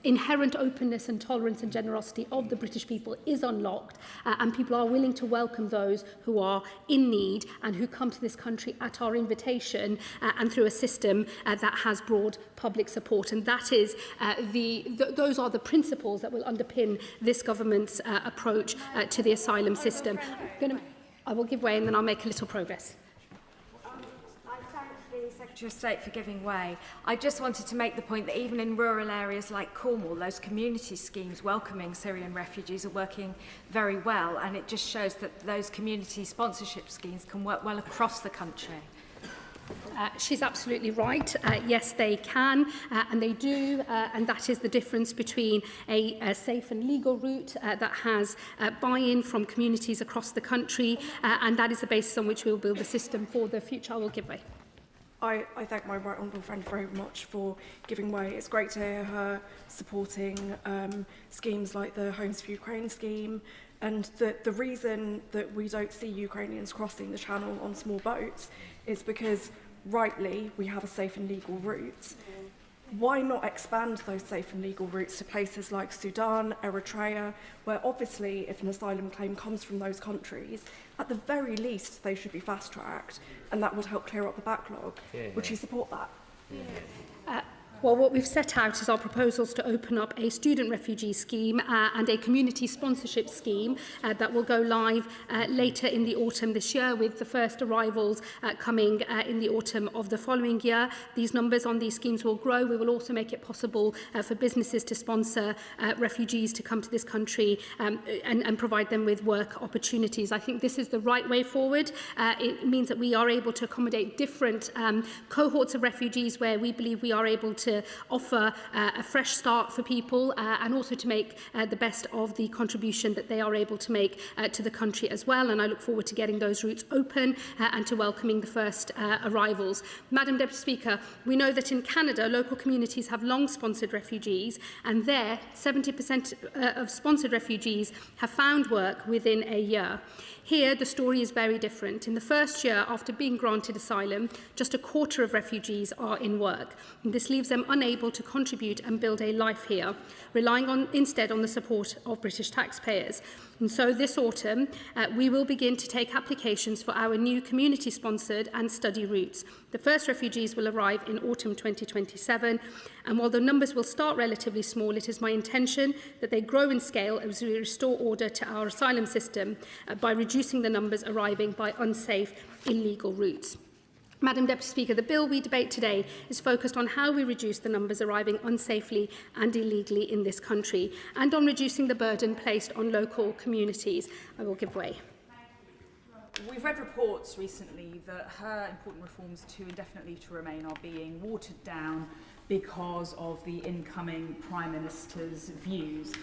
inherent openness and tolerance and generosity of the British people is unlocked, and people are willing to welcome those who are in need and who come to this country at our invitation and through a system that has broad public support. And that is those are the principles that will underpin this government's approach to the asylum system. I will give way and then I'll make a little progress. Secretary of State for giving way. I just wanted to make the point that even in rural areas like Cornwall, those community schemes welcoming Syrian refugees are working very well, and it just shows that those community sponsorship schemes can work well across the country. She's absolutely right. Yes, they can, and they do, and that is the difference between a safe and legal route that has buy-in from communities across the country, and that is the basis on which we will build the system for the future. I will give way. I thank my right honourable friend very much for giving way. It's great to hear her supporting schemes like the Homes for Ukraine scheme, and the reason that we don't see Ukrainians crossing the channel on small boats is because, rightly, we have a safe and legal route. Why not expand those safe and legal routes to places like Sudan, Eritrea, where obviously if an asylum claim comes from those countries, at the very least they should be fast-tracked, and that would help clear up the backlog. Would you support that? Well, what we've set out is our proposals to open up a student refugee scheme and a community sponsorship scheme that will go live later in the autumn this year, with the first arrivals coming in the autumn of the following year. These numbers on these schemes will grow. We will also make it possible for businesses to sponsor refugees to come to this country and provide them with work opportunities. I think this is the right way forward. It means that we are able to accommodate different cohorts of refugees where we believe we are able to offer a fresh start for people and also to make the best of the contribution that they are able to make to the country as well. And I look forward to getting those routes open and to welcoming the first arrivals. Madam Deputy Speaker, we know that in Canada, local communities have long sponsored refugees, and there 70% of sponsored refugees have found work within a year. Here, the story is very different. In the first year after being granted asylum, just a quarter of refugees are in work. And this leaves them unable to contribute and build a life here, relying instead on the support of British taxpayers. And so this autumn, we will begin to take applications for our new community-sponsored and study routes. The first refugees will arrive in autumn 2027, and while the numbers will start relatively small, it is my intention that they grow in scale as we restore order to our asylum system by reducing the numbers arriving by unsafe, illegal routes. Madam Deputy Speaker, the bill we debate today is focused on how we reduce the numbers arriving unsafely and illegally in this country, and on reducing the burden placed on local communities. I will give way. We've read reports recently that her important reforms to indefinite leave to remain are being watered down because of the incoming Prime Minister's views.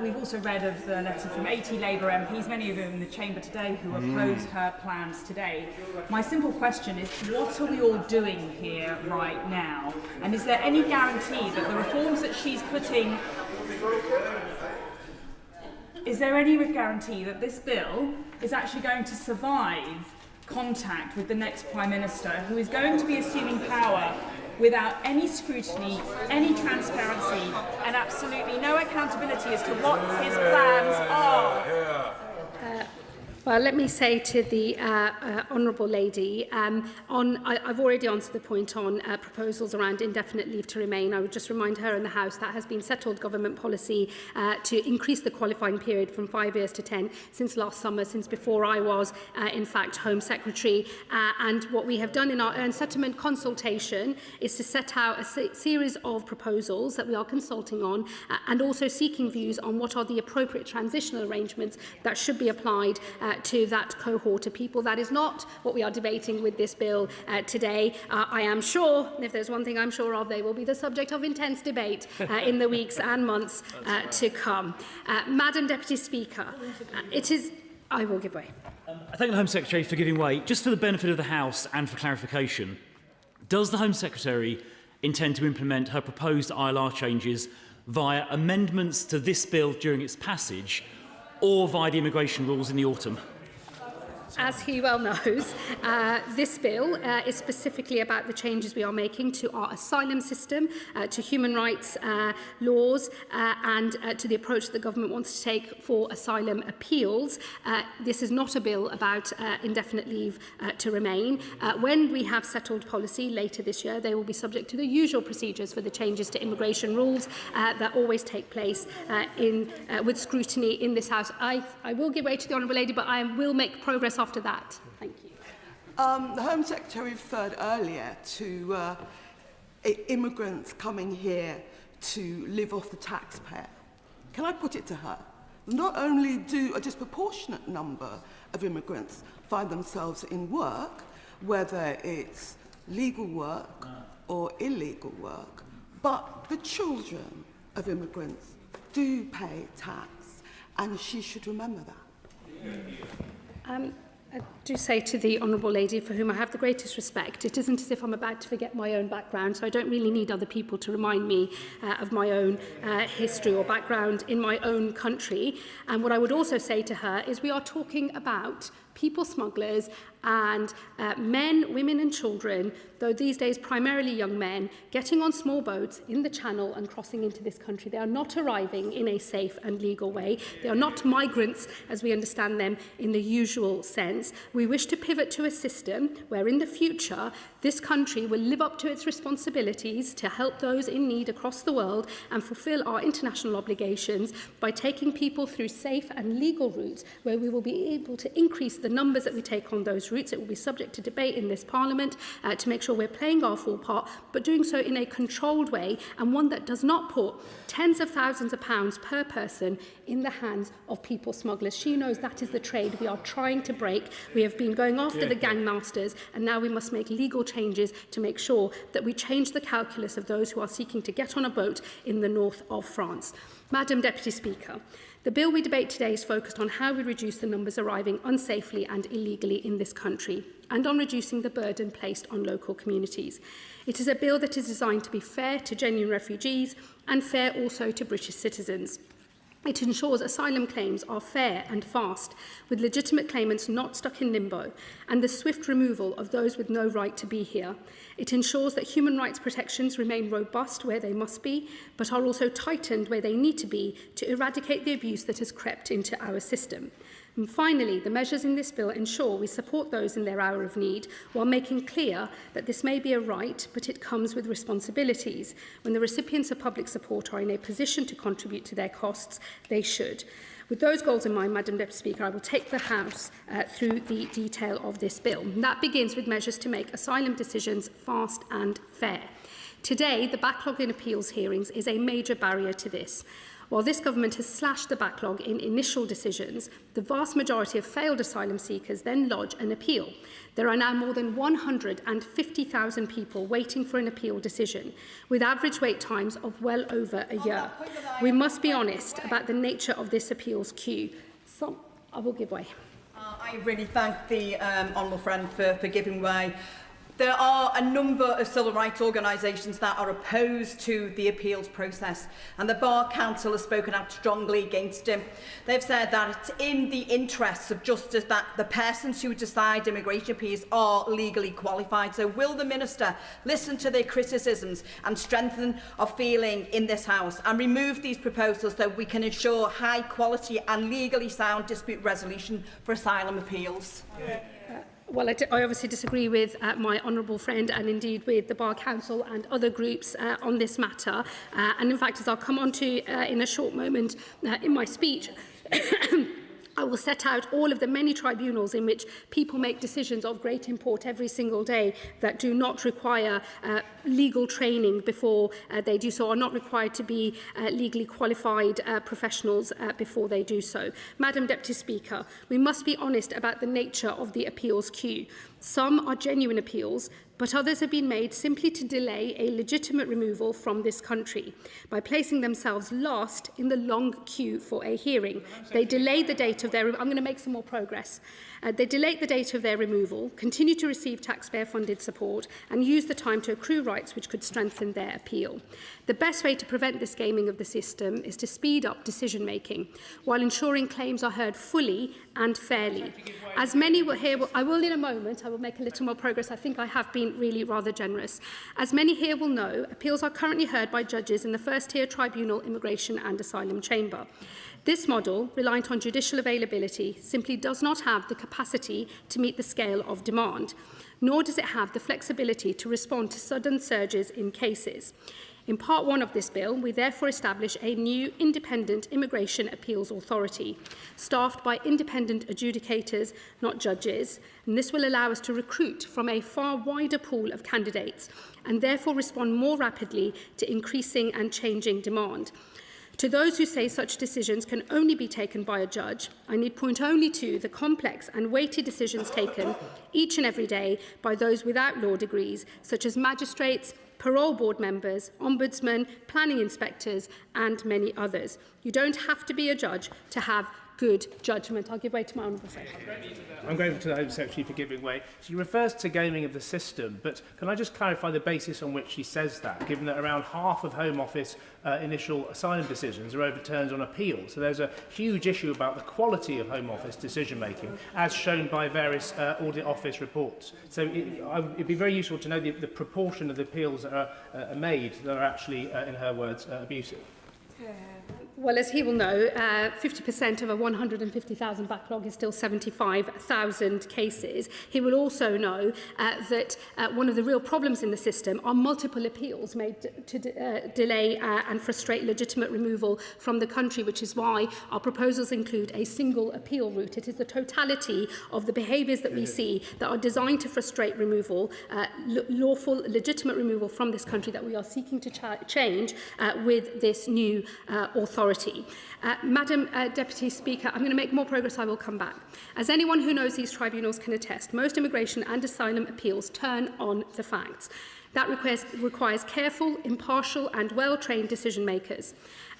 We've also read of the letter from 80 Labour MPs, many of them in the chamber today, who oppose her plans today. My simple question is, what are we all doing here right now? And is there any guarantee that the reforms that she's putting... Is there any guarantee that this bill is actually going to survive contact with the next Prime Minister, who is going to be assuming power without any scrutiny, any transparency, and absolutely no accountability as to what his plans are? Well, let me say to the honourable lady, I've already answered the point on proposals around indefinite leave to remain. I would just remind her in the House that has been settled government policy to increase the qualifying period from 5 years to 10 since last summer, since before I was, in fact, Home Secretary. And what we have done in our earned settlement consultation is to set out a series of proposals that we are consulting on and also seeking views on what are the appropriate transitional arrangements that should be applied to that cohort of people. That is not what we are debating with this bill today. I am sure, if there's one thing I'm sure of, they will be the subject of intense debate in the weeks and months to come. Madam Deputy Speaker, I will give way. I thank the Home Secretary for giving way. Just for the benefit of the House and for clarification, does the Home Secretary intend to implement her proposed ILR changes via amendments to this bill during its passage, or via the immigration rules in the autumn? As he well knows, this bill is specifically about the changes we are making to our asylum system, to human rights laws, and to the approach that the government wants to take for asylum appeals. This is not a bill about indefinite leave to remain. When we have settled policy later this year, they will be subject to the usual procedures for the changes to immigration rules that always take place with scrutiny in this House. I will give way to the Honourable Lady, but I will make progress after that. Thank you. The Home Secretary referred earlier to immigrants coming here to live off the taxpayer. Can I put it to her? Not only do a disproportionate number of immigrants find themselves in work, whether it's legal work or illegal work. But the children of immigrants do pay tax, and she should remember that. I do say to the Honourable Lady, for whom I have the greatest respect, it isn't as if I'm about to forget my own background, so I don't really need other people to remind me of my own history or background in my own country. And what I would also say to her is we are talking about people smugglers and men, women and children, though these days primarily young men, getting on small boats in the Channel and crossing into this country. They are not arriving in a safe and legal way. They are not migrants as we understand them in the usual sense. We wish to pivot to a system where in the future this country will live up to its responsibilities to help those in need across the world and fulfil our international obligations by taking people through safe and legal routes where we will be able to increase the numbers that we take on those routes. It will be subject to debate in this Parliament to make sure we're playing our full part, but doing so in a controlled way and one that does not put tens of thousands of pounds per person in the hands of people smugglers. She knows that is the trade we are trying to break. We have been going after the gang masters, and now we must make legal changes to make sure that we change the calculus of those who are seeking to get on a boat in the north of France. Madam Deputy Speaker, the bill we debate today is focused on how we reduce the numbers arriving unsafely and illegally in this country and on reducing the burden placed on local communities. It is a bill that is designed to be fair to genuine refugees and fair also to British citizens. It ensures asylum claims are fair and fast, with legitimate claimants not stuck in limbo, and the swift removal of those with no right to be here. It ensures that human rights protections remain robust where they must be, but are also tightened where they need to be to eradicate the abuse that has crept into our system. And finally, the measures in this bill ensure we support those in their hour of need while making clear that this may be a right, but it comes with responsibilities. When the recipients of public support are in a position to contribute to their costs, they should. With those goals in mind, Madam Deputy Speaker, I will take the House through the detail of this bill. And that begins with measures to make asylum decisions fast and fair. Today, the backlog in appeals hearings is a major barrier to this. While this government has slashed the backlog in initial decisions, the vast majority of failed asylum seekers then lodge an appeal. There are now more than 150,000 people waiting for an appeal decision, with average wait times of well over a year. We must be honest about the nature of this appeals queue. I will give way. I really thank the honourable friend for giving way. There are a number of civil rights organisations that are opposed to the appeals process, and the Bar Council has spoken out strongly against him. They've said that it's in the interests of justice that the persons who decide immigration appeals are legally qualified. So will the Minister listen to their criticisms and strengthen our feeling in this House and remove these proposals so we can ensure high quality and legally sound dispute resolution for asylum appeals? Well, I obviously disagree with my honourable friend and indeed with the Bar Council and other groups on this matter. And in fact, as I'll come on to in a short moment in my speech, I will set out all of the many tribunals in which people make decisions of great import every single day that do not require legal training before they do so, or not required to be legally qualified professionals before they do so. Madam Deputy Speaker, we must be honest about the nature of the appeals queue. Some are genuine appeals, but others have been made simply to delay a legitimate removal from this country by placing themselves last in the long queue for a hearing. They delay the date of their... I'm going to make some more progress. They delay the date of their removal, continue to receive taxpayer-funded support, and use the time to accrue rights which could strengthen their appeal. The best way to prevent this gaming of the system is to speed up decision-making, while ensuring claims are heard fully and fairly. As many will hear... I will in a moment. I will make a little more progress. I think I have been really rather generous. As many here will know, appeals are currently heard by judges in the first-tier tribunal, immigration and asylum chamber. This model, reliant on judicial availability, simply does not have the capacity to meet the scale of demand, nor does it have the flexibility to respond to sudden surges in cases. In Part 1 of this bill, we therefore establish a new independent immigration appeals authority, staffed by independent adjudicators, not judges, and this will allow us to recruit from a far wider pool of candidates and therefore respond more rapidly to increasing and changing demand. To those who say such decisions can only be taken by a judge, I need point only to the complex and weighty decisions taken each and every day by those without law degrees, such as magistrates, parole board members, ombudsmen, planning inspectors and many others. You don't have to be a judge to have good judgment. I'll give way to my honourable friend. I'm grateful to the Home Secretary for giving way. She refers to gaming of the system, but can I just clarify the basis on which she says that, given that around half of Home Office initial asylum decisions are overturned on appeal? So there's a huge issue about the quality of Home Office decision-making, as shown by various Audit Office reports. So it'd be very useful to know the proportion of the appeals that are made that are actually, in her words, abusive. Well, as he will know, 50% of a 150,000 backlog is still 75,000 cases. He will also know that one of the real problems in the system are multiple appeals made to delay and frustrate legitimate removal from the country, which is why our proposals include a single appeal route. It is the totality of the behaviours that we see that are designed to frustrate removal, lawful, legitimate removal from this country that we are seeking to change with this new authority. Madam Deputy Speaker, I'm going to make more progress. I will come back. As anyone who knows these tribunals can attest, most immigration and asylum appeals turn on the facts. That requires careful, impartial and well-trained decision makers.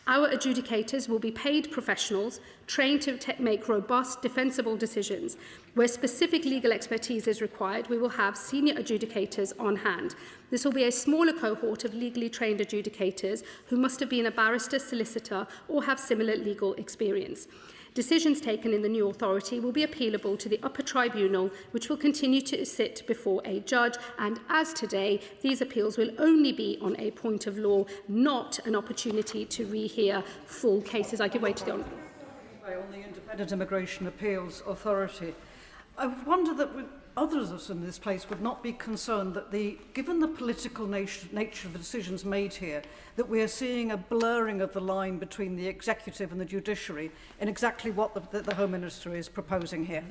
Our adjudicators will be paid professionals trained to make robust, defensible decisions. Where specific legal expertise is required, we will have senior adjudicators on hand. This will be a smaller cohort of legally trained adjudicators who must have been a barrister, solicitor, or have similar legal experience. Decisions taken in the new authority will be appealable to the upper tribunal, which will continue to sit before a judge, and as today, these appeals will only be on a point of law, not an opportunity to rehear full cases. I give way to the Honourable. On the Independent Immigration Appeals Authority. I wonder that others of us in this place would not be concerned that, given the political nature of the decisions made here, that we are seeing a blurring of the line between the executive and the judiciary in exactly what the Home Minister is proposing here.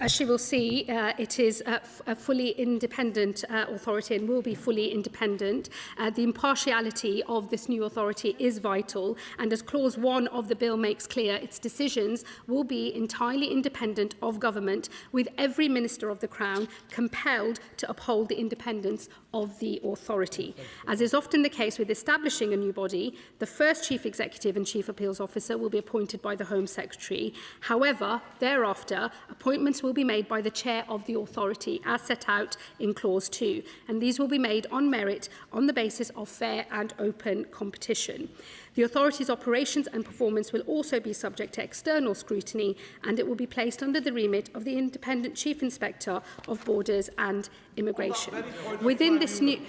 As she will see, it is a fully independent authority and will be fully independent. The impartiality of this new authority is vital, and as Clause 1 of the bill makes clear, its decisions will be entirely independent of government, with every Minister of the Crown compelled to uphold the independence of the authority. As is often the case with establishing a new body, the first Chief Executive and Chief Appeals Officer will be appointed by the Home Secretary. However, thereafter, appointments will be made by the Chair of the authority, as set out in Clause 2, and these will be made on merit on the basis of fair and open competition. The authority's operations and performance will also be subject to external scrutiny, and it will be placed under the remit of the Independent Chief Inspector of Borders and Immigration. Within this new...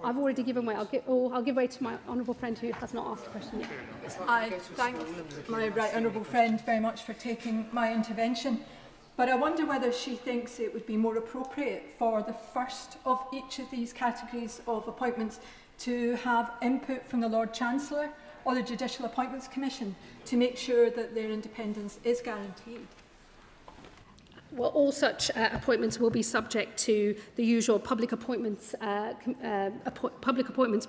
I've already given way. I'll give way to my honourable friend who has not asked a question yet. I thank my right honourable friend very much for taking my intervention. But I wonder whether she thinks it would be more appropriate for the first of each of these categories of appointments to have input from the Lord Chancellor or the Judicial Appointments Commission to make sure that their independence is guaranteed. Well, all such appointments will be subject to the usual public appointments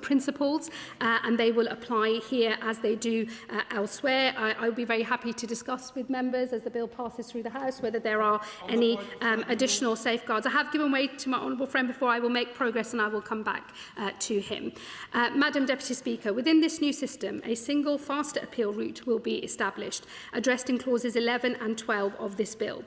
principles, and they will apply here as they do elsewhere. I will be very happy to discuss with members as the bill passes through the House whether there are any additional safeguards. I have given way to my honourable friend before. I will make progress and I will come back to him. Madam Deputy Speaker, within this new system, a single faster appeal route will be established, addressed in clauses 11 and 12 of this bill.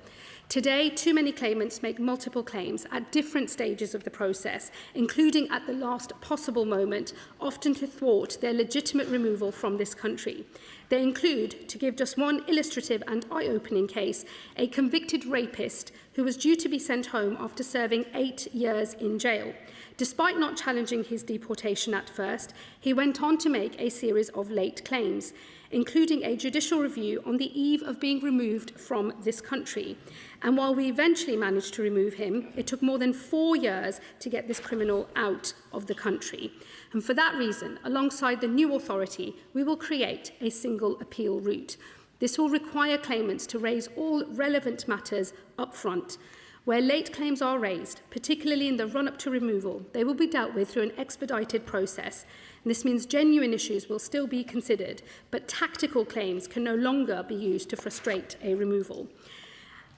Today, too many claimants make multiple claims at different stages of the process, including at the last possible moment, often to thwart their legitimate removal from this country. They include, to give just one illustrative and eye-opening case, a convicted rapist who was due to be sent home after serving 8 years in jail. Despite not challenging his deportation at first, he went on to make a series of late claims, including a judicial review on the eve of being removed from this country. And while we eventually managed to remove him, it took more than 4 years to get this criminal out of the country. And for that reason, alongside the new authority, we will create a single appeal route. This will require claimants to raise all relevant matters up front. Where late claims are raised, particularly in the run-up to removal, they will be dealt with through an expedited process. And this means genuine issues will still be considered, but tactical claims can no longer be used to frustrate a removal.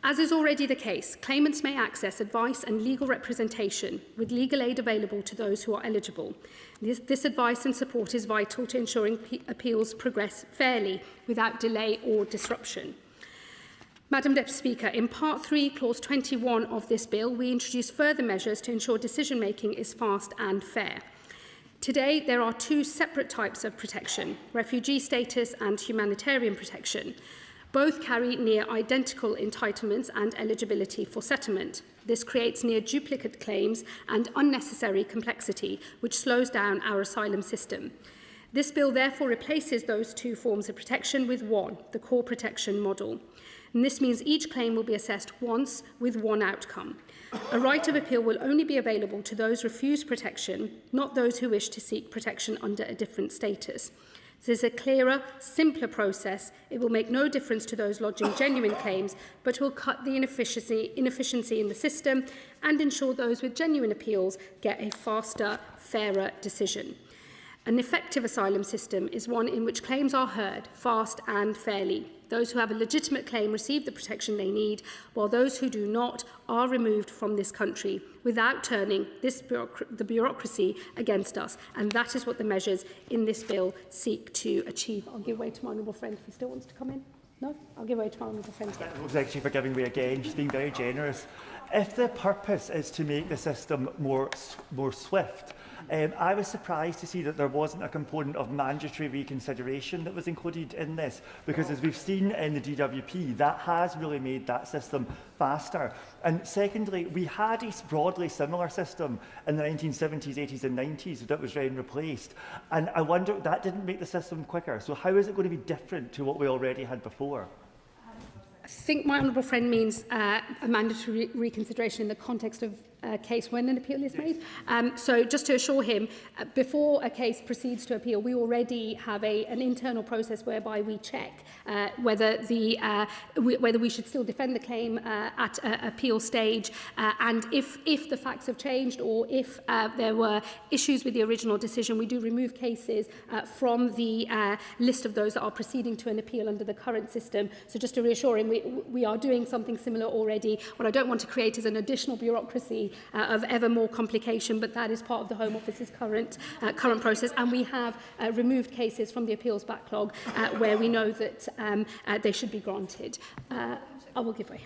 As is already the case, claimants may access advice and legal representation with legal aid available to those who are eligible. This advice and support is vital to ensuring appeals progress fairly without delay or disruption. Madam Deputy Speaker, in Part 3, Clause 21 of this bill, we introduce further measures to ensure decision-making is fast and fair. Today, there are two separate types of protection, refugee status and humanitarian protection. Both carry near identical entitlements and eligibility for settlement. This creates near duplicate claims and unnecessary complexity, which slows down our asylum system. This bill therefore replaces those two forms of protection with one, the core protection model. And this means each claim will be assessed once with one outcome. A right of appeal will only be available to those refused protection, not those who wish to seek protection under a different status. This is a clearer, simpler process. It will make no difference to those lodging genuine claims, but will cut the inefficiency in the system and ensure those with genuine appeals get a faster, fairer decision. An effective asylum system is one in which claims are heard fast and fairly. Those who have a legitimate claim receive the protection they need, while those who do not are removed from this country without turning the bureaucracy against us. And that is what the measures in this bill seek to achieve. I'll give way to my honourable friend if he still wants to come in. No? I'll give way to my honourable friend. Thank you for giving way again, just being very generous. If the purpose is to make the system more swift, I was surprised to see that there wasn't a component of mandatory reconsideration that was included in this, because as we've seen in the DWP, that has really made that system faster. And secondly, we had a broadly similar system in the 1970s, 80s and 90s that was then replaced. And I wonder, that didn't make the system quicker. So how is it going to be different to what we already had before? I think my honourable friend means a mandatory reconsideration in the context of a case when an appeal is made. So just to assure him, before a case proceeds to appeal, we already have an internal process whereby we check whether we should still defend the claim at appeal stage, and if the facts have changed or if there were issues with the original decision, we do remove cases from the list of those that are proceeding to an appeal under the current system. So just to reassure him, we are doing something similar already. What I don't want to create is an additional bureaucracy of ever more complication, but that is part of the Home Office's current process, and we have removed cases from the appeals backlog where we know that they should be granted. I will give way.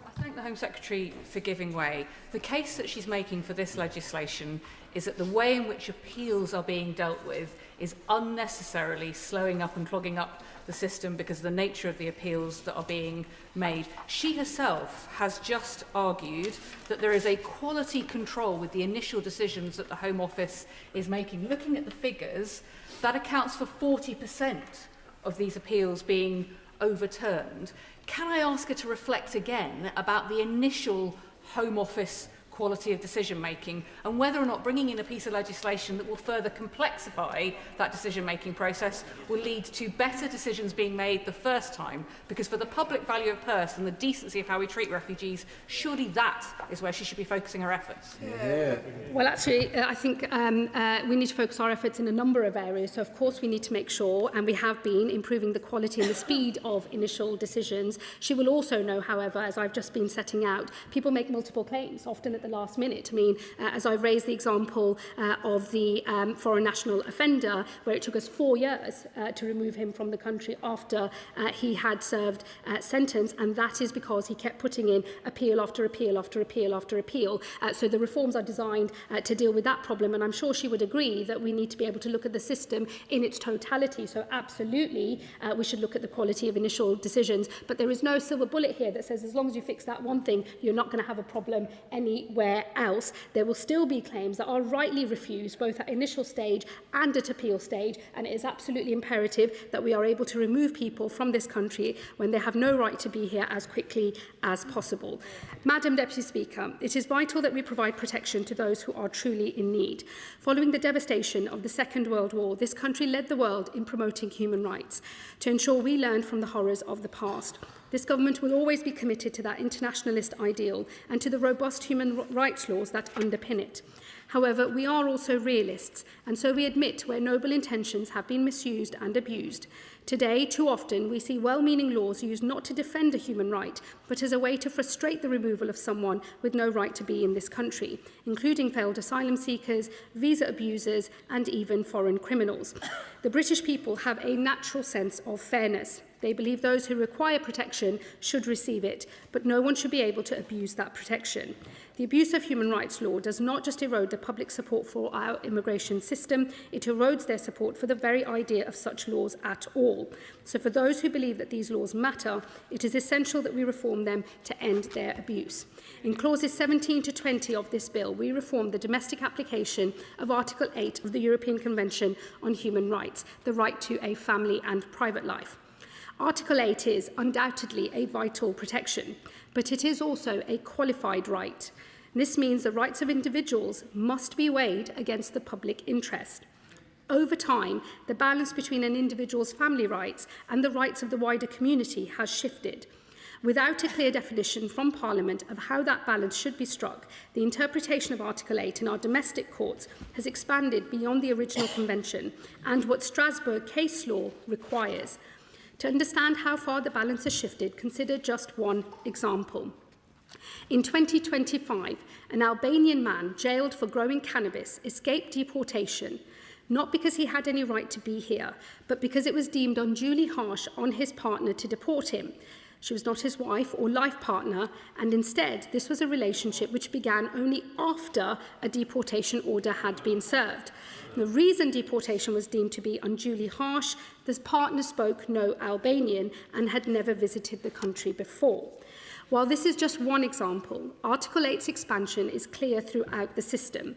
I thank the Home Secretary for giving way. The case that she's making for this legislation is that the way in which appeals are being dealt with is unnecessarily slowing up and clogging up the system because of the nature of the appeals that are being made. She herself has just argued that there is a quality control with the initial decisions that the Home Office is making. Looking at the figures, that accounts for 40% of these appeals being overturned. Can I ask her to reflect again about the initial Home Office quality of decision-making and whether or not bringing in a piece of legislation that will further complexify that decision-making process will lead to better decisions being made the first time? Because for the public value of purse and the decency of how we treat refugees, surely that is where she should be focusing her efforts. Yeah. Well, actually, I think we need to focus our efforts in a number of areas. So, of course, we need to make sure, and we have been, improving the quality and the speed of initial decisions. She will also know, however, as I've just been setting out, people make multiple claims, often at the last minute. I mean, as I've raised the example of the foreign national offender, where it took us 4 years to remove him from the country after he had served sentence, and that is because he kept putting in appeal after appeal after appeal after appeal. So the reforms are designed to deal with that problem, and I'm sure she would agree that we need to be able to look at the system in its totality. So absolutely, we should look at the quality of initial decisions, but there is no silver bullet here that says as long as you fix that one thing, you're not going to have a problem anywhere else. There will still be claims that are rightly refused, both at initial stage and at appeal stage, and it is absolutely imperative that we are able to remove people from this country when they have no right to be here as quickly as possible. Madam Deputy Speaker, it is vital that we provide protection to those who are truly in need. Following the devastation of the Second World War, this country led the world in promoting human rights to ensure we learn from the horrors of the past. This government will always be committed to that internationalist ideal and to the robust human rights laws that underpin it. However, we are also realists, and so we admit where noble intentions have been misused and abused. Today, too often, we see well-meaning laws used not to defend a human right, but as a way to frustrate the removal of someone with no right to be in this country, including failed asylum seekers, visa abusers, and even foreign criminals. The British people have a natural sense of fairness. They believe those who require protection should receive it, but no one should be able to abuse that protection. The abuse of human rights law does not just erode the public support for our immigration system, it erodes their support for the very idea of such laws at all. So for those who believe that these laws matter, it is essential that we reform them to end their abuse. In clauses 17 to 20 of this bill, we reform the domestic application of Article 8 of the European Convention on Human Rights, the right to a family and private life. Article 8 is undoubtedly a vital protection, but it is also a qualified right. This means the rights of individuals must be weighed against the public interest. Over time, the balance between an individual's family rights and the rights of the wider community has shifted. Without a clear definition from Parliament of how that balance should be struck, the interpretation of Article 8 in our domestic courts has expanded beyond the original convention and what Strasbourg case law requires. To understand how far the balance has shifted, consider just one example. In 2025, an Albanian man jailed for growing cannabis escaped deportation, not because he had any right to be here, but because it was deemed unduly harsh on his partner to deport him. She was not his wife or life partner, and instead, this was a relationship which began only after a deportation order had been served. The reason deportation was deemed to be unduly harsh, the partner spoke no Albanian and had never visited the country before. While this is just one example, Article 8's expansion is clear throughout the system.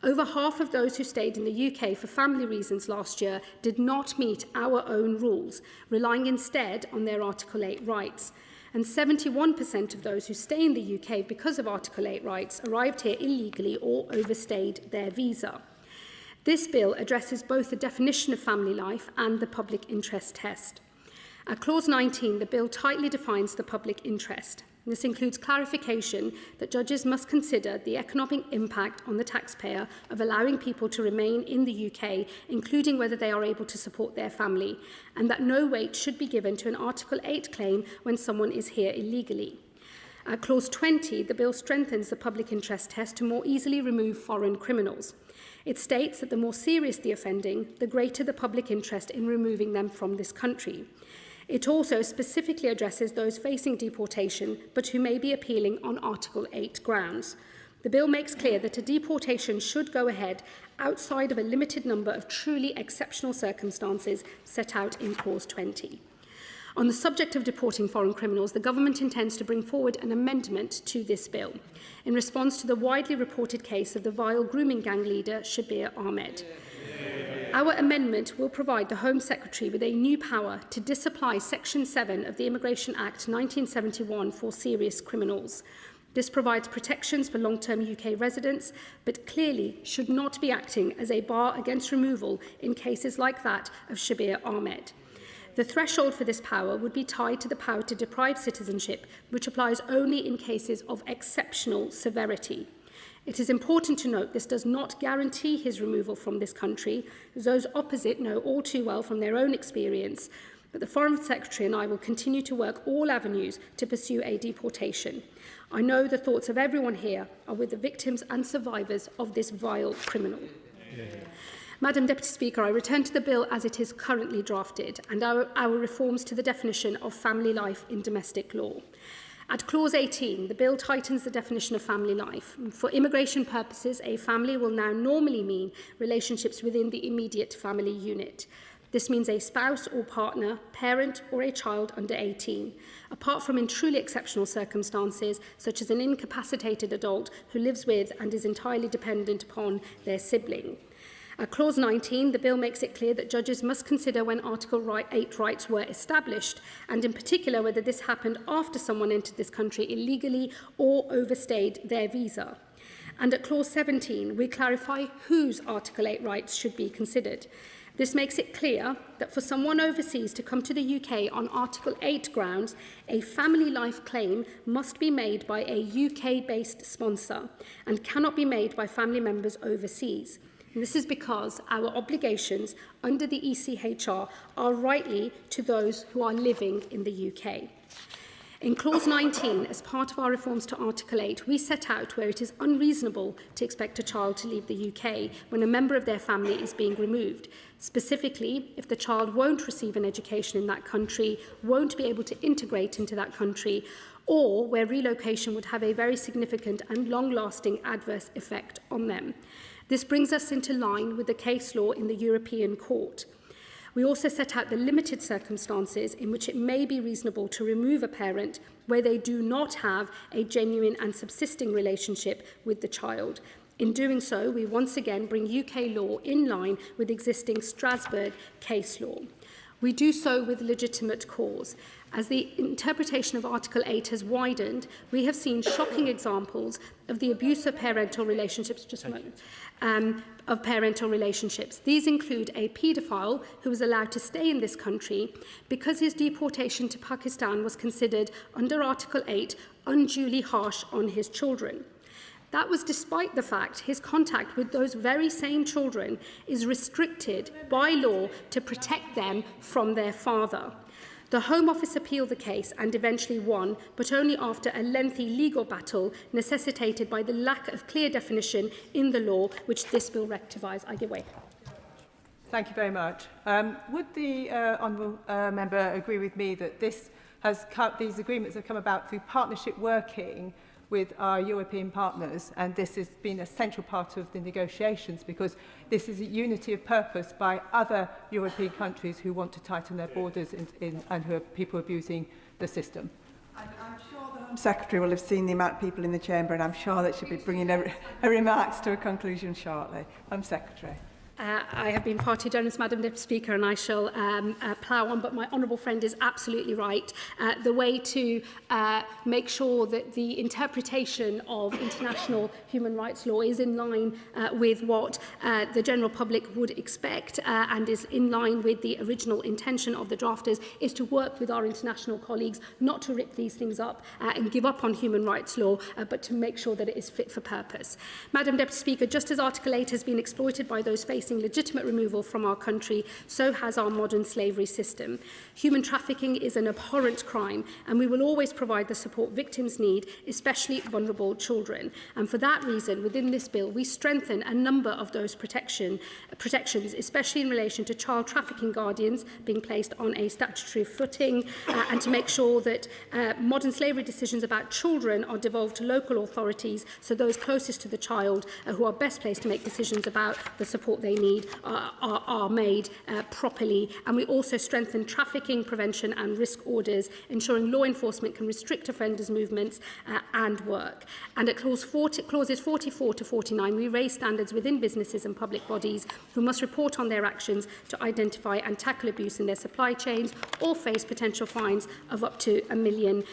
Over half of those who stayed in the UK for family reasons last year did not meet our own rules, relying instead on their Article 8 rights. And 71% of those who stay in the UK because of Article 8 rights arrived here illegally or overstayed their visa. This bill addresses both the definition of family life and the public interest test. At Clause 19, the bill tightly defines the public interest. This includes clarification that judges must consider the economic impact on the taxpayer of allowing people to remain in the UK, including whether they are able to support their family, and that no weight should be given to an Article 8 claim when someone is here illegally. At Clause 20, the bill strengthens the public interest test to more easily remove foreign criminals. It states that the more serious the offending, the greater the public interest in removing them from this country. It also specifically addresses those facing deportation, but who may be appealing on Article 8 grounds. The bill makes clear that a deportation should go ahead outside of a limited number of truly exceptional circumstances set out in Clause 20. On the subject of deporting foreign criminals, the government intends to bring forward an amendment to this bill in response to the widely reported case of the vile grooming gang leader Shabana Mahmood. Our amendment will provide the Home Secretary with a new power to disapply Section 7 of the Immigration Act 1971 for serious criminals. This provides protections for long-term UK residents, but clearly should not be acting as a bar against removal in cases like that of Shabana Mahmood. The threshold for this power would be tied to the power to deprive citizenship, which applies only in cases of exceptional severity. It is important to note this does not guarantee his removal from this country, as those opposite know all too well from their own experience, but the Foreign Secretary and I will continue to work all avenues to pursue a deportation. I know the thoughts of everyone here are with the victims and survivors of this vile criminal. Madam Deputy Speaker, I return to the bill as it is currently drafted and our reforms to the definition of family life in domestic law. At Clause 18, the bill tightens the definition of family life. For immigration purposes, a family will now normally mean relationships within the immediate family unit. This means a spouse or partner, parent or a child under 18, apart from in truly exceptional circumstances, such as an incapacitated adult who lives with and is entirely dependent upon their sibling. At Clause 19, the bill makes it clear that judges must consider when Article 8 rights were established, and in particular whether this happened after someone entered this country illegally or overstayed their visa. And at Clause 17, we clarify whose Article 8 rights should be considered. This makes it clear that for someone overseas to come to the UK on Article 8 grounds, a family life claim must be made by a UK-based sponsor and cannot be made by family members overseas. And this is because our obligations under the ECHR are rightly to those who are living in the UK. In Clause 19, as part of our reforms to Article 8, we set out where it is unreasonable to expect a child to leave the UK when a member of their family is being removed. Specifically, if the child won't receive an education in that country, won't be able to integrate into that country, or where relocation would have a very significant and long-lasting adverse effect on them. This brings us into line with the case law in the European Court. We also set out the limited circumstances in which it may be reasonable to remove a parent where they do not have a genuine and subsisting relationship with the child. In doing so, we once again bring UK law in line with existing Strasbourg case law. We do so with legitimate cause. As the interpretation of Article 8 has widened, we have seen shocking examples of the abuse of parental relationships, of parental relationships. These include a paedophile who was allowed to stay in this country because his deportation to Pakistan was considered, under Article 8, unduly harsh on his children. That was despite the fact his contact with those very same children is restricted by law to protect them from their father. The Home Office appealed the case and eventually won, but only after a lengthy legal battle necessitated by the lack of clear definition in the law, which this bill rectifies. I give way. Thank you very much. Would the honourable member agree with me that these agreements have come about through partnership working with our European partners, and this has been a central part of the negotiations because this is a unity of purpose by other European countries who want to tighten their borders and who are people abusing the system? I'm sure the Home Secretary will have seen the amount of people in the chamber, and I'm sure that she'll be bringing her remarks to a conclusion shortly. Home Secretary. I have been far too generous, Madam Deputy Speaker, and I shall plough on, but my honourable friend is absolutely right. The way to make sure that the interpretation of international human rights law is in line with what the general public would expect and is in line with the original intention of the drafters is to work with our international colleagues, not to rip these things up and give up on human rights law, but to make sure that it is fit for purpose. Madam Deputy Speaker, just as Article 8 has been exploited by those facing legitimate removal from our country, so has our modern slavery system. Human trafficking is an abhorrent crime, and we will always provide the support victims need, especially vulnerable children. And for that reason, within this bill, we strengthen a number of those protections, especially in relation to child trafficking guardians being placed on a statutory footing, and to make sure that modern slavery decisions about children are devolved to local authorities, so those closest to the child who are best placed to make decisions about the support they need are made properly. And we also strengthen trafficking prevention and risk orders, ensuring law enforcement can restrict offenders' movements and work. And at clauses 44 to 49, we raise standards within businesses and public bodies who must report on their actions to identify and tackle abuse in their supply chains or face potential fines of up to £1 million.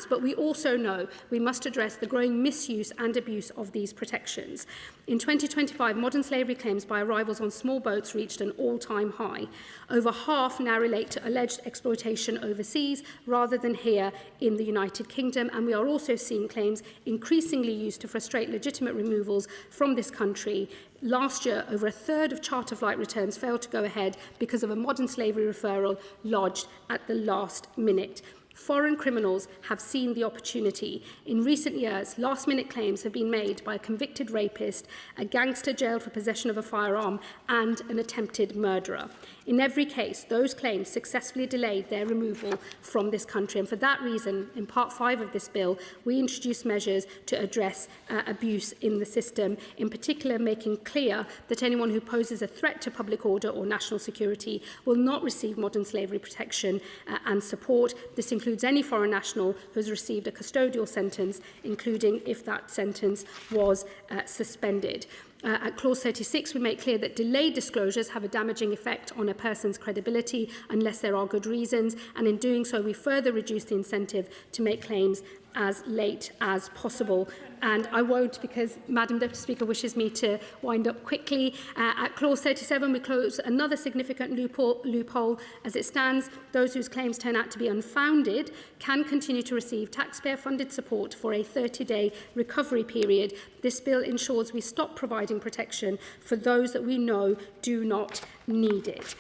But we also know we must address the growing misuse and abuse of these protections. In 2025, modern slavery claims by arrivals on small boats reached an all-time high. Over half now relate to alleged exploitation overseas rather than here in the United Kingdom, and we are also seeing claims increasingly used to frustrate legitimate removals from this country. Last year, over a third of charter flight returns failed to go ahead because of a modern slavery referral lodged at the last minute. Foreign criminals have seen the opportunity. In recent years, last-minute claims have been made by a convicted rapist, a gangster jailed for possession of a firearm, and an attempted murderer. In every case, those claims successfully delayed their removal from this country. And for that reason, in Part 5 of this bill, we introduced measures to address abuse in the system, in particular making clear that anyone who poses a threat to public order or national security will not receive modern slavery protection and support. This includes any foreign national who has received a custodial sentence, including if that sentence was suspended. At clause 36, we make clear that delayed disclosures have a damaging effect on a person's credibility unless there are good reasons, and in doing so, we further reduce the incentive to make claims as late as possible. And I won't, because Madam Deputy Speaker wishes me to wind up quickly. At clause 37, we close another significant loophole. As it stands, those whose claims turn out to be unfounded can continue to receive taxpayer-funded support for a 30-day recovery period. This bill ensures we stop providing protection for those that we know do not need it.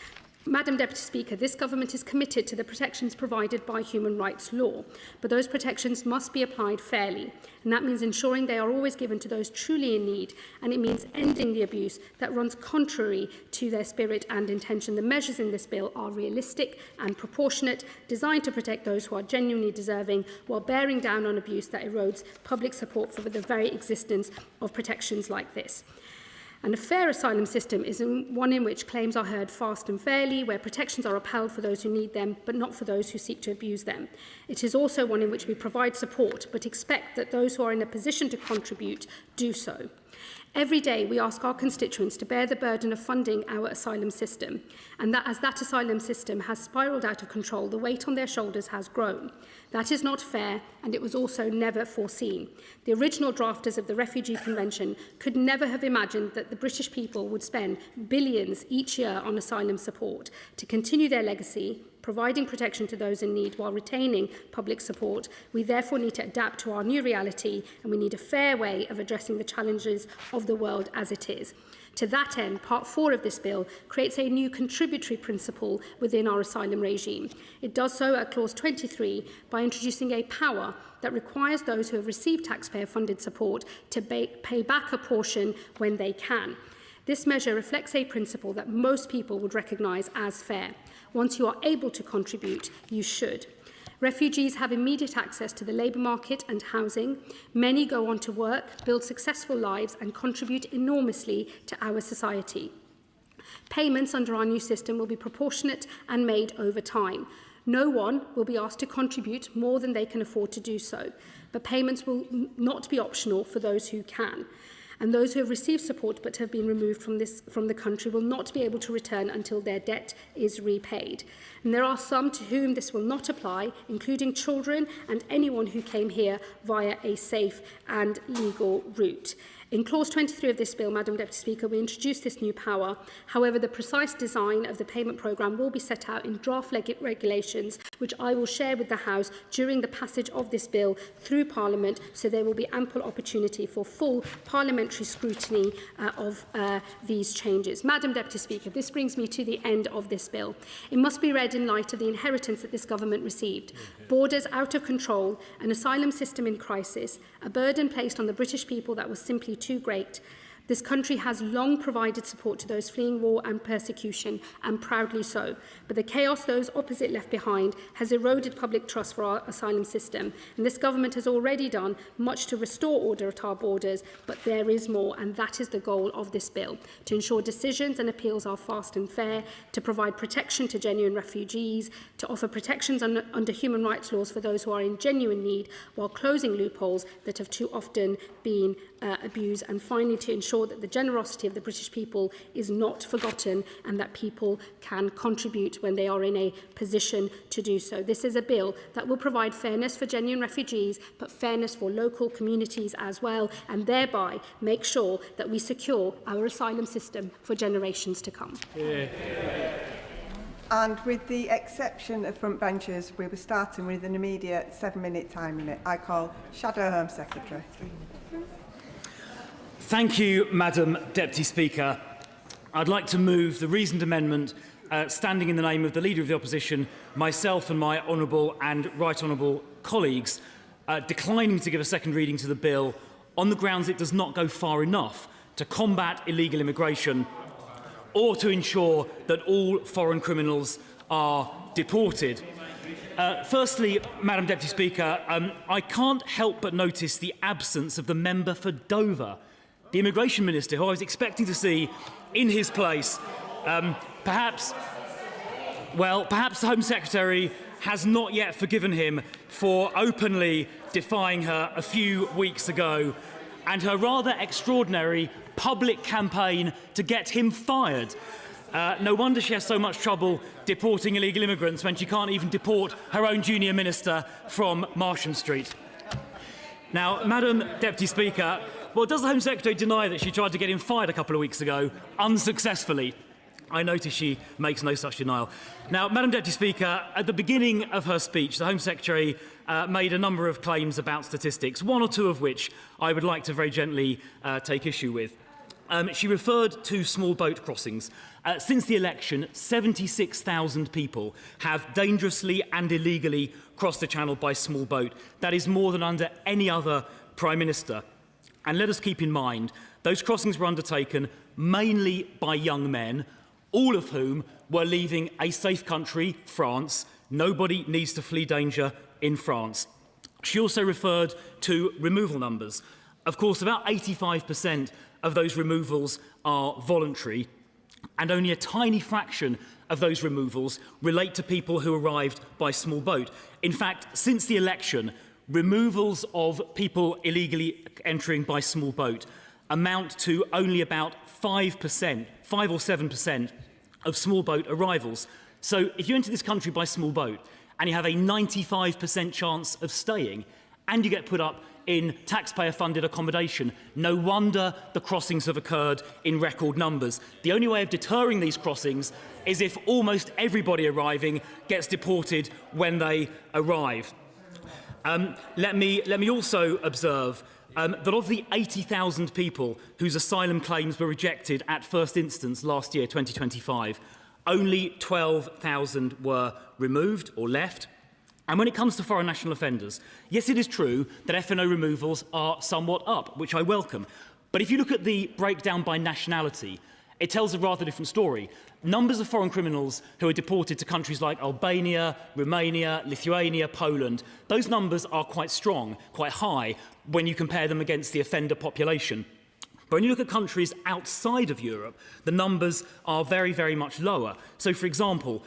Madam Deputy Speaker, this government is committed to the protections provided by human rights law, but those protections must be applied fairly, and that means ensuring they are always given to those truly in need, and it means ending the abuse that runs contrary to their spirit and intention. The measures in this bill are realistic and proportionate, designed to protect those who are genuinely deserving, while bearing down on abuse that erodes public support for the very existence of protections like this. And a fair asylum system is one in which claims are heard fast and fairly, where protections are upheld for those who need them, but not for those who seek to abuse them. It is also one in which we provide support, but expect that those who are in a position to contribute do so. Every day we ask our constituents to bear the burden of funding our asylum system, and that as that asylum system has spiralled out of control, the weight on their shoulders has grown. That is not fair, and it was also never foreseen. The original drafters of the Refugee Convention could never have imagined that the British people would spend billions each year on asylum support to continue their legacy, providing protection to those in need while retaining public support. We therefore need to adapt to our new reality, and we need a fair way of addressing the challenges of the world as it is. To that end, Part 4 of this bill creates a new contributory principle within our asylum regime. It does so at clause 23 by introducing a power that requires those who have received taxpayer-funded support to pay back a portion when they can. This measure reflects a principle that most people would recognise as fair. Once you are able to contribute, you should. Refugees have immediate access to the labour market and housing. Many go on to work, build successful lives and contribute enormously to our society. Payments under our new system will be proportionate and made over time. No one will be asked to contribute more than they can afford to do so, but payments will not be optional for those who can. And those who have received support but have been removed from the country will not be able to return until their debt is repaid. And there are some to whom this will not apply, including children and anyone who came here via a safe and legal route. In clause 23 of this bill, Madam Deputy Speaker, we introduce this new power. However, the precise design of the payment programme will be set out in draft regulations, which I will share with the House during the passage of this bill through Parliament, so there will be ample opportunity for full parliamentary scrutiny of these changes. Madam Deputy Speaker, this brings me to the end of this bill. It must be read in light of the inheritance that this government received. Borders out of control, an asylum system in crisis, a burden placed on the British people that was simply too great. This country has long provided support to those fleeing war and persecution, and proudly so. But the chaos those opposite left behind has eroded public trust for our asylum system. And this government has already done much to restore order at our borders, but there is more, and that is the goal of this bill, to ensure decisions and appeals are fast and fair, to provide protection to genuine refugees, to offer protections under human rights laws for those who are in genuine need, while closing loopholes that have too often been abused, and finally to ensure that the generosity of the British people is not forgotten and that people can contribute when they are in a position to do so. This is a bill that will provide fairness for genuine refugees, but fairness for local communities as well, and thereby make sure that we secure our asylum system for generations to come. And with the exception of front benches, we'll be starting with an immediate 7-minute time limit. I call Shadow Home Secretary. Thank you, Madam Deputy Speaker. I'd like to move the reasoned amendment standing in the name of the Leader of the Opposition, myself and my honourable and right honourable colleagues, declining to give a second reading to the bill on the grounds it does not go far enough to combat illegal immigration or to ensure that all foreign criminals are deported. Firstly, Madam Deputy Speaker, I can't help but notice the absence of the member for Dover, the Immigration Minister, who I was expecting to see in his place. Perhaps the Home Secretary has not yet forgiven him for openly defying her a few weeks ago, and her rather extraordinary public campaign to get him fired. No wonder she has so much trouble deporting illegal immigrants when she can't even deport her own junior minister from Marsham Street. Now, Madam Deputy Speaker, well, does the Home Secretary deny that she tried to get him fired a couple of weeks ago, unsuccessfully? I notice she makes no such denial. Now, Madam Deputy Speaker, at the beginning of her speech, the Home Secretary made a number of claims about statistics, one or two of which I would like to very gently take issue with. She referred to small boat crossings. Since the election, 76,000 people have dangerously and illegally crossed the Channel by small boat. That is more than under any other Prime Minister. And let us keep in mind, those crossings were undertaken mainly by young men, all of whom were leaving a safe country, France. Nobody needs to flee danger in France. She also referred to removal numbers. Of course, about 85% of those removals are voluntary, and only a tiny fraction of those removals relate to people who arrived by small boat. In fact, since the election, removals of people illegally entering by small boat amount to only about 5%, 5 or 7% of small boat arrivals. So if you enter this country by small boat and you have a 95% chance of staying and you get put up in taxpayer-funded accommodation, no wonder the crossings have occurred in record numbers. The only way of deterring these crossings is if almost everybody arriving gets deported when they arrive. Let me also observe that of the 80,000 people whose asylum claims were rejected at first instance last year, 2025, only 12,000 were removed or left. And when it comes to foreign national offenders, yes, it is true that FNO removals are somewhat up, which I welcome. But if you look at the breakdown by nationality, it tells a rather different story. Numbers of foreign criminals who are deported to countries like Albania, Romania, Lithuania, Poland, those numbers are quite strong, quite high, when you compare them against the offender population. But when you look at countries outside of Europe, the numbers are very, very much lower. So, for example,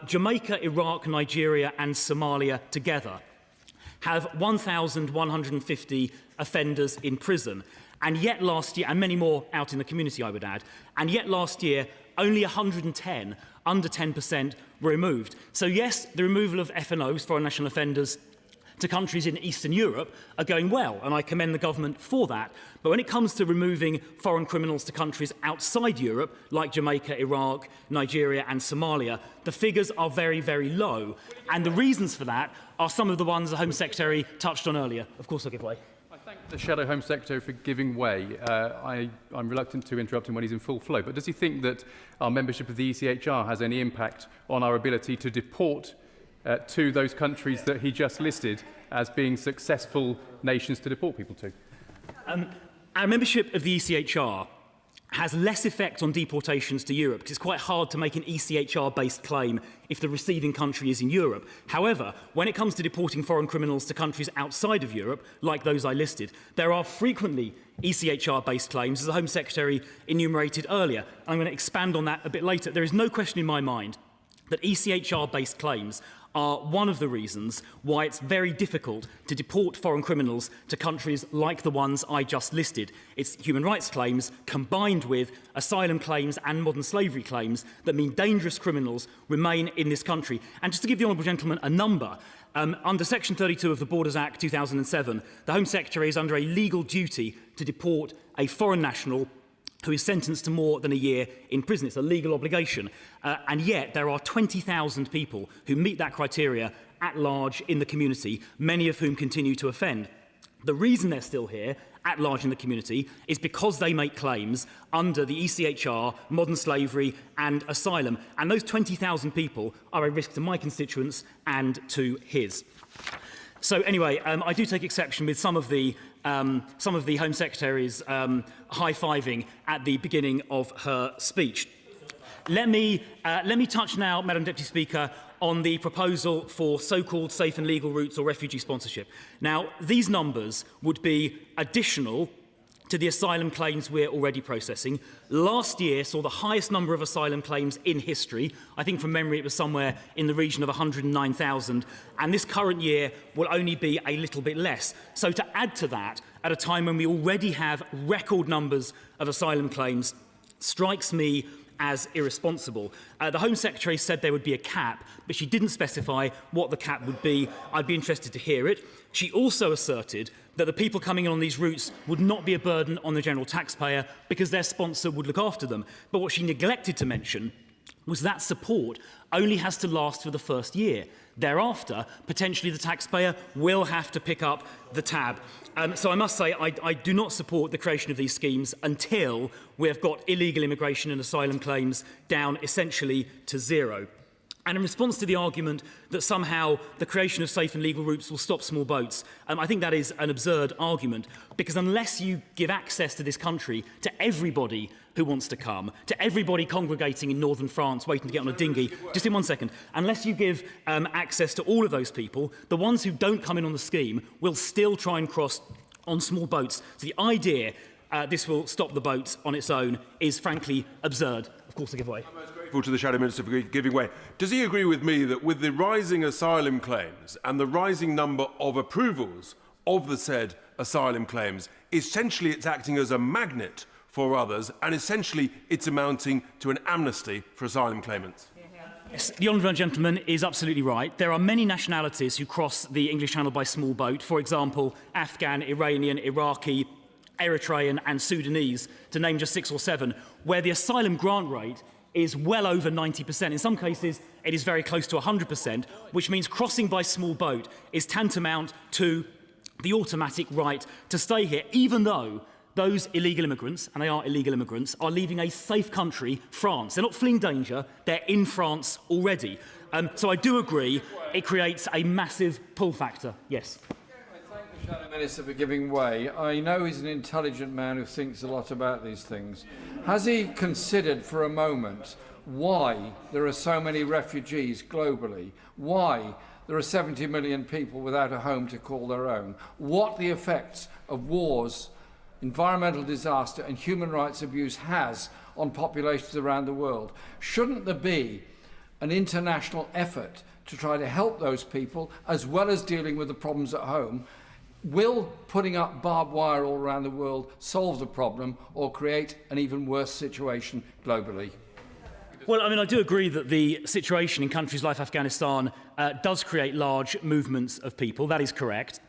Jamaica, Iraq, Nigeria and Somalia together have 1,150 offenders in prison. And yet last year, and many more out in the community, I would add, and yet last year, only 110, under 10%, were removed. So yes, the removal of FNOs, foreign national offenders, to countries in Eastern Europe are going well, and I commend the government for that. But when it comes to removing foreign criminals to countries outside Europe, like Jamaica, Iraq, Nigeria and Somalia, the figures are very, very low. And the reasons for that are some of the ones the Home Secretary touched on earlier. Of course, I'll give way. I thank the Shadow Home Secretary for giving way. I'm reluctant to interrupt him when he's in full flow, but does he think that our membership of the ECHR has any impact on our ability to deport to those countries that he just listed as being successful nations to deport people to? Our membership of the ECHR has less effect on deportations to Europe because it's quite hard to make an ECHR-based claim if the receiving country is in Europe. However, when it comes to deporting foreign criminals to countries outside of Europe, like those I listed, there are frequently ECHR-based claims, as the Home Secretary enumerated earlier. I'm going to expand on that a bit later. There is no question in my mind that ECHR-based claims are one of the reasons why it's very difficult to deport foreign criminals to countries like the ones I just listed. It's human rights claims combined with asylum claims and modern slavery claims that mean dangerous criminals remain in this country. And just to give the honourable gentleman a number, under Section 32 of the Borders Act 2007, the Home Secretary is under a legal duty to deport a foreign national who is sentenced to more than a year in prison. It's a legal obligation. And yet there are 20,000 people who meet that criteria at large in the community, many of whom continue to offend. The reason they're still here, at large in the community, is because they make claims under the ECHR, modern slavery and asylum. And those 20,000 people are a risk to my constituents and to his. So anyway, I do take exception with some of the Home Secretary's high-fiving at the beginning of her speech. Let me touch now, Madam Deputy Speaker, on the proposal for so-called safe and legal routes or refugee sponsorship. Now, these numbers would be additional to the asylum claims we're already processing. Last year saw the highest number of asylum claims in history. I think from memory it was somewhere in the region of 109,000. And this current year will only be a little bit less. So to add to that, at a time when we already have record numbers of asylum claims, strikes me as irresponsible. The Home Secretary said there would be a cap, but she didn't specify what the cap would be. I'd be interested to hear it. She also asserted that the people coming in on these routes would not be a burden on the general taxpayer because their sponsor would look after them. But what she neglected to mention was that support only has to last for the first year. Thereafter, potentially the taxpayer will have to pick up the tab. So I must say I do not support the creation of these schemes until we have got illegal immigration and asylum claims down essentially to zero. And in response to the argument that somehow the creation of safe and legal routes will stop small boats, I think that is an absurd argument, because unless you give access to this country to everybody who wants to come, to everybody congregating in northern France waiting to get on a dinghy, just in 1 second, unless you give access to all of those people, the ones who don't come in on the scheme will still try and cross on small boats. So the idea this will stop the boats on its own is frankly absurd. Of course, a giveaway. To the Shadow Minister for giving way. Does he agree with me that with the rising asylum claims and the rising number of approvals of the said asylum claims, essentially it's acting as a magnet for others and essentially it's amounting to an amnesty for asylum claimants? Yes, the honourable gentleman is absolutely right. There are many nationalities who cross the English Channel by small boat. For example, Afghan, Iranian, Iraqi, Eritrean and Sudanese, to name just 6 or 7, where the asylum grant rate is well over 90%. In some cases, it is very close to 100%, which means crossing by small boat is tantamount to the automatic right to stay here, even though those illegal immigrants, and they are illegal immigrants, are leaving a safe country, France. They're not fleeing danger, they're in France already. So I do agree, it creates a massive pull factor. Yes. Shadow Minister for giving way. I know he's an intelligent man who thinks a lot about these things. Has he considered for a moment why there are so many refugees globally? Why there are 70 million people without a home to call their own? What the effects of wars, environmental disaster and human rights abuse has on populations around the world? Shouldn't there be an international effort to try to help those people as well as dealing with the problems at home? Will putting up barbed wire all around the world solve the problem or create an even worse situation globally? Well, I mean, I do agree that the situation in countries like Afghanistan does create large movements of people. That is correct.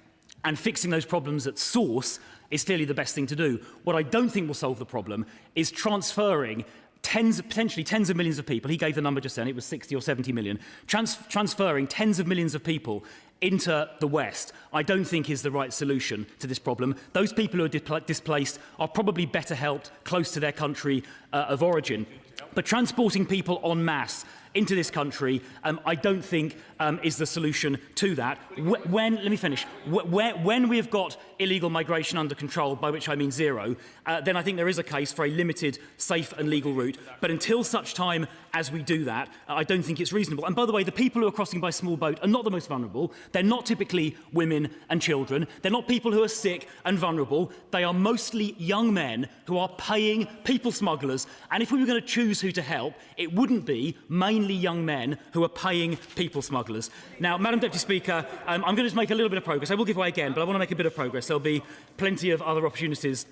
And fixing those problems at source is clearly the best thing to do. What I don't think will solve the problem is transferring potentially tens of millions of people. He gave the number just then, it was 60 or 70 million. Transferring tens of millions of people into the West, I don't think is the right solution to this problem. Those people who are displaced are probably better helped close to their country of origin. But transporting people en masse into this country, I don't think is the solution to that. Let me finish. When we've got illegal migration under control, by which I mean zero, then I think there is a case for a limited, safe and legal route. But until such time as we do that, I don't think it's reasonable. And by the way, the people who are crossing by small boat are not the most vulnerable. They're not typically women and children. They're not people who are sick and vulnerable. They are mostly young men who are paying people smugglers. And if we were going to choose who to help, it wouldn't be mainly young men who are paying people smugglers. Now, Madam Deputy Speaker, I'm going to just make a little bit of progress. I will give way again, but I want to make a bit of progress. There'll be plenty of other opportunities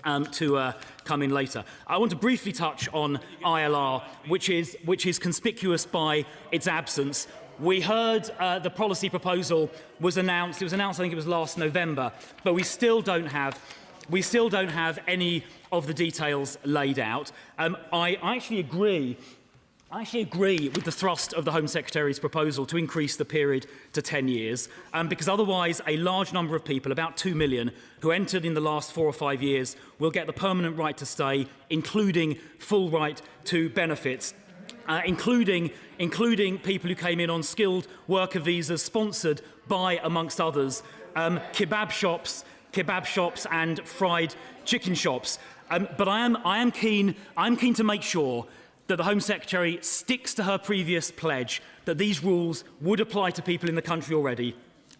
to come in later. I want to briefly touch on ILR, which is conspicuous by its absence. We heard the policy proposal was announced. It was announced, I think it was last November, but we still don't have any of the details laid out. I actually agree with the thrust of the Home Secretary's proposal to increase the period to 10 years, because otherwise a large number of people, about 2 million, who entered in the last 4 or 5 years will get the permanent right to stay, including full right to benefits, including people who came in on skilled worker visas sponsored by, amongst others, kebab shops and fried chicken shops. But I am keen to make sure that the Home Secretary sticks to her previous pledge that these rules would apply to people in the country already,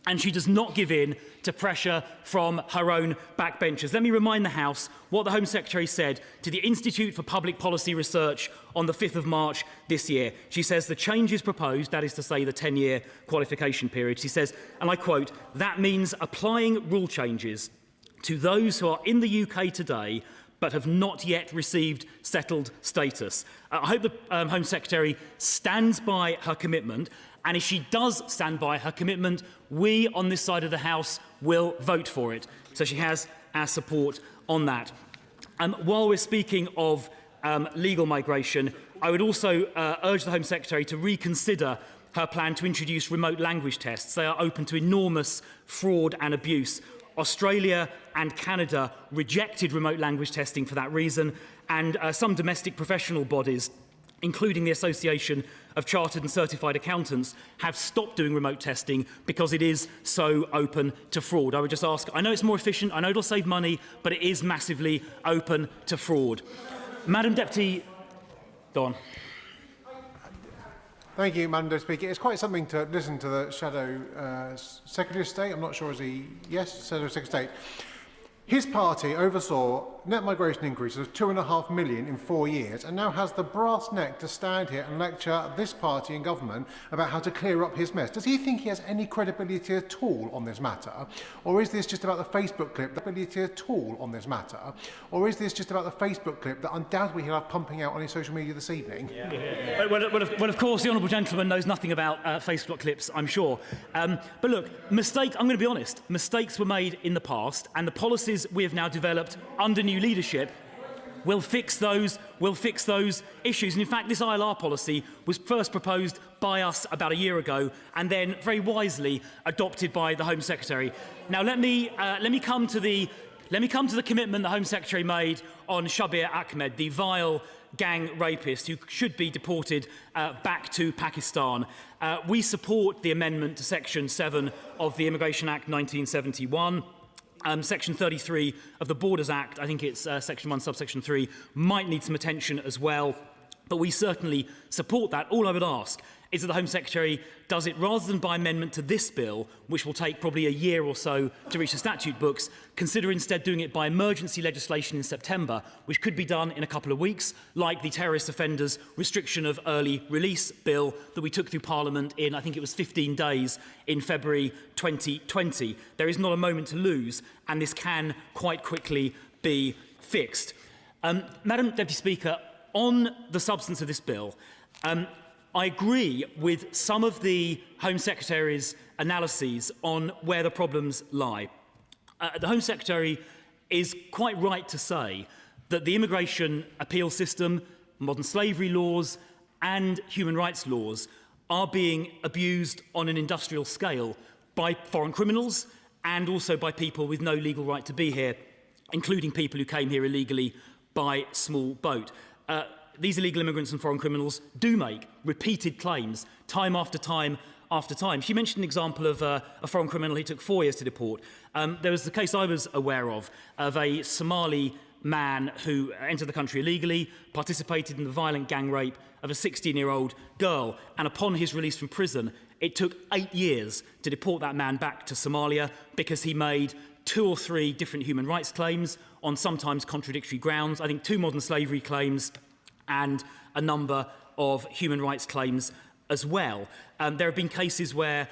and she does not give in to pressure from her own backbenchers. Let me remind the House what the Home Secretary said to the Institute for Public Policy Research on the 5th of March this year. She says the changes proposed, that is to say the 10-year qualification period, she says, and I quote, "That means applying rule changes to those who are in the UK today but have not yet received settled status. I hope the Home Secretary stands by her commitment, and if she does stand by her commitment, we on this side of the House will vote for it. So she has our support on that. While we're speaking of legal migration, I would also urge the Home Secretary to reconsider her plan to introduce remote language tests. They are open to enormous fraud and abuse. Australia and Canada rejected remote language testing for that reason, and some domestic professional bodies, including the Association of Chartered and Certified Accountants, have stopped doing remote testing because it is so open to fraud. I would just ask, I know it's more efficient, I know it'll save money, but it is massively open to fraud. Madam Deputy, go on. Thank you, Madam Deputy Speaker. It's quite something to listen to the Shadow Secretary of State. I'm not sure, is he? Yes, Shadow Secretary of State. His party oversaw net migration increases of 2.5 million in 4 years and now has the brass neck to stand here and lecture this party in government about how to clear up his mess. Does he think he has any credibility at all on this matter? Or is this just about the Facebook clip that undoubtedly he'll have pumping out on his social media this evening? Yeah. Well, of course, the Honourable Gentleman knows nothing about Facebook clips, I'm sure. But look, I'm going to be honest, mistakes were made in the past, and the policies we have now developed under new leadership will fix those issues. And in fact, this ILR policy was first proposed by us about a year ago and then very wisely adopted by the Home Secretary. Now let me come to the commitment the Home Secretary made on Shabir Ahmed, the vile gang rapist who should be deported back to Pakistan. We support the amendment to Section 7 of the Immigration Act 1971. Section 33 of the Borders Act, I think it's Section 1, Subsection 3, might need some attention as well, but we certainly support that. All I would ask is that the Home Secretary does it rather than by amendment to this bill, which will take probably a year or so to reach the statute books, consider instead doing it by emergency legislation in September, which could be done in a couple of weeks, like the Terrorist Offenders Restriction of Early Release bill that we took through Parliament in, I think it was 15 days in February 2020. There is not a moment to lose, and this can quite quickly be fixed. Madam Deputy Speaker, on the substance of this bill, I agree with some of the Home Secretary's analyses on where the problems lie. The Home Secretary is quite right to say that the immigration appeal system, modern slavery laws and human rights laws are being abused on an industrial scale by foreign criminals and also by people with no legal right to be here, including people who came here illegally by small boat. These illegal immigrants and foreign criminals do make repeated claims time after time after time. She mentioned an example of a foreign criminal who took 4 years to deport. There was the case I was aware of a Somali man who entered the country illegally, participated in the violent gang rape of a 16-year-old girl, and upon his release from prison, it took 8 years to deport that man back to Somalia because he made 2 or 3 different human rights claims on sometimes contradictory grounds. I think 2 modern slavery claims and a number of human rights claims as well. There have been cases where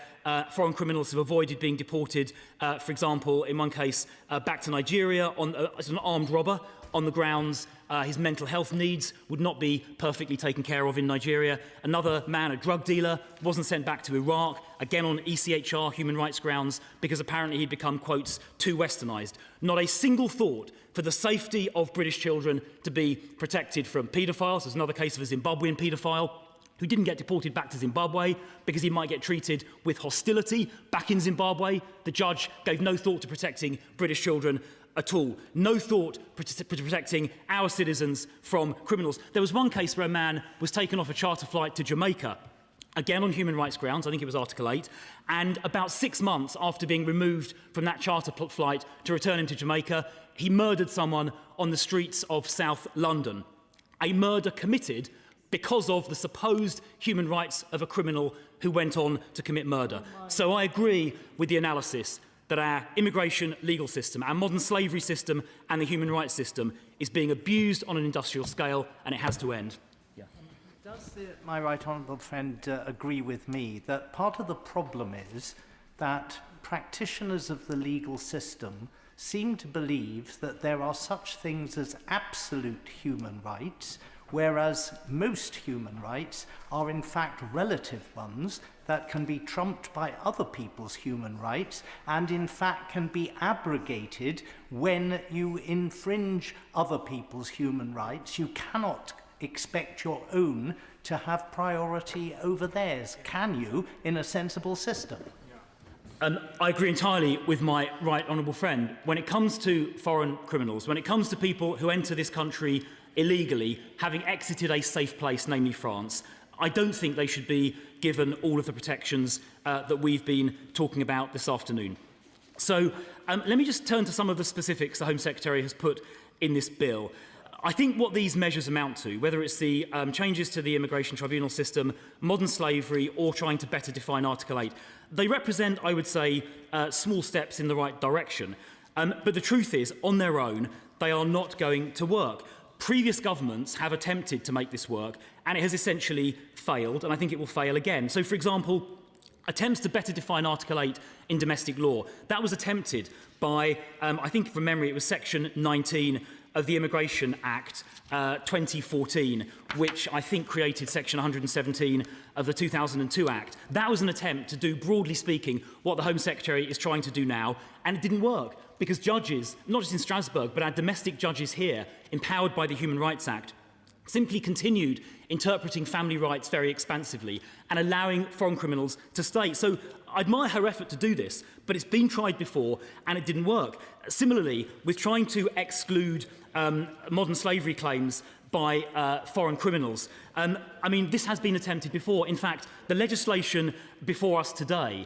foreign criminals have avoided being deported, for example, in one case, back to Nigeria as an armed robber on the grounds his mental health needs would not be perfectly taken care of in Nigeria. Another man, a drug dealer, wasn't sent back to Iraq, again on ECHR human rights grounds, because apparently he'd become, quotes, too westernised. Not a single thought for the safety of British children to be protected from paedophiles. There's another case of a Zimbabwean paedophile who didn't get deported back to Zimbabwe because he might get treated with hostility back in Zimbabwe. The judge gave no thought to protecting British children at all. No thought protecting our citizens from criminals. There was one case where a man was taken off a charter flight to Jamaica, again on human rights grounds, I think it was Article 8, and about 6 months after being removed from that charter flight to return him to Jamaica, he murdered someone on the streets of South London. A murder committed because of the supposed human rights of a criminal who went on to commit murder. So I agree with the analysis that our immigration legal system, our modern slavery system and the human rights system is being abused on an industrial scale, and it has to end. Yeah. Does my right honourable friend agree with me that part of the problem is that practitioners of the legal system seem to believe that there are such things as absolute human rights, whereas most human rights are in fact relative ones that can be trumped by other people's human rights and in fact can be abrogated when you infringe other people's human rights. You cannot expect your own to have priority over theirs, can you, in a sensible system? I agree entirely with my right honourable friend. When it comes to foreign criminals, when it comes to people who enter this country illegally, having exited a safe place, namely France, I don't think they should be given all of the protections that we've been talking about this afternoon. So let me just turn to some of the specifics the Home Secretary has put in this bill. I think what these measures amount to, whether it's the changes to the immigration tribunal system, modern slavery, or trying to better define Article 8, they represent, I would say, small steps in the right direction. But the truth is, on their own, they are not going to work. Previous governments have attempted to make this work, and it has essentially failed, and I think it will fail again. So, for example, attempts to better define Article 8 in domestic law. That was attempted by, I think from memory, it was Section 19 of the Immigration Act 2014, which I think created Section 117 of the 2002 Act. That was an attempt to do, broadly speaking, what the Home Secretary is trying to do now, and it didn't work, because judges, not just in Strasbourg, but our domestic judges here, empowered by the Human Rights Act, simply continued interpreting family rights very expansively and allowing foreign criminals to stay. So I admire her effort to do this, but it's been tried before and it didn't work. Similarly, with trying to exclude modern slavery claims by foreign criminals, I mean, this has been attempted before. In fact, the legislation before us today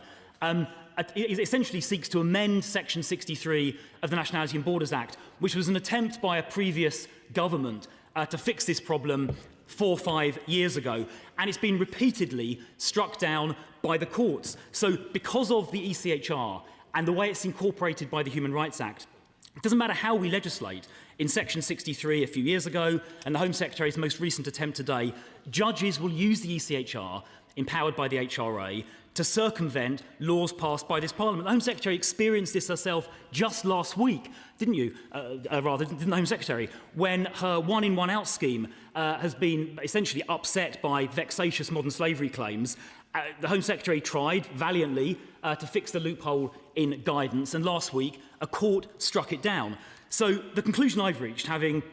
it essentially seeks to amend Section 63 of the Nationality and Borders Act, which was an attempt by a previous government to fix this problem 4 or 5 years ago, and it's been repeatedly struck down by the courts. So because of the ECHR and the way it's incorporated by the Human Rights Act, it doesn't matter how we legislate. In Section 63 a few years ago, and the Home Secretary's most recent attempt today, judges will use the ECHR, empowered by the HRA, to circumvent laws passed by this Parliament. The Home Secretary experienced this herself just last week, didn't you? Didn't the Home Secretary? When her one-in, one-out scheme has been essentially upset by vexatious modern slavery claims, the Home Secretary tried valiantly to fix the loophole in guidance, and last week a court struck it down. So the conclusion I've reached, having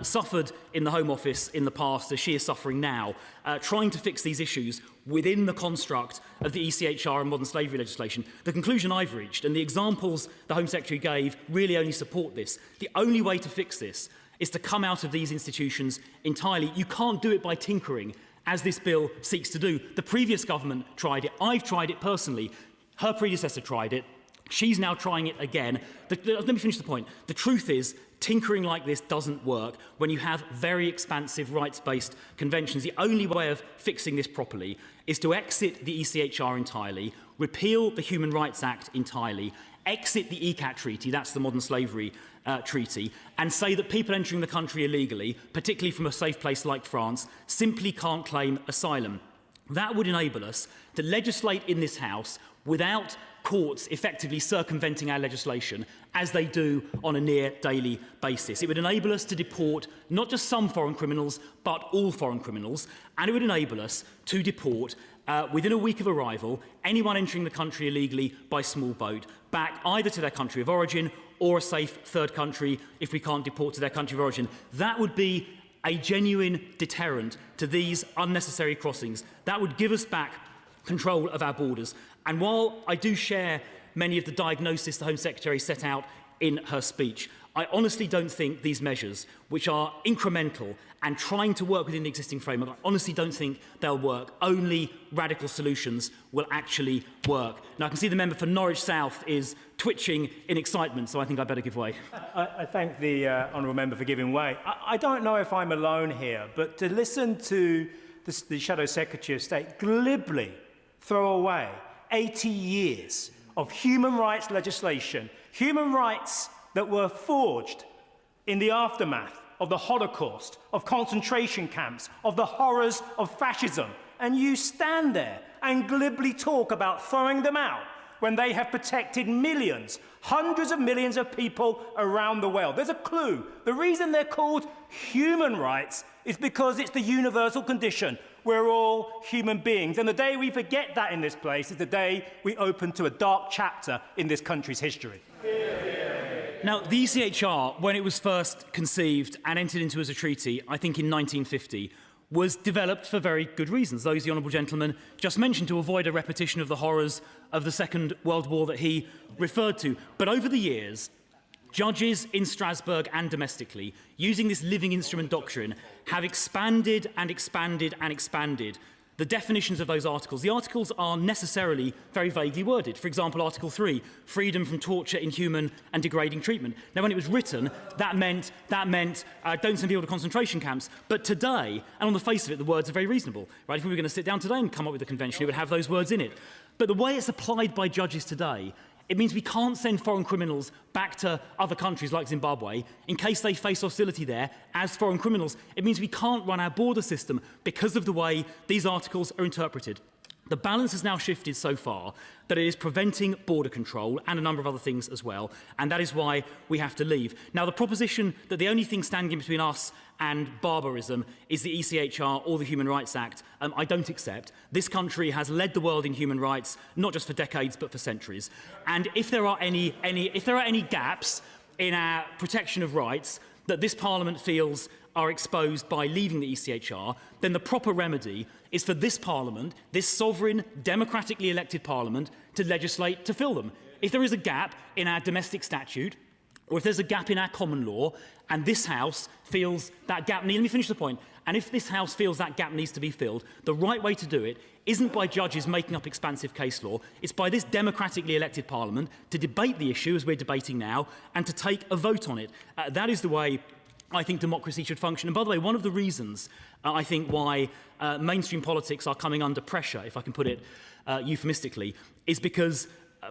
suffered in the Home Office in the past, as she is suffering now, trying to fix these issues within the construct of the ECHR and modern slavery legislation, the conclusion I've reached, and the examples the Home Secretary gave really only support this. The only way to fix this is to come out of these institutions entirely. You can't do it by tinkering, as this bill seeks to do. The previous government tried it. I've tried it personally. Her predecessor tried it. She's now trying it again. Let me finish the point. The truth is, tinkering like this doesn't work when you have very expansive rights-based conventions. The only way of fixing this properly is to exit the ECHR entirely, repeal the Human Rights Act entirely, exit the ECAT treaty, that's the modern slavery treaty, and say that people entering the country illegally, particularly from a safe place like France, simply can't claim asylum. That would enable us to legislate in this House without courts effectively circumventing our legislation, as they do on a near daily basis. It would enable us to deport not just some foreign criminals, but all foreign criminals, and it would enable us to deport, within a week of arrival, anyone entering the country illegally by small boat back either to their country of origin or a safe third country if we can't deport to their country of origin. That would be a genuine deterrent to these unnecessary crossings. That would give us back control of our borders. And while I do share many of the diagnoses the Home Secretary set out in her speech, I honestly don't think these measures, which are incremental and trying to work within the existing framework, I honestly don't think they'll work. Only radical solutions will actually work. Now, I can see the member for Norwich South is twitching in excitement, so I think I'd better give way. I thank the honourable member for giving way. I don't know if I'm alone here, but to listen to the Shadow Secretary of State glibly throw away 80 years of human rights legislation, human rights that were forged in the aftermath of the Holocaust, of concentration camps, of the horrors of fascism, and you stand there and glibly talk about throwing them out when they have protected millions, hundreds of millions of people around the world. There's a clue. The reason they're called human rights is because it's the universal condition. We're all human beings. And the day we forget that in this place is the day we open to a dark chapter in this country's history. Now, the ECHR, when it was first conceived and entered into as a treaty, I think in 1950, was developed for very good reasons. Those the honourable gentleman just mentioned, to avoid a repetition of the horrors of the Second World War that he referred to. But over the years, judges in Strasbourg and domestically, using this living instrument doctrine, have expanded and expanded and expanded the definitions of those articles. The articles are necessarily very vaguely worded. For example, Article 3, freedom from torture, inhuman and degrading treatment. Now, when it was written, that meant don't send people to concentration camps. But today, and on the face of it, the words are very reasonable. Right? If we were going to sit down today and come up with a convention, it would have those words in it. But the way it's applied by judges today, it means we can't send foreign criminals back to other countries like Zimbabwe in case they face hostility there as foreign criminals. It means we can't run our border system because of the way these articles are interpreted. The balance has now shifted so far that it is preventing border control and a number of other things as well, and that is why we have to leave. Now, the proposition that the only thing standing between us and barbarism is the ECHR or the Human Rights Act, I don't accept. This country has led the world in human rights, not just for decades, but for centuries. And if there are any gaps in our protection of rights that this Parliament feels are exposed by leaving the ECHR, then the proper remedy is for this Parliament, this sovereign, democratically elected Parliament, to legislate to fill them. If there is a gap in our domestic statute, or if there's a gap in our common law, and this House feels that gap let me finish the point, and if this House feels that gap needs to be filled, the right way to do it isn't by judges making up expansive case law, it's by this democratically elected Parliament to debate the issue as we're debating now, and to take a vote on it. That is the way I think democracy should function. And by the way, one of the reasons I think why mainstream politics are coming under pressure, if I can put it euphemistically, is because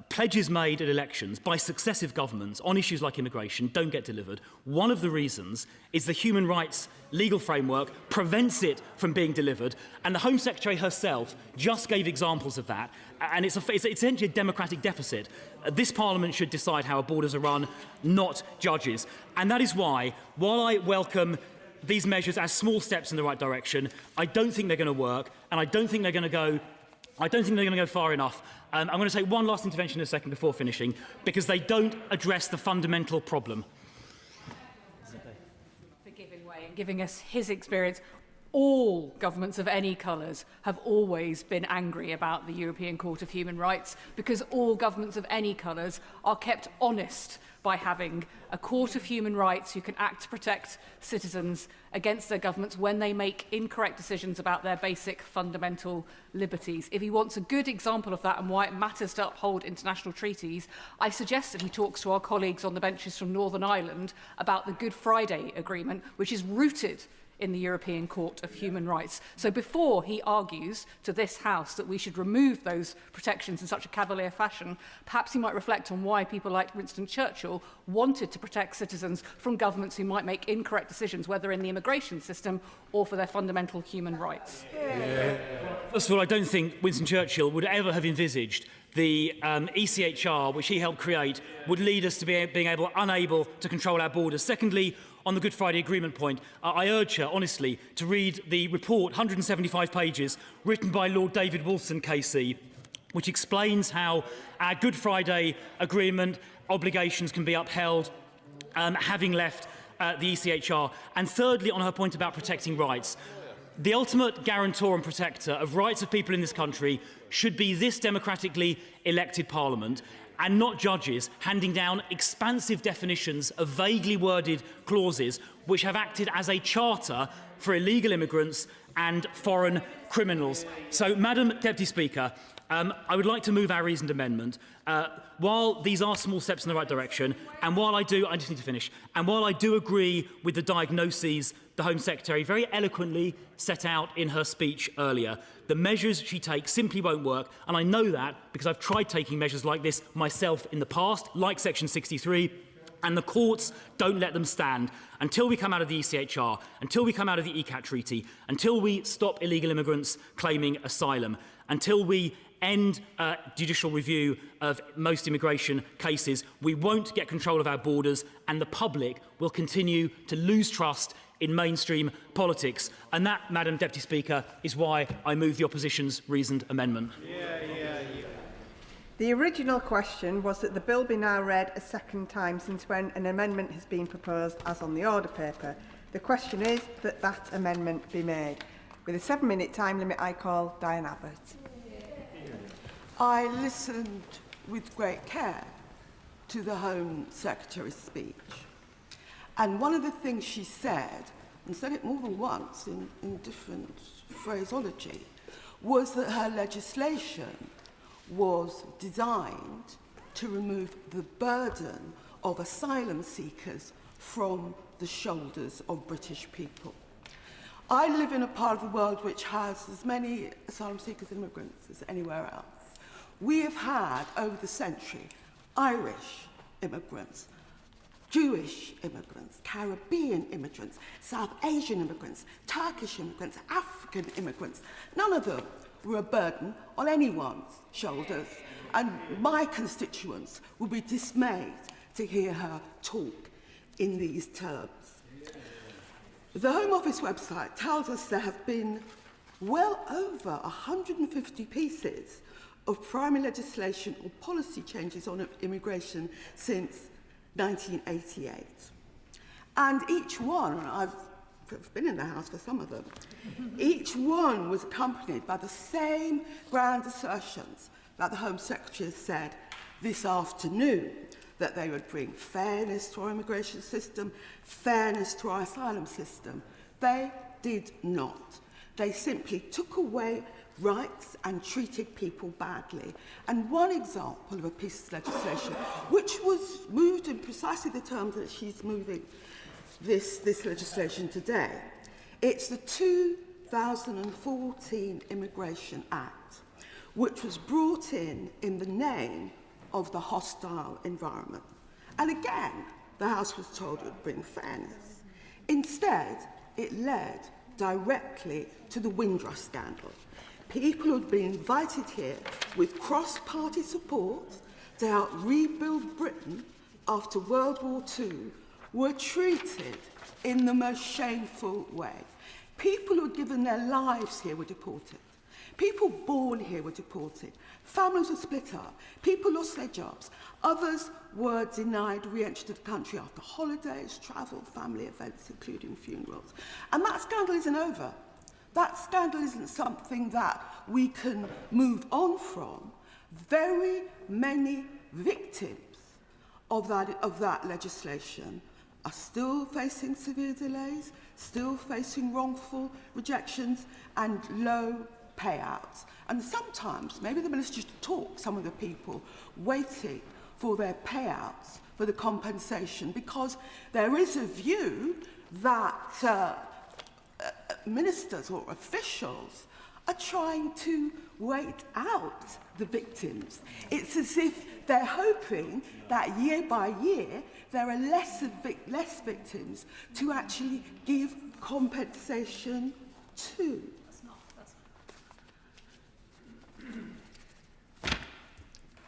pledges made at elections by successive governments on issues like immigration don't get delivered. One of the reasons is the human rights legal framework prevents it from being delivered, and the Home Secretary herself just gave examples of that, and it's essentially a democratic deficit. This Parliament should decide how our borders are run, not judges. And that is why, while I welcome these measures as small steps in the right direction, I don't think they're going to work, and I don't think they're going to go far enough. I'm going to take one last intervention in a second before finishing, because they don't address the fundamental problem. For giving way and giving us his experience, all governments of any colours have always been angry about the European Court of Human Rights, because all governments of any colours are kept honest by having a court of human rights who can act to protect citizens against their governments when they make incorrect decisions about their basic fundamental liberties. If he wants a good example of that and why it matters to uphold international treaties, I suggest that he talks to our colleagues on the benches from Northern Ireland about the Good Friday Agreement, which is rooted in the European Court of Human Rights. So before he argues to this House that we should remove those protections in such a cavalier fashion, perhaps he might reflect on why people like Winston Churchill wanted to protect citizens from governments who might make incorrect decisions, whether in the immigration system or for their fundamental human rights. First of all, I don't think Winston Churchill would ever have envisaged the ECHR, which he helped create, would lead us to being unable to control our borders. Secondly, on the Good Friday Agreement point, I urge her, honestly, to read the report, 175 pages, written by Lord David Wolfson, KC, which explains how our Good Friday Agreement obligations can be upheld, having left the ECHR. And thirdly, on her point about protecting rights, the ultimate guarantor and protector of rights of people in this country should be this democratically elected Parliament, and not judges handing down expansive definitions of vaguely worded clauses which have acted as a charter for illegal immigrants and foreign criminals. So, Madam Deputy Speaker, I would like to move our reasoned amendment. While these are small steps in the right direction, and while I just need to finish, and while I do agree with the diagnoses the Home Secretary very eloquently set out in her speech earlier, the measures she takes simply won't work, and I know that because I've tried taking measures like this myself in the past, like Section 63, and the courts don't let them stand until we come out of the ECHR, until we come out of the ECAT treaty, until we stop illegal immigrants claiming asylum, until we end judicial review of most immigration cases, we won't get control of our borders, and the public will continue to lose trust in mainstream politics. And that, Madam Deputy Speaker, is why I move the opposition's reasoned amendment. The original question was that the bill be now read a second time since when an amendment has been proposed as on the order paper. The question is that that amendment be made. With a 7-minute time limit, I call Diane Abbott. I listened with great care to the Home Secretary's speech. And one of the things she said, and said it more than once in different phraseology, was that her legislation was designed to remove the burden of asylum seekers from the shoulders of British people. I live in a part of the world which has as many asylum seekers and immigrants as anywhere else. We have had, over the century, Irish immigrants, Jewish immigrants, Caribbean immigrants, South Asian immigrants, Turkish immigrants, African immigrants. None of them were a burden on anyone's shoulders, and my constituents will be dismayed to hear her talk in these terms. The Home Office website tells us there have been well over 150 pieces of primary legislation or policy changes on immigration since 1988. And each one, and I've been in the House for some of them, each one was accompanied by the same grand assertions that the Home Secretary has said this afternoon, that they would bring fairness to our immigration system, fairness to our asylum system. They did not. They simply took away rights and treated people badly. And one example of a piece of legislation which was moved in precisely the terms that she's moving this legislation today, it's the 2014 Immigration Act, which was brought in the name of the hostile environment. And again, the House was told it would bring fairness. Instead, it led directly to the Windrush scandal. People who had been invited here with cross-party support to help rebuild Britain after World War II were treated in the most shameful way. People who had given their lives here were deported. People born here were deported. Families were split up. People lost their jobs. Others were denied re-entry to the country after holidays, travel, family events, including funerals. And that scandal isn't over. That scandal isn't something that we can move on from. Very many victims of that legislation are still facing severe delays, still facing wrongful rejections and low payouts. And sometimes, maybe the Minister should talk some of the people waiting for their payouts, for the compensation, because there is a view that ministers or officials are trying to wait out the victims. It's as if they're hoping that year by year there are less victims to actually give compensation to.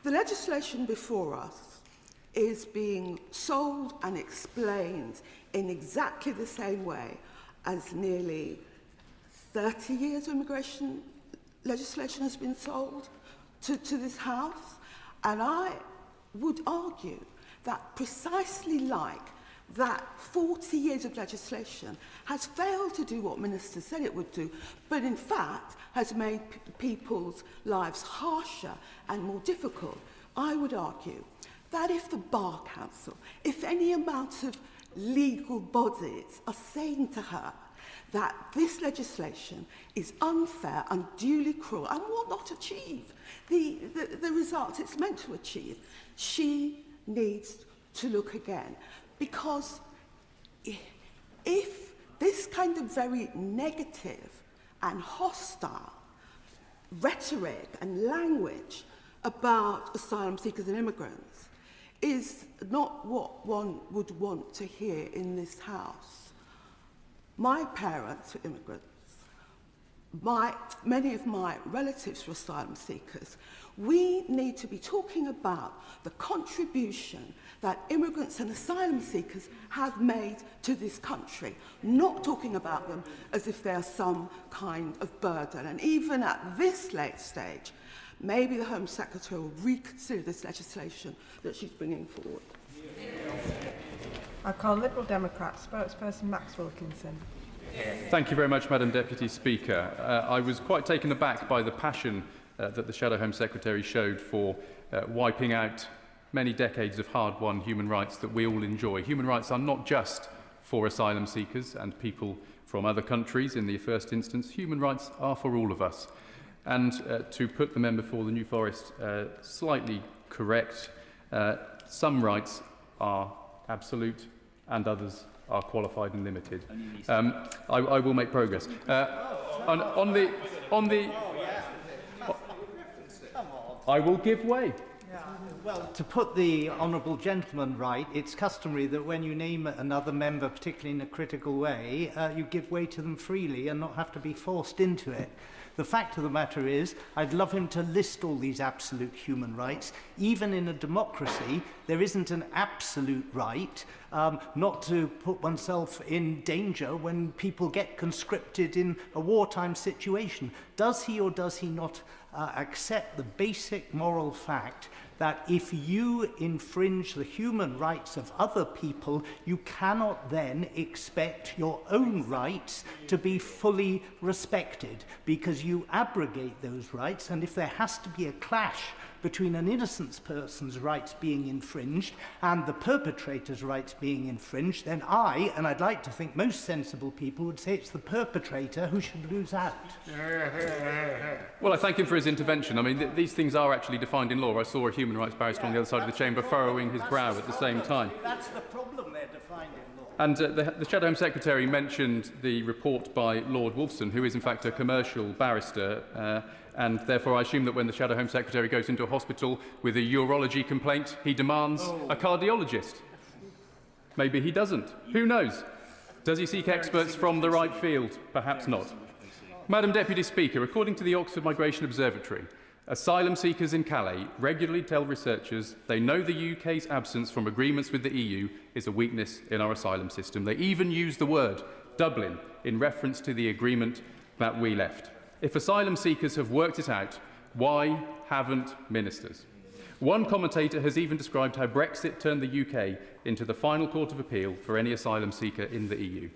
The legislation before us is being sold and explained in exactly the same way as nearly 30 years of immigration legislation has been sold to this House. And I would argue that precisely like that 40 years of legislation has failed to do what ministers said it would do, but in fact has made people's lives harsher and more difficult. I would argue that if the Bar Council, if any amount of legal bodies are saying to her that this legislation is unfair, unduly cruel, and will not achieve the results it's meant to achieve, she needs to look again. Because if this kind of very negative and hostile rhetoric and language about asylum seekers and immigrants is not what one would want to hear in this House. My parents were immigrants. many of my relatives were asylum seekers. We need to be talking about the contribution that immigrants and asylum seekers have made to this country, not talking about them as if they are some kind of burden. And even at this late stage, maybe the Home Secretary will reconsider this legislation that she's bringing forward. I call Liberal Democrat spokesperson Max Wilkinson. Thank you very much, Madam Deputy Speaker. I was quite taken aback by the passion that the Shadow Home Secretary showed for wiping out many decades of hard-won human rights that we all enjoy. Human rights are not just for asylum seekers and people from other countries in the first instance. Human rights are for all of us. And to put the member for the New Forest slightly correct, some rights are absolute and others are qualified and limited. I will make progress. I will give way. Well, to put the honourable gentleman right, it's customary that when you name another member, particularly in a critical way, you give way to them freely and not have to be forced into it. The fact of the matter is, I'd love him to list all these absolute human rights. Even in a democracy, there isn't an absolute right not to put oneself in danger when people get conscripted in a wartime situation. Does he or does he not accept the basic moral fact that if you infringe the human rights of other people, you cannot then expect your own rights to be fully respected, because you abrogate those rights, and if there has to be a clash between an innocent person's rights being infringed and the perpetrator's rights being infringed, then and I'd like to think most sensible people would say it's the perpetrator who should lose out. Well, I thank him for his intervention. I mean, these things are actually defined in law. I saw a human rights barrister on the other side of the chamber furrowing his brow at the same time. That's the problem, they're defined in law. And the Shadow Home Secretary mentioned the report by Lord Wolfson, who is in fact a commercial barrister, and therefore I assume that when the Shadow Home Secretary goes into a hospital with a urology complaint, he demands a cardiologist. Maybe he doesn't. Who knows? Does he seek experts from the right field? Perhaps not. Madam Deputy Speaker, according to the Oxford Migration Observatory, asylum seekers in Calais regularly tell researchers they know the UK's absence from agreements with the EU is a weakness in our asylum system. They even use the word Dublin in reference to the agreement that we left. If asylum seekers have worked it out, why haven't ministers? One commentator has even described how Brexit turned the UK into the final court of appeal for any asylum seeker in the EU.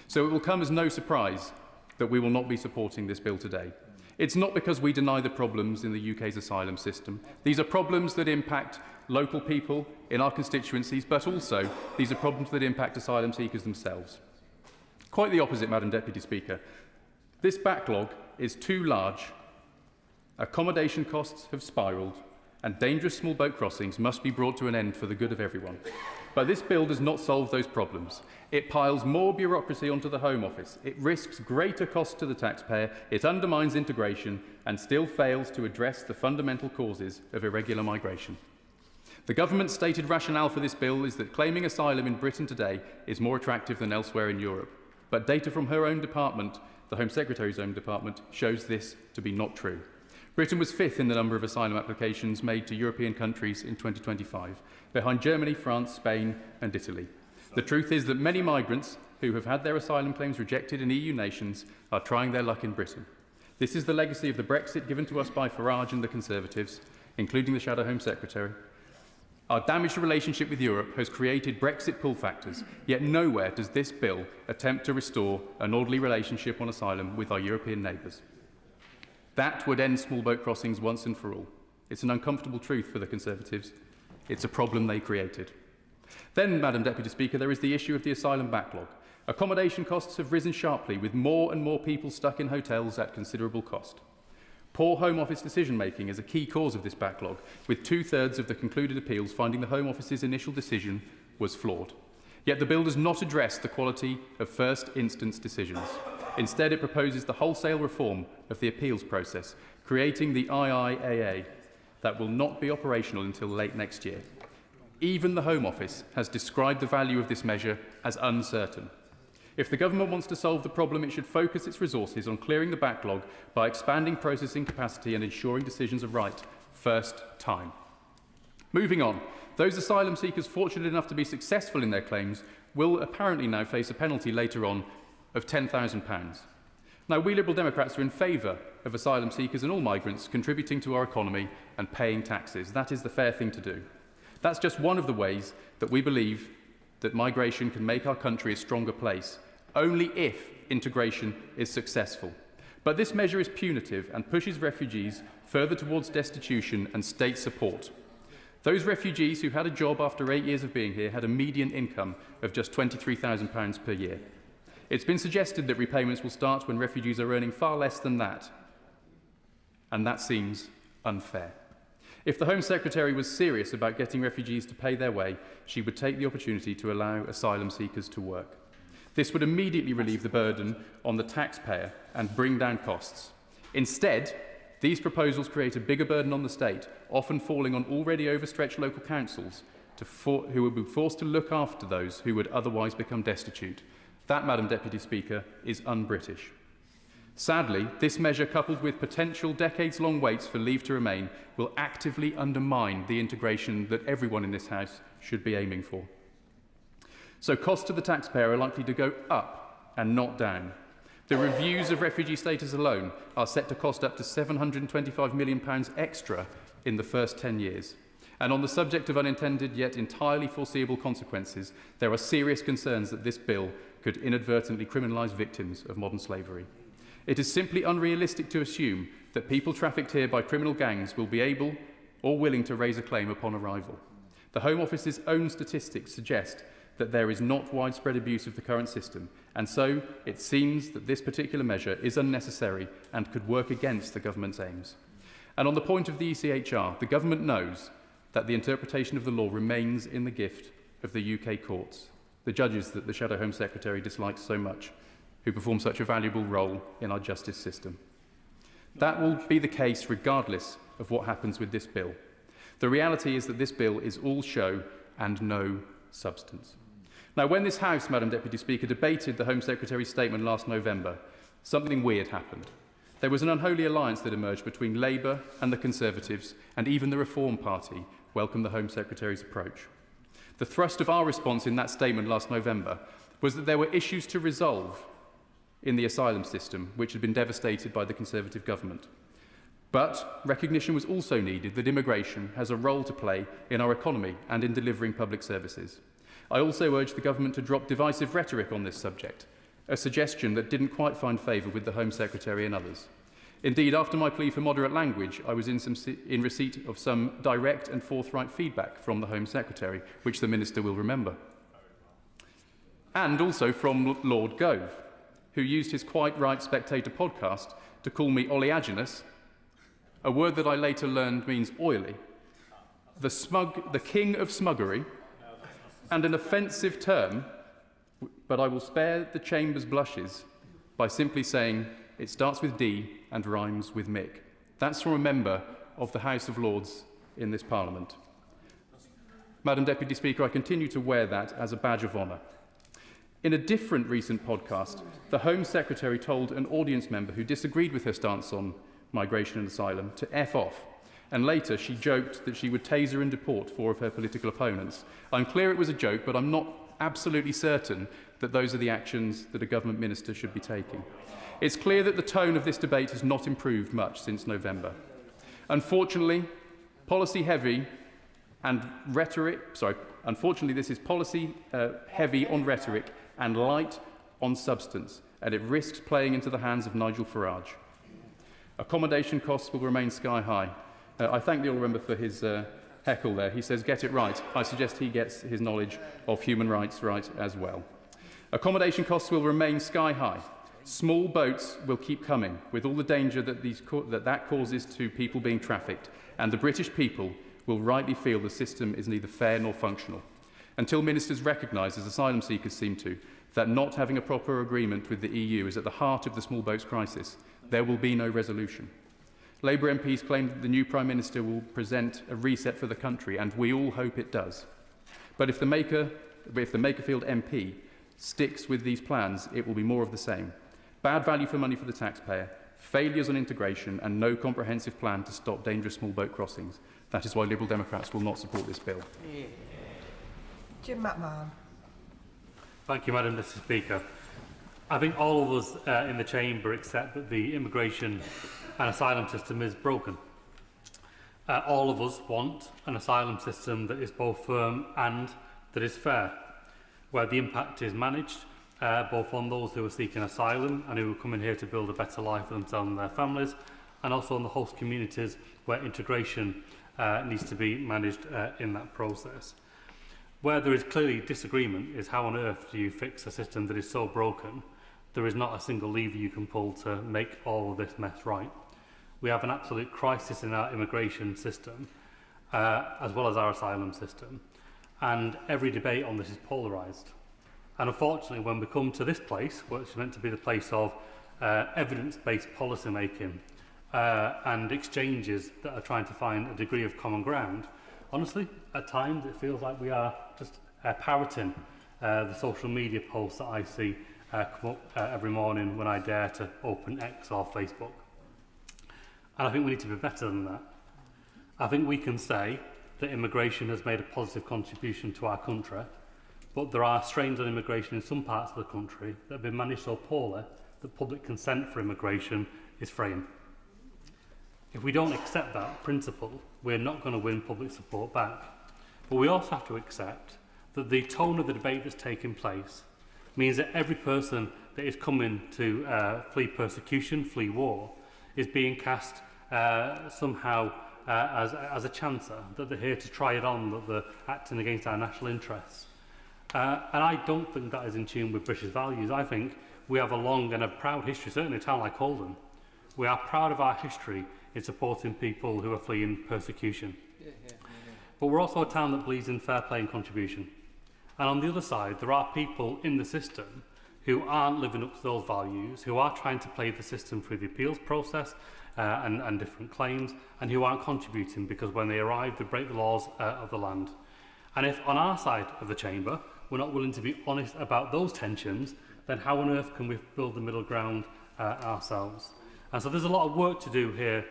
So it will come as no surprise that we will not be supporting this bill today. It's not because we deny the problems in the UK's asylum system. These are problems that impact local people in our constituencies, but also these are problems that impact asylum seekers themselves. Quite the opposite, Madam Deputy Speaker. This backlog is too large, accommodation costs have spiralled, and dangerous small boat crossings must be brought to an end for the good of everyone. But this bill does not solve those problems. It piles more bureaucracy onto the Home Office, it risks greater costs to the taxpayer, it undermines integration, and still fails to address the fundamental causes of irregular migration. The government's stated rationale for this bill is that claiming asylum in Britain today is more attractive than elsewhere in Europe. But data from her own department, the Home Secretary's own department, shows this to be not true. Britain was fifth in the number of asylum applications made to European countries in 2025, behind Germany, France, Spain and Italy. The truth is that many migrants who have had their asylum claims rejected in EU nations are trying their luck in Britain. This is the legacy of the Brexit given to us by Farage and the Conservatives, including the Shadow Home Secretary. Our damaged relationship with Europe has created Brexit pull factors, yet nowhere does this bill attempt to restore an orderly relationship on asylum with our European neighbours. That would end small boat crossings once and for all. It's an uncomfortable truth for the Conservatives. It's a problem they created. Then, Madam Deputy Speaker, there is the issue of the asylum backlog. Accommodation costs have risen sharply, with more and more people stuck in hotels at considerable cost. Poor Home Office decision-making is a key cause of this backlog, with 2/3 of the concluded appeals finding the Home Office's initial decision was flawed. Yet the bill does not address the quality of first-instance decisions. Instead, it proposes the wholesale reform of the appeals process, creating the IIAA that will not be operational until late next year. Even the Home Office has described the value of this measure as uncertain. If the government wants to solve the problem, it should focus its resources on clearing the backlog by expanding processing capacity and ensuring decisions are right first time. Moving on, those asylum seekers fortunate enough to be successful in their claims will apparently now face a penalty later on of £10,000. Now, we Liberal Democrats are in favour of asylum seekers and all migrants contributing to our economy and paying taxes. That is the fair thing to do. That's just one of the ways that we believe that migration can make our country a stronger place, only if integration is successful. But this measure is punitive and pushes refugees further towards destitution and state support. Those refugees who had a job after 8 years of being here had a median income of just £23,000 per year. It's been suggested that repayments will start when refugees are earning far less than that, and that seems unfair. If the Home Secretary was serious about getting refugees to pay their way, she would take the opportunity to allow asylum seekers to work. This would immediately relieve the burden on the taxpayer and bring down costs. Instead, these proposals create a bigger burden on the state, often falling on already overstretched local councils who would be forced to look after those who would otherwise become destitute. That, Madam Deputy Speaker, is un-British. Sadly, this measure, coupled with potential decades-long waits for leave to remain, will actively undermine the integration that everyone in this House should be aiming for. So costs to the taxpayer are likely to go up and not down. The reviews of refugee status alone are set to cost up to £725 million extra in the first 10 years. And on the subject of unintended yet entirely foreseeable consequences, there are serious concerns that this bill could inadvertently criminalise victims of modern slavery. It is simply unrealistic to assume that people trafficked here by criminal gangs will be able or willing to raise a claim upon arrival. The Home Office's own statistics suggest that there is not widespread abuse of the current system, and so it seems that this particular measure is unnecessary and could work against the government's aims. And on the point of the ECHR, the government knows that the interpretation of the law remains in the gift of the UK courts, the judges that the Shadow Home Secretary dislikes so much, who perform such a valuable role in our justice system. That will be the case regardless of what happens with this bill. The reality is that this bill is all show and no substance. Now, when this House, Madam Deputy Speaker, debated the Home Secretary's statement last November, something weird happened. There was an unholy alliance that emerged between Labour and the Conservatives, and even the Reform Party welcomed the Home Secretary's approach. The thrust of our response in that statement last November was that there were issues to resolve in the asylum system, which had been devastated by the Conservative government. But recognition was also needed that immigration has a role to play in our economy and in delivering public services. I also urged the government to drop divisive rhetoric on this subject, a suggestion that didn't quite find favour with the Home Secretary and others. Indeed, after my plea for moderate language, I was in receipt of some direct and forthright feedback from the Home Secretary, which the Minister will remember. And also from Lord Gove, who used his Quite Right Spectator podcast to call me oleaginous, a word that I later learned means oily, the king of smuggery, and an offensive term, but I will spare the Chamber's blushes by simply saying it starts with D and rhymes with Mick. That's from a member of the House of Lords in this Parliament. Madam Deputy Speaker, I continue to wear that as a badge of honour. In a different recent podcast, the Home Secretary told an audience member who disagreed with her stance on migration and asylum to F off, and later she joked that she would taser and deport 4 of her political opponents. I'm clear it was a joke, but I'm not absolutely certain that those are the actions that a government minister should be taking. It's clear that the tone of this debate has not improved much since November. Unfortunately, unfortunately this is policy heavy on rhetoric and light on substance, and it risks playing into the hands of Nigel Farage. Accommodation costs will remain sky high. I thank the Honourable Member for his heckle there. He says, get it right. I suggest he gets his knowledge of human rights right as well. Accommodation costs will remain sky high. Small boats will keep coming, with all the danger that that causes to people being trafficked, and the British people will rightly feel the system is neither fair nor functional. Until ministers recognise, as asylum seekers seem to, that not having a proper agreement with the EU is at the heart of the small boats crisis, there will be no resolution. Labour MPs claim that the new Prime Minister will present a reset for the country, and we all hope it does. But if the Makerfield MP sticks with these plans, it will be more of the same. Bad value for money for the taxpayer, failures on integration, and no comprehensive plan to stop dangerous small boat crossings. That is why Liberal Democrats will not support this bill. Jim McMahon. Thank you, Madam Mr. Speaker. I think all of us in the Chamber accept that the immigration and asylum system is broken. All of us want an asylum system that is both firm and that is fair, where the impact is managed both on those who are seeking asylum and who are coming here to build a better life for themselves and their families, and also on the host communities where integration needs to be managed in that process. Where there is clearly disagreement is how on earth do you fix a system that is so broken there is not a single lever you can pull to make all of this mess right. We have an absolute crisis in our immigration system as well as our asylum system, and every debate on this is polarised. And unfortunately, when we come to this place, which is meant to be the place of evidence-based policy making and exchanges that are trying to find a degree of common ground, honestly, at times it feels like we are just parroting the social media posts that I see come up every morning when I dare to open X or Facebook. And I think we need to be better than that. I think we can say that immigration has made a positive contribution to our country, but there are strains on immigration in some parts of the country that have been managed so poorly that public consent for immigration is frail. If we don't accept that principle, we're not going to win public support back. But we also have to accept that the tone of the debate that's taking place means that every person that is coming to flee persecution, flee war, is being cast somehow as a chancer, that they're here to try it on, that they're acting against our national interests. And I don't think that is in tune with British values. I think we have a long and a proud history, certainly in a town like Oldham. We are proud of our history in supporting people who are fleeing persecution. But we're also a town that believes in fair play and contribution. And on the other side, there are people in the system who aren't living up to those values, who are trying to play the system through the appeals process and different claims, and who aren't contributing because when they arrive, they break the laws of the land. And if on our side of the chamber, we're not willing to be honest about those tensions, then how on earth can we build the middle ground ourselves? And so there's a lot of work to do here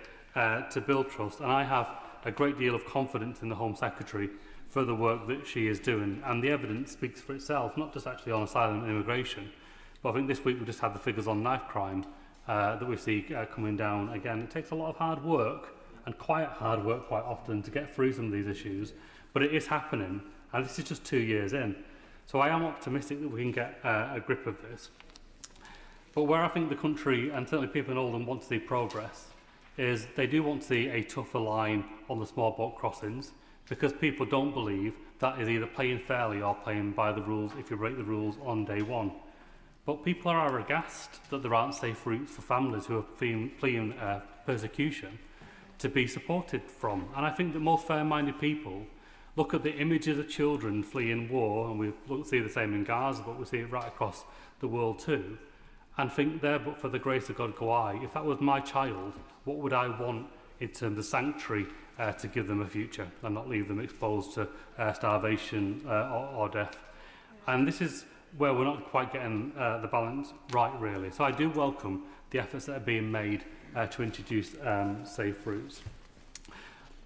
to build trust, and I have a great deal of confidence in the Home Secretary for the work that she is doing. And the evidence speaks for itself, not just actually on asylum and immigration, but I think this week we just had the figures on knife crime that we see coming down again. It takes a lot of hard work, and quite hard work quite often, to get through some of these issues, but it is happening, and this is just 2 years in. So I am optimistic that we can get a grip of this. But where I think the country, and certainly people in Oldham, want to see progress, is they do want to see a tougher line on the small boat crossings, because people don't believe that is either playing fairly or playing by the rules if you break the rules on day one. But people are aghast that there aren't safe routes for families who are fleeing persecution to be supported from. And I think that most fair-minded people look at the images of children fleeing war, and we see the same in Gaza, but we see it right across the world too, and think there, but for the grace of God go I. If that was my child, what would I want in terms of sanctuary to give them a future and not leave them exposed to starvation or death? And this is where we're not quite getting the balance right, really. So I do welcome the efforts that are being made to introduce safe routes.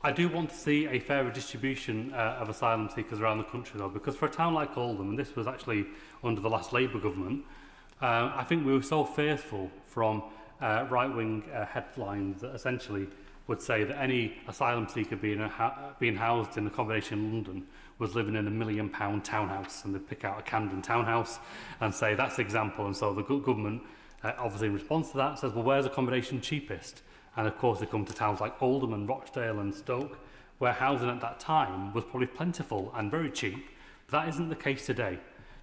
I do want to see a fairer distribution of asylum seekers around the country, though, because for a town like Oldham, and this was actually under the last Labour government, I think we were so fearful from right-wing headlines that essentially would say that any asylum seeker being housed in accommodation in London was living in £1 million townhouse, and they'd pick out a Camden townhouse and say that's the example. And so the government, obviously in response to that, says, well, where's accommodation cheapest? And of course they come to towns like Oldham and Rochdale and Stoke, where housing at that time was probably plentiful and very cheap. But that isn't the case today,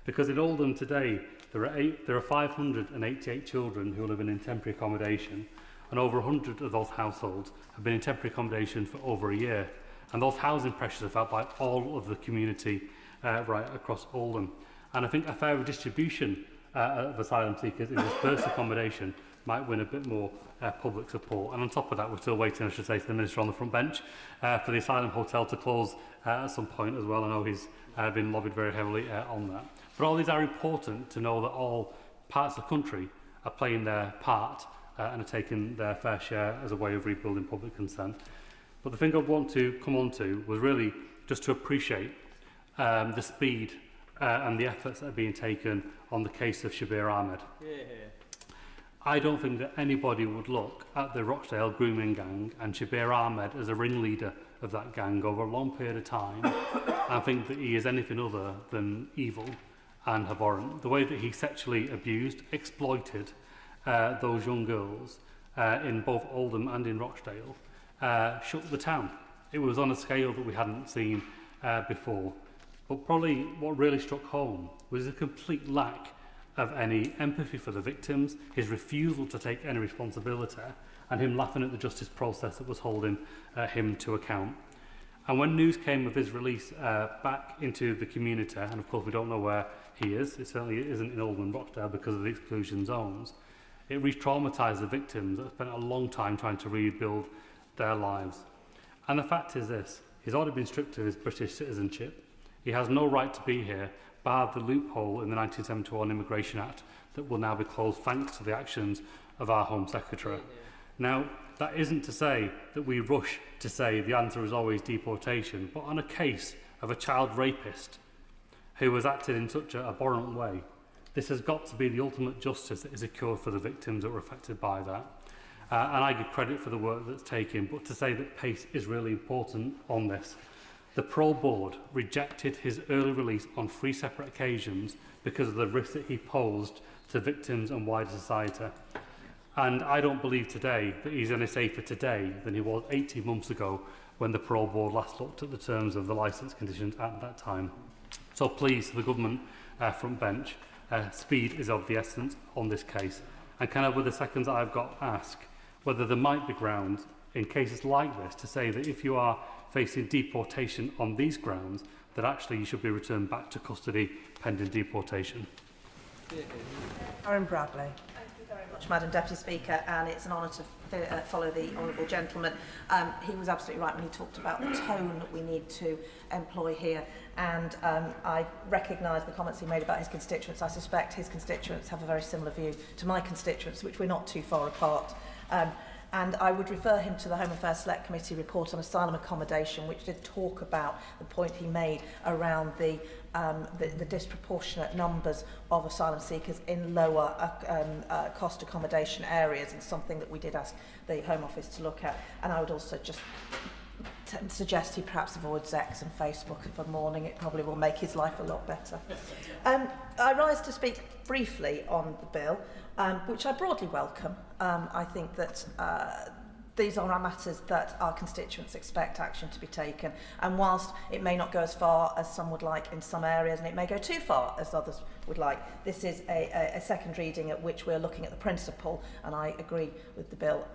because in Oldham today there are 588 children who are living in temporary accommodation, and over 100 of those households have been in temporary accommodation for over a year. And those housing pressures are felt by all of the community right across Oldham. And I think a fairer distribution of asylum seekers in dispersed accommodation might win a bit more public support. And on top of that, we're still waiting, I should say, to the Minister on the front bench for the Asylum Hotel to close at some point as well. I know he's been lobbied very heavily on that. But all these are important to know that all parts of the country are playing their part and are taking their fair share as a way of rebuilding public consent. But the thing I want to come on to was really just to appreciate the speed and the efforts that are being taken on the case of Shabir Ahmed. I don't think that anybody would look at the Rochdale grooming gang and Shabir Ahmed as a ringleader of that gang over a long period of time and think that he is anything other than evil and abhorrent. The way that he sexually abused, exploited those young girls in both Oldham and in Rochdale shook the town. It was on a scale that we hadn't seen before. But probably what really struck home was a complete lack of any empathy for the victims, his refusal to take any responsibility, and him laughing at the justice process that was holding him to account. And when news came of his release back into the community, and of course we don't know where he is, it certainly isn't in Oldham and Rochdale because of the exclusion zones, it re-traumatised the victims that spent a long time trying to rebuild their lives. And the fact is this, he's already been stripped of his British citizenship, he has no right to be here, barred the loophole in the 1971 Immigration Act that will now be closed thanks to the actions of our Home Secretary. Now, that isn't to say that we rush to say the answer is always deportation, but on a case of a child rapist who has acted in such an abhorrent way, this has got to be the ultimate justice that is secured for the victims that were affected by that. And I give credit for the work that's taken, but to say that pace is really important on this. The Pro Board rejected his early release on 3 separate occasions because of the risk that he posed to victims and wider society. And I don't believe today that he's any safer today than he was 18 months ago when the Pro Board last looked at the terms of the licence conditions at that time. So please, the government front bench, speed is of the essence on this case. And can I, with the seconds I've got, ask whether there might be grounds in cases like this to say that if you are facing deportation on these grounds, that actually you should be returned back to custody pending deportation. Aaron Bradley. Thank you very much, Madam Deputy Speaker, and it's an honour to follow the honourable gentleman. He was absolutely right when he talked about the tone that we need to employ here, and I recognise the comments he made about his constituents. I suspect his constituents have a very similar view to my constituents, which we're not too far apart. And I would refer him to the Home Affairs Select Committee report on asylum accommodation, which did talk about the point he made around the disproportionate numbers of asylum seekers in lower cost accommodation areas, and something that we did ask the Home Office to look at. And I would also just suggest he perhaps avoids X and Facebook for the morning. It probably will make his life a lot better. I rise to speak briefly on the bill, which I broadly welcome. I think that these are our matters that our constituents expect action to be taken, and whilst it may not go as far as some would like in some areas, and it may go too far as others would like, this is a second reading at which we're looking at the principle, and I agree with the bill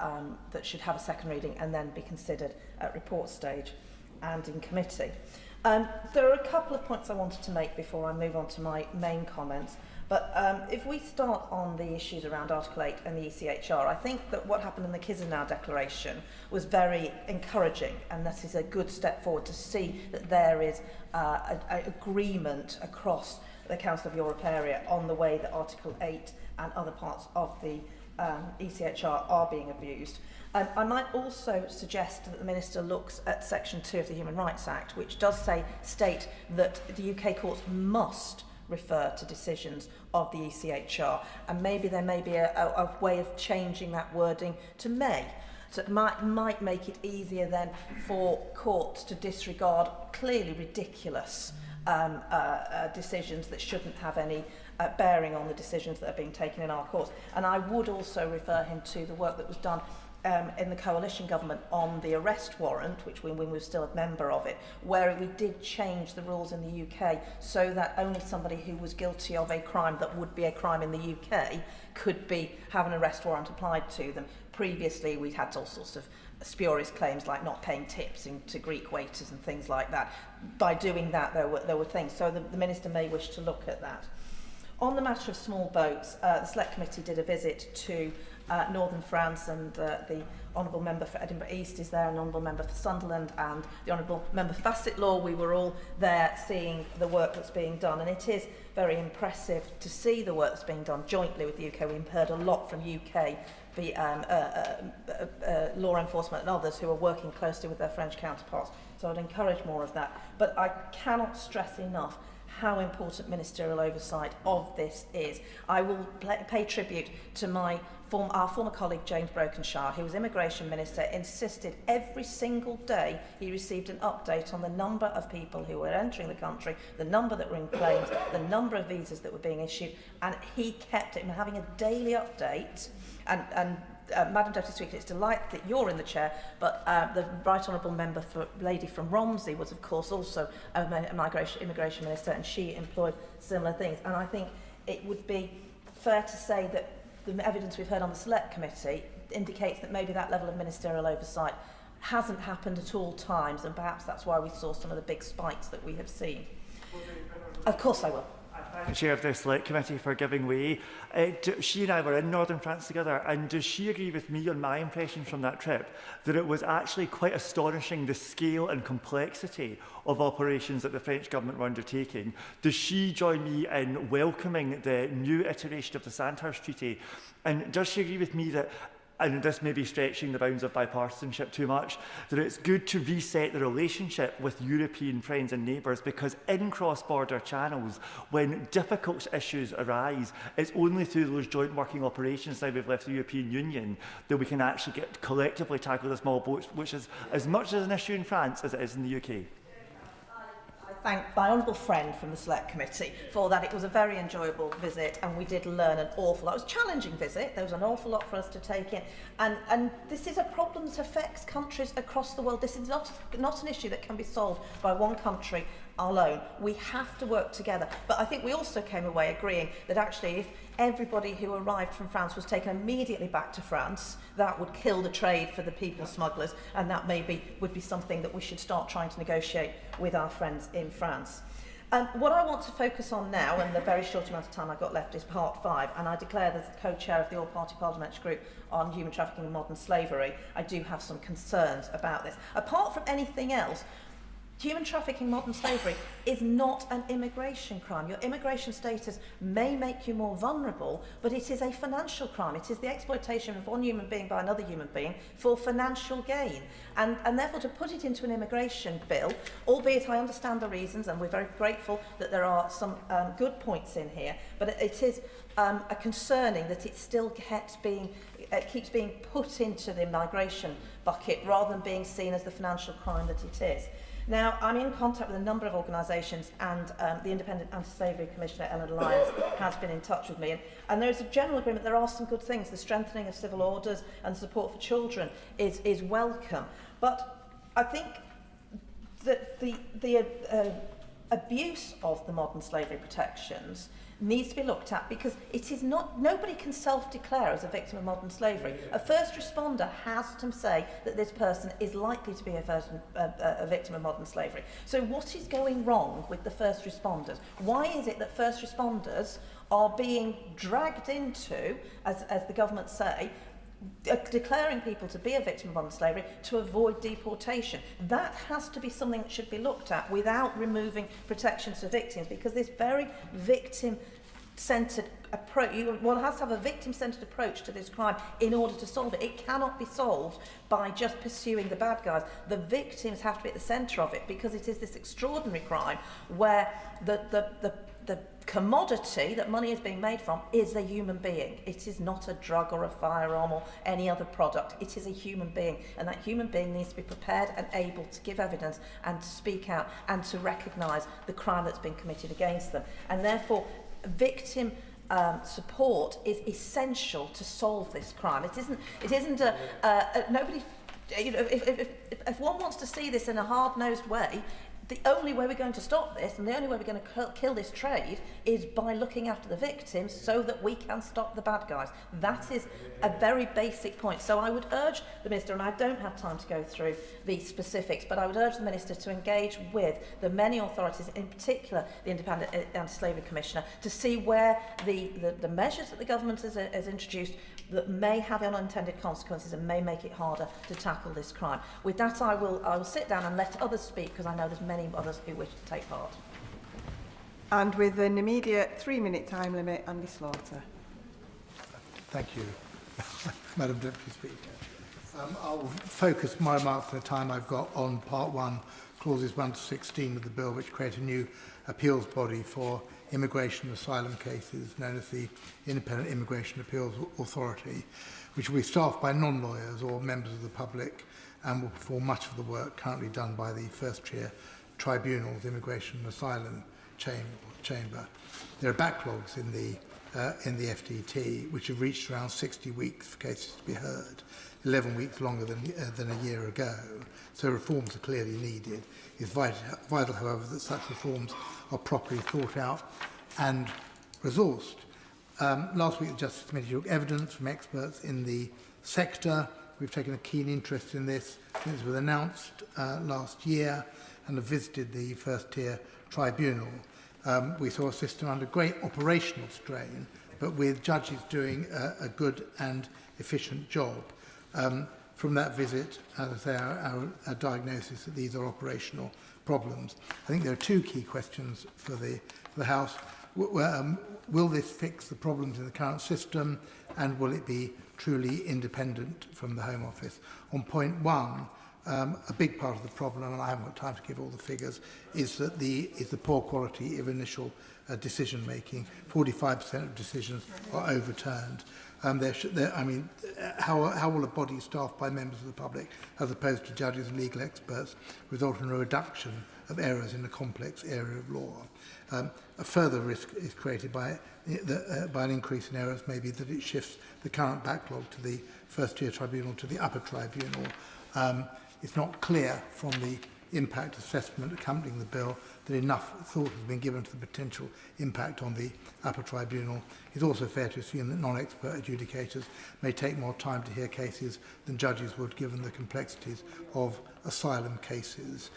that should have a second reading and then be considered at report stage and in committee. There are a couple of points I wanted to make before I move on to my main comments. But if we start on the issues around Article 8 and the ECHR, I think that what happened in the Chisinau Declaration was very encouraging, and that is a good step forward to see that there is an agreement across the Council of Europe area on the way that Article 8 and other parts of the ECHR are being abused. I might also suggest that the Minister looks at Section 2 of the Human Rights Act, which does state that the UK courts must refer to decisions of the ECHR, and maybe there may be a way of changing that wording to may. So it might make it easier then for courts to disregard clearly ridiculous decisions that shouldn't have any bearing on the decisions that are being taken in our courts. And I would also refer him to the work that was done in the coalition government on the arrest warrant, which when we were still a member of it, where we did change the rules in the UK so that only somebody who was guilty of a crime that would be a crime in the UK could have an arrest warrant applied to them. Previously, we'd had all sorts of spurious claims like not paying tips to Greek waiters and things like that. By doing that, there were things. So the Minister may wish to look at that. On the matter of small boats, the Select Committee did a visit to northern France, and the Honourable Member for Edinburgh East is there, an Honourable Member for Sunderland, and the Honourable Member for Bassett Law. We were all there seeing the work that's being done, and it is very impressive to see the work that's being done jointly with the UK. We've heard a lot from UK law enforcement and others who are working closely with their French counterparts. So I'd encourage more of that. But I cannot stress enough how important ministerial oversight of this is. I will pay tribute to our former colleague James Brokenshire, who was Immigration Minister, insisted every single day he received an update on the number of people who were entering the country, the number that were in claims, the number of visas that were being issued, and he kept it, having a daily update. And Madam Deputy Speaker, it's delightful that you're in the chair, but the Right Honourable Member Lady from Romsey was, of course, also a Immigration Minister, and she employed similar things. And I think it would be fair to say that the evidence we've heard on the Select Committee indicates that maybe that level of ministerial oversight hasn't happened at all times, and perhaps that's why we saw some of the big spikes that we have seen. Of course I will. Chair of the Select Committee for giving way. She and I were in Northern France together, and does she agree with me on my impression from that trip that it was actually quite astonishing the scale and complexity of operations that the French government were undertaking? Does she join me in welcoming the new iteration of the Sandhurst Treaty? And does she agree with me that, and this may be stretching the bounds of bipartisanship too much, that it's good to reset the relationship with European friends and neighbours, because in cross-border channels, when difficult issues arise, it's only through those joint working operations now we've left the European Union that we can actually collectively tackle the small boats, which is as much as an issue in France as it is in the UK. Thank my honourable friend from the Select Committee for that. It was a very enjoyable visit, and we did learn an awful lot. It was a challenging visit. There was an awful lot for us to take in. And this is a problem that affects countries across the world. This is not an issue that can be solved by one country alone. We have to work together. But I think we also came away agreeing that actually if everybody who arrived from France was taken immediately back to France, that would kill the trade for the people smugglers, and that maybe would be something that we should start trying to negotiate with our friends in France. What I want to focus on now, and the very short amount of time I've got left, is part 5, and I declare as the co-chair of the All-Party Parliamentary Group on Human Trafficking and Modern Slavery, I do have some concerns about this. Apart from anything else, human trafficking, modern slavery is not an immigration crime. Your immigration status may make you more vulnerable, but it is a financial crime. It is the exploitation of one human being by another human being for financial gain. And therefore, to put it into an immigration bill, albeit I understand the reasons, and we're very grateful that there are some good points in here, but it is concerning that it still keeps being put into the migration bucket rather than being seen as the financial crime that it is. Now, I'm in contact with a number of organisations, and the Independent Anti-Slavery Commissioner, Ellen Lyons, has been in touch with me. And there is a general agreement there are some good things. The strengthening of civil orders and support for children is welcome. But I think that the abuse of the modern slavery protections needs to be looked at, because it is not, nobody can self-declare as a victim of modern slavery. A first responder has to say that this person is likely to be a victim of modern slavery. So what is going wrong with the first responders? Why is it that first responders are being dragged into, as the government say, declaring people to be a victim of modern slavery to avoid deportation? That has to be something that should be looked at without removing protections for victims, because this very victim-centred approach, one has to have a victim-centred approach to this crime in order to solve it. It cannot be solved by just pursuing the bad guys. The victims have to be at the centre of it, because it is this extraordinary crime where the commodity that money is being made from is a human being. It is not a drug or a firearm or any other product. It is a human being, and that human being needs to be prepared and able to give evidence and to speak out and to recognise the crime that's been committed against them. And therefore, victim support is essential to solve this crime. It isn't nobody. You know, if one wants to see this in a hard-nosed way, the only way we're going to stop this, and the only way we're going to kill this trade, is by looking after the victims so that we can stop the bad guys. That is a very basic point. So I would urge the Minister, and I don't have time to go through the specifics, but I would urge the Minister to engage with the many authorities, in particular the Independent Anti-Slavery Commissioner, to see where the measures that the government has introduced, that may have unintended consequences and may make it harder to tackle this crime. With that, I will sit down and let others speak, because I know there's many others who wish to take part. And with an immediate 3-minute time limit, Andy Slaughter. Thank you, Madam Deputy Speaker. I'll focus my remarks for the time I've got on Part 1, Clauses 1 to 16 of the bill, which create a new appeals body for immigration and asylum cases, known as the Independent Immigration Appeals Authority, which will be staffed by non-lawyers or members of the public and will perform much of the work currently done by the first-tier tribunals, immigration and asylum chamber. There are backlogs in the FTT, which have reached around 60 weeks for cases to be heard, 11 weeks longer than a year ago. So reforms are clearly needed. It's vital, however, that such reforms are properly thought out and resourced. Last week, the Justice Committee took evidence from experts in the sector. We've taken a keen interest in this since it was announced last year and have visited the first-tier tribunal. We saw a system under great operational strain, but with judges doing a good and efficient job. From that visit, as I say, our diagnosis that these are operational problems. I think there are two key questions for the House. Will this fix the problems in the current system, and will it be truly independent from the Home Office? On point one, a big part of the problem, and I haven't got time to give all the figures, is that the poor quality of initial decision making. 45% of decisions are overturned. I mean, how will a body staffed by members of the public, as opposed to judges and legal experts, result in a reduction of errors in a complex area of law? A further risk is created by an increase in errors, maybe that it shifts the current backlog to the first-tier tribunal to the upper tribunal. It's not clear from the impact assessment accompanying the bill that enough thought has been given to the potential impact on the upper tribunal. It's also fair to assume that non-expert adjudicators may take more time to hear cases than judges would, given the complexities of asylum cases.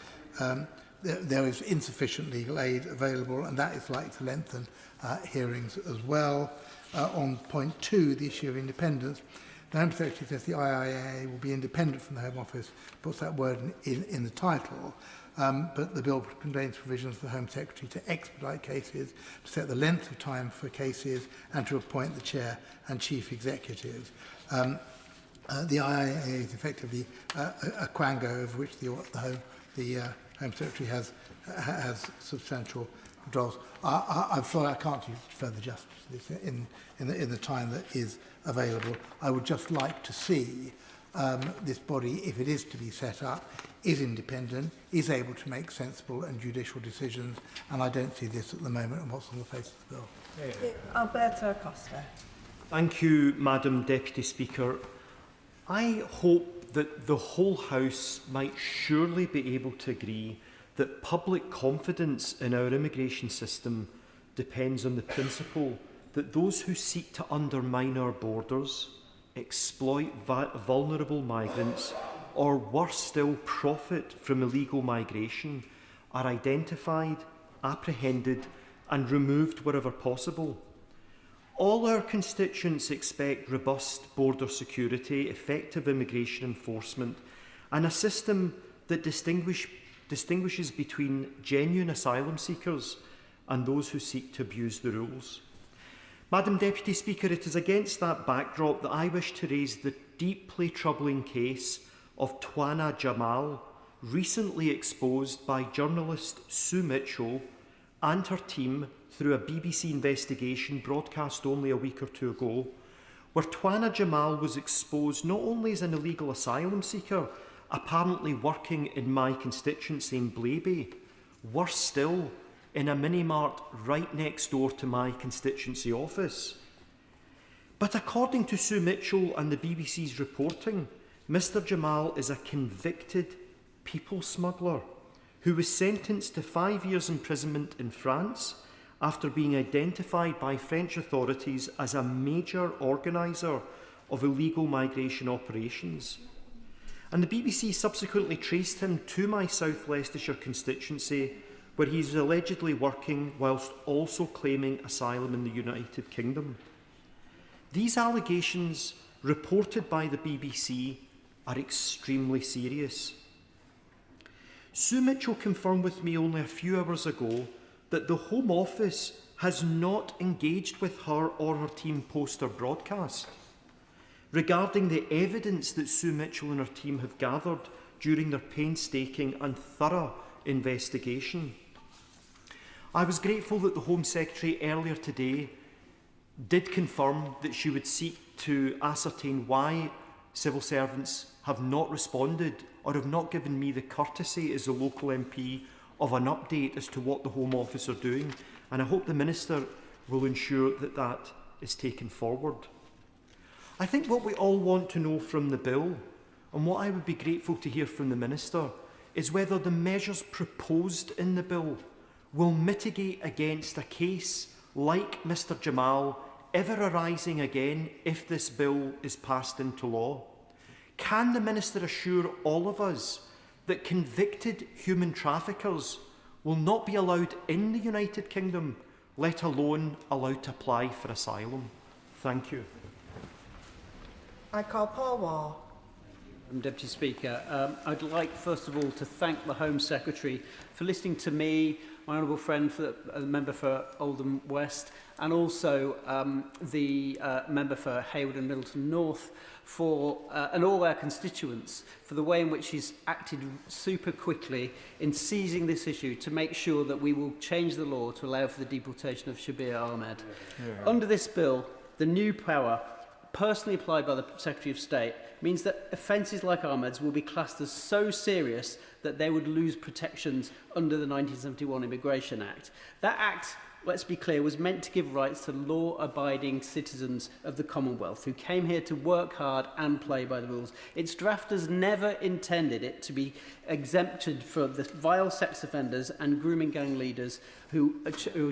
There is insufficient legal aid available, and that is likely to lengthen hearings as well. On point two, the issue of independence, the Home Secretary says the IIA will be independent from the Home Office, puts that word in the title, but the bill contains provisions for the Home Secretary to expedite cases, to set the length of time for cases, and to appoint the Chair and Chief Executive. The IIA is effectively a quango over which the Home Secretary has substantial controls. I'm sorry, I can't do further justice to this in the time that is available. I would just like to see this body, if it is to be set up, is independent, is able to make sensible and judicial decisions, and I don't see this at the moment on what's on the face of the bill. Alberto Costa. Thank you, Madam Deputy Speaker. I hope that the whole House might surely be able to agree that public confidence in our immigration system depends on the principle that those who seek to undermine our borders, exploit vulnerable migrants, or worse still, profit from illegal migration, are identified, apprehended, and removed wherever possible. All our constituents expect robust border security, effective immigration enforcement, and a system that distinguishes between genuine asylum seekers and those who seek to abuse the rules. Madam Deputy Speaker, it is against that backdrop that I wish to raise the deeply troubling case of Twana Jamal, recently exposed by journalist Sue Mitchell and her team through a BBC investigation broadcast only a week or two ago, where Twana Jamal was exposed not only as an illegal asylum seeker, apparently working in my constituency in Blaby, worse still, in a mini-mart right next door to my constituency office. But according to Sue Mitchell and the BBC's reporting, Mr Jamal is a convicted people smuggler who was sentenced to 5 years imprisonment in France after being identified by French authorities as a major organiser of illegal migration operations. And the BBC subsequently traced him to my South Leicestershire constituency, where he is allegedly working whilst also claiming asylum in the United Kingdom. These allegations reported by the BBC are extremely serious. Sue Mitchell confirmed with me only a few hours ago that the Home Office has not engaged with her or her team post or broadcast regarding the evidence that Sue Mitchell and her team have gathered during their painstaking and thorough investigation. I was grateful that the Home Secretary earlier today did confirm that she would seek to ascertain why civil servants have not responded or have not given me the courtesy as a local MP of an update as to what the Home Office are doing, and I hope the Minister will ensure that that is taken forward. I think what we all want to know from the bill, and what I would be grateful to hear from the Minister, is whether the measures proposed in the bill will mitigate against a case like Mr Jamal ever arising again if this bill is passed into law. Can the Minister assure all of us that convicted human traffickers will not be allowed in the United Kingdom, let alone allowed to apply for asylum? Thank you. I call Paul Wall. Deputy Speaker, I'd like first of all to thank the Home Secretary for listening to me, my honourable friend, the member for Oldham West, and also the member for Hayward and Middleton North, and all our constituents, for the way in which he's acted super quickly in seizing this issue to make sure that we will change the law to allow for the deportation of Shabir Ahmed. Yeah. Under this bill, the new power personally applied by the Secretary of State means that offences like Ahmed's will be classed as so serious that they would lose protections under the 1971 Immigration Act. That Act, let's be clear, was meant to give rights to law-abiding citizens of the Commonwealth who came here to work hard and play by the rules. Its drafters never intended it to be exempted for the vile sex offenders and grooming gang leaders who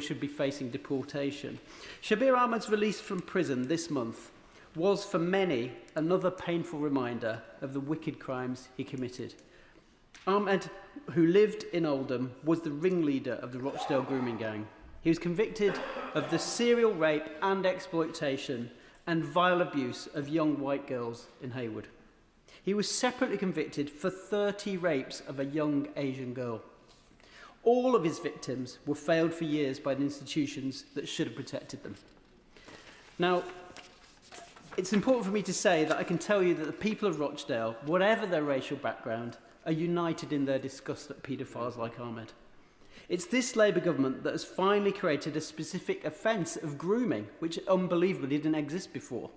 should be facing deportation. Shabir Ahmed's release from prison this month was for many another painful reminder of the wicked crimes he committed. Ahmed, who lived in Oldham, was the ringleader of the Rochdale grooming gang. He was convicted of the serial rape and exploitation and vile abuse of young white girls in Hayward. He was separately convicted for 30 rapes of a young Asian girl. All of his victims were failed for years by the institutions that should have protected them. Now, it's important for me to say that I can tell you that the people of Rochdale, whatever their racial background, are united in their disgust at paedophiles like Ahmed. It's this Labour government that has finally created a specific offence of grooming, which unbelievably didn't exist before.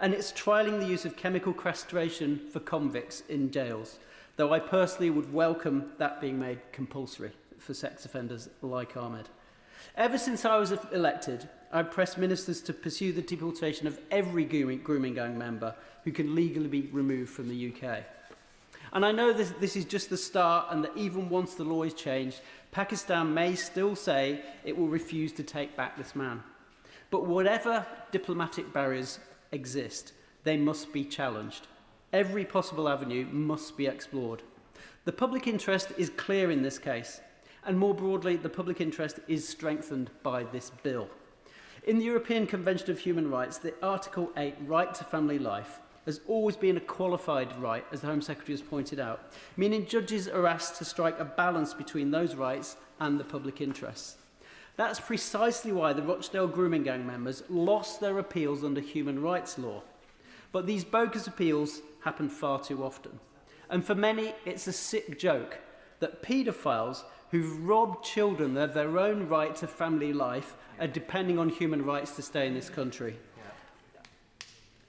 And it's trialling the use of chemical castration for convicts in jails, though I personally would welcome that being made compulsory for sex offenders like Ahmed. Ever since I was elected, I've pressed ministers to pursue the deportation of every grooming gang member who can legally be removed from the UK. And I know this is just the start, and that even once the law is changed, Pakistan may still say it will refuse to take back this man. But whatever diplomatic barriers exist, they must be challenged. Every possible avenue must be explored. The public interest is clear in this case, and more broadly, the public interest is strengthened by this bill. In the European Convention of Human Rights, the Article 8 right to family life has always been a qualified right, as the Home Secretary has pointed out, meaning judges are asked to strike a balance between those rights and the public interests. That's precisely why the Rochdale grooming gang members lost their appeals under human rights law. But these bogus appeals happen far too often. And for many, it's a sick joke that paedophiles who've robbed children of their own right to family life are depending on human rights to stay in this country.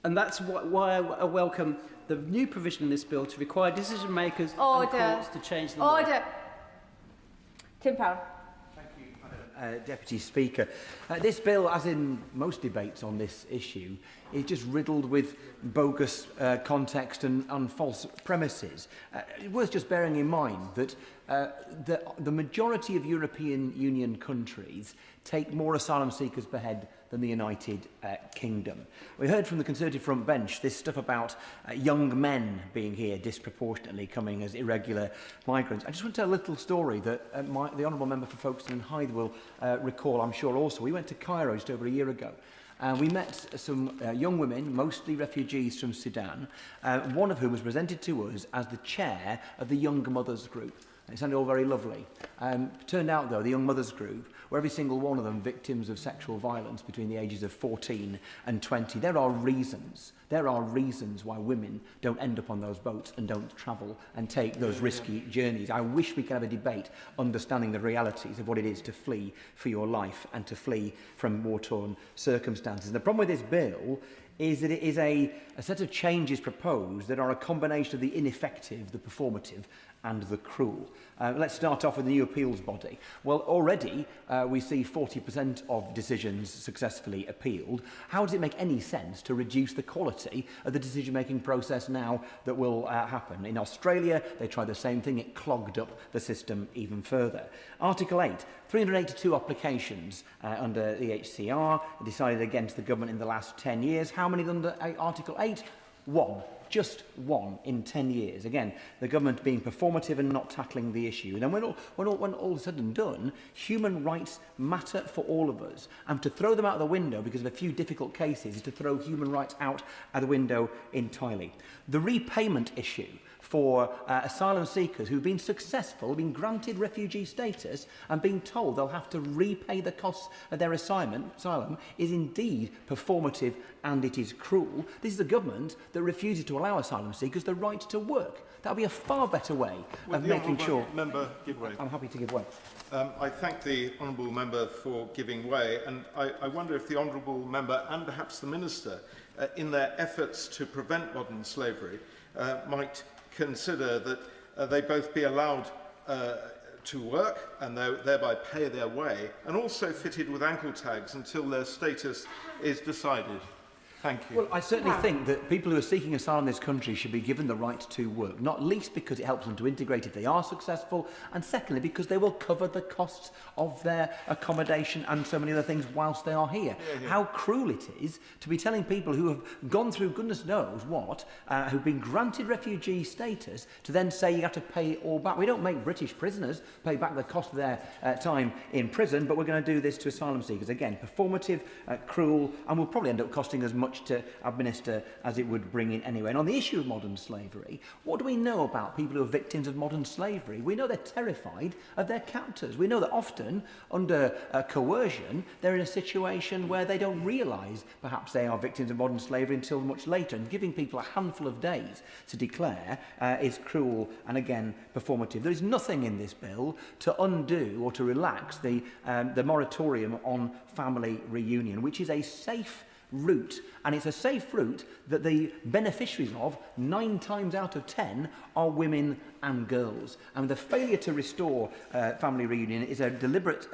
And that's why I welcome the new provision in this bill to require decision makers and courts to change the law. Order. Tim Power. Deputy Speaker. This bill, as in most debates on this issue, is just riddled with bogus context and false premises. It's worth just bearing in mind that the majority of European Union countries take more asylum seekers per head than the United Kingdom. We heard from the Conservative front bench this stuff about young men being here disproportionately, coming as irregular migrants. I just want to tell a little story that the Honourable Member for Folkestone and Hythe will recall, I'm sure also. We went to Cairo just over a year ago, We met some young women, mostly refugees from Sudan, one of whom was presented to us as the chair of the Young Mothers Group. It sounded all very lovely. Turned out, though, the Young Mothers Group were every single one of them victims of sexual violence between the ages of 14 and 20. There are reasons why women don't end up on those boats and don't travel and take those risky journeys. I wish we could have a debate understanding the realities of what it is to flee for your life and to flee from war-torn circumstances. And the problem with this bill is that it is a set of changes proposed that are a combination of the ineffective, the performative, and the cruel. Let's start off with the new appeals body. Well, already we see 40% of decisions successfully appealed. How does it make any sense to reduce the quality of the decision-making process now that will happen? In Australia, they tried the same thing. It clogged up the system even further. Article 8, 382 applications under the HCR, decided against the government in the last 10 years. How many under Article 8? One. Just one in 10 years. Again, the government being performative and not tackling the issue. And then when all is said and done, human rights matter for all of us. And to throw them out the window because of a few difficult cases is to throw human rights out of the window entirely. The repayment issue for asylum seekers who've been successful, been granted refugee status and being told they'll have to repay the costs of their asylum is indeed performative and it is cruel. This is a government that refuses to allow asylum seekers the right to work. That would be a far better way of making sure... Member give way. I'm happy to give way. I thank the Honourable Member for giving way, and I wonder if the Honourable Member and perhaps the Minister, in their efforts to prevent modern slavery, might consider that they both be allowed to work and thereby pay their way, and also fitted with ankle tags until their status is decided. Thank you. Well, I certainly think that people who are seeking asylum in this country should be given the right to work, not least because it helps them to integrate if they are successful, and secondly because they will cover the costs of their accommodation and so many other things whilst they are here. How cruel it is to be telling people who have gone through goodness knows what, who've been granted refugee status, to then say you have to pay it all back. We don't make British prisoners pay back the cost of their time in prison, but we're going to do this to asylum seekers. Again, performative, cruel, and will probably end up costing as much to administer as it would bring in anyway. And on the issue of modern slavery, what do we know about people who are victims of modern slavery? We know they're terrified of their captors. We know that often, under coercion, they're in a situation where they don't realise perhaps they are victims of modern slavery until much later. And giving people a handful of days to declare is cruel and, again, performative. There is nothing in this bill to undo or to relax the moratorium on family reunion, which is a safe route, and it's a safe route that the beneficiaries of 9 times out of 10 are women and girls. And the failure to restore family reunion is a deliberate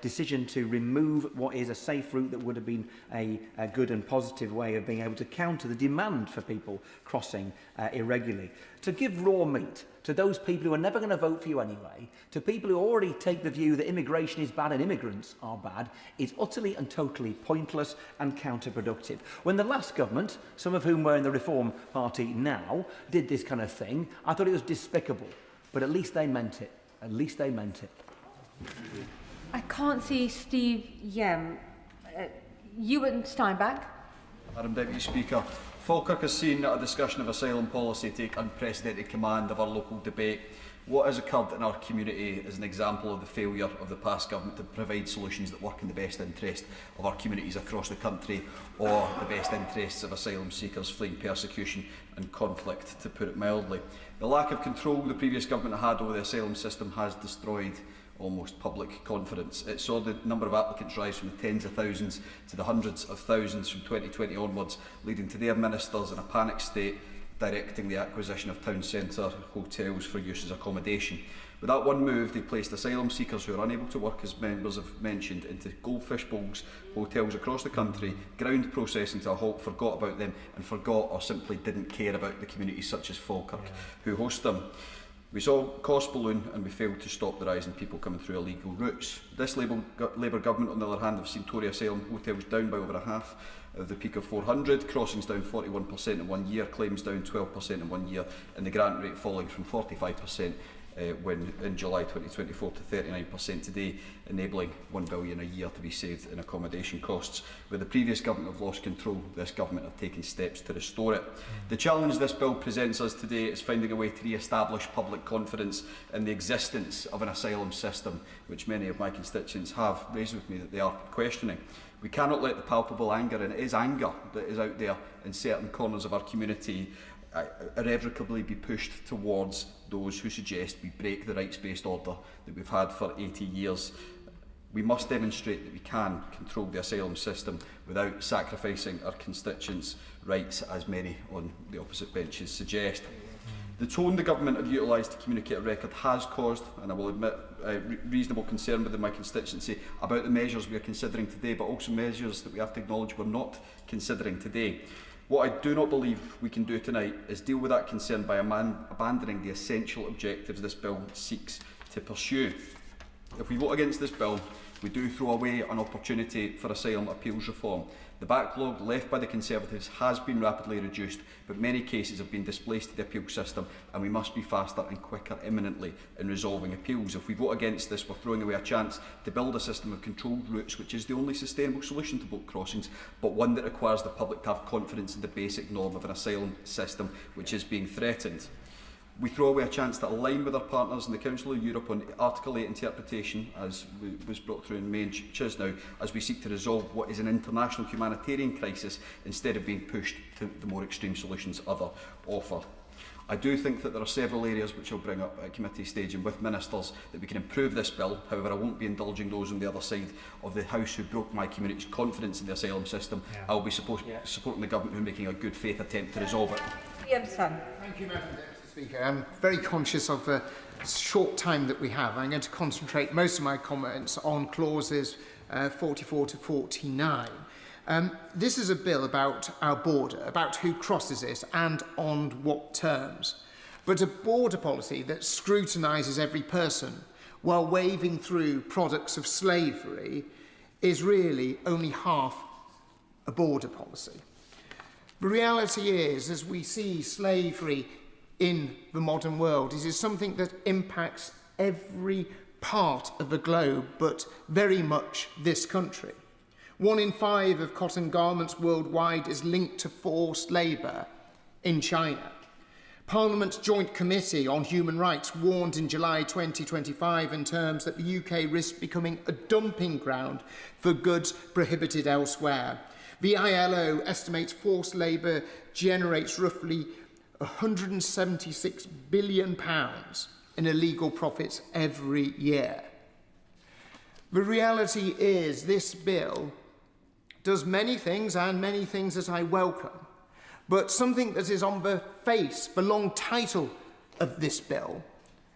decision to remove what is a safe route that would have been a good and positive way of being able to counter the demand for people crossing irregularly. To give raw meat to those people who are never going to vote for you anyway, to people who already take the view that immigration is bad and immigrants are bad, is utterly and totally pointless and counterproductive. When the last government, some of whom were in the Reform Party now, did this kind of thing, I thought it was despicable. But at least they meant it. At least they meant it. I can't see Steve Yem. Ewan Steinbach. Madam Deputy Speaker, Falkirk has seen a discussion of asylum policy take unprecedented command of our local debate. What has occurred in our community is an example of the failure of the past government to provide solutions that work in the best interest of our communities across the country, or the best interests of asylum seekers fleeing persecution and conflict, to put it mildly. The lack of control the previous government had over the asylum system has destroyed almost public confidence. It saw the number of applicants rise from the tens of thousands to the hundreds of thousands from 2020 onwards, leading to their ministers in a panic state directing the acquisition of town centre hotels for use as accommodation. With that one move, they placed asylum seekers who are unable to work, as members have mentioned, into goldfish bowls, hotels across the country, ground processing to a halt, forgot about them, and forgot or simply didn't care about the communities such as Falkirk who host them. We saw costs balloon and we failed to stop the rise in people coming through illegal routes. This Labour government, on the other hand, have seen Tory asylum hotels down by over a half of the peak of 400, crossings down 41% in 1 year, claims down 12% in 1 year, and the grant rate falling from 45% when in July 2024 to 39% today, enabling £1 billion a year to be saved in accommodation costs. Where the previous government have lost control, this government have taken steps to restore it. The challenge this bill presents us today is finding a way to re-establish public confidence in the existence of an asylum system, which many of my constituents have raised with me that they are questioning. We cannot let the palpable anger, and it is anger that is out there in certain corners of our community, irrevocably be pushed towards those who suggest we break the rights-based order that we've had for 80 years. We must demonstrate that we can control the asylum system without sacrificing our constituents' rights, as many on the opposite benches suggest. The tone the government have utilised to communicate a record has caused, and I will admit, reasonable concern within my constituency about the measures we are considering today, but also measures that we have to acknowledge we're not considering today. What I do not believe we can do tonight is deal with that concern by abandoning the essential objectives this bill seeks to pursue. If we vote against this bill, we do throw away an opportunity for asylum appeals reform. The backlog left by the Conservatives has been rapidly reduced, but many cases have been displaced to the appeal system, and we must be faster and quicker imminently in resolving appeals. If we vote against this, we're throwing away a chance to build a system of controlled routes, which is the only sustainable solution to boat crossings, but one that requires the public to have confidence in the basic norm of an asylum system which is being threatened. We throw away a chance to align with our partners in the Council of Europe on Article 8 interpretation, as was brought through in May and Chisnow, as we seek to resolve what is an international humanitarian crisis instead of being pushed to the more extreme solutions others offer. I do think that there are several areas which I'll bring up at committee stage and with ministers that we can improve this bill. However, I won't be indulging those on the other side of the House who broke my community's confidence in the asylum system. I will be supporting the government who are making a good faith attempt to resolve it. Thank you, Madam Deputy Speaker. I'm very conscious of the short time that we have. I'm going to concentrate most of my comments on clauses 44 to 49. This is a bill about our border, about who crosses it and on what terms. But a border policy that scrutinises every person while waving through products of slavery is really only half a border policy. The reality is, as we see slavery in the modern world, it is something that impacts every part of the globe, but very much this country. 1 in 5 of cotton garments worldwide is linked to forced labour in China. Parliament's Joint Committee on Human Rights warned in July 2025 in terms that the UK risks becoming a dumping ground for goods prohibited elsewhere. The ILO estimates forced labour generates roughly £176 billion in illegal profits every year. The reality is this bill does many things, and many things that I welcome, but something that is on the face, the long title of this bill,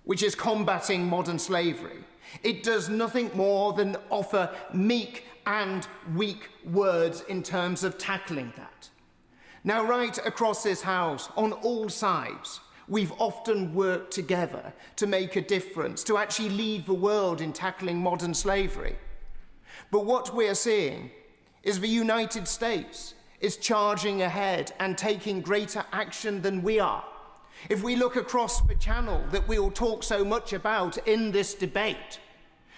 which is combating modern slavery, it does nothing more than offer meek and weak words in terms of tackling that. Now, right across this House, on all sides, we've often worked together to make a difference, to actually lead the world in tackling modern slavery. But what we're seeing is the United States is charging ahead and taking greater action than we are. If we look across the channel that we all talk so much about in this debate,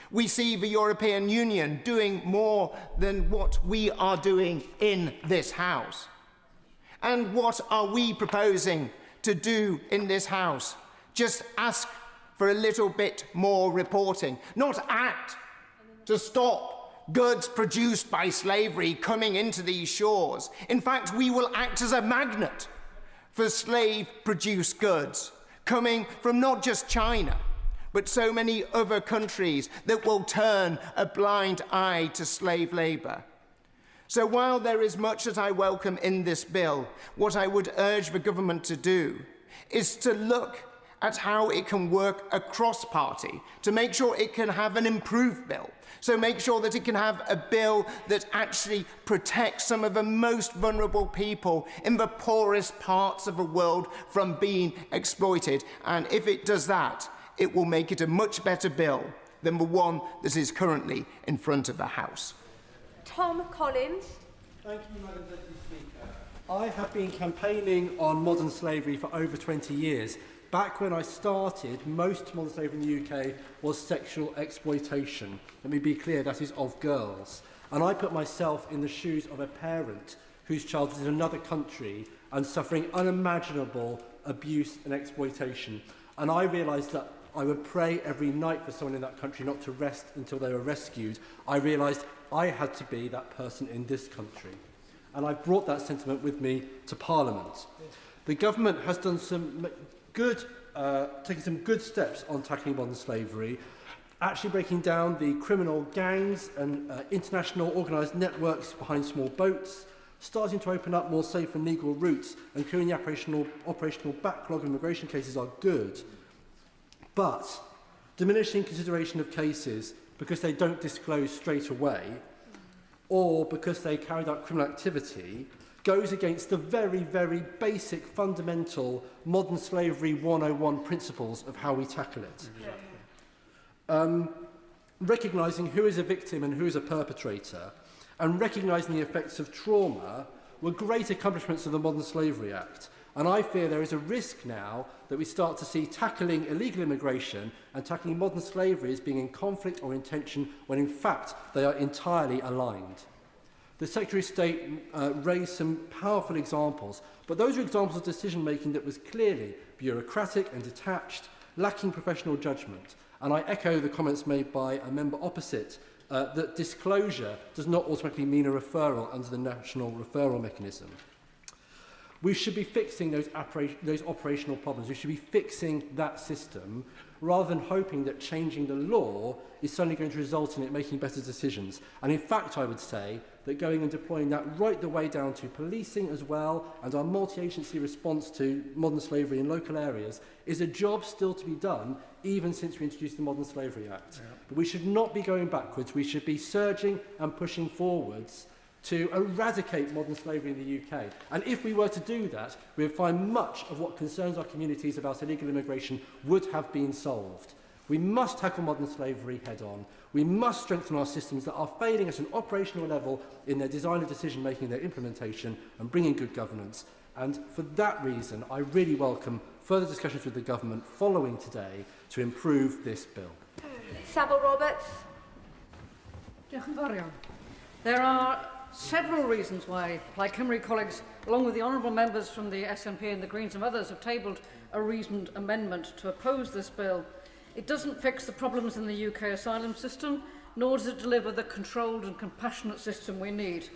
we see the European Union doing more than what we are doing in this House. And what are we proposing to do in this House? Just ask for a little bit more reporting, not act to stop goods produced by slavery coming into these shores. In fact, we will act as a magnet for slave-produced goods coming from not just China, but so many other countries that will turn a blind eye to slave labour. So while there is much that I welcome in this bill, what I would urge the government to do is to look at how it can work across party to make sure it can have an improved bill. So make sure that it can have a bill that actually protects some of the most vulnerable people in the poorest parts of the world from being exploited. And if it does that, it will make it a much better bill than the one that is currently in front of the House. Tom Collins. Thank you, Madam Deputy Speaker. I have been campaigning on modern slavery for over 20 years, Back when I started, most modern slavery in the UK was sexual exploitation. Let me be clear, that is of girls. And I put myself in the shoes of a parent whose child is in another country and suffering unimaginable abuse and exploitation. And I realised that I would pray every night for someone in that country not to rest until they were rescued. I realised I had to be that person in this country. And I brought that sentiment with me to Parliament. The government has done some taking some good steps on tackling modern slavery, actually breaking down the criminal gangs and international organised networks behind small boats, starting to open up more safe and legal routes, and clearing the operational backlog of immigration cases are good. But diminishing consideration of cases because they don't disclose straight away or because they carried out criminal activity goes against the very, very basic, fundamental modern slavery 101 principles of how we tackle it. Recognising who is a victim and who is a perpetrator, and recognising the effects of trauma were great accomplishments of the Modern Slavery Act. And I fear there is a risk now that we start to see tackling illegal immigration and tackling modern slavery as being in conflict or in tension when in fact they are entirely aligned. The Secretary of State raised some powerful examples, but those are examples of decision-making that was clearly bureaucratic and detached, lacking professional judgment. And I echo the comments made by a member opposite that disclosure does not automatically mean a referral under the national referral mechanism. We should be fixing those operational problems. We should be fixing that system rather than hoping that changing the law is suddenly going to result in it making better decisions. And in fact, I would say that going and deploying that right the way down to policing as well and our multi-agency response to modern slavery in local areas is a job still to be done even since we introduced the Modern Slavery Act. Yeah. But we should not be going backwards. We should be surging and pushing forwards to eradicate modern slavery in the UK. And if we were to do that, we would find much of what concerns our communities about illegal immigration would have been solved. We must tackle modern slavery head on. We must strengthen our systems that are failing at an operational level in their design and decision-making and their implementation and bringing good governance. And for that reason, I really welcome further discussions with the government following today to improve this bill. Savile Roberts. There are several reasons why Plaid Cymru colleagues, along with the honourable members from the SNP and the Greens and others, have tabled a reasoned amendment to oppose this bill. It doesn't fix the problems in the UK asylum system, nor does it deliver the controlled and compassionate system we need.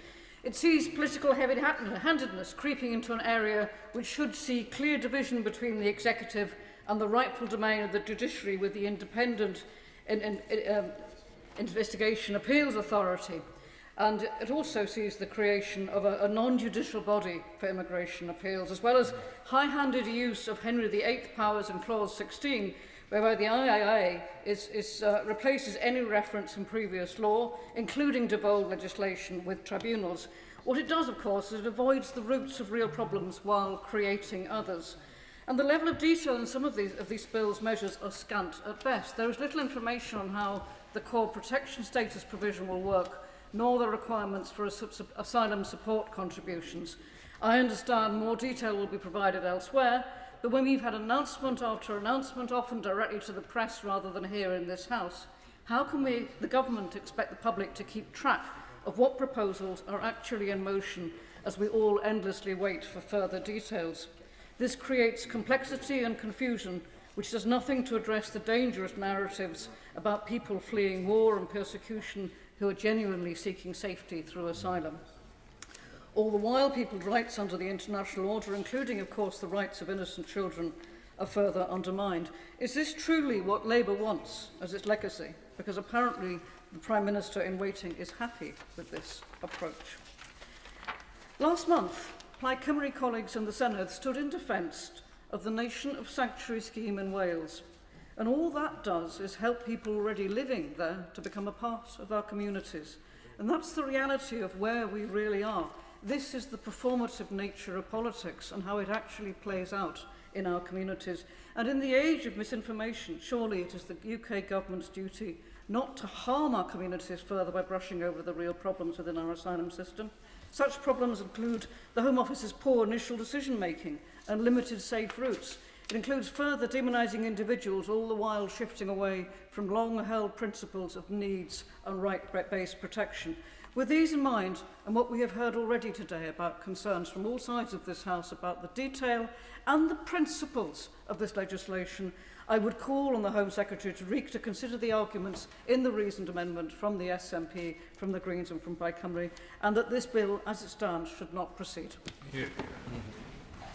It sees political heavy-handedness creeping into an area which should see clear division between the executive and the rightful domain of the judiciary with the independent investigation appeals authority. And it also sees the creation of a non-judicial body for immigration appeals, as well as high-handed use of Henry VIII powers in Clause 16, whereby the IIA replaces any reference in previous law, including devolved legislation, with tribunals. What it does, of course, is it avoids the roots of real problems while creating others. And the level of detail in some of these bill's measures are scant at best. There is little information on how the core protection status provision will work, nor the requirements for asylum support contributions. I understand more detail will be provided elsewhere, but when we've had announcement after announcement, often directly to the press rather than here in this House, how can the government expect the public to keep track of what proposals are actually in motion as we all endlessly wait for further details? This creates complexity and confusion, which does nothing to address the dangerous narratives about people fleeing war and persecution who are genuinely seeking safety through asylum. All the while, people's rights under the international order, including, of course, the rights of innocent children, are further undermined. Is this truly what Labour wants as its legacy? Because apparently the Prime Minister in waiting is happy with this approach. Last month, Plaid Cymru colleagues in the Senedd stood in defence of the Nation of Sanctuary scheme in Wales. And all that does is help people already living there to become a part of our communities. And that's the reality of where we really are. This is the performative nature of politics and how it actually plays out in our communities. And in the age of misinformation, surely it is the UK government's duty not to harm our communities further by brushing over the real problems within our asylum system. Such problems include the Home Office's poor initial decision-making and limited safe routes. It includes further demonising individuals, all the while shifting away from long-held principles of needs and right-based protection. With these in mind, and what we have heard already today about concerns from all sides of this House about the detail and the principles of this legislation, I would call on the Home Secretary to consider the arguments in the reasoned amendment from the SNP, from the Greens and from Plaid Cymru, and that this bill, as it stands, should not proceed.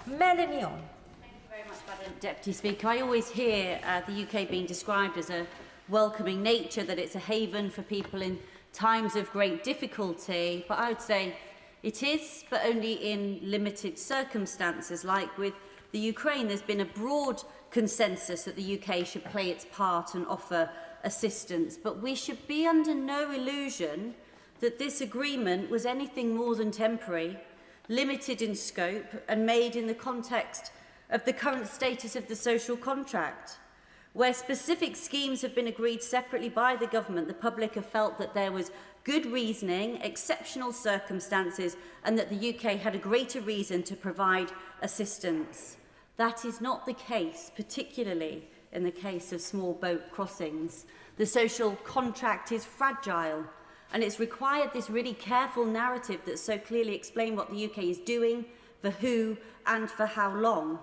Melanie on. Thank you very much, Madam Deputy Speaker. I always hear the UK being described as a welcoming nature, that it's a haven for people in times of great difficulty, but I would say it is, but only in limited circumstances. Like with the Ukraine, there's been a broad consensus that the UK should play its part and offer assistance, but we should be under no illusion that this agreement was anything more than temporary, limited in scope and made in the context of the current status of the social contract. Where specific schemes have been agreed separately by the government, the public have felt that there was good reasoning, exceptional circumstances, and that the UK had a greater reason to provide assistance. That is not the case, particularly in the case of small boat crossings. The social contract is fragile, and it's required this really careful narrative that so clearly explains what the UK is doing, for who, and for how long.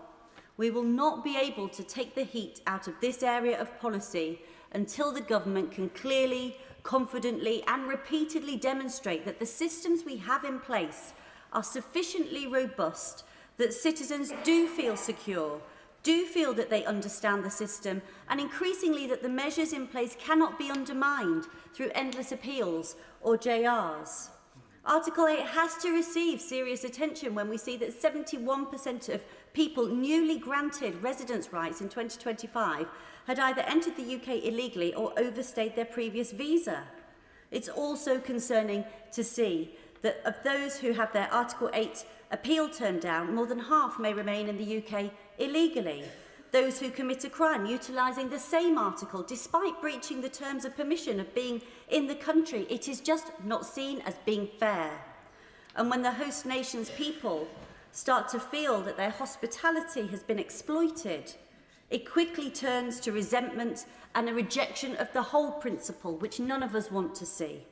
We will not be able to take the heat out of this area of policy until the government can clearly, confidently and repeatedly demonstrate that the systems we have in place are sufficiently robust, that citizens do feel secure, do feel that they understand the system, and increasingly that the measures in place cannot be undermined through endless appeals or JRs. Article 8 has to receive serious attention when we see that 71% of people newly granted residence rights in 2025 had either entered the UK illegally or overstayed their previous visa. It's also concerning to see that of those who have their Article 8 appeal turned down, more than half may remain in the UK illegally. Those who commit a crime utilising the same article despite breaching the terms of permission of being in the country, it is just not seen as being fair. And when the host nation's people start to feel that their hospitality has been exploited, it quickly turns to resentment and a rejection of the whole principle, which none of us want to see.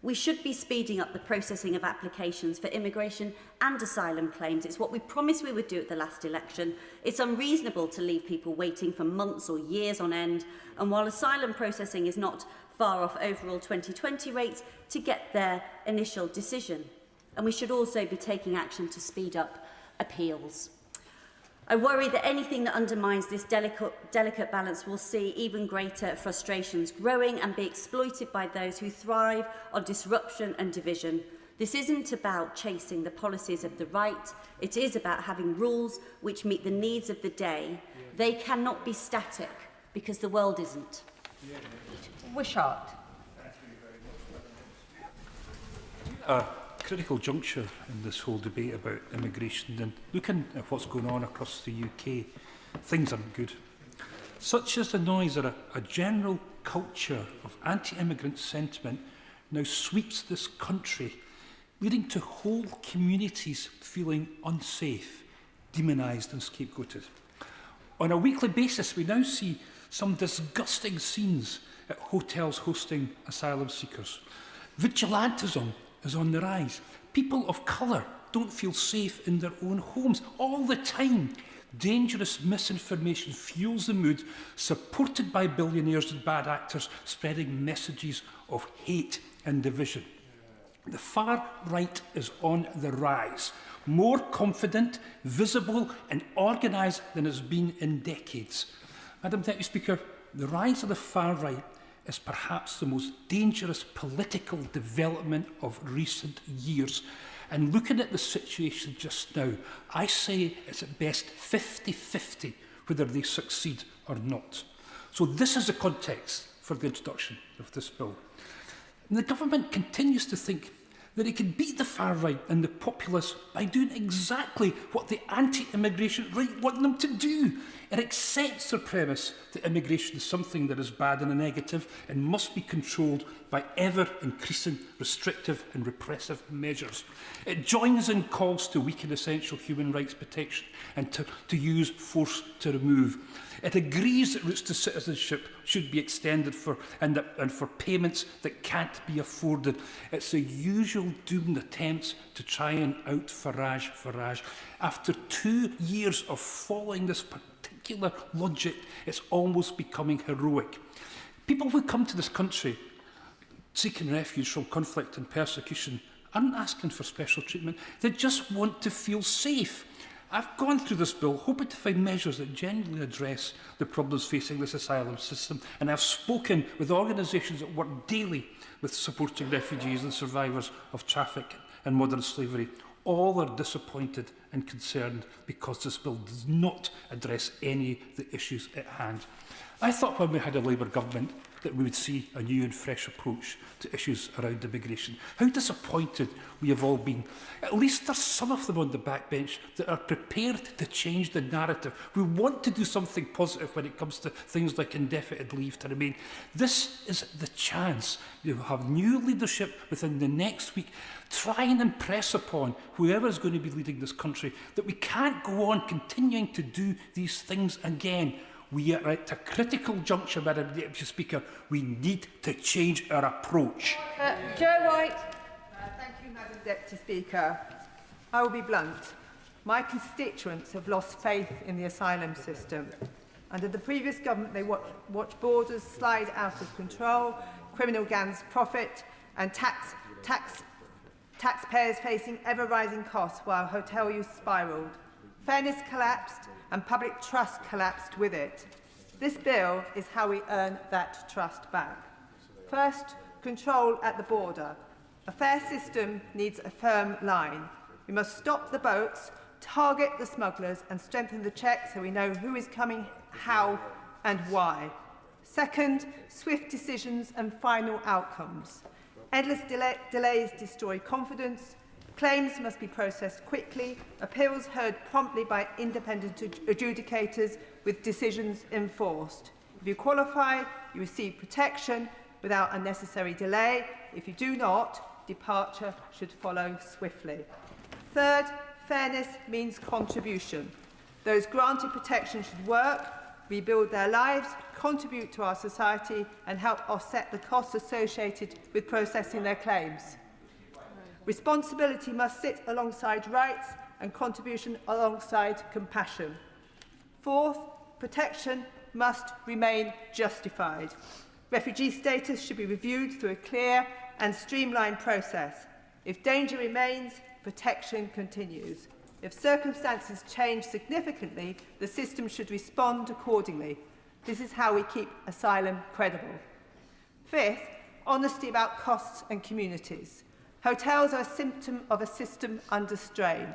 We should be speeding up the processing of applications for immigration and asylum claims. It's what we promised we would do at the last election. It's unreasonable to leave people waiting for months or years on end, and while asylum processing is not far off overall 2020 rates, to get their initial decision. And we should also be taking action to speed up appeals. I worry that anything that undermines this delicate balance will see even greater frustrations growing and be exploited by those who thrive on disruption and division. This isn't about chasing the policies of the right. It is about having rules which meet the needs of the day. They cannot be static because the world isn't. Wishart. Critical juncture in this whole debate about immigration, and looking at what's going on across the UK, things aren't good. Such is the noise that a general culture of anti-immigrant sentiment now sweeps this country, leading to whole communities feeling unsafe, demonised and scapegoated. On a weekly basis, we now see some disgusting scenes at hotels hosting asylum seekers. Vigilantism is on the rise. People of colour don't feel safe in their own homes all the time. Dangerous misinformation fuels the mood, supported by billionaires and bad actors spreading messages of hate and division. The far right is on the rise, more confident, visible and organised than it's been in decades. Madam Deputy Speaker, the rise of the far right is perhaps the most dangerous political development of recent years. And looking at the situation just now, I say it's at best 50-50 whether they succeed or not. So this is the context for the introduction of this bill. And the government continues to think that it can beat the far right and the populists by doing exactly what the anti-immigration right want them to do. It accepts the premise that immigration is something that is bad and a negative and must be controlled by ever-increasing restrictive and repressive measures. It joins in calls to weaken essential human rights protection and to use force to remove. It agrees that routes to citizenship should be extended for payments that can't be afforded. It's the usual doomed attempts to try and out Farage. After 2 years of following this particular logic, it's almost becoming heroic. People who come to this country seeking refuge from conflict and persecution aren't asking for special treatment. They just want to feel safe. I've gone through this bill hoping to find measures that genuinely address the problems facing this asylum system, and I've spoken with organisations that work daily with supporting refugees and survivors of traffic and modern slavery. All are disappointed and concerned because this bill does not address any of the issues at hand. I thought when we had a Labour government that we would see a new and fresh approach to issues around immigration. How disappointed we have all been. At least there's some of them on the backbench that are prepared to change the narrative. We want to do something positive when it comes to things like indefinite leave to remain. This is the chance. You have new leadership within the next week. Try and impress upon whoever is going to be leading this country that we can't go on continuing to do these things again. We are at a critical juncture, Madam Deputy Speaker. We need to change our approach. Joe White. Thank you, Madam Deputy Speaker. I will be blunt. My constituents have lost faith in the asylum system. Under the previous government, they watched borders slide out of control, criminal gangs profit, and taxpayers facing ever-rising costs while hotel use spiralled. Fairness collapsed, and public trust collapsed with it. This bill is how we earn that trust back. First, control at the border. A fair system needs a firm line. We must stop the boats, target the smugglers, and strengthen the checks so we know who is coming, how, and why. Second, swift decisions and final outcomes. Endless delays destroy confidence. Claims must be processed quickly, appeals heard promptly by independent adjudicators with decisions enforced. If you qualify, you receive protection without unnecessary delay. If you do not, departure should follow swiftly. Third, fairness means contribution. Those granted protection should work, rebuild their lives, contribute to our society, and help offset the costs associated with processing their claims. Responsibility must sit alongside rights and contribution alongside compassion. Fourth, protection must remain justified. Refugee status should be reviewed through a clear and streamlined process. If danger remains, protection continues. If circumstances change significantly, the system should respond accordingly. This is how we keep asylum credible. Fifth, honesty about costs and communities. Hotels are a symptom of a system under strain.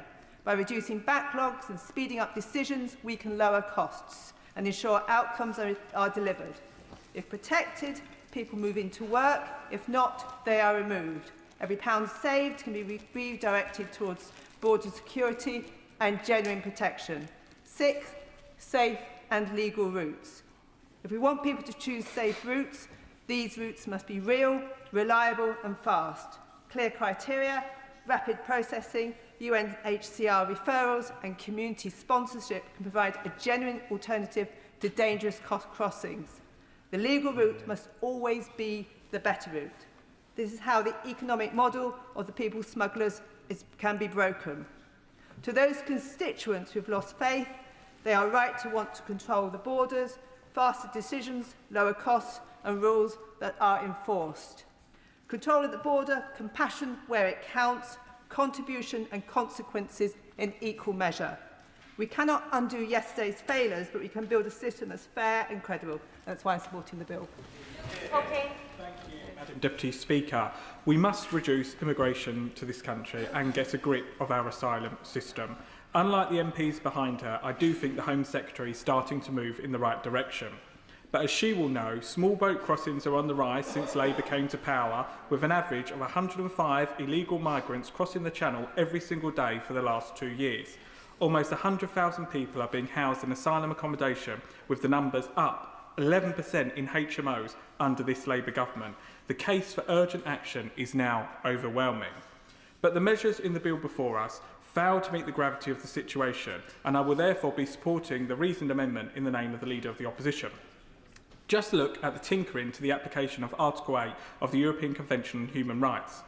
By reducing backlogs and speeding up decisions, we can lower costs and ensure outcomes are delivered. If protected, people move into work. If not, they are removed. Every pound saved can be redirected towards border security and genuine protection. Sixth, safe and legal routes. If we want people to choose safe routes, these routes must be real, reliable and fast. Clear criteria, rapid processing, UNHCR referrals and community sponsorship can provide a genuine alternative to dangerous crossings. The legal route must always be the better route. This is how the economic model of the people smugglers can be broken. To those constituents who have lost faith, they are right to want to control the borders, faster decisions, lower costs and rules that are enforced. Control at the border, compassion where it counts, contribution and consequences in equal measure. We cannot undo yesterday's failures, but we can build a system that's fair and credible. That's why I'm supporting the bill. Okay. Thank you, Madam Deputy Speaker. We must reduce immigration to this country and get a grip of our asylum system. Unlike the MPs behind her, I do think the Home Secretary is starting to move in the right direction. But as she will know, small boat crossings are on the rise since Labour came to power, with an average of 105 illegal migrants crossing the Channel every single day for the last 2 years. Almost 100,000 people are being housed in asylum accommodation, with the numbers up 11% in HMOs under this Labour government. The case for urgent action is now overwhelming. But the measures in the bill before us fail to meet the gravity of the situation, and I will therefore be supporting the reasoned amendment in the name of the Leader of the Opposition. Just look at the tinkering to the application of Article 8 of the European Convention on Human Rights.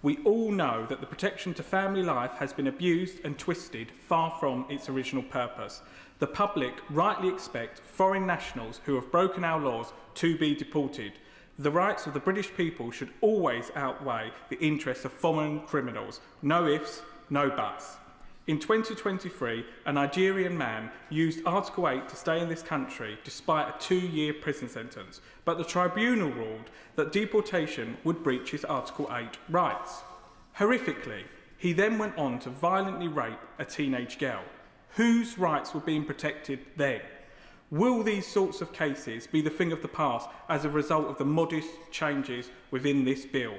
We all know that the protection to family life has been abused and twisted far from its original purpose. The public rightly expect foreign nationals who have broken our laws to be deported. The rights of the British people should always outweigh the interests of foreign criminals. No ifs, no buts. In 2023, a Nigerian man used Article 8 to stay in this country despite a 2-year prison sentence, but the tribunal ruled that deportation would breach his Article 8 rights. Horrifically, he then went on to violently rape a teenage girl. Whose rights were being protected then? Will these sorts of cases be the thing of the past as a result of the modest changes within this bill?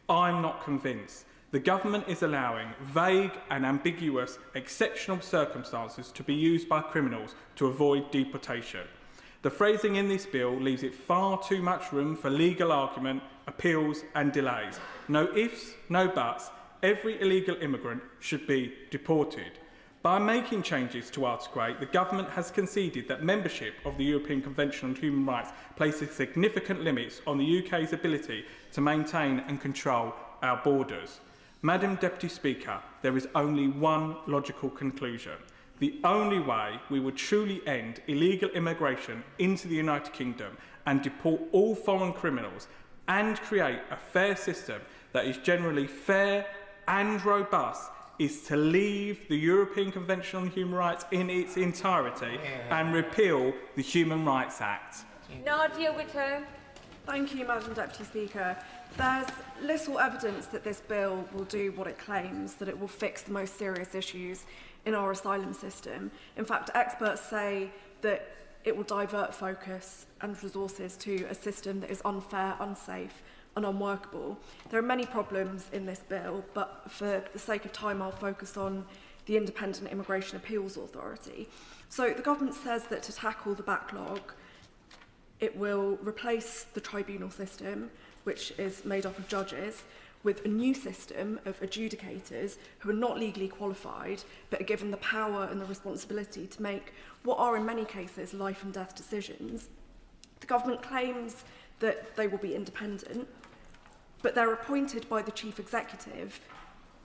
I'm not convinced. The government is allowing vague and ambiguous exceptional circumstances to be used by criminals to avoid deportation. The phrasing in this bill leaves it far too much room for legal argument, appeals and delays. No ifs, no buts. Every illegal immigrant should be deported. By making changes to Article 8, the government has conceded that membership of the European Convention on Human Rights places significant limits on the UK's ability to maintain and control our borders. Madam Deputy Speaker, there is only one logical conclusion. The only way we would truly end illegal immigration into the United Kingdom and deport all foreign criminals and create a fair system that is generally fair and robust is to leave the European Convention on Human Rights in its entirety and repeal the Human Rights Act. Nadia Whitcomb. Thank you, Madam Deputy Speaker. There's little evidence that this bill will do what it claims, that it will fix the most serious issues in our asylum system. In fact, experts say that it will divert focus and resources to a system that is unfair, unsafe and unworkable. There are many problems in this bill, but for the sake of time, I'll focus on the Independent Immigration Appeals Authority. So the government says that to tackle the backlog, it will replace the tribunal system, which is made up of judges, with a new system of adjudicators who are not legally qualified, but are given the power and the responsibility to make what are in many cases life and death decisions. The government claims that they will be independent, but they're appointed by the chief executive,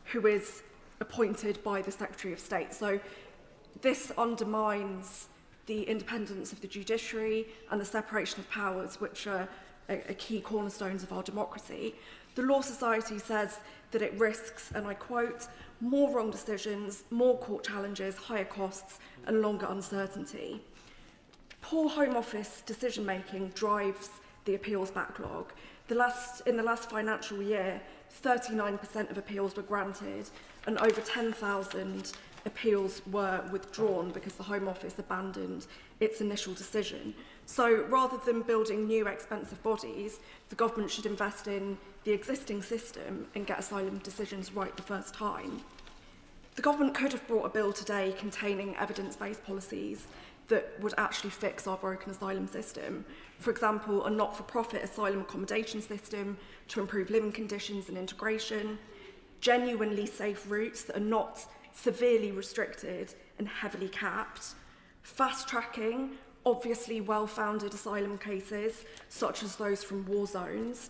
who is appointed by the Secretary of State. So this undermines the independence of the judiciary and the separation of powers, which are a key cornerstones of our democracy. The Law Society says that it risks, and I quote, more wrong decisions, more court challenges, higher costs and longer uncertainty. Poor Home Office decision-making drives the appeals backlog. In the last financial year, 39% of appeals were granted and over 10,000 appeals were withdrawn because the Home Office abandoned its initial decision. So rather than building new expensive bodies, the government should invest in the existing system and get asylum decisions right the first time. The government could have brought a bill today containing evidence-based policies that would actually fix our broken asylum system. For example, a not-for-profit asylum accommodation system to improve living conditions and integration, genuinely safe routes that are not severely restricted and heavily capped, fast-tracking obviously well-founded asylum cases, such as those from war zones.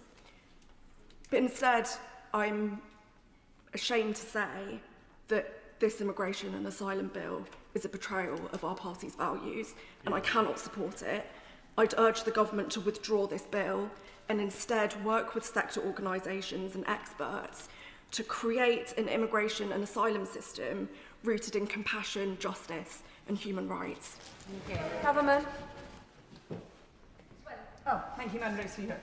But instead, I'm ashamed to say that this immigration and asylum bill is a betrayal of our party's values, and I cannot support it. I'd urge the government to withdraw this bill and instead work with sector organisations and experts to create an immigration and asylum system rooted in compassion, justice and human rights. Government. Oh, thank you, Madam Speaker.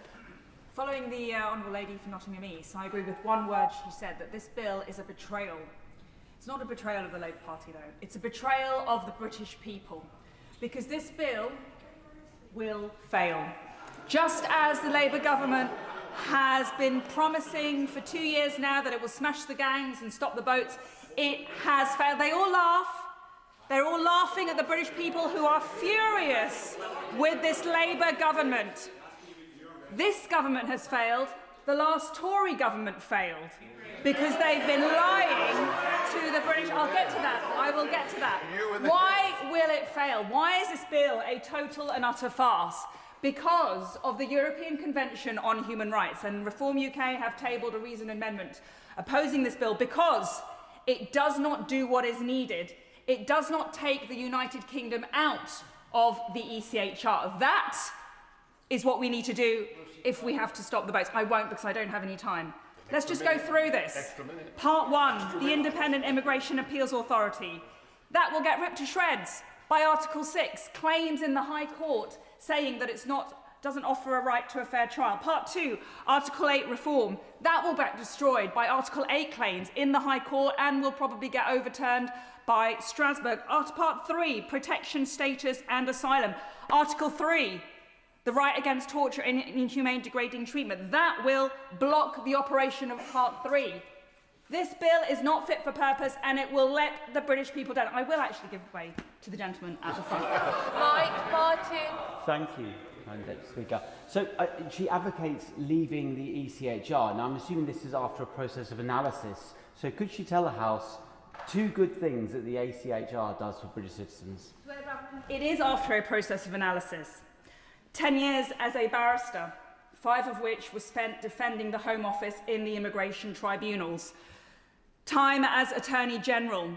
Following the Honourable Lady from Nottingham East, I agree with one word she said, that this bill is a betrayal. It's not a betrayal of the Labour Party, though. It's a betrayal of the British people. Because this bill will fail. Just as the Labour government has been promising for 2 years now that it will smash the gangs and stop the boats, it has failed. They all laugh. They're all laughing at the British people who are furious with this Labour government. This government has failed. The last Tory government failed because they've been lying to the British. I'll get to that. I will get to that. Why will it fail? Why is this bill a total and utter farce? Because of the European Convention on Human Rights, and Reform UK have tabled a reasoned amendment opposing this bill because it does not do what is needed. It does not take the United Kingdom out of the ECHR. That is what we need to do if we have to stop the boats. I won't because I don't have any time. Let's just go through this. Part 1, the Independent Immigration Appeals Authority. That will get ripped to shreds by Article 6, claims in the High Court saying that doesn't offer a right to a fair trial. Part 2, Article 8 reform. That will get destroyed by Article 8 claims in the High Court and will probably get overturned by Strasbourg. Part 3, protection, status and asylum. Article 3, the right against torture and inhumane degrading treatment. That will block the operation of Part 3. This bill is not fit for purpose and it will let the British people down. I will actually give way to the gentleman at the front. Mike Martin. Thank you, Madam Deputy Speaker. So she advocates leaving the ECHR. Now I'm assuming this is after a process of analysis. So could she tell the House 2 good things that the ECHR does for British citizens? It is after a process of analysis. 10 years as a barrister, 5 of which was spent defending the Home Office in the immigration tribunals. Time as Attorney General,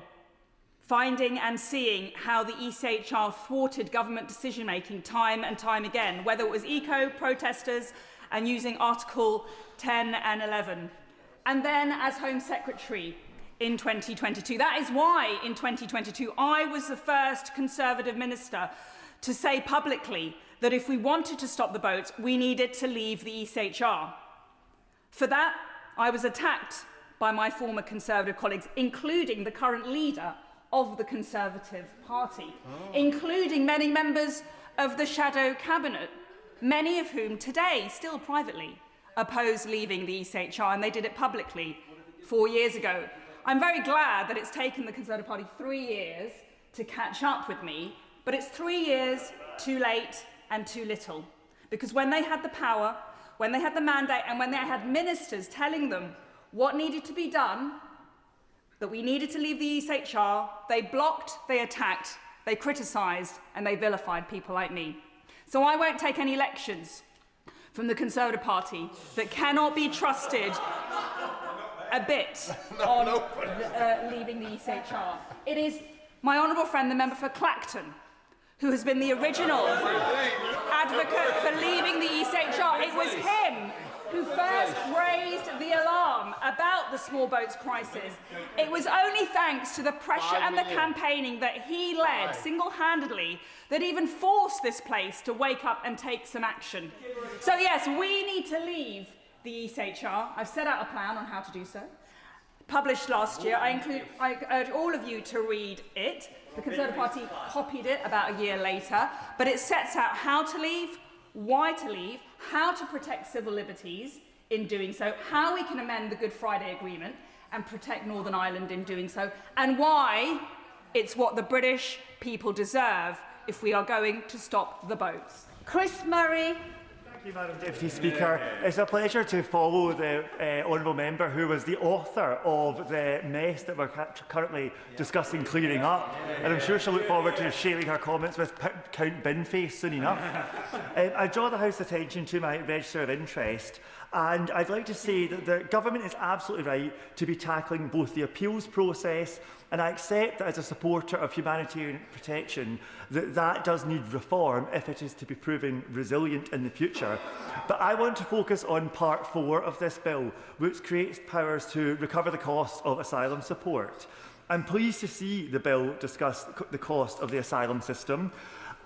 finding and seeing how the ECHR thwarted government decision-making time and time again, whether it was eco-protesters and using Article 10 and 11. And then as Home Secretary in 2022. That is why in 2022 I was the first Conservative minister to say publicly that if we wanted to stop the boats, we needed to leave the ECHR. For that, I was attacked by my former Conservative colleagues, including the current leader of the Conservative Party, including many members of the shadow cabinet, many of whom today, still privately, oppose leaving the ECHR, and they did it publicly 4 years ago. I'm very glad that it's taken the Conservative Party 3 years to catch up with me, but it's 3 years too late and too little. Because when they had the power, when they had the mandate, and when they had ministers telling them what needed to be done, that we needed to leave the ECHR, they blocked, they attacked, they criticised, and they vilified people like me. So I won't take any lections from the Conservative Party that cannot be trusted a bit on leaving the ECHR. It is my honourable friend, the member for Clacton, who has been the original advocate for leaving the ECHR. It was him who first raised the alarm about the small boats crisis. It was only thanks to the pressure and the campaigning that he led single-handedly that even forced this place to wake up and take some action. So yes, we need to leave the ECHR. I've set out a plan on how to do so. Published last year. I urge all of you to read it. The Conservative Party copied it about a year later, but it sets out how to leave, why to leave, how to protect civil liberties in doing so, how we can amend the Good Friday Agreement and protect Northern Ireland in doing so, and why it's what the British people deserve if we are going to stop the boats. Chris Murray. Thank you, Madam Deputy Speaker. It's a pleasure to follow the honourable member who was the author of the mess that we're currently discussing clearing up. And I'm sure she'll look forward to sharing her comments with Count Binface soon enough. I draw the House's attention to my register of interest. And I'd like to say that the government is absolutely right to be tackling both the appeals process, and I accept that as a supporter of humanitarian protection that does need reform if it is to be proven resilient in the future. But I want to focus on Part 4 of this bill, which creates powers to recover the cost of asylum support. I'm pleased to see the bill discuss the cost of the asylum system.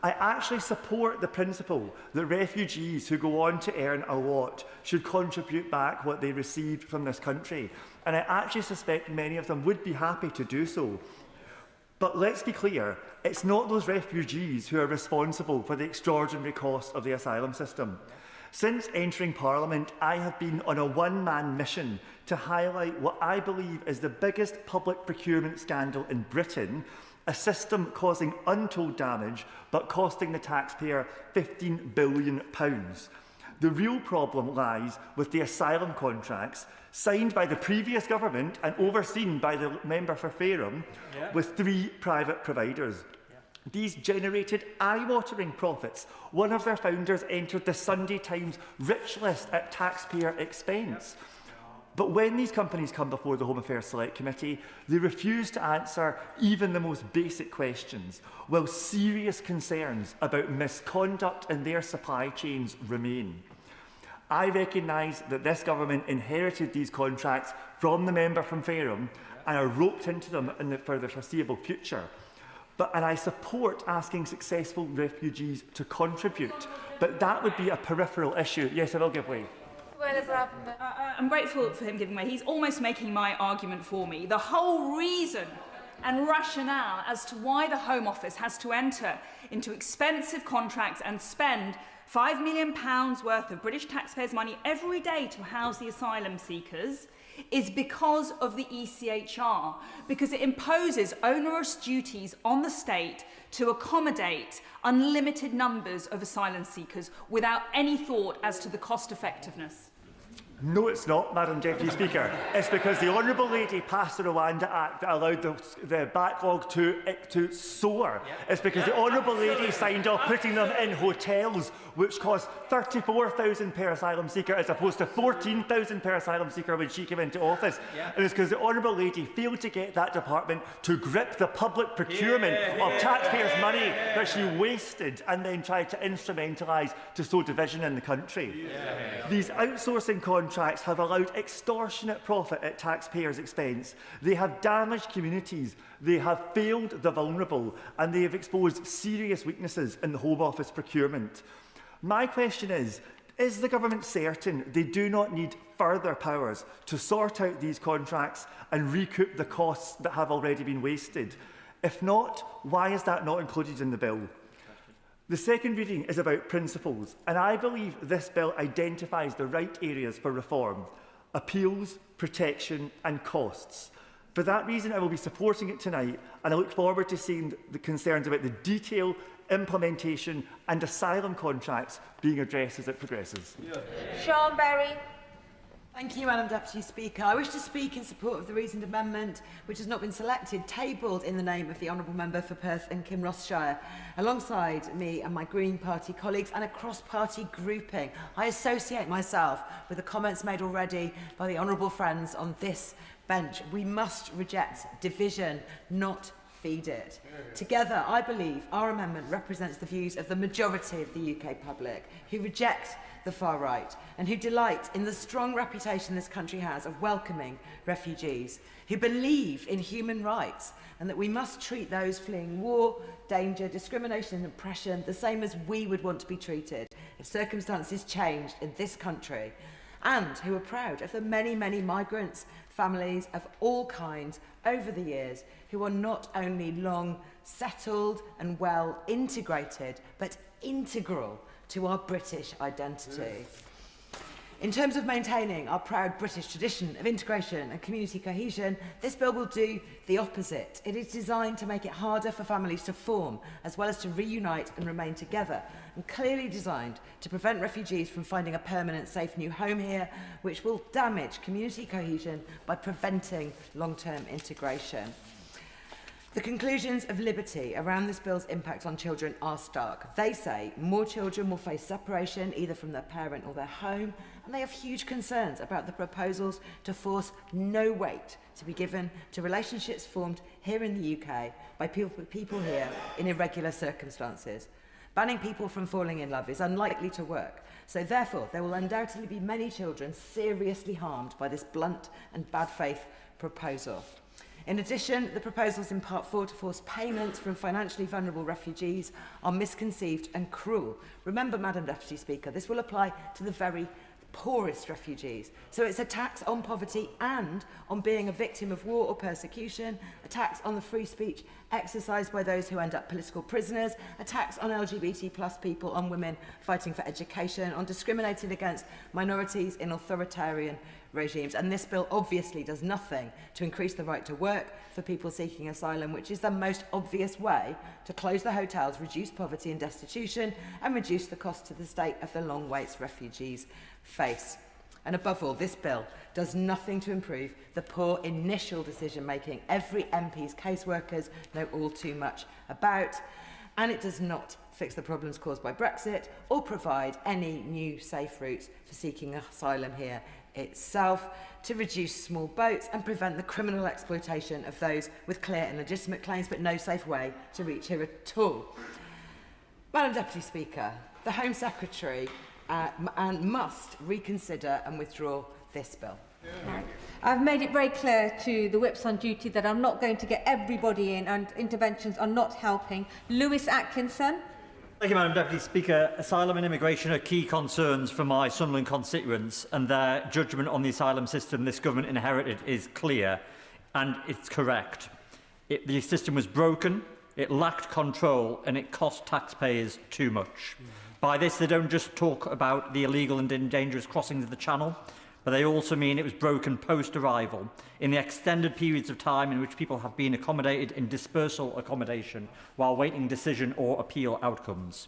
I actually support the principle that refugees who go on to earn a lot should contribute back what they received from this country. And I actually suspect many of them would be happy to do so. But let's be clear, it's not those refugees who are responsible for the extraordinary cost of the asylum system. Since entering Parliament, I have been on a one-man mission to highlight what I believe is the biggest public procurement scandal in Britain, a system causing untold damage but costing the taxpayer £15 billion. The real problem lies with the asylum contracts signed by the previous government and overseen by the member for Fareham with 3 private providers. These generated eye-watering profits. One of their founders entered the Sunday Times rich list at taxpayer expense. But when these companies come before the Home Affairs Select Committee, they refuse to answer even the most basic questions, while serious concerns about misconduct in their supply chains remain. I recognise that this government inherited these contracts from the member from Fareham and are roped into them for the foreseeable future. And I support asking successful refugees to contribute, but that would be a peripheral issue. Yes, I will give way. I'm grateful for him giving way. He's almost making my argument for me. The whole reason and rationale as to why the Home Office has to enter into expensive contracts and spend £5 million worth of British taxpayers' money every day to house the asylum seekers is because of the ECHR, because it imposes onerous duties on the state to accommodate unlimited numbers of asylum seekers without any thought as to the cost effectiveness. No, it's not, Madam Deputy Speaker. It's because the Honourable Lady passed the Rwanda Act that allowed the backlog to soar. It's because the Honourable Lady signed off putting them in hotels, which cost £34,000 per asylum seeker as opposed to £14,000 per asylum seeker when she came into office. And it's because the Honourable Lady failed to get that department to grip the public procurement of taxpayers' money that she wasted and then tried to instrumentalise to sow division in the country. These outsourcing contracts have allowed extortionate profit at taxpayers' expense. They have damaged communities, they have failed the vulnerable, and they have exposed serious weaknesses in the Home Office procurement. My question is the government certain they do not need further powers to sort out these contracts and recoup the costs that have already been wasted? If not, why is that not included in the bill? The second reading is about principles, and I believe this bill identifies the right areas for reform: appeals, protection and costs. For that reason, I will be supporting it tonight, and I look forward to seeing the concerns about the detail, implementation and asylum contracts being addressed as it progresses. Sean Berry. Thank you, Madam Deputy Speaker. I wish to speak in support of the reasoned amendment, which has not been selected, tabled in the name of the Honourable Member for Perth and Kinross-shire. Alongside me and my Green Party colleagues and a cross-party grouping, I associate myself with the comments made already by the Honourable friends on this bench. We must reject division, not feed it. Together, I believe our amendment represents the views of the majority of the UK public, who reject the far right and who delight in the strong reputation this country has of welcoming refugees, who believe in human rights and that we must treat those fleeing war, danger, discrimination and oppression the same as we would want to be treated if circumstances changed in this country, and who are proud of the many, many migrants, families of all kinds over the years who are not only long settled and well integrated, but integral to our British identity. In terms of maintaining our proud British tradition of integration and community cohesion, this bill will do the opposite. It is designed to make it harder for families to form, as well as to reunite and remain together, and clearly designed to prevent refugees from finding a permanent, safe new home here, which will damage community cohesion by preventing long-term integration. The conclusions of Liberty around this bill's impact on children are stark. They say more children will face separation either from their parent or their home, and they have huge concerns about the proposals to force no weight to be given to relationships formed here in the UK by people here in irregular circumstances. Banning people from falling in love is unlikely to work, so therefore there will undoubtedly be many children seriously harmed by this blunt and bad faith proposal. In addition, the proposals in Part 4 to force payments from financially vulnerable refugees are misconceived and cruel. Remember, Madam Deputy Speaker, this will apply to the very poorest refugees. So it's a tax on poverty and on being a victim of war or persecution, a tax on the free speech exercised by those who end up political prisoners, a tax on LGBT plus people, on women fighting for education, on discriminating against minorities in authoritarian regimes. And this bill obviously does nothing to increase the right to work for people seeking asylum, which is the most obvious way to close the hotels, reduce poverty and destitution, and reduce the cost to the state of the long waits refugees face. And above all, this bill does nothing to improve the poor initial decision-making every MP's caseworkers know all too much about, and it does not fix the problems caused by Brexit or provide any new safe routes for seeking asylum here itself, to reduce small boats and prevent the criminal exploitation of those with clear and legitimate claims but no safe way to reach here at all. Madam Deputy Speaker, the Home Secretary must reconsider and withdraw this bill. I've made it very clear to the whips on duty that I'm not going to get everybody in, and interventions are not helping. Lewis Atkinson. Thank you, Madam Deputy Speaker. Asylum and immigration are key concerns for my Sunderland constituents, and their judgment on the asylum system this government inherited is clear, and it's correct. The system was broken, it lacked control, and it cost taxpayers too much. By this, they don't just talk about the illegal and dangerous crossings of the Channel, but they also mean it was broken post-arrival, in the extended periods of time in which people have been accommodated in dispersal accommodation while waiting decision or appeal outcomes.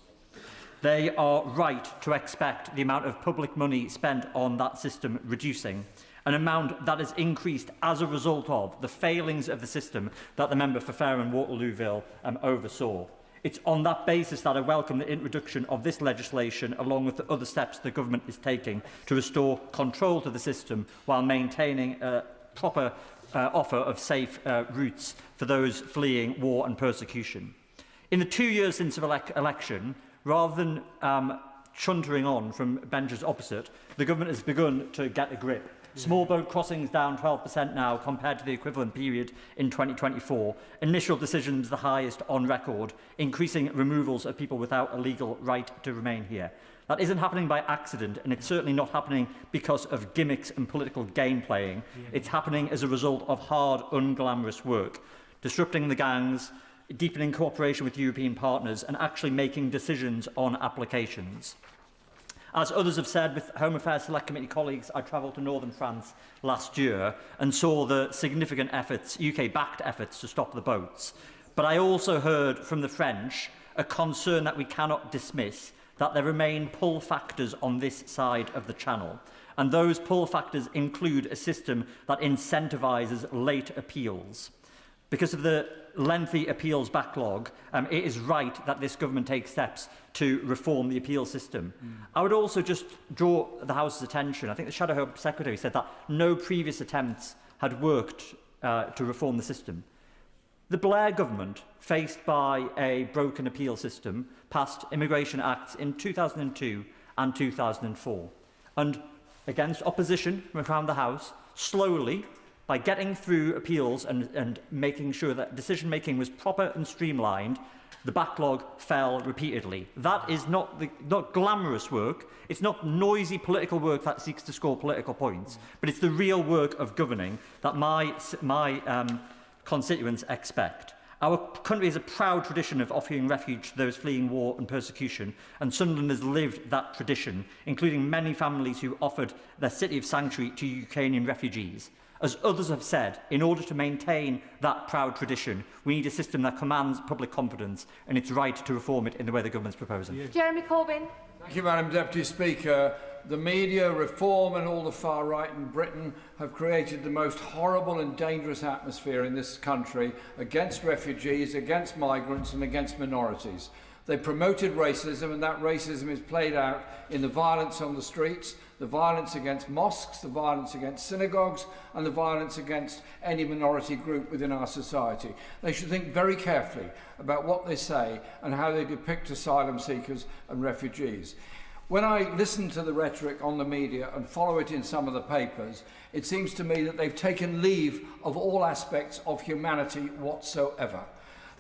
They are right to expect the amount of public money spent on that system reducing, an amount that has increased as a result of the failings of the system that the member for Fareham Waterlooville oversaw. It's on that basis that I welcome the introduction of this legislation, along with the other steps the government is taking to restore control to the system while maintaining a proper offer of safe routes for those fleeing war and persecution. In the 2 years since the election, rather than chuntering on from benches opposite, the government has begun to get a grip. Small boat crossings down 12% now compared to the equivalent period in 2024. Initial decisions the highest on record, increasing removals of people without a legal right to remain here. That isn't happening by accident, and it's certainly not happening because of gimmicks and political game playing. It's happening as a result of hard, unglamorous work, disrupting the gangs, deepening cooperation with European partners, and actually making decisions on applications. As others have said, with Home Affairs Select Committee colleagues, I travelled to northern France last year and saw the significant efforts, UK-backed efforts, to stop the boats. But I also heard from the French a concern that we cannot dismiss, that there remain pull factors on this side of the Channel. And those pull factors include a system that incentivises late appeals. Because of the lengthy appeals backlog, it is right that this government takes steps to reform the appeal system. I would also just draw the House's attention. I think the Shadow Home Secretary said that no previous attempts had worked to reform the system. The Blair government, faced by a broken appeal system, passed immigration acts in 2002 and 2004. And against opposition from around the House, slowly, by getting through appeals and making sure that decision-making was proper and streamlined, the backlog fell repeatedly. That is not glamorous work. It's not noisy political work that seeks to score political points, but it's the real work of governing that my constituents expect. Our country has a proud tradition of offering refuge to those fleeing war and persecution, and Sunderland has lived that tradition, including many families who offered their city of sanctuary to Ukrainian refugees. As others have said, in order to maintain that proud tradition, we need a system that commands public confidence, and it's right to reform it in the way the government's proposing. Jeremy Corbyn. Thank you, Madam Deputy Speaker. The media, reform and all the far right in Britain have created the most horrible and dangerous atmosphere in this country against refugees, against migrants and against minorities. They promoted racism, and that racism is played out in the violence on the streets, the violence against mosques, the violence against synagogues, and the violence against any minority group within our society. They should think very carefully about what they say and how they depict asylum seekers and refugees. When I listen to the rhetoric on the media and follow it in some of the papers, it seems to me that they've taken leave of all aspects of humanity whatsoever.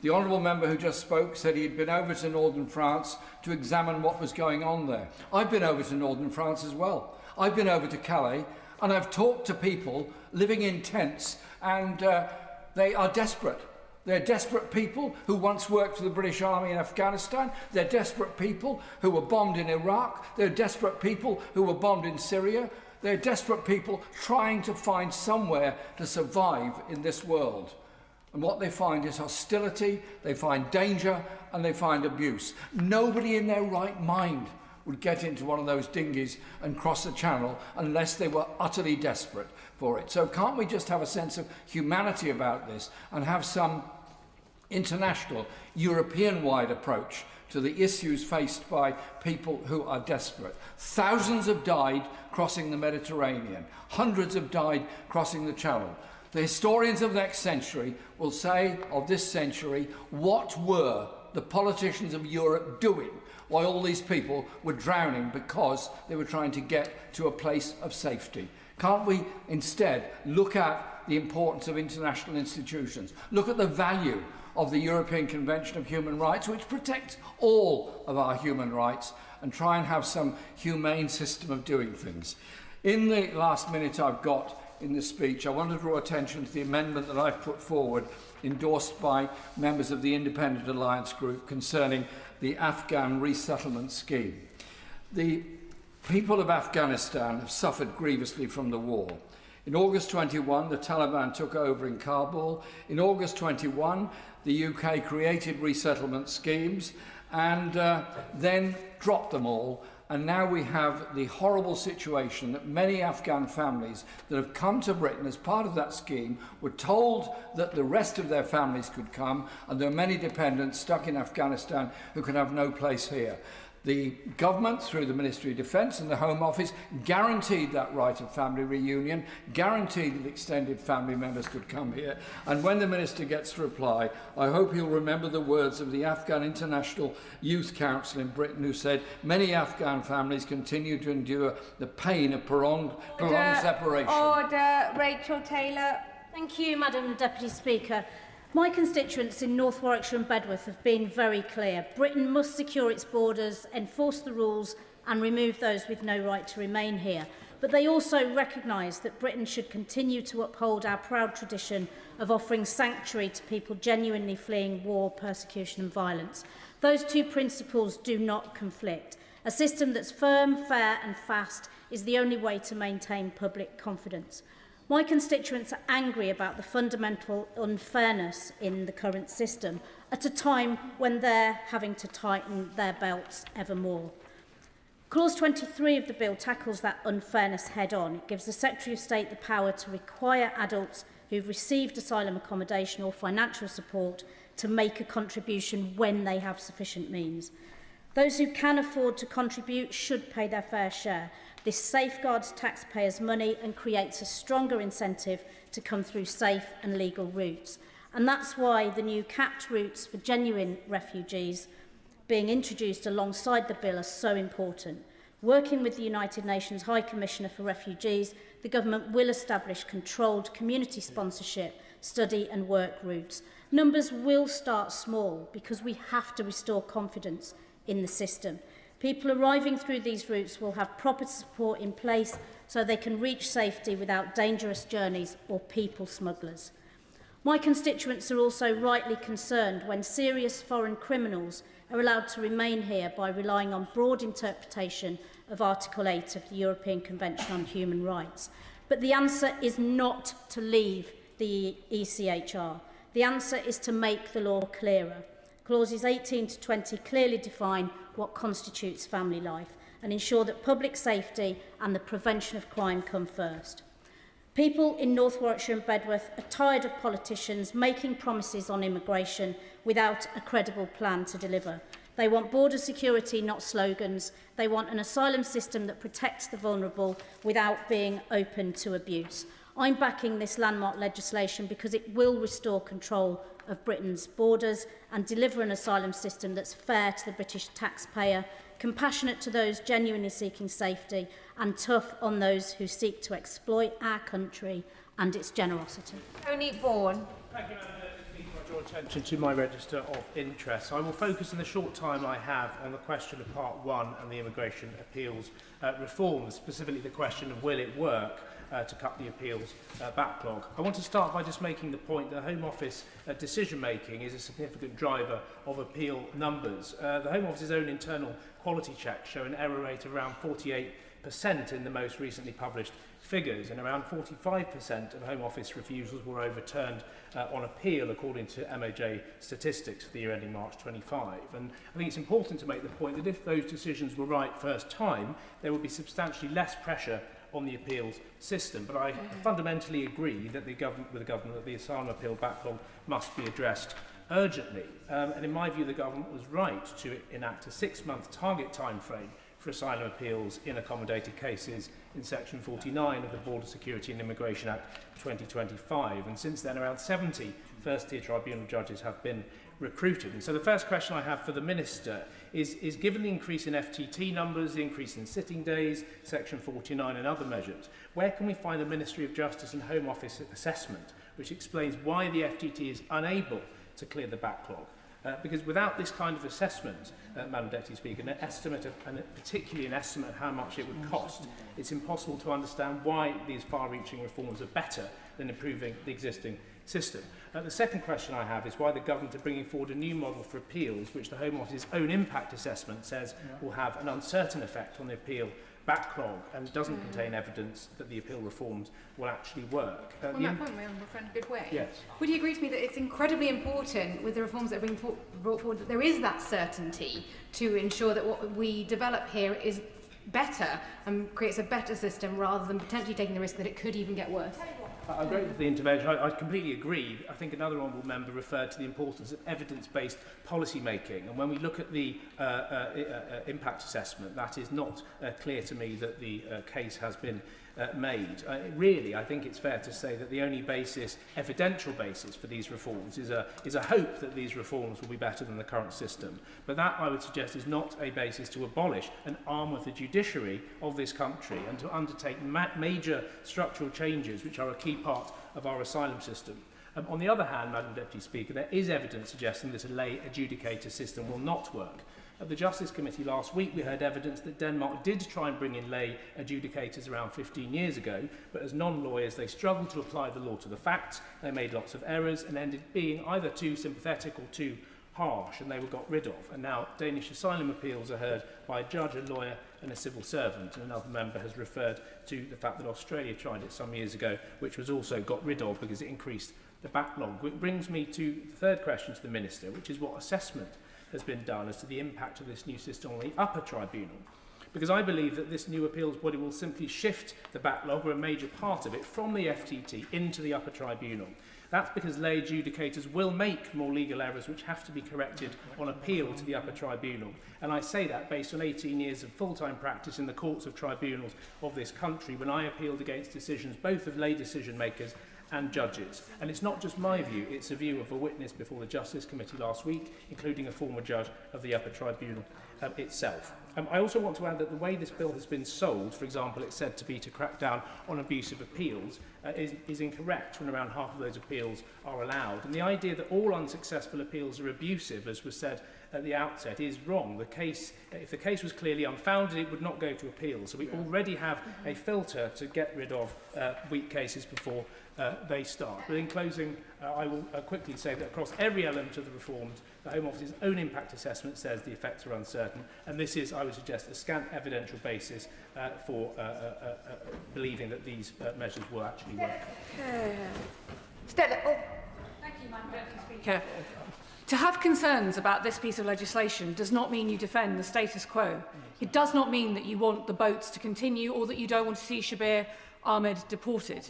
The honourable member who just spoke said he'd been over to northern France to examine what was going on there. I've been over to northern France as well. I've been over to Calais and I've talked to people living in tents, and they are desperate. They're desperate people who once worked for the British Army in Afghanistan. They're desperate people who were bombed in Iraq. They're desperate people who were bombed in Syria. They're desperate people trying to find somewhere to survive in this world. And what they find is hostility, they find danger, and they find abuse. Nobody in their right mind would get into one of those dinghies and cross the channel unless they were utterly desperate for it. So can't we just have a sense of humanity about this and have some international, European-wide approach to the issues faced by people who are desperate? Thousands have died crossing the Mediterranean. Hundreds have died crossing the Channel. The historians of the next century will say of this century, what were the politicians of Europe doing while all these people were drowning because they were trying to get to a place of safety? Can't we instead look at the importance of international institutions, look at the value of the European Convention of Human Rights, which protects all of our human rights, and try and have some humane system of doing things? In the last minute I've got in this speech, I want to draw attention to the amendment that I've put forward, endorsed by members of the Independent Alliance Group, concerning the Afghan resettlement scheme. The people of Afghanistan have suffered grievously from the war. In August 21, the Taliban took over in Kabul. In August 21, the UK created resettlement schemes and then dropped them all. And now we have the horrible situation that many Afghan families that have come to Britain as part of that scheme were told that the rest of their families could come, and there are many dependents stuck in Afghanistan who can have no place here. The government, through the Ministry of Defence and the Home Office, guaranteed that right of family reunion, guaranteed that extended family members could come here. And when the Minister gets to reply, I hope he'll remember the words of the Afghan International Youth Council in Britain, who said many Afghan families continue to endure the pain of prolonged separation. Order. Rachel Taylor. Thank you, Madam Deputy Speaker. My constituents in North Warwickshire and Bedworth have been very clear. Britain must secure its borders, enforce the rules and remove those with no right to remain here. But they also recognise that Britain should continue to uphold our proud tradition of offering sanctuary to people genuinely fleeing war, persecution and violence. Those two principles do not conflict. A system that's firm, fair and fast is the only way to maintain public confidence. My constituents are angry about the fundamental unfairness in the current system at a time when they're having to tighten their belts ever more. Clause 23 of the bill tackles that unfairness head-on. It gives the Secretary of State the power to require adults who've received asylum accommodation or financial support to make a contribution when they have sufficient means. Those who can afford to contribute should pay their fair share. This safeguards taxpayers' money and creates a stronger incentive to come through safe and legal routes. And that's why the new capped routes for genuine refugees being introduced alongside the bill are so important. Working with the United Nations High Commissioner for Refugees, the government will establish controlled community sponsorship, study and work routes. Numbers will start small because we have to restore confidence in the system. People arriving through these routes will have proper support in place so they can reach safety without dangerous journeys or people smugglers. My constituents are also rightly concerned when serious foreign criminals are allowed to remain here by relying on broad interpretation of Article 8 of the European Convention on Human Rights. But the answer is not to leave the ECHR. The answer is to make the law clearer. Clauses 18 to 20 clearly define what constitutes family life and ensure that public safety and the prevention of crime come first. People in North Warwickshire and Bedworth are tired of politicians making promises on immigration without a credible plan to deliver. They want border security, not slogans. They want an asylum system that protects the vulnerable without being open to abuse. I'm backing this landmark legislation because it will restore control of Britain's borders and deliver an asylum system that's fair to the British taxpayer, compassionate to those genuinely seeking safety, and tough on those who seek to exploit our country and its generosity. Tony Vaughan. Thank you, Madam Speaker. draw attention to my register of interest. I will focus in the short time I have on the question of Part 1 and the immigration appeals reforms, specifically the question of will it work to cut the appeals backlog. I want to start by just making the point that Home Office decision-making is a significant driver of appeal numbers. The Home Office's own internal quality checks show an error rate of around 48% in the most recently published figures, and around 45% of Home Office refusals were overturned on appeal, according to MOJ statistics for the year ending March 25. And I think it's important to make the point that if those decisions were right first time, there would be substantially less pressure on the appeals system. But I fundamentally agree that with the government that the asylum appeal backlog must be addressed urgently. And in my view, the government was right to enact a 6-month target time frame for asylum appeals in accommodated cases in Section 49 of the Border Security and Immigration Act 2025. And since then, around 70 first-tier tribunal judges have been recruited. And so the first question I have for the Minister is given the increase in FTT numbers, the increase in sitting days, Section 49 and other measures, where can we find the Ministry of Justice and Home Office assessment which explains why the FTT is unable to clear the backlog? Because without this kind of assessment, Madam Deputy Speaker, an estimate of, and particularly an estimate of how much it would cost, it's impossible to understand why these far-reaching reforms are better than improving the existing system. The second question I have is why the government are bringing forward a new model for appeals, which the Home Office's own impact assessment says will have an uncertain effect on the appeal backlog and doesn't contain evidence that the appeal reforms will actually work. On that point, my honourable friend, good way. Yes. Would you agree to me that it's incredibly important with the reforms that are being brought forward that there is that certainty to ensure that what we develop here is better and creates a better system rather than potentially taking the risk that it could even get worse? I agree with the intervention. I completely agree. I think another honourable member referred to the importance of evidence-based policy making. And when we look at the impact assessment, that is not clear to me that the case has been made. Really, I think it's fair to say that the only basis, evidential basis for these reforms is a hope that these reforms will be better than the current system. But that, I would suggest, is not a basis to abolish an arm of the judiciary of this country and to undertake major structural changes which are a key part of our asylum system. On the other hand, Madam Deputy Speaker, there is evidence suggesting that a lay adjudicator system will not work. At the Justice Committee last week, we heard evidence that Denmark did try and bring in lay adjudicators around 15 years ago, but as non-lawyers, they struggled to apply the law to the facts, they made lots of errors and ended being either too sympathetic or too harsh, and they were got rid of. And now Danish asylum appeals are heard by a judge, a lawyer and a civil servant. And another member has referred to the fact that Australia tried it some years ago, which was also got rid of because it increased the backlog. Which brings me to the third question to the Minister, which is what assessment has been done as to the impact of this new system on the upper tribunal. Because I believe that this new appeals body will simply shift the backlog, or a major part of it, from the FTT into the upper tribunal. That's because lay adjudicators will make more legal errors which have to be corrected on appeal to the upper tribunal. And I say that based on 18 years of full-time practice in the courts of tribunals of this country, when I appealed against decisions both of lay decision makers and judges. And it's not just my view, it's a view of a witness before the Justice Committee last week, including a former judge of the upper tribunal itself. I also want to add that the way this bill has been sold, for example, it's said to be to crack down on abusive appeals, is incorrect when around half of those appeals are allowed. And the idea that all unsuccessful appeals are abusive, as was said at the outset, is wrong. If the case was clearly unfounded, it would not go to appeal. So we already have a filter to get rid of weak cases before they start. But in closing, I will quickly say that across every element of the reforms, the Home Office's own impact assessment says the effects are uncertain, and this is, I would suggest, a scant evidential basis for believing that these measures will actually work. Stella. Oh. Thank you, Madam Deputy Speaker. To have concerns about this piece of legislation does not mean you defend the status quo. It does not mean that you want the boats to continue or that you don't want to see Shabir Ahmed deported.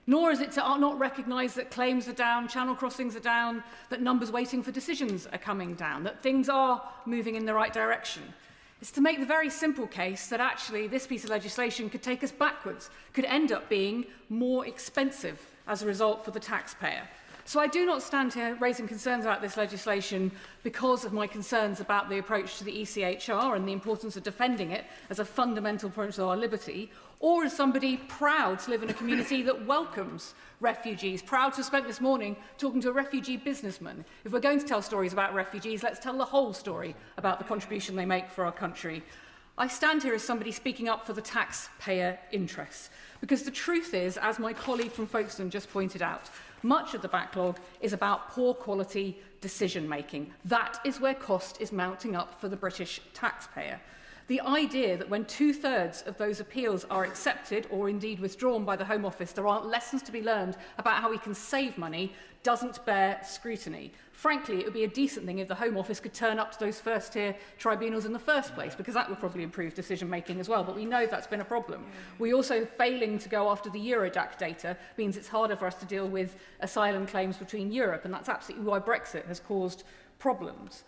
Nor is it to not recognise that claims are down, channel crossings are down, that numbers waiting for decisions are coming down, that things are moving in the right direction. It's to make the very simple case that actually this piece of legislation could take us backwards, could end up being more expensive as a result for the taxpayer. So I do not stand here raising concerns about this legislation because of my concerns about the approach to the ECHR and the importance of defending it as a fundamental approach to our liberty, or as somebody proud to live in a community that welcomes refugees, proud to have spent this morning talking to a refugee businessman. If we're going to tell stories about refugees, let's tell the whole story about the contribution they make for our country. I stand here as somebody speaking up for the taxpayer interests, because the truth is, as my colleague from Folkestone just pointed out, much of the backlog is about poor quality decision making. That is where cost is mounting up for the British taxpayer. The idea that when 2/3 of those appeals are accepted or indeed withdrawn by the Home Office, there aren't lessons to be learned about how we can save money doesn't bear scrutiny. Frankly, it would be a decent thing if the Home Office could turn up to those first-tier tribunals in the first place, because that would probably improve decision-making as well, but we know that's been a problem. We also, failing to go after the Eurodac data means it's harder for us to deal with asylum claims between Europe, and that's absolutely why Brexit has caused problems.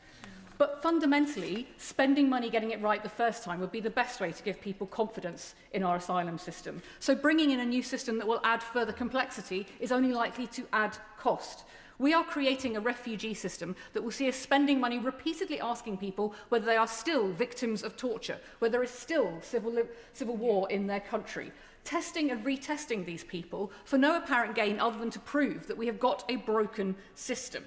But fundamentally, spending money getting it right the first time would be the best way to give people confidence in our asylum system. So bringing in a new system that will add further complexity is only likely to add cost. We are creating a refugee system that will see us spending money repeatedly asking people whether they are still victims of torture, whether there is still civil war in their country. Testing and retesting these people for no apparent gain other than to prove that we have got a broken system.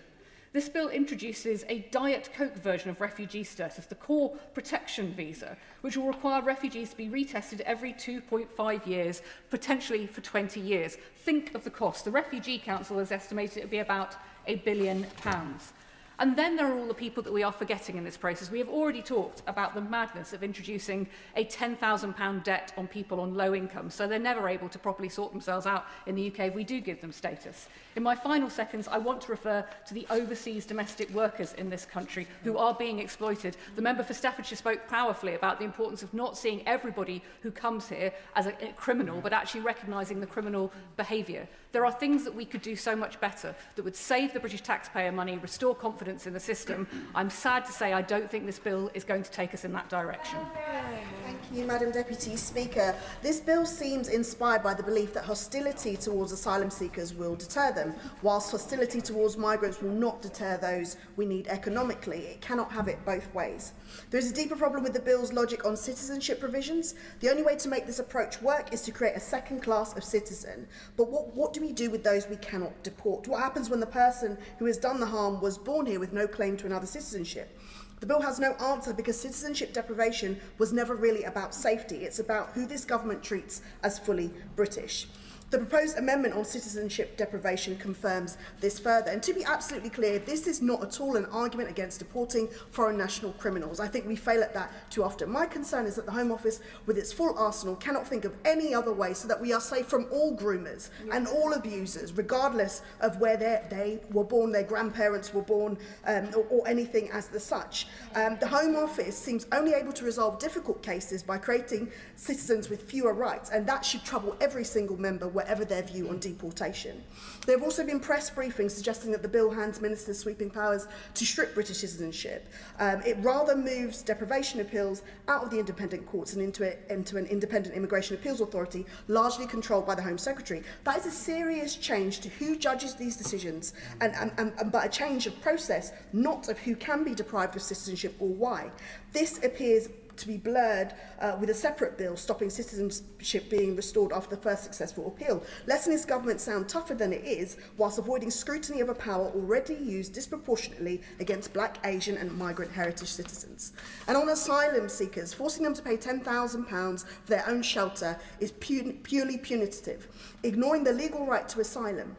This bill introduces a Diet Coke version of refugee status, the core protection visa, which will require refugees to be retested every 2.5 years, potentially for 20 years. Think of the cost. The Refugee Council has estimated it would be about £1 billion. And then there are all the people that we are forgetting in this process. We have already talked about the madness of introducing a £10,000 debt on people on low income, so they're never able to properly sort themselves out in the UK if we do give them status. In my final seconds, I want to refer to the overseas domestic workers in this country who are being exploited. The member for Staffordshire spoke powerfully about the importance of not seeing everybody who comes here as a criminal, but actually recognising the criminal behaviour. There are things that we could do so much better that would save the British taxpayer money, restore confidence in the system. I'm sad to say I don't think this bill is going to take us in that direction. Thank you, Madam Deputy Speaker. This bill seems inspired by the belief that hostility towards asylum seekers will deter them, whilst hostility towards migrants will not deter those we need economically. It cannot have it both ways. There is a deeper problem with the bill's logic on citizenship provisions. The only way to make this approach work is to create a second class of citizen. But what do we do with those we cannot deport? What happens when the person who has done the harm was born here with no claim to another citizenship? The bill has no answer because citizenship deprivation was never really about safety. It's about who this government treats as fully British. The proposed amendment on citizenship deprivation confirms this further. And to be absolutely clear, this is not at all an argument against deporting foreign national criminals. I think we fail at that too often. My concern is that the Home Office, with its full arsenal, cannot think of any other way so that we are safe from all groomers and all abusers, regardless of where they were born, their grandparents were born, or anything as the such. The Home Office seems only able to resolve difficult cases by creating citizens with fewer rights, and that should trouble every single member, whatever their view on deportation. There have also been press briefings suggesting that the bill hands ministers sweeping powers to strip British citizenship. It rather moves deprivation appeals out of the independent courts and into an independent immigration appeals authority, largely controlled by the Home Secretary. That is a serious change to who judges these decisions, but a change of process, not of who can be deprived of citizenship or why. This appears to be blurred with a separate bill stopping citizenship being restored after the first successful appeal, letting this government sound tougher than it is, whilst avoiding scrutiny of a power already used disproportionately against Black, Asian and migrant heritage citizens. And on asylum seekers, forcing them to pay £10,000 for their own shelter is purely punitive, ignoring the legal right to asylum.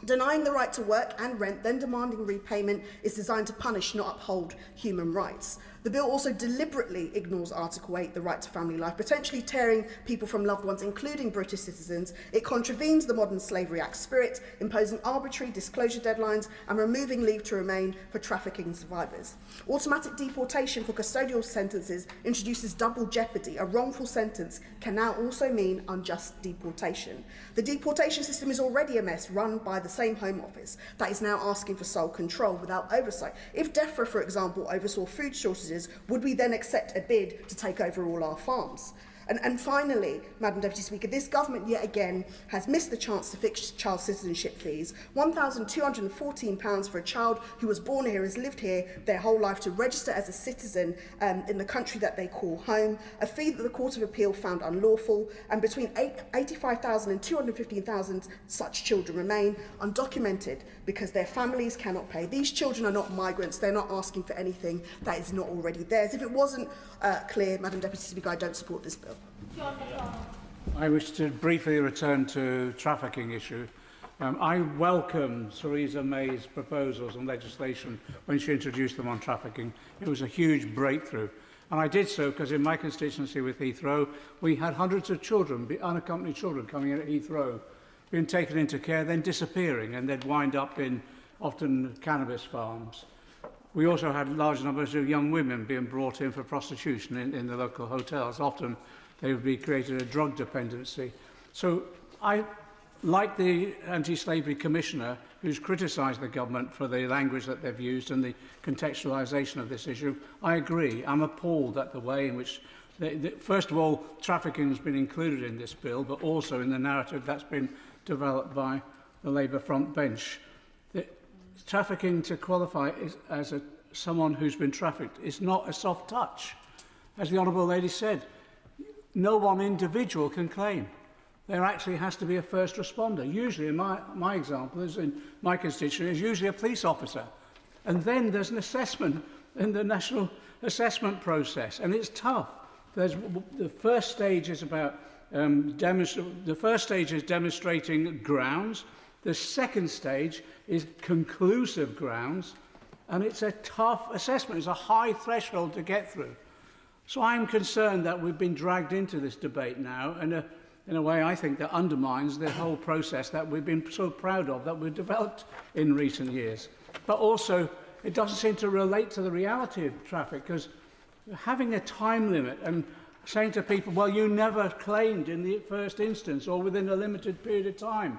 Denying the right to work and rent, then demanding repayment, is designed to punish, not uphold human rights. The bill also deliberately ignores Article 8, the right to family life, potentially tearing people from loved ones, including British citizens. It contravenes the Modern Slavery Act spirit, imposing arbitrary disclosure deadlines and removing leave to remain for trafficking survivors. Automatic deportation for custodial sentences introduces double jeopardy. A wrongful sentence can now also mean unjust deportation. The deportation system is already a mess run by the same Home Office that is now asking for sole control without oversight. If DEFRA, for example, oversaw food shortages, would we then accept a bid to take over all our farms? And finally, Madam Deputy Speaker, this government yet again has missed the chance to fix child citizenship fees. £1,214 for a child who was born here, has lived here their whole life, to register as a citizen in the country that they call home, a fee that the Court of Appeal found unlawful, and between 85,000 and 215,000 such children remain undocumented because their families cannot pay. These children are not migrants. They're not asking for anything that is not already theirs. If it wasn't clear, Madam Deputy Speaker, I don't support this bill. I wish to briefly return to trafficking issue. I welcome Theresa May's proposals on legislation when she introduced them on trafficking. It was a huge breakthrough. And I did so because in my constituency with Heathrow, we had hundreds of children, unaccompanied children, coming in at Heathrow, being taken into care, then disappearing, and they'd wind up in often cannabis farms. We also had large numbers of young women being brought in for prostitution in the local hotels. Often they would be created a drug dependency. So I, like the Anti-Slavery Commissioner, who's criticised the government for the language that they've used and the contextualisation of this issue, I agree. I'm appalled at the way in which, first of all, trafficking has been included in this bill, but also in the narrative that's been developed by the Labour front bench. Trafficking, to qualify as someone who's been trafficked, is not a soft touch. As the Honourable Lady said, no one individual can claim. There actually has to be a first responder. Usually, in my example, as in my constituency, is usually a police officer. And then there's an assessment in the national assessment process, and it's tough. The first stage is about the first stage is demonstrating grounds. The second stage is conclusive grounds, and it's a tough assessment. It's a high threshold to get through. So I'm concerned that we've been dragged into this debate now, and in a way I think that undermines the whole process that we've been so proud of, that we've developed in recent years. But also, it doesn't seem to relate to the reality of traffic, because having a time limit and saying to people, well, you never claimed in the first instance or within a limited period of time.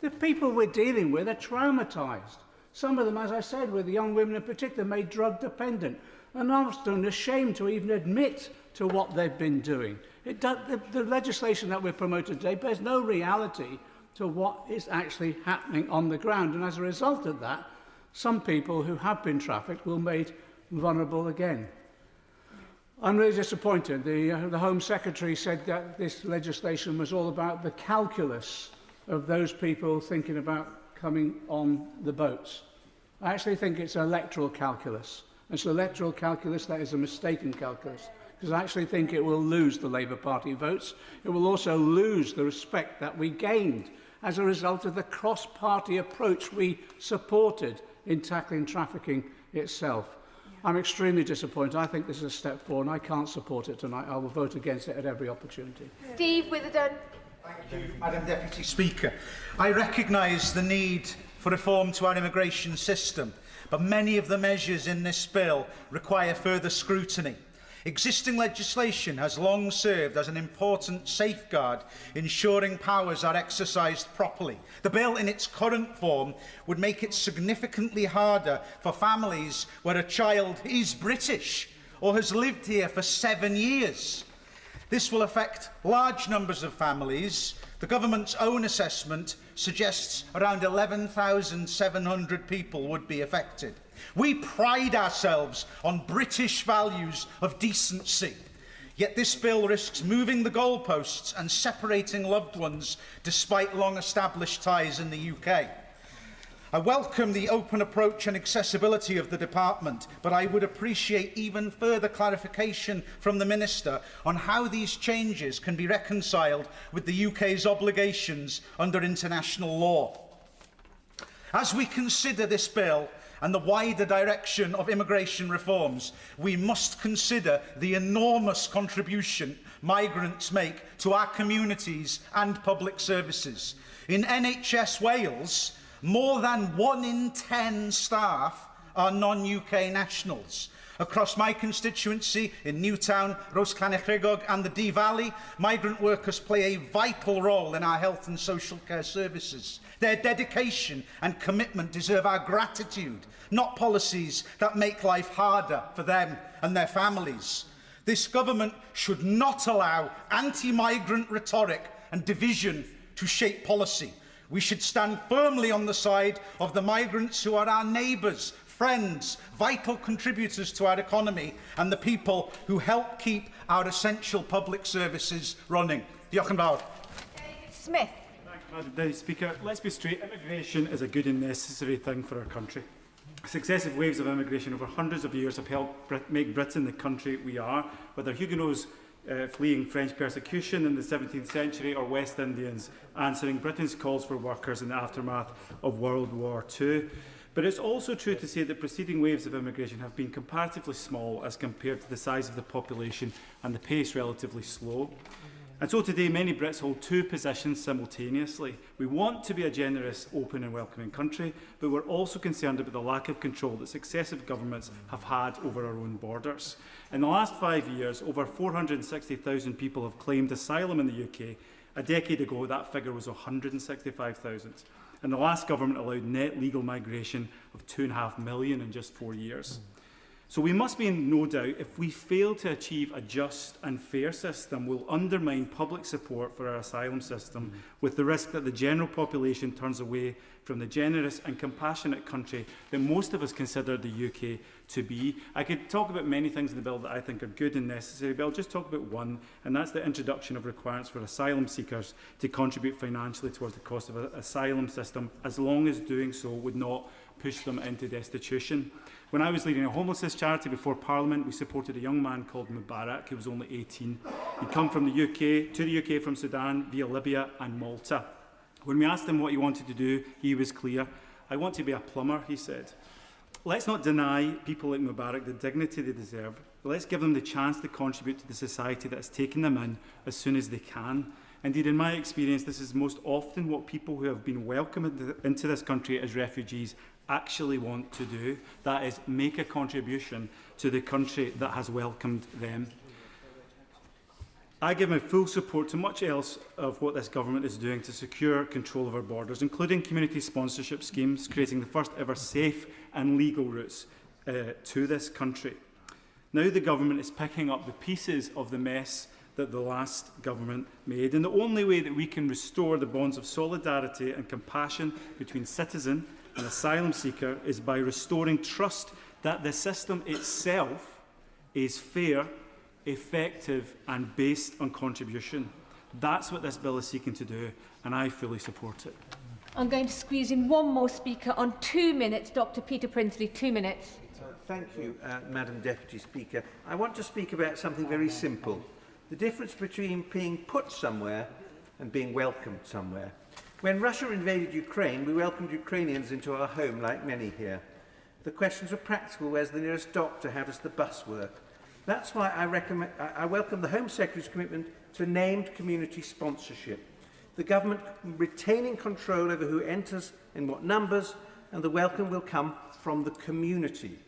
The people we're dealing with are traumatised. Some of them, as I said, with young women in particular, made drug dependent and often ashamed to even admit to what they've been doing. The legislation that we're promoting today bears no reality to what is actually happening on the ground. And as a result of that, some people who have been trafficked will be made vulnerable again. I'm really disappointed. The Home Secretary said that this legislation was all about the calculus of those people thinking about coming on the boats. I actually think it's electoral calculus. It's electoral calculus that is a mistaken calculus, because I actually think it will lose the Labour Party votes. It will also lose the respect that we gained as a result of the cross-party approach we supported in tackling trafficking itself. I'm extremely disappointed. I think this is a step forward, and I can't support it tonight. I will vote against it at every opportunity. Steve Witherden. Thank you, Madam Deputy Speaker. I recognise the need for reform to our immigration system, but many of the measures in this bill require further scrutiny. Existing legislation has long served as an important safeguard, ensuring powers are exercised properly. The bill in its current form would make it significantly harder for families where a child is British or has lived here for 7 years. This will affect large numbers of families. The government's own assessment suggests around 11,700 people would be affected. We pride ourselves on British values of decency, yet this bill risks moving the goalposts and separating loved ones despite long-established ties in the UK. I welcome the open approach and accessibility of the department, but I would appreciate even further clarification from the Minister on how these changes can be reconciled with the UK's obligations under international law. As we consider this bill and the wider direction of immigration reforms, we must consider the enormous contribution migrants make to our communities and public services. In NHS Wales, more than 1 in 10 staff are non-UK nationals. Across my constituency in Newtown, Rosclannachregog and the Dee Valley, migrant workers play a vital role in our health and social care services. Their dedication and commitment deserve our gratitude, not policies that make life harder for them and their families. This government should not allow anti-migrant rhetoric and division to shape policy. We should stand firmly on the side of the migrants who are our neighbours, friends, vital contributors to our economy, and the people who help keep our essential public services running. Diolch yn fawr. Smith. Madam Deputy Speaker, let's be straight. Immigration is a good and necessary thing for our country. Successive waves of immigration over hundreds of years have helped make Britain the country we are, whether Huguenots fleeing French persecution in the 17th century or West Indians answering Britain's calls for workers in the aftermath of World War II. But it's also true to say that preceding waves of immigration have been comparatively small as compared to the size of the population and the pace relatively slow. And so today many Brits hold two positions simultaneously. We want to be a generous, open and welcoming country, but we're also concerned about the lack of control that successive governments have had over our own borders. In the last 5 years, over 460,000 people have claimed asylum in the UK. A decade ago, that figure was 165,000. And the last government allowed net legal migration of 2.5 million in just 4 years. So we must be in no doubt, if we fail to achieve a just and fair system, we'll undermine public support for our asylum system, with the risk that the general population turns away from the generous and compassionate country that most of us consider the UK to be. I could talk about many things in the bill that I think are good and necessary, but I'll just talk about one, and that's the introduction of requirements for asylum seekers to contribute financially towards the cost of an asylum system, as long as doing so would not push them into destitution. When I was leading a homelessness charity before Parliament, we supported a young man called Mubarak, who was only 18. He'd come from the UK, to the UK from Sudan, via Libya and Malta. When we asked him what he wanted to do, he was clear. "I want to be a plumber," he said. Let's not deny people like Mubarak the dignity they deserve. Let's give them the chance to contribute to the society that has taken them in as soon as they can. Indeed, in my experience, this is most often what people who have been welcomed into this country as refugees actually want to do. That is, make a contribution to the country that has welcomed them. I give my full support to much else of what this government is doing to secure control of our borders, including community sponsorship schemes, creating the first ever safe and legal routes to this country. Now the government is picking up the pieces of the mess that the last government made. And the only way that we can restore the bonds of solidarity and compassion between citizen and asylum seeker is by restoring trust that the system itself is fair, effective and based on contribution. That's what this bill is seeking to do, and I fully support it. I'm going to squeeze in one more speaker on 2 minutes. Dr. Peter Prinsley, 2 minutes. Thank you, Madam Deputy Speaker. I want to speak about something very simple. The difference between being put somewhere and being welcomed somewhere. When Russia invaded Ukraine, we welcomed Ukrainians into our home, like many here. The questions were practical. Where's the nearest doctor? How does the bus work? That's why I welcome the Home Secretary's commitment to named community sponsorship. The government retaining control over who enters, in what numbers, and the welcome will come from the community.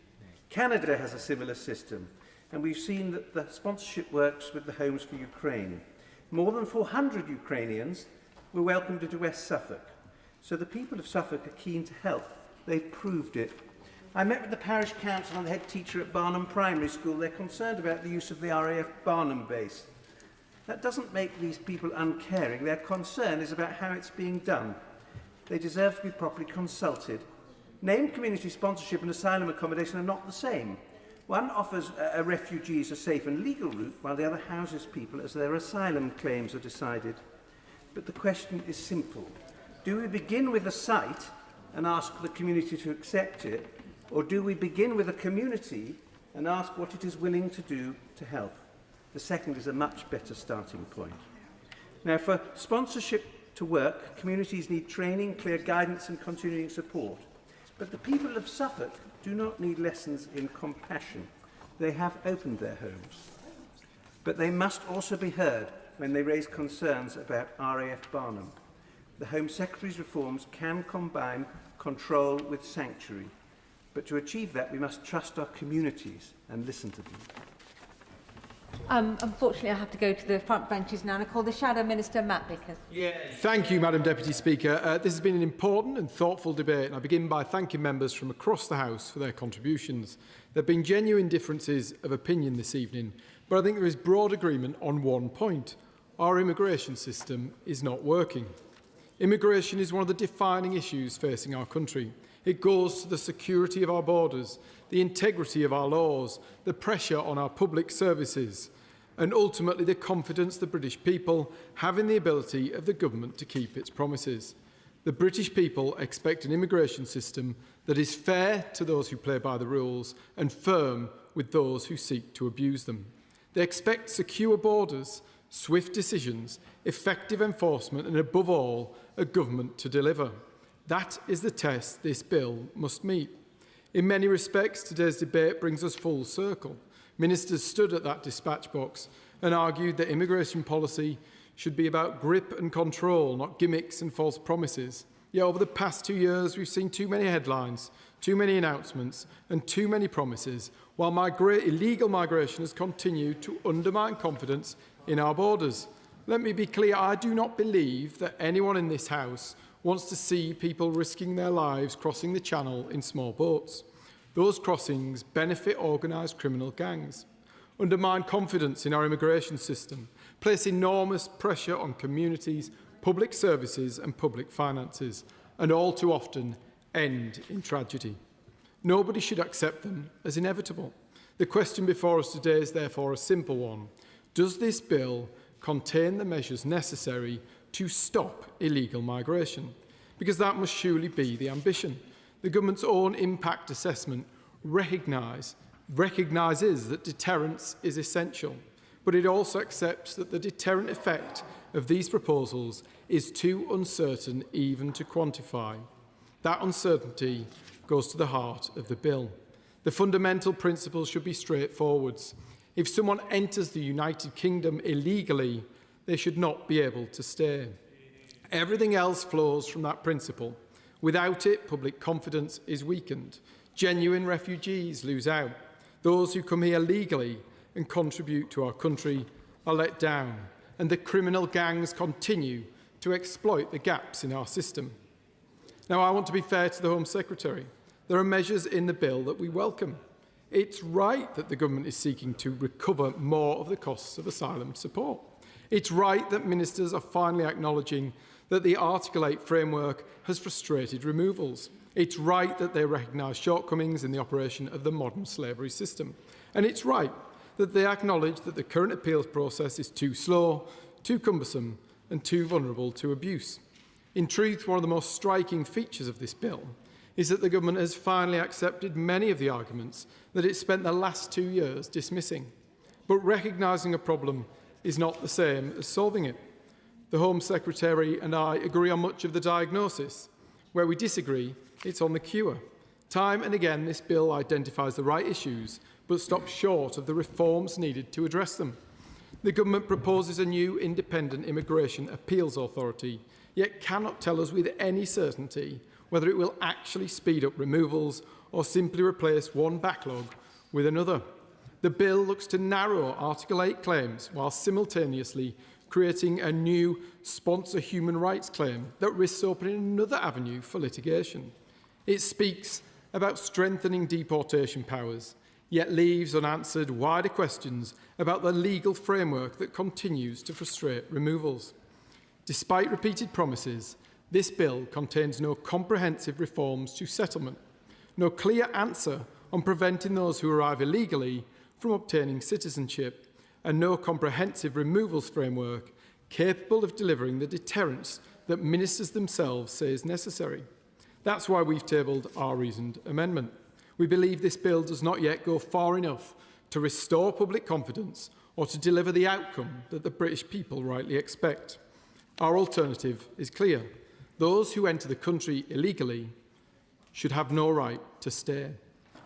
Canada has a similar system, and we've seen that the sponsorship works with the Homes for Ukraine. More than 400 Ukrainians were welcomed into West Suffolk. So the people of Suffolk are keen to help. They've proved it. I met with the parish council and the head teacher at Barnham Primary School. They're concerned about the use of the RAF Barnham base. That doesn't make these people uncaring. Their concern is about how it's being done. They deserve to be properly consulted. Named community sponsorship and asylum accommodation are not the same. One offers refugees a safe and legal route, while the other houses people as their asylum claims are decided. But the question is simple. Do we begin with a site and ask the community to accept it, or do we begin with a community and ask what it is willing to do to help? The second is a much better starting point. Now, for sponsorship to work, communities need training, clear guidance and continuing support. But the people of Suffolk do not need lessons in compassion. They have opened their homes. But they must also be heard when they raise concerns about RAF Barnham. The Home Secretary's reforms can combine control with sanctuary. But to achieve that, we must trust our communities and listen to them. Unfortunately, I have to go to the front benches now and I call the Shadow Minister, Matt Vickers. Thank you, Madam Deputy Speaker. This has been an important and thoughtful debate, and I begin by thanking members from across the House for their contributions. There have been genuine differences of opinion this evening, But I think there is broad agreement on one point. Our immigration system is not working. Immigration is one of the defining issues facing our country. It goes to the security of our borders, the integrity of our laws, the pressure on our public services, and ultimately the confidence the British people have in the ability of the government to keep its promises. The British people expect an immigration system that is fair to those who play by the rules and firm with those who seek to abuse them. They expect secure borders, swift decisions, effective enforcement and, above all, a government to deliver. That is the test this bill must meet. In many respects, today's debate brings us full circle. Ministers stood at that dispatch box and argued that immigration policy should be about grip and control, not gimmicks and false promises. Yet over the past 2 years, we've seen too many headlines, too many announcements and too many promises, while illegal migration has continued to undermine confidence in our borders. Let me be clear, I do not believe that anyone in this House wants to see people risking their lives crossing the Channel in small boats. Those crossings benefit organised criminal gangs, undermine confidence in our immigration system, place enormous pressure on communities, public services and public finances, and all too often end in tragedy. Nobody should accept them as inevitable. The question before us today is therefore a simple one. Does this bill contain the measures necessary to stop illegal migration? Because that must surely be the ambition. The government's own impact assessment recognises that deterrence is essential, but it also accepts that the deterrent effect of these proposals is too uncertain even to quantify. That uncertainty goes to the heart of the bill. The fundamental principles should be straightforward. If someone enters the United Kingdom illegally, they should not be able to stay. Everything else flows from that principle. Without it, public confidence is weakened. Genuine refugees lose out. Those who come here legally and contribute to our country are let down, and the criminal gangs continue to exploit the gaps in our system. Now, I want to be fair to the Home Secretary. There are measures in the bill that we welcome. It's right that the government is seeking to recover more of the costs of asylum support. It's right that ministers are finally acknowledging that the Article 8 framework has frustrated removals. It's right that they recognise shortcomings in the operation of the modern slavery system. And it's right that they acknowledge that the current appeals process is too slow, too cumbersome and too vulnerable to abuse. In truth, one of the most striking features of this bill is that the government has finally accepted many of the arguments that it spent the last 2 years dismissing. But recognising a problem is not the same as solving it. The Home Secretary and I agree on much of the diagnosis. Where we disagree, it's on the cure. Time and again, this bill identifies the right issues, but stops short of the reforms needed to address them. The government proposes a new independent immigration appeals authority, yet cannot tell us with any certainty whether it will actually speed up removals or simply replace one backlog with another. The bill looks to narrow Article 8 claims while simultaneously creating a new sponsor human rights claim that risks opening another avenue for litigation. It speaks about strengthening deportation powers, yet leaves unanswered wider questions about the legal framework that continues to frustrate removals. Despite repeated promises, this bill contains no comprehensive reforms to settlement, no clear answer on preventing those who arrive illegally from obtaining citizenship, and no comprehensive removals framework capable of delivering the deterrence that ministers themselves say is necessary. That's why we've tabled our reasoned amendment. We believe this bill does not yet go far enough to restore public confidence or to deliver the outcome that the British people rightly expect. Our alternative is clear. Those who enter the country illegally should have no right to stay.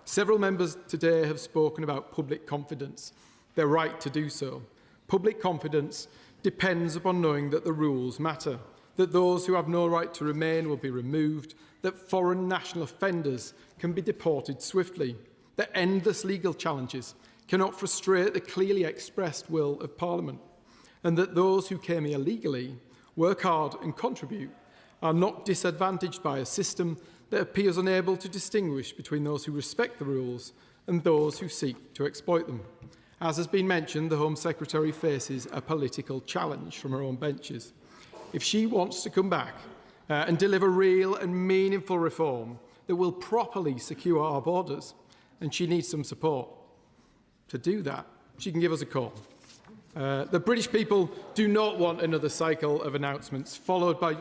Several members today have spoken about public confidence. They're right to do so. Public confidence depends upon knowing that the rules matter, that those who have no right to remain will be removed, that foreign national offenders can be deported swiftly, that endless legal challenges cannot frustrate the clearly expressed will of Parliament, and that those who came here legally, work hard and contribute are not disadvantaged by a system that appears unable to distinguish between those who respect the rules and those who seek to exploit them. As has been mentioned, the Home Secretary faces a political challenge from her own benches. If she wants to come back and deliver real and meaningful reform that will properly secure our borders, and she needs some support. To do that, she can give us a call. The British people do not want another cycle of announcements followed by...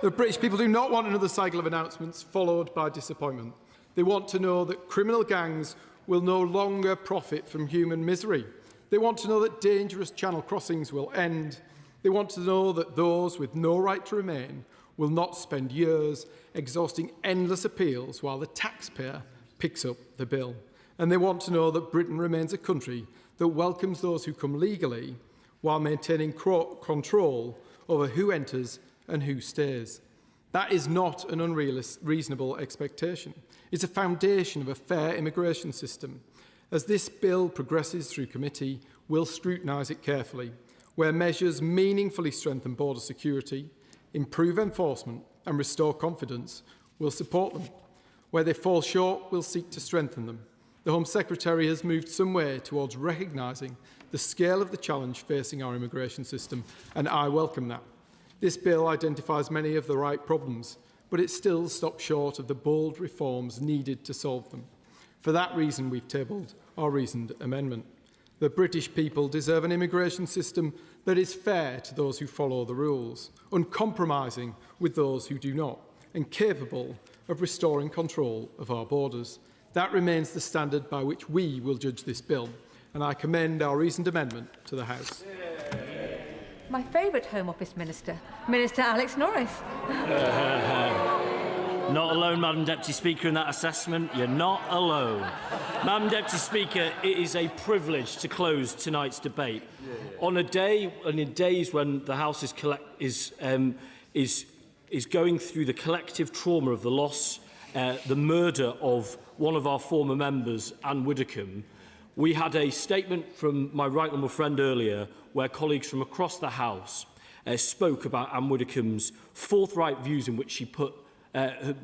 The British people do not want another cycle of announcements followed by disappointment. They want to know that criminal gangs will no longer profit from human misery. They want to know that dangerous channel crossings will end. They want to know that those with no right to remain will not spend years exhausting endless appeals while the taxpayer picks up the bill. And they want to know that Britain remains a country that welcomes those who come legally while maintaining control over who enters and who stays. That is not an unreasonable expectation. It's a foundation of a fair immigration system. As this bill progresses through committee, we'll scrutinise it carefully, where measures meaningfully strengthen border security, improve enforcement and restore confidence, we'll support them. Where they fall short, we'll seek to strengthen them. The Home Secretary has moved some way towards recognising the scale of the challenge facing our immigration system, and I welcome that. This bill identifies many of the right problems, but it still stops short of the bold reforms needed to solve them. For that reason, we've tabled our reasoned amendment. The British people deserve an immigration system that is fair to those who follow the rules, uncompromising with those who do not, and capable of restoring control of our borders. That remains the standard by which we will judge this bill, and I commend our reasoned amendment to the House. My favourite Home Office Minister, Minister Alex Norris. Not alone, Madam Deputy Speaker, in that assessment. You're not alone. Madam Deputy Speaker, it is a privilege to close tonight's debate. On a day and in days when the House is going through the collective trauma of the loss, the murder of one of our former members, Ann Widdecombe, we had a statement from my right honourable friend earlier where colleagues from across the House spoke about Ann Widdecombe's forthright views in which she put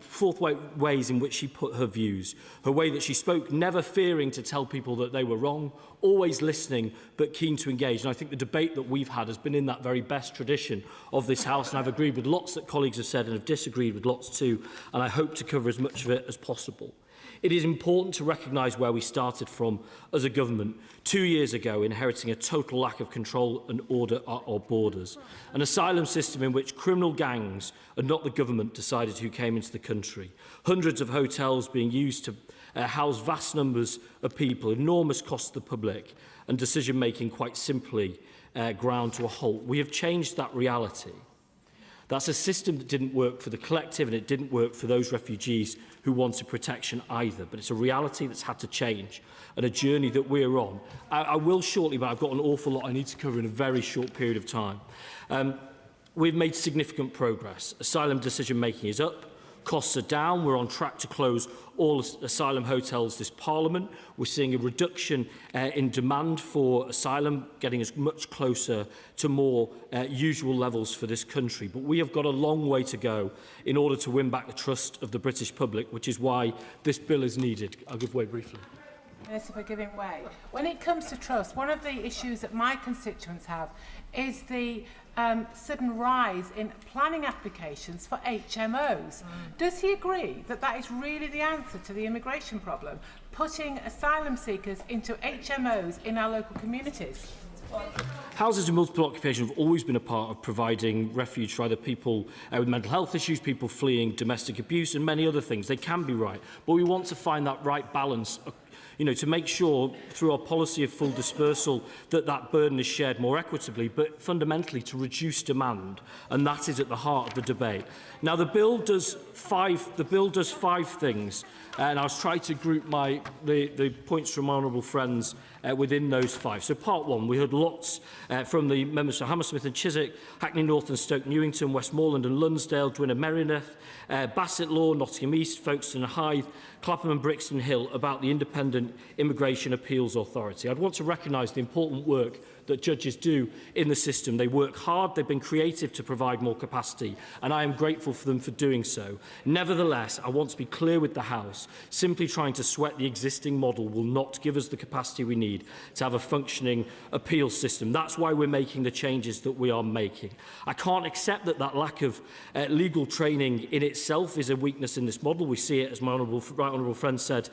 forthright ways in which she put her views, her way that she spoke, never fearing to tell people that they were wrong, always listening but keen to engage. And I think the debate that we've had has been in that very best tradition of this House, and I've agreed with lots that colleagues have said and have disagreed with lots too, and I hope to cover as much of it as possible. It is important to recognise where we started from as a government 2 years ago, inheriting a total lack of control and order at our borders. An asylum system in which criminal gangs and not the government decided who came into the country. Hundreds of hotels being used to house vast numbers of people, enormous costs to the public, and decision-making quite simply ground to a halt. We have changed that reality. That's a system that didn't work for the collective, and it didn't work for those refugees who wanted protection either. But it's a reality that's had to change and a journey that we're on. I will shortly, but I've got an awful lot I need to cover in a very short period of time. We've made significant progress. Asylum decision-making is up. Costs are down. We're on track to close all asylum hotels this Parliament. We're seeing a reduction in demand for asylum, getting us much closer to more usual levels for this country. But we have got a long way to go in order to win back the trust of the British public, which is why this bill is needed. I'll give way briefly. Minister for giving way. When it comes to trust, one of the issues that my constituents have is the sudden rise in planning applications for HMOs. Does he agree that that is really the answer to the immigration problem, putting asylum seekers into HMOs in our local communities? Houses of multiple occupation have always been a part of providing refuge for either people with mental health issues, people fleeing domestic abuse and many other things. They can be right, but we want to find that right balance, to make sure through our policy of full dispersal that that burden is shared more equitably, but fundamentally to reduce demand, and that is at the heart of the debate. Now, the bill does five things, and I'll try to group the points from my honourable friends within those five. So, part one, we heard lots from the members of Hammersmith and Chiswick, Hackney North and Stoke Newington, Westmoreland and Lonsdale, Dwina Merioneth, Bassett Law, Nottingham East, Folkestone and Hythe, Clapham and Brixton Hill about the Independent Immigration Appeals Authority. I'd want to recognise the important work that that judges do in the system. They work hard, they've been creative to provide more capacity, and I am grateful for them for doing so. Nevertheless, I want to be clear with the House, simply trying to sweat the existing model will not give us the capacity we need to have a functioning appeal system. That's why we're making the changes that we are making. I can't accept that lack of legal training in itself is a weakness in this model. We see it, as my right honourable friend said,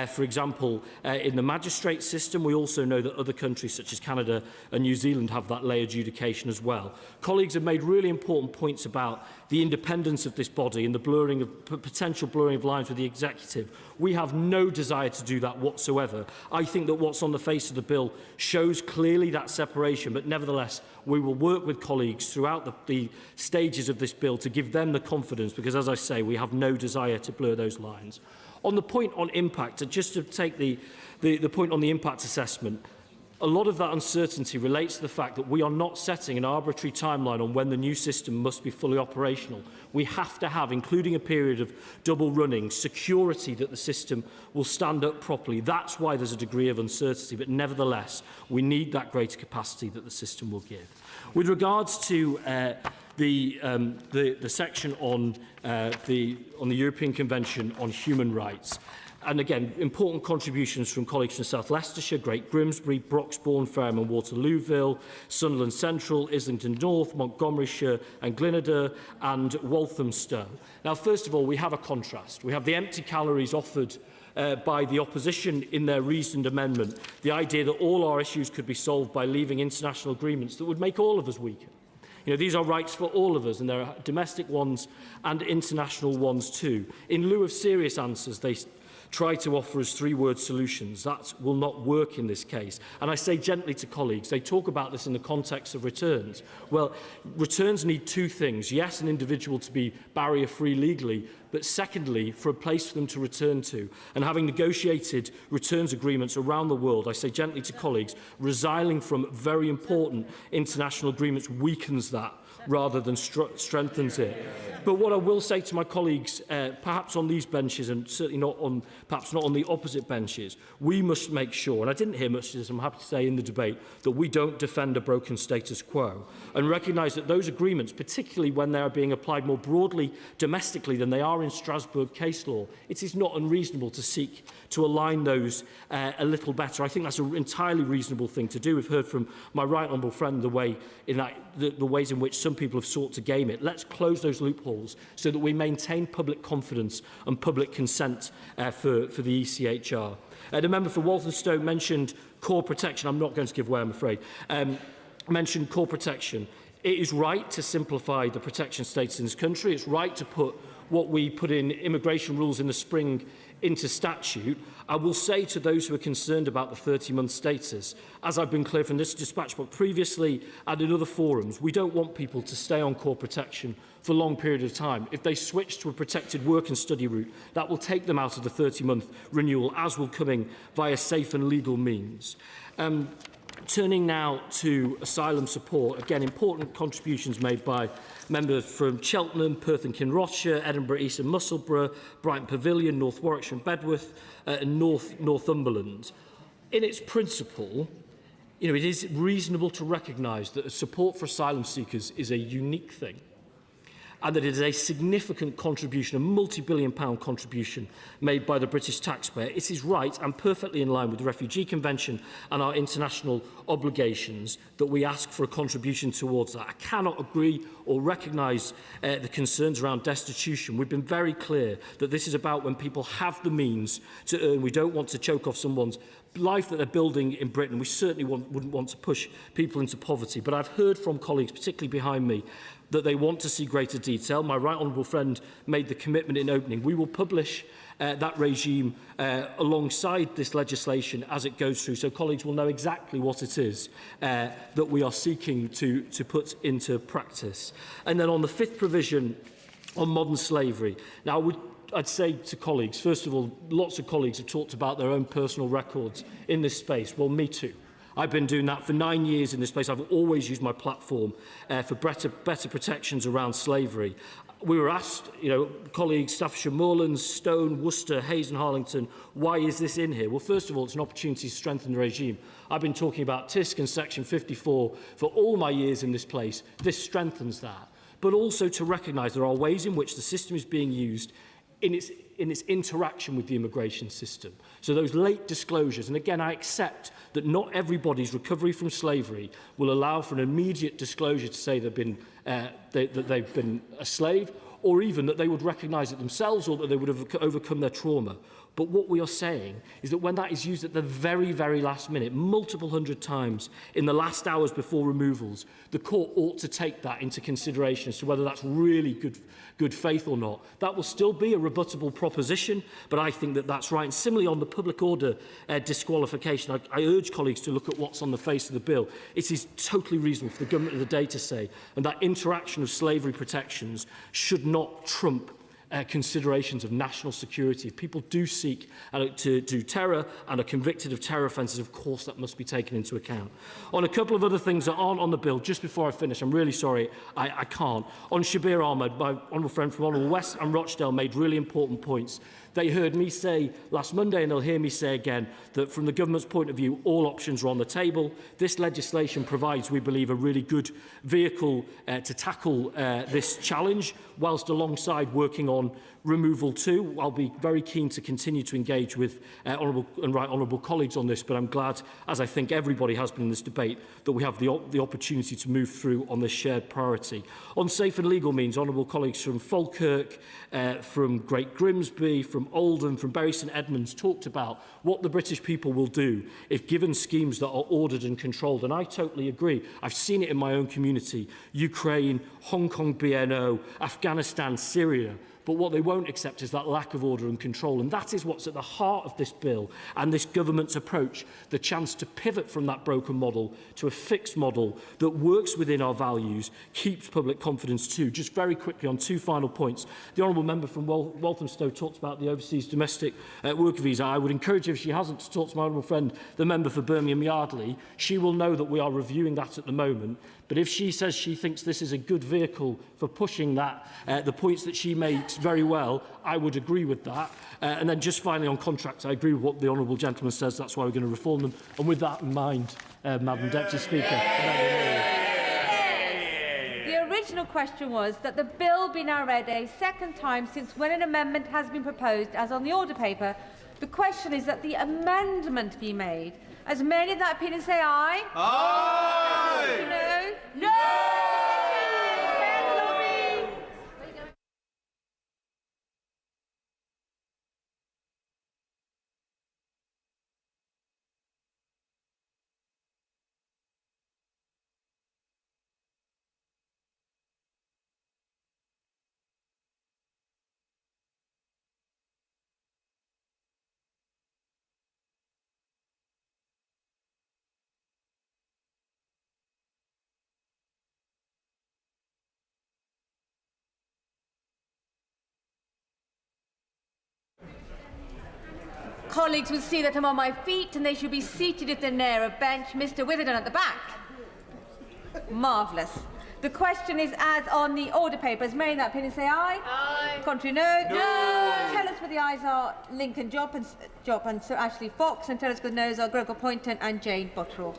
for example, in the magistrate system. We also know that other countries such as Canada and New Zealand have that lay adjudication as well. Colleagues have made really important points about the independence of this body and the potential blurring of lines with the executive. We have no desire to do that whatsoever. I think that what's on the face of the bill shows clearly that separation, but nevertheless, we will work with colleagues throughout the stages of this bill to give them the confidence, because, as I say, we have no desire to blur those lines. On the point on impact, just to take the point on the impact assessment, a lot of that uncertainty relates to the fact that we are not setting an arbitrary timeline on when the new system must be fully operational. We have to have, including a period of double running, security that the system will stand up properly. That's why there's a degree of uncertainty, but nevertheless, we need that greater capacity that the system will give. With regards to the section on the European Convention on Human Rights, and again, important contributions from colleagues from South Leicestershire, Great Grimsby, Broxbourne, Fareham and Waterlooville, Sunderland Central, Islington North, Montgomeryshire and Glyndŵr and Walthamstow. Now, first of all, we have a contrast. We have the empty calories offered by the opposition in their reasoned amendment, the idea that all our issues could be solved by leaving international agreements that would make all of us weaker. You know, these are rights for all of us, and there are domestic ones and international ones too. In lieu of serious answers, they try to offer us three-word solutions. That will not work in this case. And I say gently to colleagues, they talk about this in the context of returns. Well, returns need two things. Yes, an individual to be barrier-free legally, but secondly, for a place for them to return to. And having negotiated returns agreements around the world, I say gently to colleagues, resiling from very important international agreements weakens that rather than strengthens it. But what I will say to my colleagues, perhaps on these benches and certainly perhaps not on the opposite benches, we must make sure, and I didn't hear much of this, I'm happy to say in the debate, that we don't defend a broken status quo and recognise that those agreements, particularly when they are being applied more broadly domestically than they are in Strasbourg case law, it is not unreasonable to seek to align those a little better. I think that's an entirely reasonable thing to do. We've heard from my right honourable friend the ways in which some people have sought to game it. Let's close those loopholes so that we maintain public confidence and public consent for the ECHR. The member for Walthamstow mentioned core protection. I'm not going to give way, I'm afraid. Mentioned core protection. It is right to simplify the protection status in this country. It's right to put what we put in immigration rules in the spring into statute. I will say to those who are concerned about the 30-month status, as I've been clear from this dispatch, but previously and in other forums, we don't want people to stay on core protection for a long period of time. If they switch to a protected work and study route, that will take them out of the 30-month renewal, as will coming via safe and legal means. Turning now to asylum support, again, important contributions made by members from Cheltenham, Perth and Kinrossshire, Edinburgh, East and Musselburgh, Brighton Pavilion, North Warwickshire and Bedworth, and Northumberland. In its principle, it is reasonable to recognise that support for asylum seekers is a unique thing, and that it is a significant contribution, a multi-billion-pound contribution made by the British taxpayer. It is right and perfectly in line with the Refugee Convention and our international obligations that we ask for a contribution towards that. I cannot agree or recognise the concerns around destitution. We've been very clear that this is about when people have the means to earn. We don't want to choke off someone's life that they're building in Britain. We certainly wouldn't want to push people into poverty. But I've heard from colleagues, particularly behind me, that they want to see greater detail. My right honourable friend made the commitment in opening. We will publish that regime alongside this legislation as it goes through, so colleagues will know exactly what it is that we are seeking to put into practice. And then on the fifth provision on modern slavery. Now, I'd say to colleagues, first of all, lots of colleagues have talked about their own personal records in this space. Well, me too. I've been doing that for 9 years in this place. I've always used my platform for better protections around slavery. we were asked, colleagues Staffordshire Moorlands, Stone, Worcester, Hayes and Harlington, why is this in here? Well, first of all, it's an opportunity to strengthen the regime. I've been talking about TISC and Section 54 for all my years in this place. This strengthens that. But also to recognise there are ways in which the system is being used in its interaction with the immigration system. So those late disclosures, and again, I accept that not everybody's recovery from slavery will allow for an immediate disclosure to say that they've been a slave, or even that they would recognise it themselves or that they would have overcome their trauma. But what we are saying is that when that is used at the very, very last minute, multiple hundred times in the last hours before removals, the court ought to take that into consideration as to whether that's really good faith or not. That will still be a rebuttable proposition, but I think that that's right. And similarly, on the public order disqualification, I urge colleagues to look at what's on the face of the bill. It is totally reasonable for the government of the day to say, and that interaction of slavery protections should not trump considerations of national security. If people do seek to do terror and are convicted of terror offences, of course that must be taken into account. On a couple of other things that aren't on the bill, just before I finish, I'm really sorry, I can't. On Shabir Ahmed, my honourable friend from Honourable West and Rochdale made really important points. They heard me say last Monday, and they'll hear me say again, that from the government's point of view, all options are on the table. This legislation provides, we believe, a really good vehicle to tackle this challenge, whilst alongside working on removal too. I'll be very keen to continue to engage with honourable colleagues on this, but I'm glad, as I think everybody has been in this debate, that we have the opportunity to move through on this shared priority. On safe and legal means, honourable colleagues from Falkirk, from Great Grimsby, from Oldham, from Bury St Edmunds talked about what the British people will do if given schemes that are ordered and controlled, and I totally agree. I've seen it in my own community, Ukraine, Hong Kong BNO, Afghanistan, Syria. But what they won't accept is that lack of order and control. And that is what's at the heart of this bill and this government's approach, the chance to pivot from that broken model to a fixed model that works within our values, keeps public confidence too. Just very quickly on two final points. The honourable member from Walthamstow talked about the overseas domestic worker visa. I would encourage her, if she hasn't, to talk to my honourable friend, the member for Birmingham Yardley. She will know that we are reviewing that at the moment. But if she says she thinks this is a good vehicle for pushing that, the points that she makes very well, I would agree with that. And then just finally on contracts, I agree with what the honourable gentleman says. That's why we're going to reform them. And with that in mind, Madam Deputy Speaker. The original question was that the bill be now read a second time since when an amendment has been proposed as on the order paper. The question is that the amendment be made. As many of that opinion say aye. Aye. No. No. Colleagues will see that I'm on my feet and they should be seated if they're near a bench. Mr Witherden at the back. Marvellous. The question is as on the order paper. As many in that opinion say aye. Aye. Contrary no. No. Tell us where the ayes are Lincoln Job and Sir Ashley Fox, and tell us where the noes are Gregor Poynton and Jane Butterall.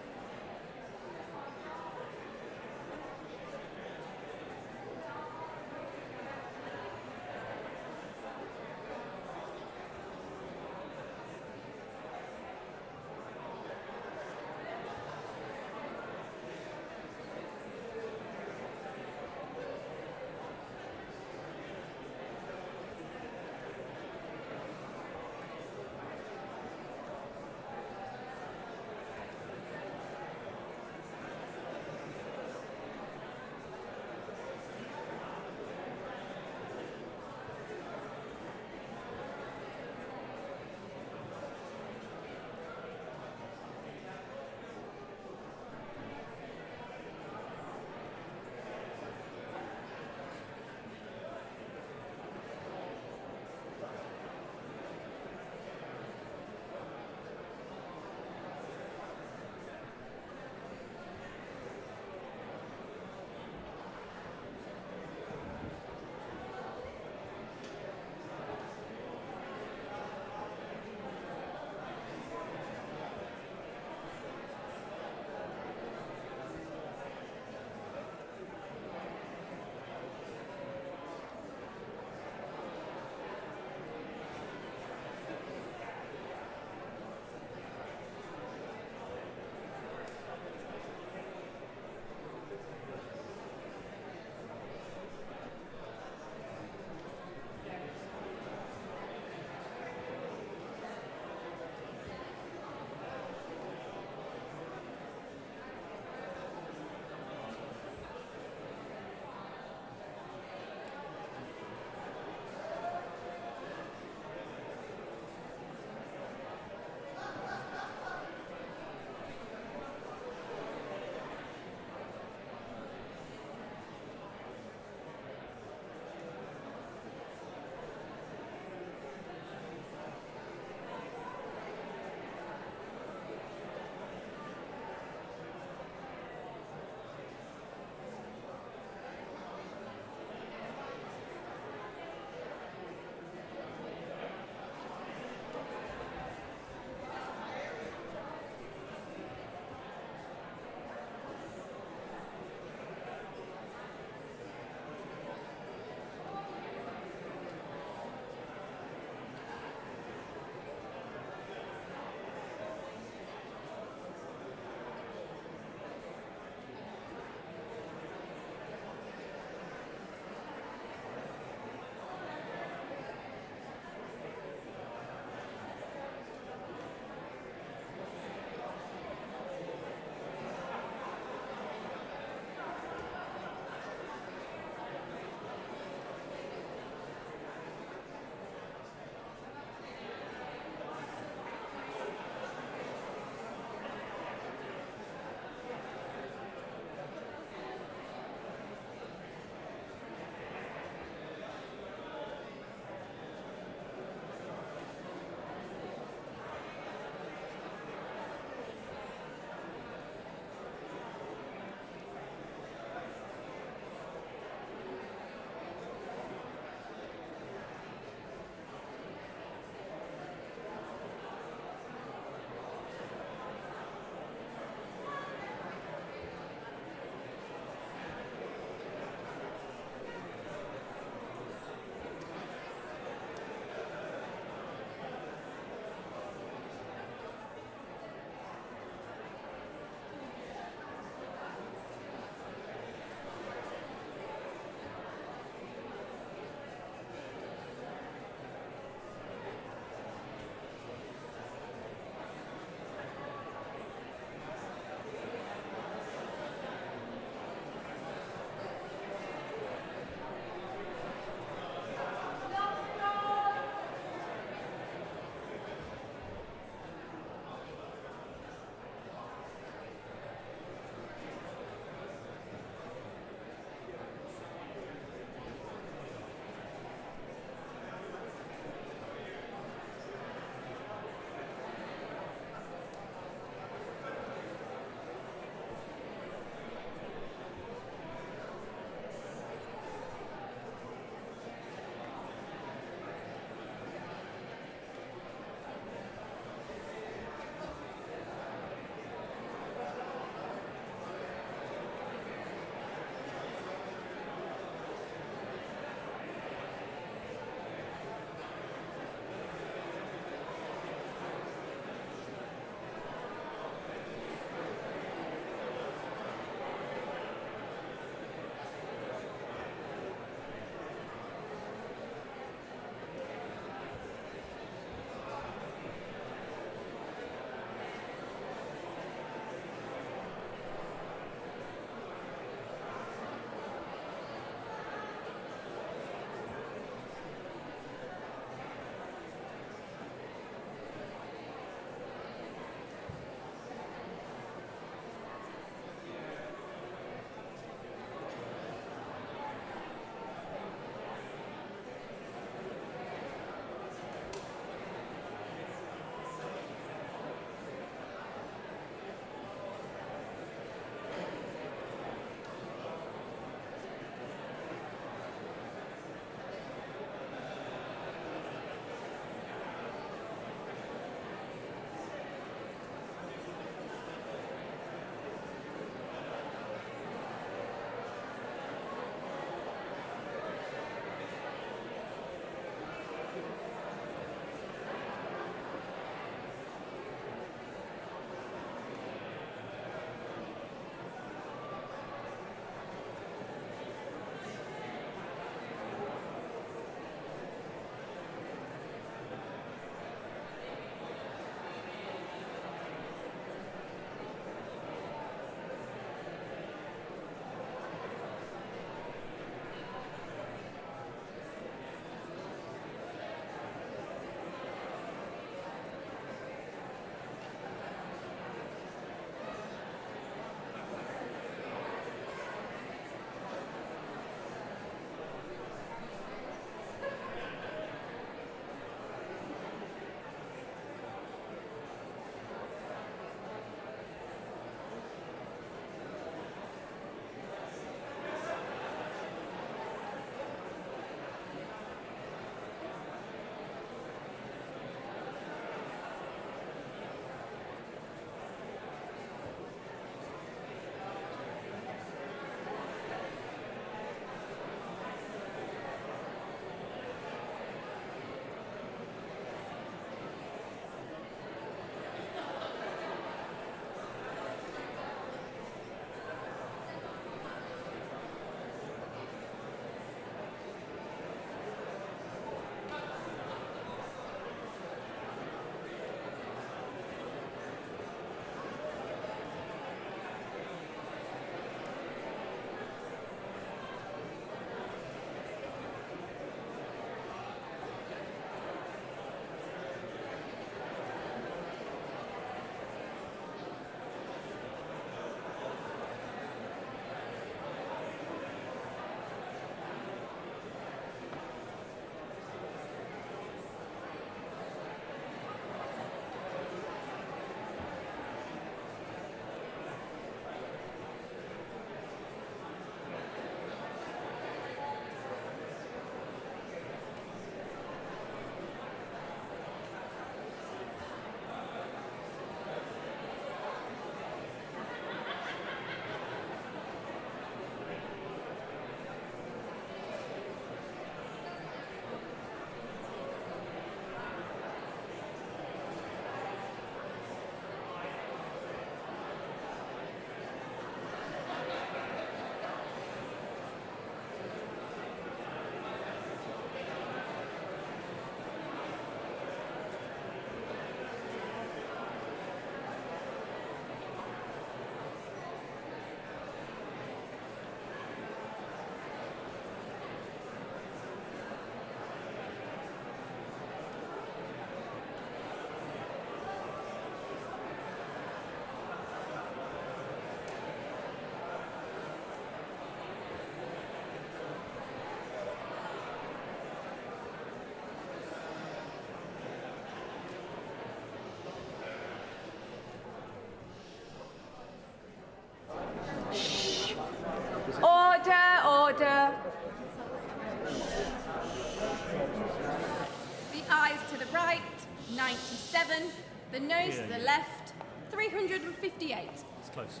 97. The noes to the left, 358. It's close.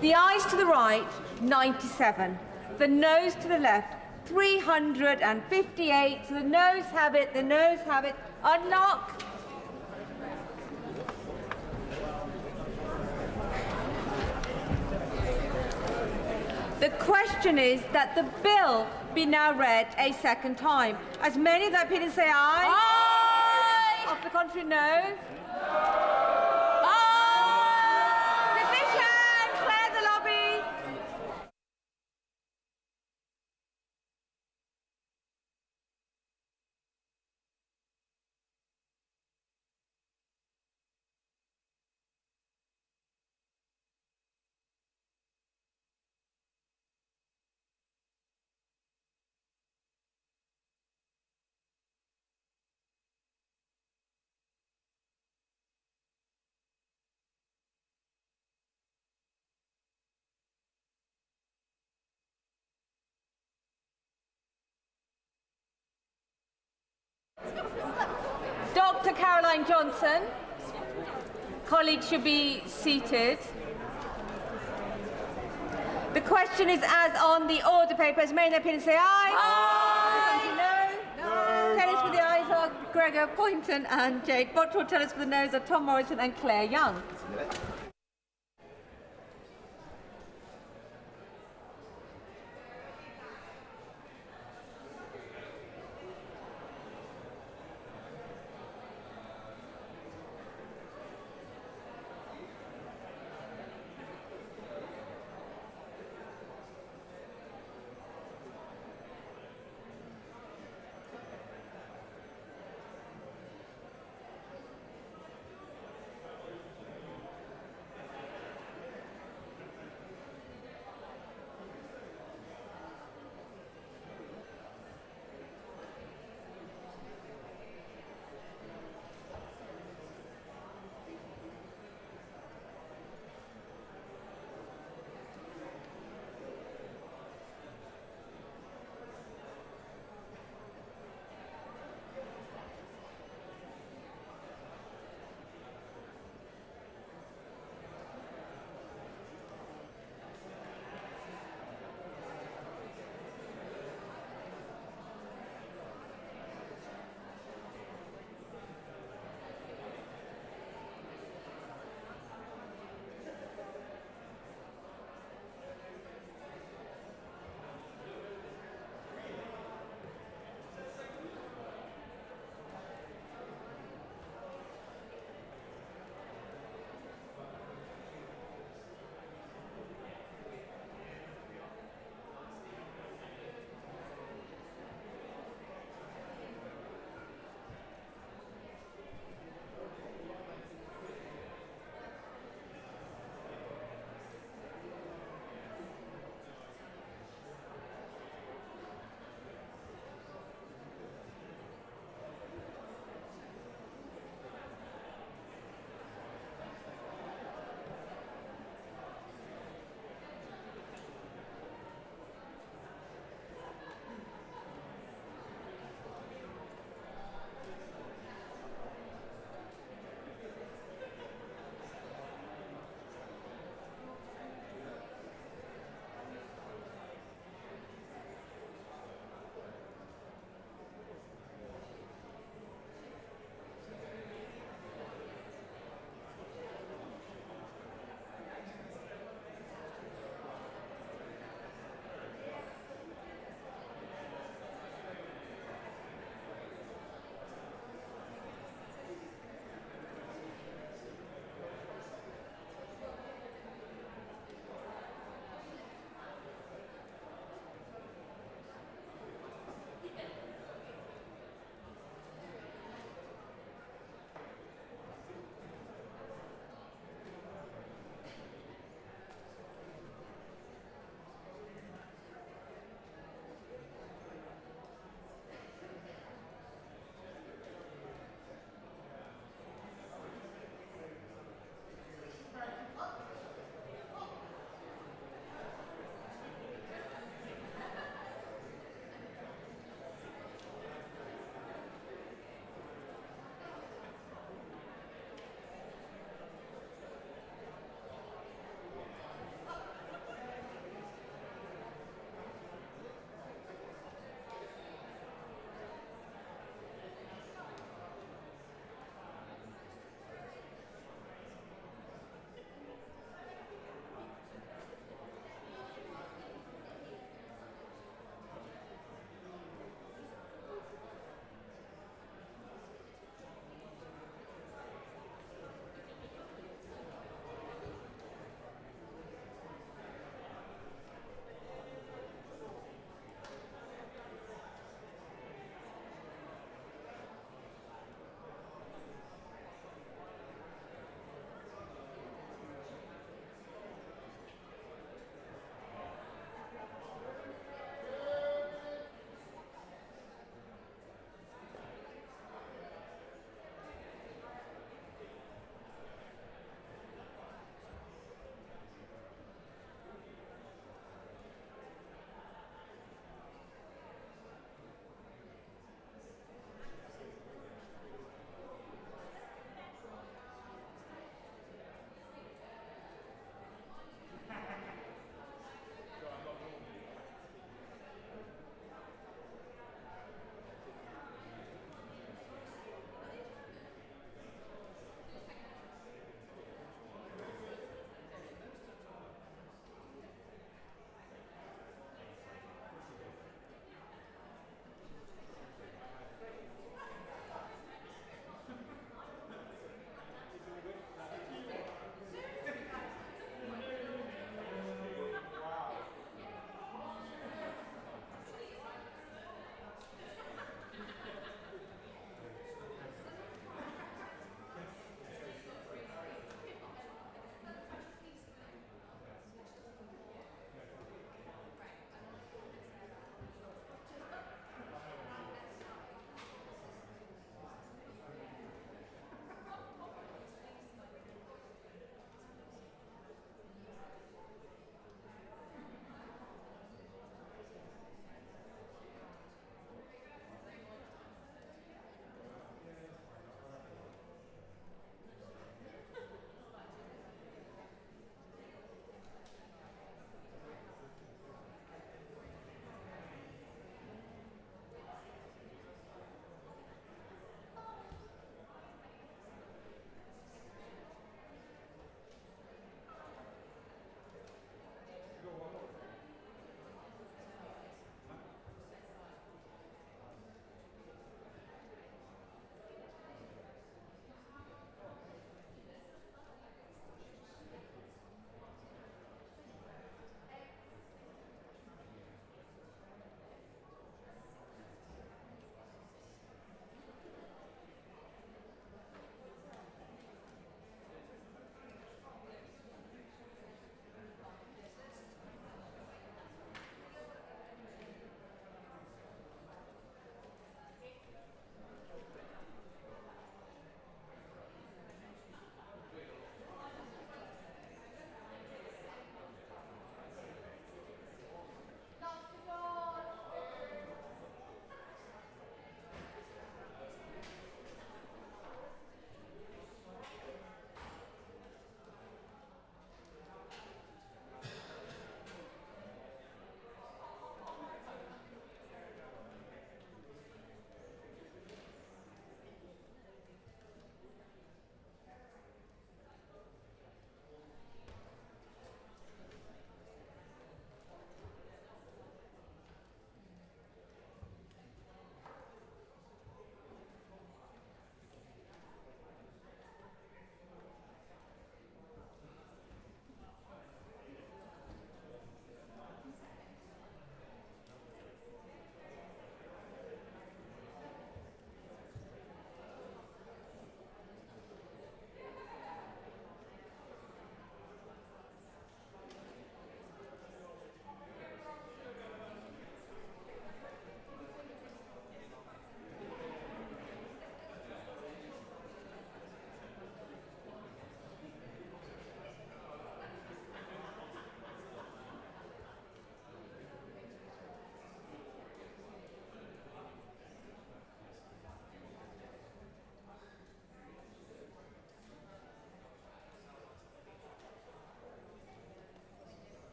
The ayes to the right, 97. The noes to the left, 358. So the noes have it, the noes have it. Unlock. The question is that the bill be now read a second time. As many of the opinions say aye. Aye. Of the contrary, no. Dr. Caroline Johnson. Colleagues should be seated. The question is as on the order papers. May the opinion say aye. Aye. No. Tell us for the ayes are Gregor Poynton and Jade Bottrell. Tell us for the noes are Tom Morrison and Claire Young.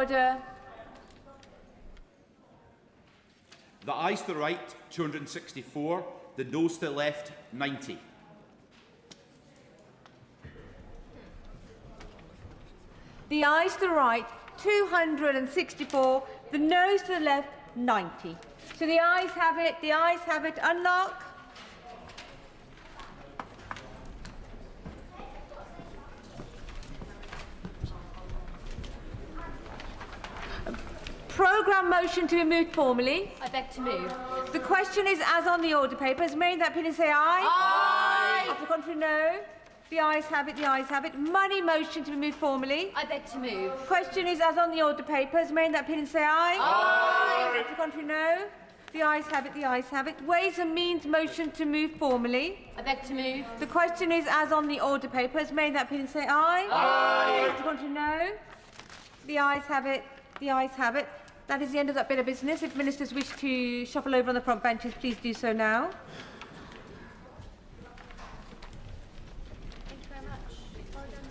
order. The ayes to the right, 264. The noes to the left, 90. The ayes to the right, 264. The noes to the left, 90. So the ayes have it. The ayes have it. Unlock. Programme motion to be moved formally. I beg to move. The question is as on the order papers. May that opinion say aye? Aye. Of the contrary, no. The ayes have it. The ayes have it. Money motion to be moved formally. I beg to move. Question is as on the order papers. May that opinion say aye? Aye. Of the contrary, no. The ayes have it. The ayes have it. Ways and means motion to move formally. I beg to move. The question is as on the order papers. May that opinion say aye? Aye. Of the contrary, no. The ayes have it. The ayes have it. That is the end of that bit of business. If ministers wish to shuffle over on the front benches, please do so now. Thank you very much. Well done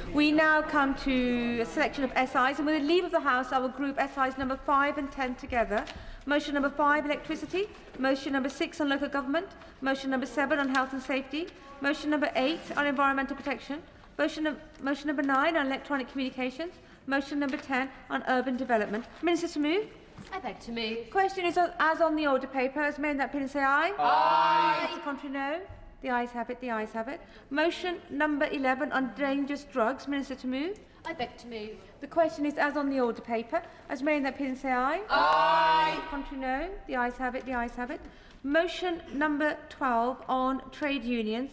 today. We now come to a selection of SIs, and with the leave of the House, I will group SIs number 5 and 10 together. Motion number 5, electricity. Motion number 6 on local government. Motion number 7 on health and safety. Motion number 8 on environmental protection. Motion number 9 on electronic communications. Motion number 10 on urban development. Minister to move. I beg to move. Question is as on the order paper. As may in that opinion say aye? Aye. Contrary, no. The ayes have it. The ayes have it. Motion number 11 on dangerous drugs. Minister to move. I beg to move. The question is as on the order paper. As may in that opinion say aye? Aye. Contrary, no. The ayes have it. The ayes have it. Motion number 12 on trade unions.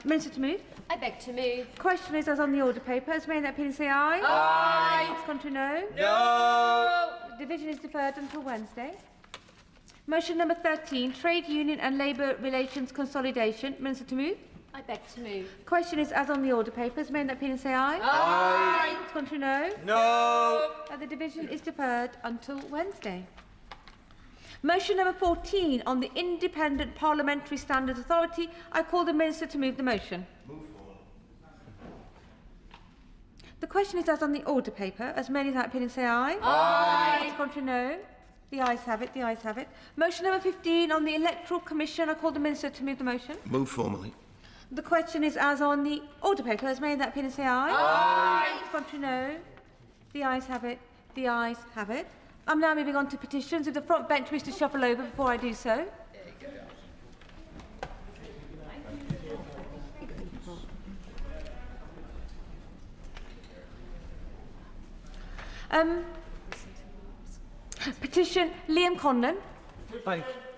Minister to move. I beg to move. Question is as on the order paper. As may in that opinion say aye? Aye. Contrary, no. No. The division is deferred until Wednesday. Motion number 13, trade union and labour relations consolidation. Minister to move. I beg to move. Question is as on the order papers. May in that opinion say aye? Aye. Contrary, no. No. The division is deferred until Wednesday. Motion number 14 on the Independent Parliamentary Standards Authority. I call the Minister to move the motion. The question is as on the order paper. As many in that opinion say aye? Aye. Contrary, no. The ayes have it. The ayes have it. Motion number 15 on the Electoral Commission. I call the Minister to move the motion. Move formally. The question is as on the order paper. As many in that opinion say aye? Aye. Contrary, no. The ayes have it. The ayes have it. I'm now moving on to petitions. If the front bench wish to shuffle over before I do so. Petition Liam Conlon.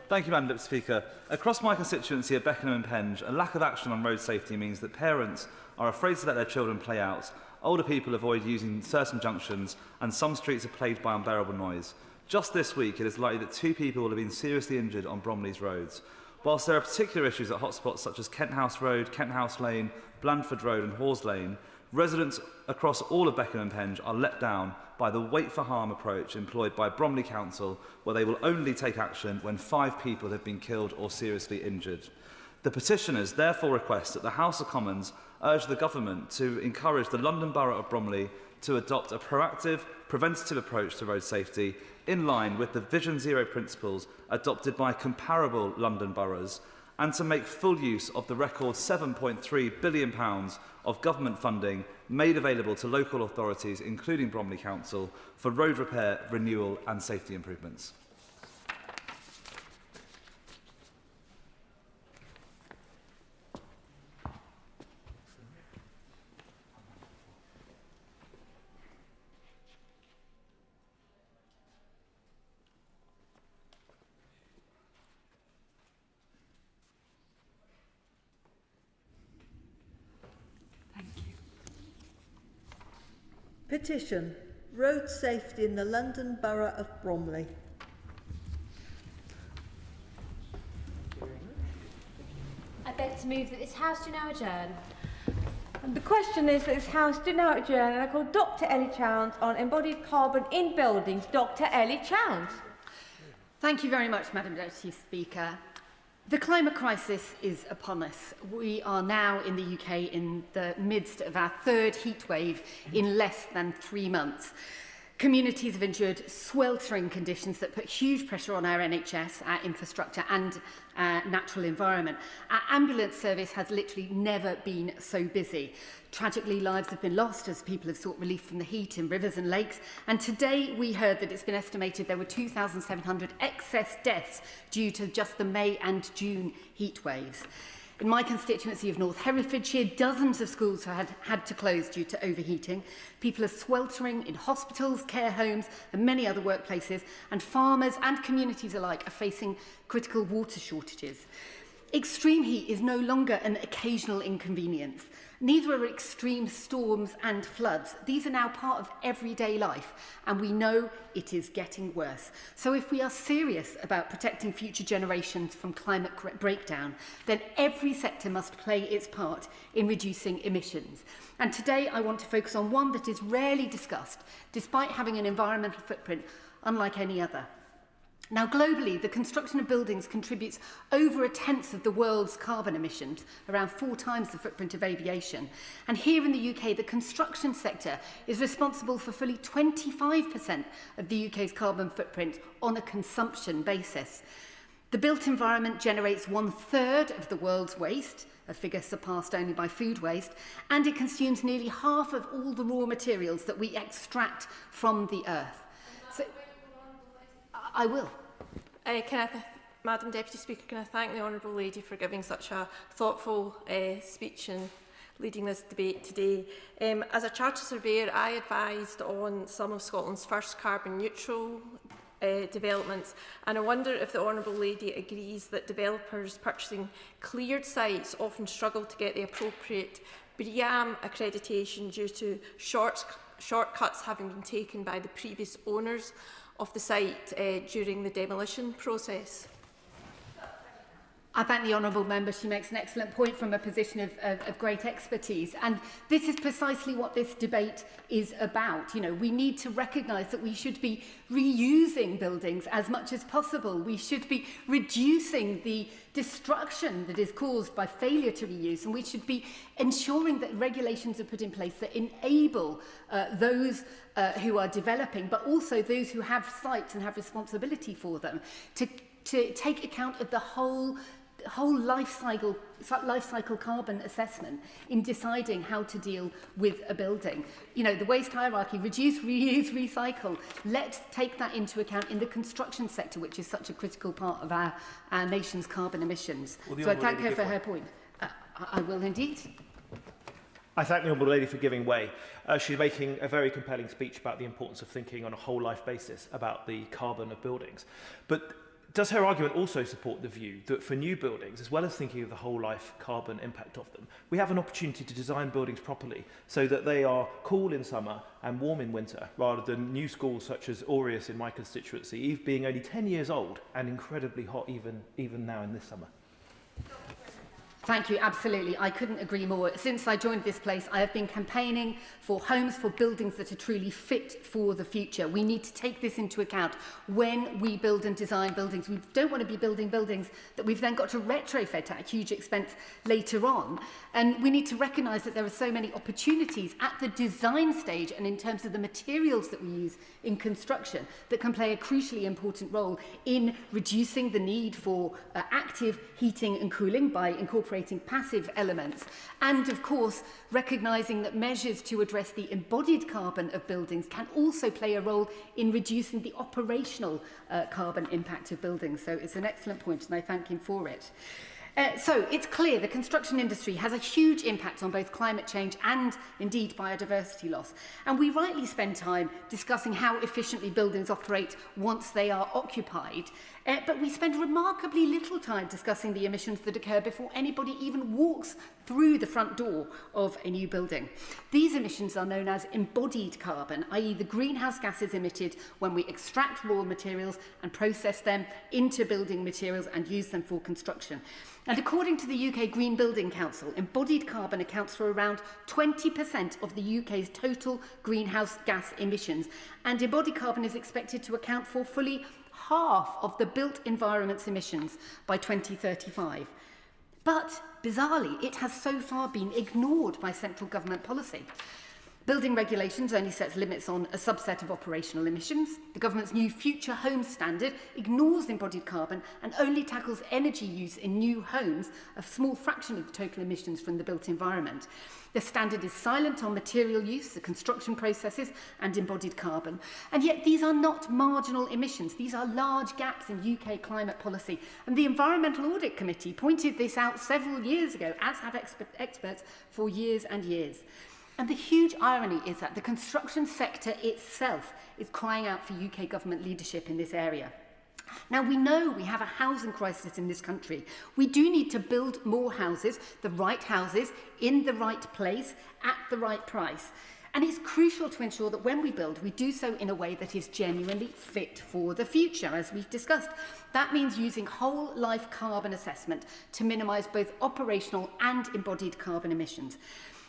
Thank you, Madam Deputy Speaker. Across my constituency of Beckenham and Penge, a lack of action on road safety means that parents are afraid to let their children play out, older people avoid using certain junctions, and some streets are plagued by unbearable noise. Just this week, it is likely that 2 people will have been seriously injured on Bromley's roads. Whilst there are particular issues at hotspots such as Kent House Road, Kent House Lane, Blandford Road and Hawes Lane, residents across all of Beckenham and Penge are let down by the wait for harm approach employed by Bromley Council, where they will only take action when 5 people have been killed or seriously injured. The petitioners therefore request that the House of Commons urge the government to encourage the London Borough of Bromley to adopt a proactive, preventative approach to road safety in line with the Vision Zero principles adopted by comparable London boroughs, and to make full use of the record £7.3 billion of government funding made available to local authorities, including Bromley Council, for road repair, renewal and safety improvements. Petition, road safety in the London Borough of Bromley. I beg to move that this House do now adjourn. And the question is that this House do now adjourn, and I call Dr. Ellie Chowns on embodied carbon in buildings. Dr. Ellie Chowns. Thank you very much, Madam Deputy Speaker. The climate crisis is upon us. We are now in the UK in the midst of our third heat wave in less than 3 months. Communities have endured sweltering conditions that put huge pressure on our NHS, our infrastructure and our natural environment. Our ambulance service has literally never been so busy. Tragically, lives have been lost as people have sought relief from the heat in rivers and lakes. And today we heard that it's been estimated there were 2,700 excess deaths due to just the May and June heat waves. In my constituency of North Herefordshire, dozens of schools have had to close due to overheating. People are sweltering in hospitals, care homes and many other workplaces, and farmers and communities alike are facing critical water shortages. Extreme heat is no longer an occasional inconvenience. Neither are extreme storms and floods. These are now part of everyday life, and we know it is getting worse. So if we are serious about protecting future generations from climate breakdown, then every sector must play its part in reducing emissions. And today I want to focus on one that is rarely discussed, despite having an environmental footprint unlike any other. Now, globally, the construction of buildings contributes over 1/10 of the world's carbon emissions, around 4 times the footprint of aviation. And here in the UK, the construction sector is responsible for fully 25% of the UK's carbon footprint on a consumption basis. The built environment generates 1/3 of the world's waste, a figure surpassed only by food waste, and it consumes nearly half of all the raw materials that we extract from the earth. So, I will. Madam Deputy Speaker, can I thank the Honourable Lady for giving such a thoughtful speech and leading this debate today. As a chartered surveyor, I advised on some of Scotland's first carbon neutral developments, and I wonder if the Honourable Lady agrees that developers purchasing cleared sites often struggle to get the appropriate BREEAM accreditation due to shortcuts having been taken by the previous owners of the site during the demolition process. I thank the honourable member. She makes an excellent point from a position of great expertise. And this is precisely what this debate is about. You know, we need to recognise that we should be reusing buildings as much as possible. We should be reducing the destruction that is caused by failure to reuse. And we should be ensuring that regulations are put in place that enable those who are developing, but also those who have sites and have responsibility for them, to take account of the whole life cycle carbon assessment in deciding how to deal with a building. You know, the waste hierarchy, reduce, reuse, recycle. Let's take that into account in the construction sector, which is such a critical part of our nation's carbon emissions. So I thank her for her point. I will indeed. I thank the Honourable Lady for giving way. She's making a very compelling speech about the importance of thinking on a whole life basis about the carbon of buildings. But does her argument also support the view that for new buildings, as well as thinking of the whole life carbon impact of them, we have an opportunity to design buildings properly so that they are cool in summer and warm in winter, rather than new schools such as Aureus in my constituency, being only 10 years old and incredibly hot even now in this summer? Thank you, absolutely. I couldn't agree more. Since I joined this place, I have been campaigning for homes, for buildings that are truly fit for the future. We need to take this into account when we build and design buildings. We don't want to be building buildings that we've then got to retrofit at a huge expense later on. And we need to recognise that there are so many opportunities at the design stage and in terms of the materials that we use in construction that can play a crucially important role in reducing the need for active heating and cooling by incorporating passive elements, and of course recognising that measures to address the embodied carbon of buildings can also play a role in reducing the operational carbon impact of buildings. So it's an excellent point and I thank him for it. So it's clear the construction industry has a huge impact on both climate change and indeed biodiversity loss. And we rightly spend time discussing how efficiently buildings operate once they are occupied. But we spend remarkably little time discussing the emissions that occur before anybody even walks through the front door of a new building. These emissions are known as embodied carbon, i.e. the greenhouse gases emitted when we extract raw materials and process them into building materials and use them for construction. And according to the UK Green Building Council, embodied carbon accounts for around 20% of the UK's total greenhouse gas emissions, and embodied carbon is expected to account for fully half of the built environment's emissions by 2035. But, bizarrely, it has so far been ignored by central government policy. Building regulations only sets limits on a subset of operational emissions. The government's new Future Homes Standard ignores embodied carbon and only tackles energy use in new homes, a small fraction of the total emissions from the built environment. The standard is silent on material use, the construction processes and embodied carbon. And yet these are not marginal emissions. These are large gaps in UK climate policy. And the Environmental Audit Committee pointed this out several years ago, as have experts for years and years. And the huge irony is that the construction sector itself is crying out for UK government leadership in this area. Now, we know we have a housing crisis in this country. We do need to build more houses, in the right place, at the right price. And it's crucial to ensure that when we build, we do so in a way that is genuinely fit for the future, as we've discussed. That means using whole-life carbon assessment to minimise both operational and embodied carbon emissions.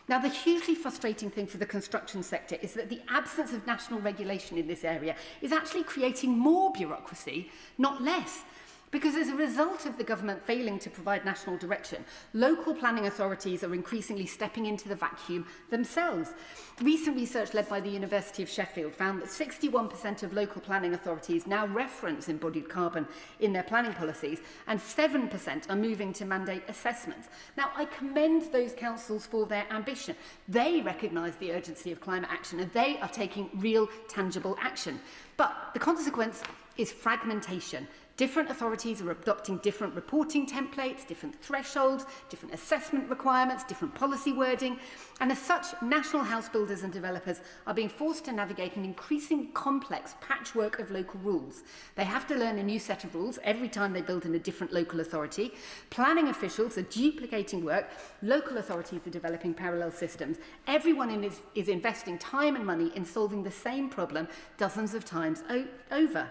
Now, the hugely frustrating thing for the construction sector is that the absence of national regulation in this area is actually creating more bureaucracy, not less. Because as a result of the government failing to provide national direction, local planning authorities are increasingly stepping into the vacuum themselves. Recent research led by the University of Sheffield found that 61% of local planning authorities now reference embodied carbon in their planning policies, and 7% are moving to mandate assessments. Now, I commend those councils for their ambition. They recognise the urgency of climate action and they are taking real, tangible action. But the consequence is fragmentation. Different authorities are adopting different reporting templates, different thresholds, different assessment requirements, different policy wording, and as such, national house builders and developers are being forced to navigate an increasingly complex patchwork of local rules. They have to learn a new set of rules every time they build in a different local authority. Planning officials are duplicating work. Local authorities are developing parallel systems. Everyone is investing time and money in solving the same problem dozens of times over.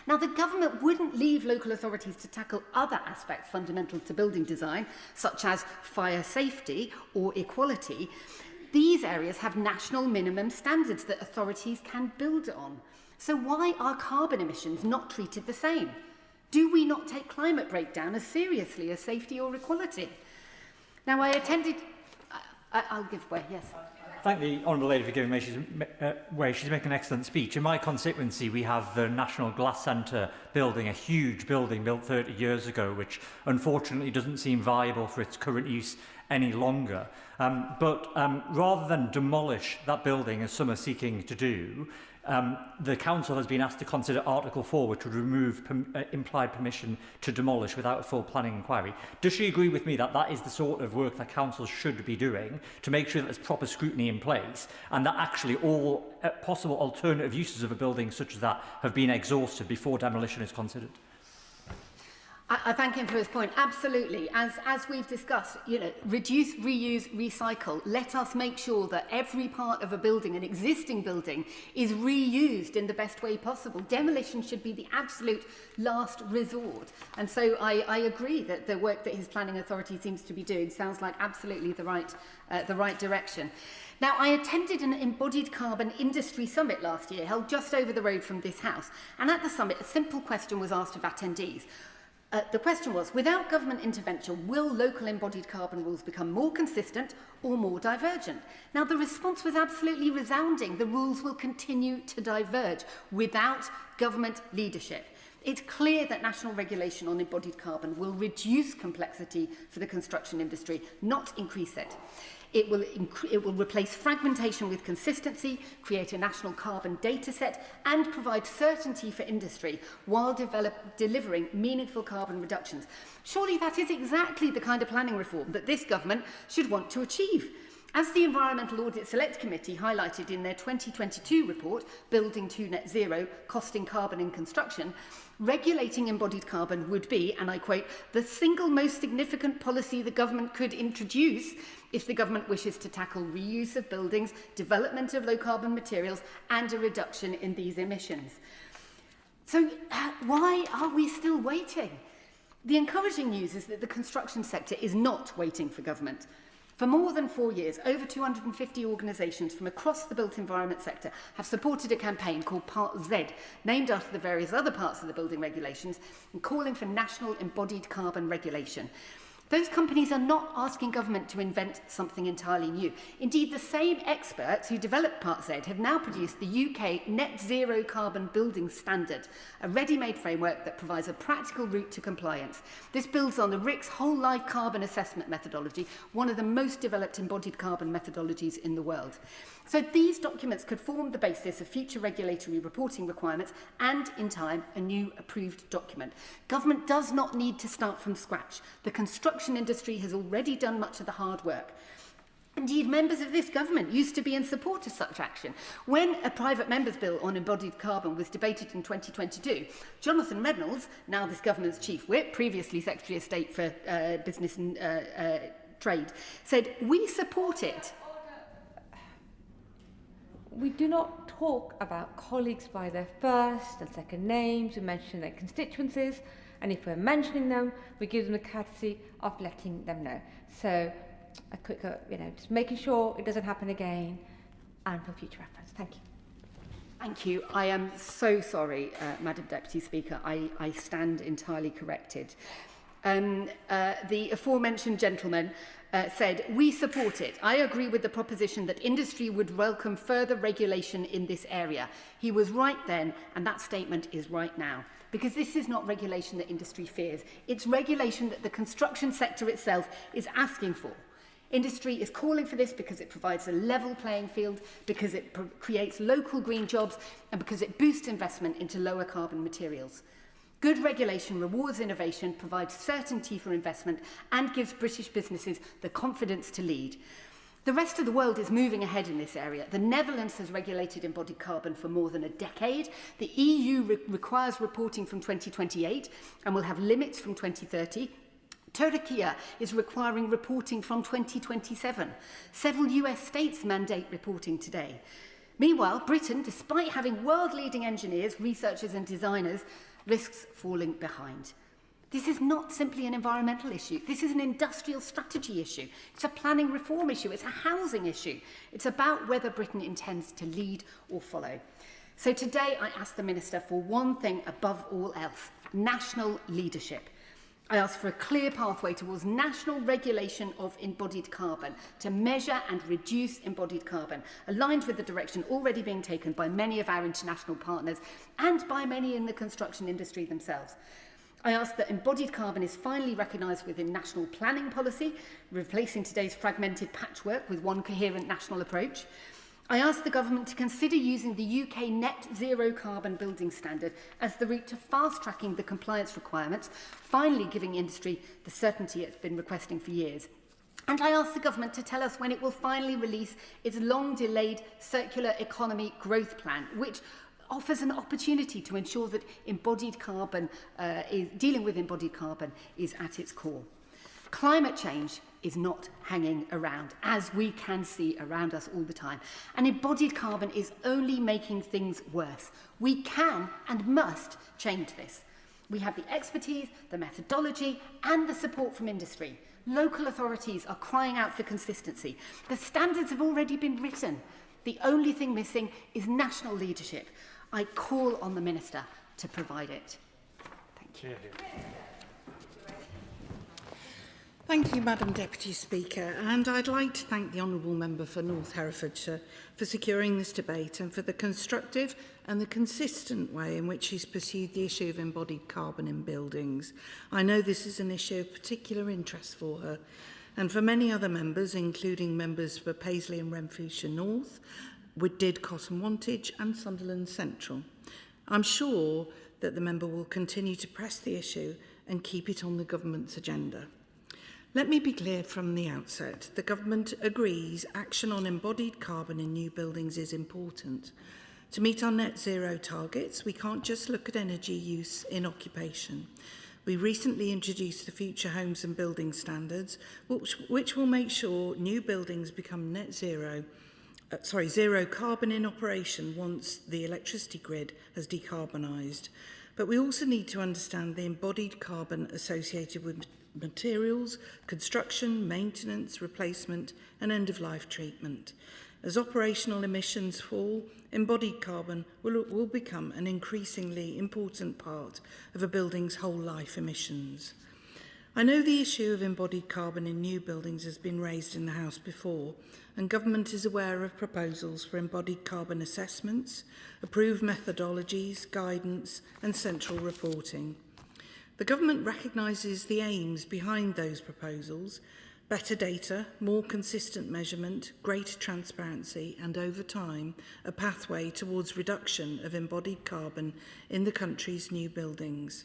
Now, the government wouldn't leave local authorities to tackle other aspects fundamental to building design, such as fire safety or equality. These areas have national minimum standards that authorities can build on. So why are carbon emissions not treated the same? Do we not take climate breakdown as seriously as safety or equality? Now, I attended... I'll give way, yes. Thank the Honourable Lady for giving me She's making an excellent speech. In my constituency, we have the National Glass Centre building, a huge building built 30 years ago, which unfortunately doesn't seem viable for its current use any longer. But rather than demolish that building, as some are seeking to do, the Council has been asked to consider Article 4, which would remove implied permission to demolish without a full planning inquiry. Does she agree with me that that is the sort of work that Council should be doing to make sure that there's proper scrutiny in place and that actually all possible alternative uses of a building such as that have been exhausted before demolition is considered? I thank him for his point. Absolutely. As we've discussed, reduce, reuse, recycle. Let us make sure that every part of a building, an existing building, is reused in the best way possible. Demolition should be the absolute last resort. And so I agree that the work that his planning authority seems to be doing sounds like absolutely the right direction. Now, I attended an embodied carbon industry summit last year, held just over the road from this house. And at the summit, a simple question was asked of attendees. The question was, without government intervention, will local embodied carbon rules become more consistent or more divergent? Now, the response was absolutely resounding. The rules will continue to diverge without government leadership. It's clear that national regulation on embodied carbon will reduce complexity for the construction industry, not increase it. It will replace fragmentation with consistency, create a national carbon data set, and provide certainty for industry while delivering meaningful carbon reductions. Surely that is exactly the kind of planning reform that this government should want to achieve. As the Environmental Audit Select Committee highlighted in their 2022 report, Building to Net Zero, Costing Carbon in Construction, regulating embodied carbon would be, and I quote, the single most significant policy the government could introduce if the government wishes to tackle reuse of buildings, development of low-carbon materials, and a reduction in these emissions. So why are we still waiting? The encouraging news is that the construction sector is not waiting for government. For more than 4 years, over 250 organisations from across the built environment sector have supported a campaign called Part Z, named after the various other parts of the building regulations, and calling for national embodied carbon regulation. Those companies are not asking government to invent something entirely new. Indeed, the same experts who developed Part Z have now produced the UK Net Zero Carbon Building Standard, a ready-made framework that provides a practical route to compliance. This builds on the RICS Whole Life Carbon Assessment methodology, one of the most developed embodied carbon methodologies in the world. So these documents could form the basis of future regulatory reporting requirements and, in time, a new approved document. Government does not need to start from scratch. The construction industry has already done much of the hard work. Indeed, members of this government used to be in support of such action. When a private member's bill on embodied carbon was debated in 2022, Jonathan Reynolds, now this government's chief whip, previously Secretary of State for Business and Trade, said, "We support it." We do not talk about colleagues by their first and second names. We mention their constituencies, and if we're mentioning them, we give them the courtesy of letting them know. So, a quick, just making sure it doesn't happen again, and for future reference. Thank you. Thank you. I am so sorry, Madam Deputy Speaker. I stand entirely corrected. The aforementioned gentleman said, "We support it. I agree with the proposition that industry would welcome further regulation in this area." He was right then, and that statement is right now. Because this is not regulation that industry fears. It's regulation that the construction sector itself is asking for. Industry is calling for this because it provides a level playing field, because it creates local green jobs, and because it boosts investment into lower carbon materials. Good regulation rewards innovation, provides certainty for investment, and gives British businesses the confidence to lead. The rest of the world is moving ahead in this area. The Netherlands has regulated embodied carbon for more than a decade. The EU requires reporting from 2028 and will have limits from 2030. Turkey is requiring reporting from 2027. Several US states mandate reporting today. Meanwhile, Britain, despite having world-leading engineers, researchers and designers, risks falling behind. This is not simply an environmental issue. This is an industrial strategy issue. It's a planning reform issue. It's a housing issue. It's about whether Britain intends to lead or follow. So today I ask the Minister for one thing above all else: national leadership. I ask for a clear pathway towards national regulation of embodied carbon to measure and reduce embodied carbon, aligned with the direction already being taken by many of our international partners and by many in the construction industry themselves. I ask that embodied carbon is finally recognised within national planning policy, replacing today's fragmented patchwork with one coherent national approach. I ask the government to consider using the UK Net Zero Carbon Building Standard as the route to fast-tracking the compliance requirements, finally giving industry the certainty it's been requesting for years. And I ask the government to tell us when it will finally release its long-delayed circular economy growth plan, which offers an opportunity to ensure that embodied carbon, dealing with embodied carbon is at its core. Climate change is not hanging around, as we can see around us all the time. And embodied carbon is only making things worse. We can and must change this. We have the expertise, the methodology, and the support from industry. Local authorities are crying out for consistency. The standards have already been written. The only thing missing is national leadership. I call on the Minister to provide it. Thank you. Thank you, Madam Deputy Speaker, and I'd like to thank the Honourable Member for North Herefordshire for securing this debate and for the constructive and the consistent way in which she's pursued the issue of embodied carbon in buildings. I know this is an issue of particular interest for her and for many other members, including members for Paisley and Renfrewshire North, Widdid, Cotton Wantage and Sunderland Central. I'm sure that the member will continue to press the issue and keep it on the government's agenda. Let me be clear from the outset. The government agrees action on embodied carbon in new buildings is important. To meet our net zero targets, we can't just look at energy use in occupation. We recently introduced the Future Homes and Building Standards, which will make sure new buildings become zero carbon in operation once the electricity grid has decarbonised. But we also need to understand the embodied carbon associated with materials, construction, maintenance, replacement and end-of-life treatment. As operational emissions fall, embodied carbon will become an increasingly important part of a building's whole life emissions. I know the issue of embodied carbon in new buildings has been raised in the House before, and Government is aware of proposals for embodied carbon assessments, approved methodologies, guidance and central reporting. The Government recognises the aims behind those proposals: better data, more consistent measurement, greater transparency and, over time, a pathway towards reduction of embodied carbon in the country's new buildings.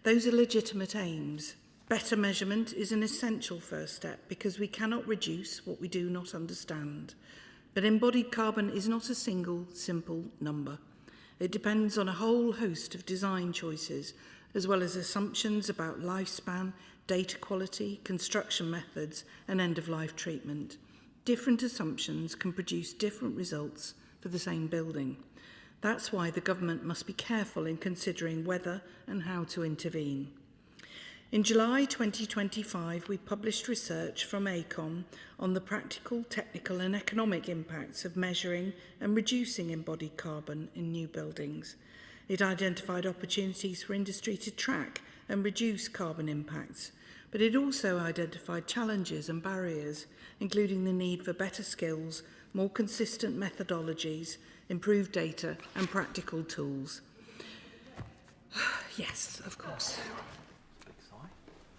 Those are legitimate aims. Better measurement is an essential first step because we cannot reduce what we do not understand. But embodied carbon is not a single, simple number. It depends on a whole host of design choices, as well as assumptions about lifespan, data quality, construction methods and end-of-life treatment. Different assumptions can produce different results for the same building. That's why the Government must be careful in considering whether and how to intervene. In July 2025, we published research from ACOM on the practical, technical and economic impacts of measuring and reducing embodied carbon in new buildings. It identified opportunities for industry to track and reduce carbon impacts, but it also identified challenges and barriers, including the need for better skills, more consistent methodologies, improved data and practical tools. Yes, of course.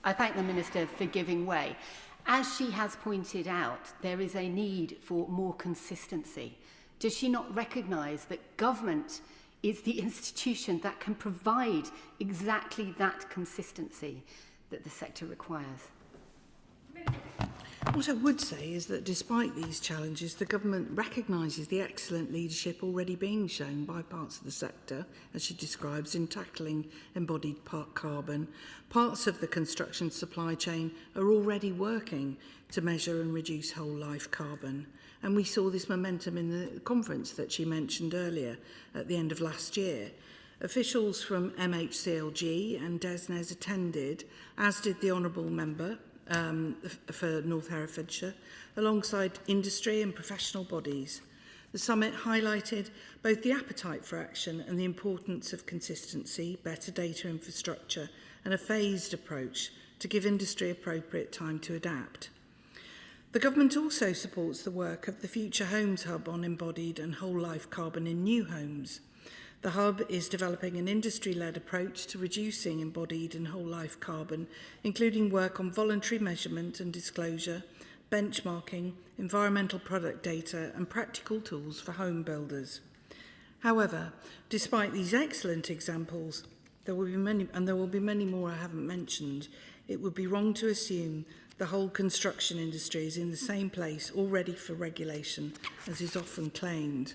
I thank the Minister for giving way. As she has pointed out, there is a need for more consistency. Does she not recognise that government is the institution that can provide exactly that consistency that the sector requires? What I would say is that despite these challenges, the Government recognises the excellent leadership already being shown by parts of the sector, as she describes, in tackling embodied carbon. Parts of the construction supply chain are already working to measure and reduce whole life carbon. And we saw this momentum in the conference that she mentioned earlier at the end of last year. Officials from MHCLG and DESNES attended, as did the Honourable Member for North Herefordshire, alongside industry and professional bodies. The summit highlighted both the appetite for action and the importance of consistency, better data infrastructure and a phased approach to give industry appropriate time to adapt. The Government also supports the work of the Future Homes Hub on embodied and whole life carbon in new homes. The Hub is developing an industry-led approach to reducing embodied and whole life carbon, including work on voluntary measurement and disclosure, benchmarking, environmental product data and practical tools for home builders. However, despite these excellent examples, there will be many more I haven't mentioned, it would be wrong to assume the whole construction industry is in the same place already for regulation, as is often claimed.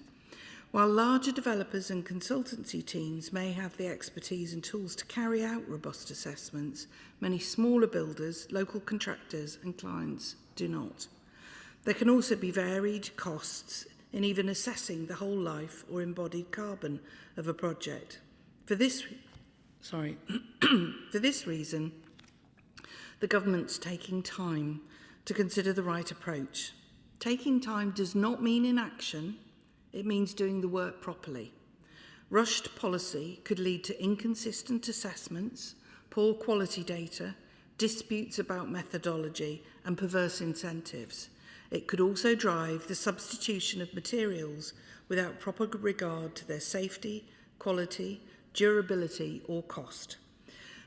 While larger developers and consultancy teams may have the expertise and tools to carry out robust assessments, many smaller builders, local contractors and clients do not. There can also be varied costs in even assessing the whole life or embodied carbon of a project. For this reason, the Government's taking time to consider the right approach. Taking time does not mean inaction. It means doing the work properly. Rushed policy could lead to inconsistent assessments, poor quality data, disputes about methodology and perverse incentives. It could also drive the substitution of materials without proper regard to their safety, quality, durability or cost.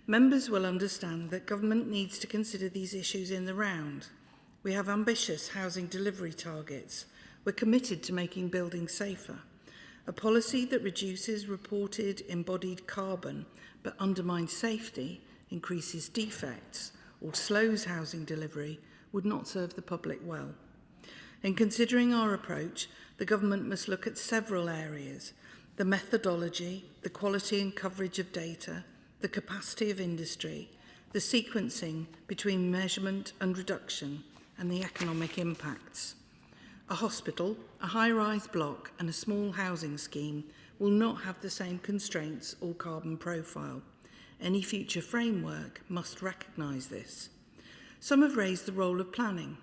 Members will understand that Government needs to consider these issues in the round. We have ambitious housing delivery targets. We're committed to making buildings safer. A policy that reduces reported embodied carbon but undermines safety, increases defects or slows housing delivery would not serve the public well. In considering our approach, the Government must look at several areas: the methodology, the quality and coverage of data, the capacity of industry, the sequencing between measurement and reduction, and the economic impacts. A hospital, a high-rise block and a small housing scheme will not have the same constraints or carbon profile. Any future framework must recognise this. Some have raised the role of planning,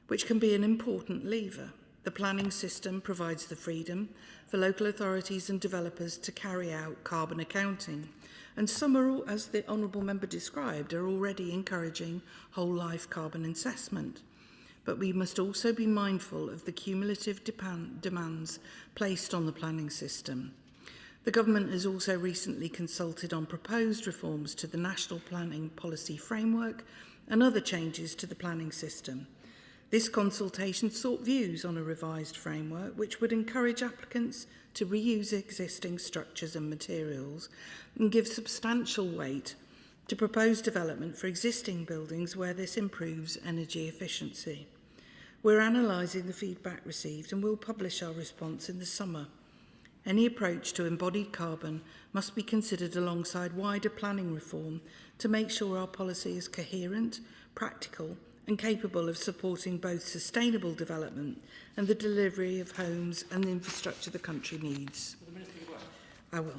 which can be an important lever. The planning system provides the freedom for local authorities and developers to carry out carbon accounting, and some are, as the Honourable Member described, are already encouraging whole-life carbon assessment. But we must also be mindful of the cumulative demands placed on the planning system. The Government has also recently consulted on proposed reforms to the National Planning Policy Framework and other changes to the planning system. This consultation sought views on a revised framework which would encourage applicants to reuse existing structures and materials and give substantial weight to proposed development for existing buildings where this improves energy efficiency. We're analysing the feedback received and will publish our response in the summer. Any approach to embodied carbon must be considered alongside wider planning reform to make sure our policy is coherent, practical and capable of supporting both sustainable development and the delivery of homes and the infrastructure the country needs. I will.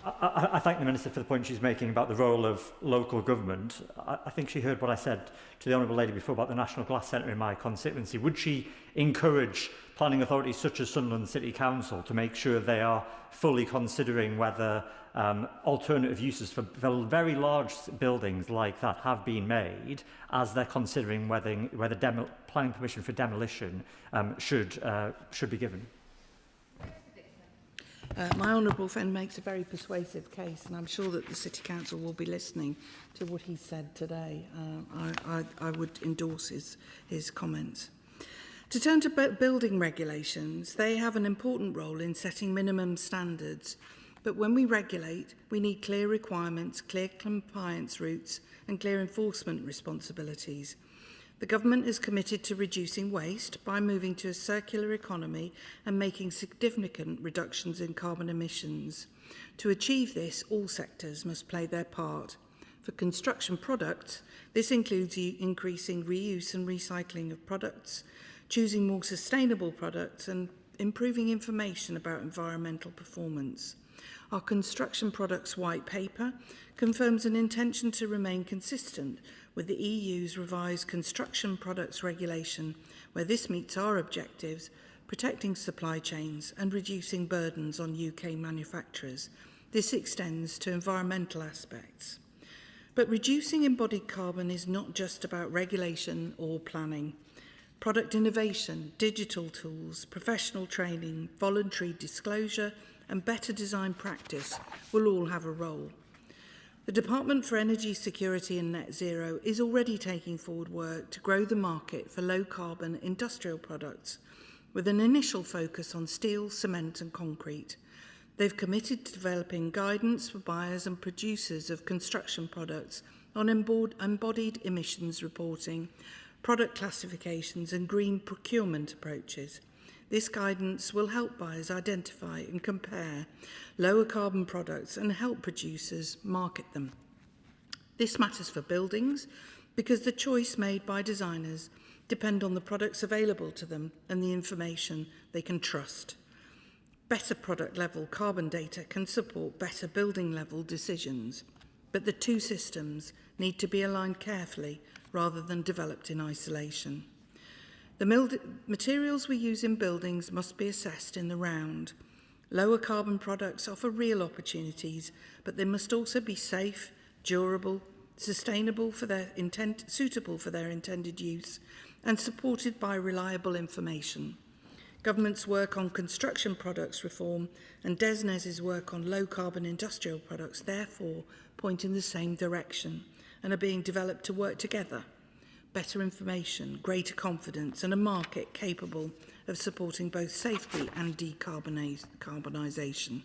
I thank the Minister for the point she's making about the role of local government. I think she heard what I said to the Honourable Lady before about the National Glass Centre in my constituency. Would she encourage planning authorities such as Sunderland City Council to make sure they are fully considering whether alternative uses for very large buildings like that have been made as they're considering whether planning permission for demolition should be given? My honourable friend makes a very persuasive case, and I'm sure that the City Council will be listening to what he said today. I would endorse his comments. To turn to building regulations, they have an important role in setting minimum standards, but when we regulate, we need clear requirements, clear compliance routes and clear enforcement responsibilities. The Government is committed to reducing waste by moving to a circular economy and making significant reductions in carbon emissions. To achieve this, all sectors must play their part. For construction products, this includes increasing reuse and recycling of products, choosing more sustainable products and improving information about environmental performance. Our Construction Products White Paper confirms an intention to remain consistent with the EU's revised Construction Products Regulation, where this meets our objectives, protecting supply chains and reducing burdens on UK manufacturers. This extends to environmental aspects. But reducing embodied carbon is not just about regulation or planning. Product innovation, digital tools, professional training, voluntary disclosure and better design practice will all have a role. The Department for Energy Security and Net Zero is already taking forward work to grow the market for low-carbon industrial products, with an initial focus on steel, cement and concrete. They've committed to developing guidance for buyers and producers of construction products on embodied emissions reporting, product classifications and green procurement approaches. This guidance will help buyers identify and compare lower carbon products and help producers market them. This matters for buildings because the choice made by designers depend on the products available to them and the information they can trust. Better product level carbon data can support better building level decisions, but the two systems need to be aligned carefully rather than developed in isolation. The materials we use in buildings must be assessed in the round. Lower carbon products offer real opportunities, but they must also be safe, durable, sustainable for their suitable for their intended use, and supported by reliable information. Government's work on construction products reform and DESNES's work on low carbon industrial products therefore point in the same direction and are being developed to work together. Better information, greater confidence and a market capable of supporting both safety and decarbonisation.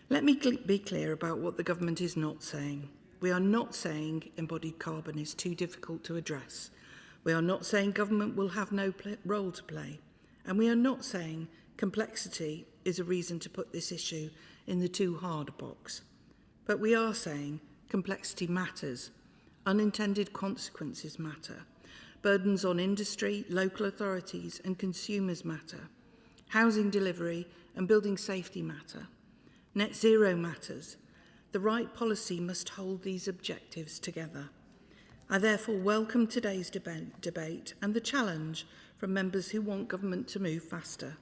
Let me be clear about what the Government is not saying. We are not saying embodied carbon is too difficult to address. We are not saying government will have no role to play. And we are not saying complexity is a reason to put this issue in the too hard box. But we are saying complexity matters. Unintended consequences matter. Burdens on industry, local authorities and consumers matter. Housing delivery and building safety matter. Net zero matters. The right policy must hold these objectives together. I therefore welcome today's debate and the challenge from members who want government to move faster.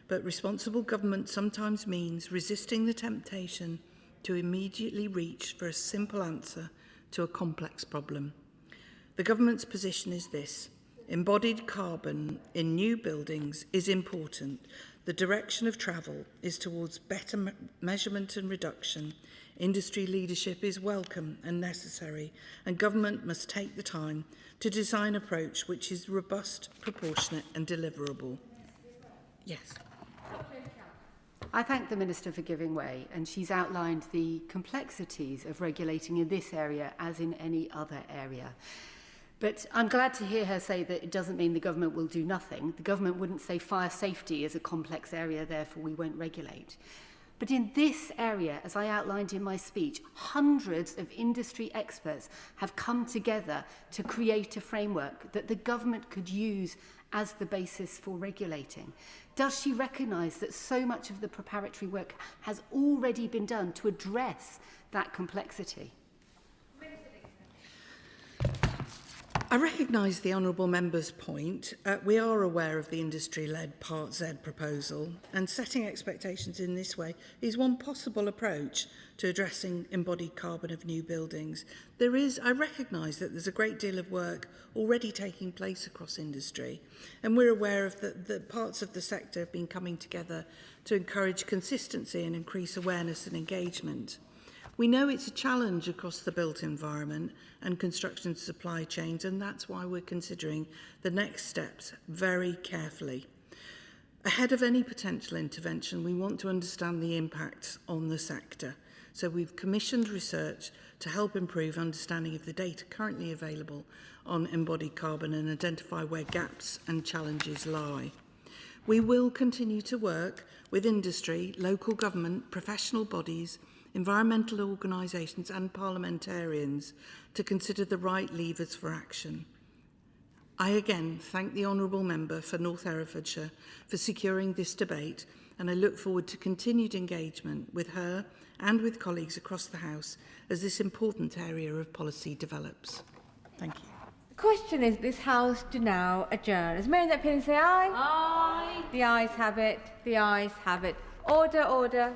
But responsible government sometimes means resisting the temptation to immediately reach for a simple answer to a complex problem. The government's position is this: embodied carbon in new buildings is important. The direction of travel is towards better measurement and reduction. Industry leadership is welcome and necessary, and government must take the time to design an approach which is robust, proportionate and deliverable. Yes. I thank the Minister for giving way, and she's outlined the complexities of regulating in this area as in any other area. But I'm glad to hear her say that it doesn't mean the government will do nothing. The government wouldn't say fire safety is a complex area, therefore we won't regulate. But in this area, as I outlined in my speech, hundreds of industry experts have come together to create a framework that the government could use as the basis for regulating. Does she recognise that so much of the preparatory work has already been done to address that complexity? I recognise the honourable member's point. We are aware of the industry-led Part Z proposal, and setting expectations in this way is one possible approach to addressing embodied carbon of new buildings. I recognise that there's a great deal of work already taking place across industry, and we're aware of the parts of the sector have been coming together to encourage consistency and increase awareness and engagement. We know it's a challenge across the built environment and construction supply chains, and that's why we're considering the next steps very carefully. Ahead of any potential intervention, we want to understand the impacts on the sector. So we've commissioned research to help improve understanding of the data currently available on embodied carbon and identify where gaps and challenges lie. We will continue to work with industry, local government, professional bodies, environmental organisations and parliamentarians to consider the right levers for action. I again thank the Honourable Member for North Herefordshire for securing this debate, and I look forward to continued engagement with her and with colleagues across the House as this important area of policy develops. Thank you. The question is, this House do now adjourn. As many in that opinion say aye? Aye. The ayes have it. The ayes have it. Order, order.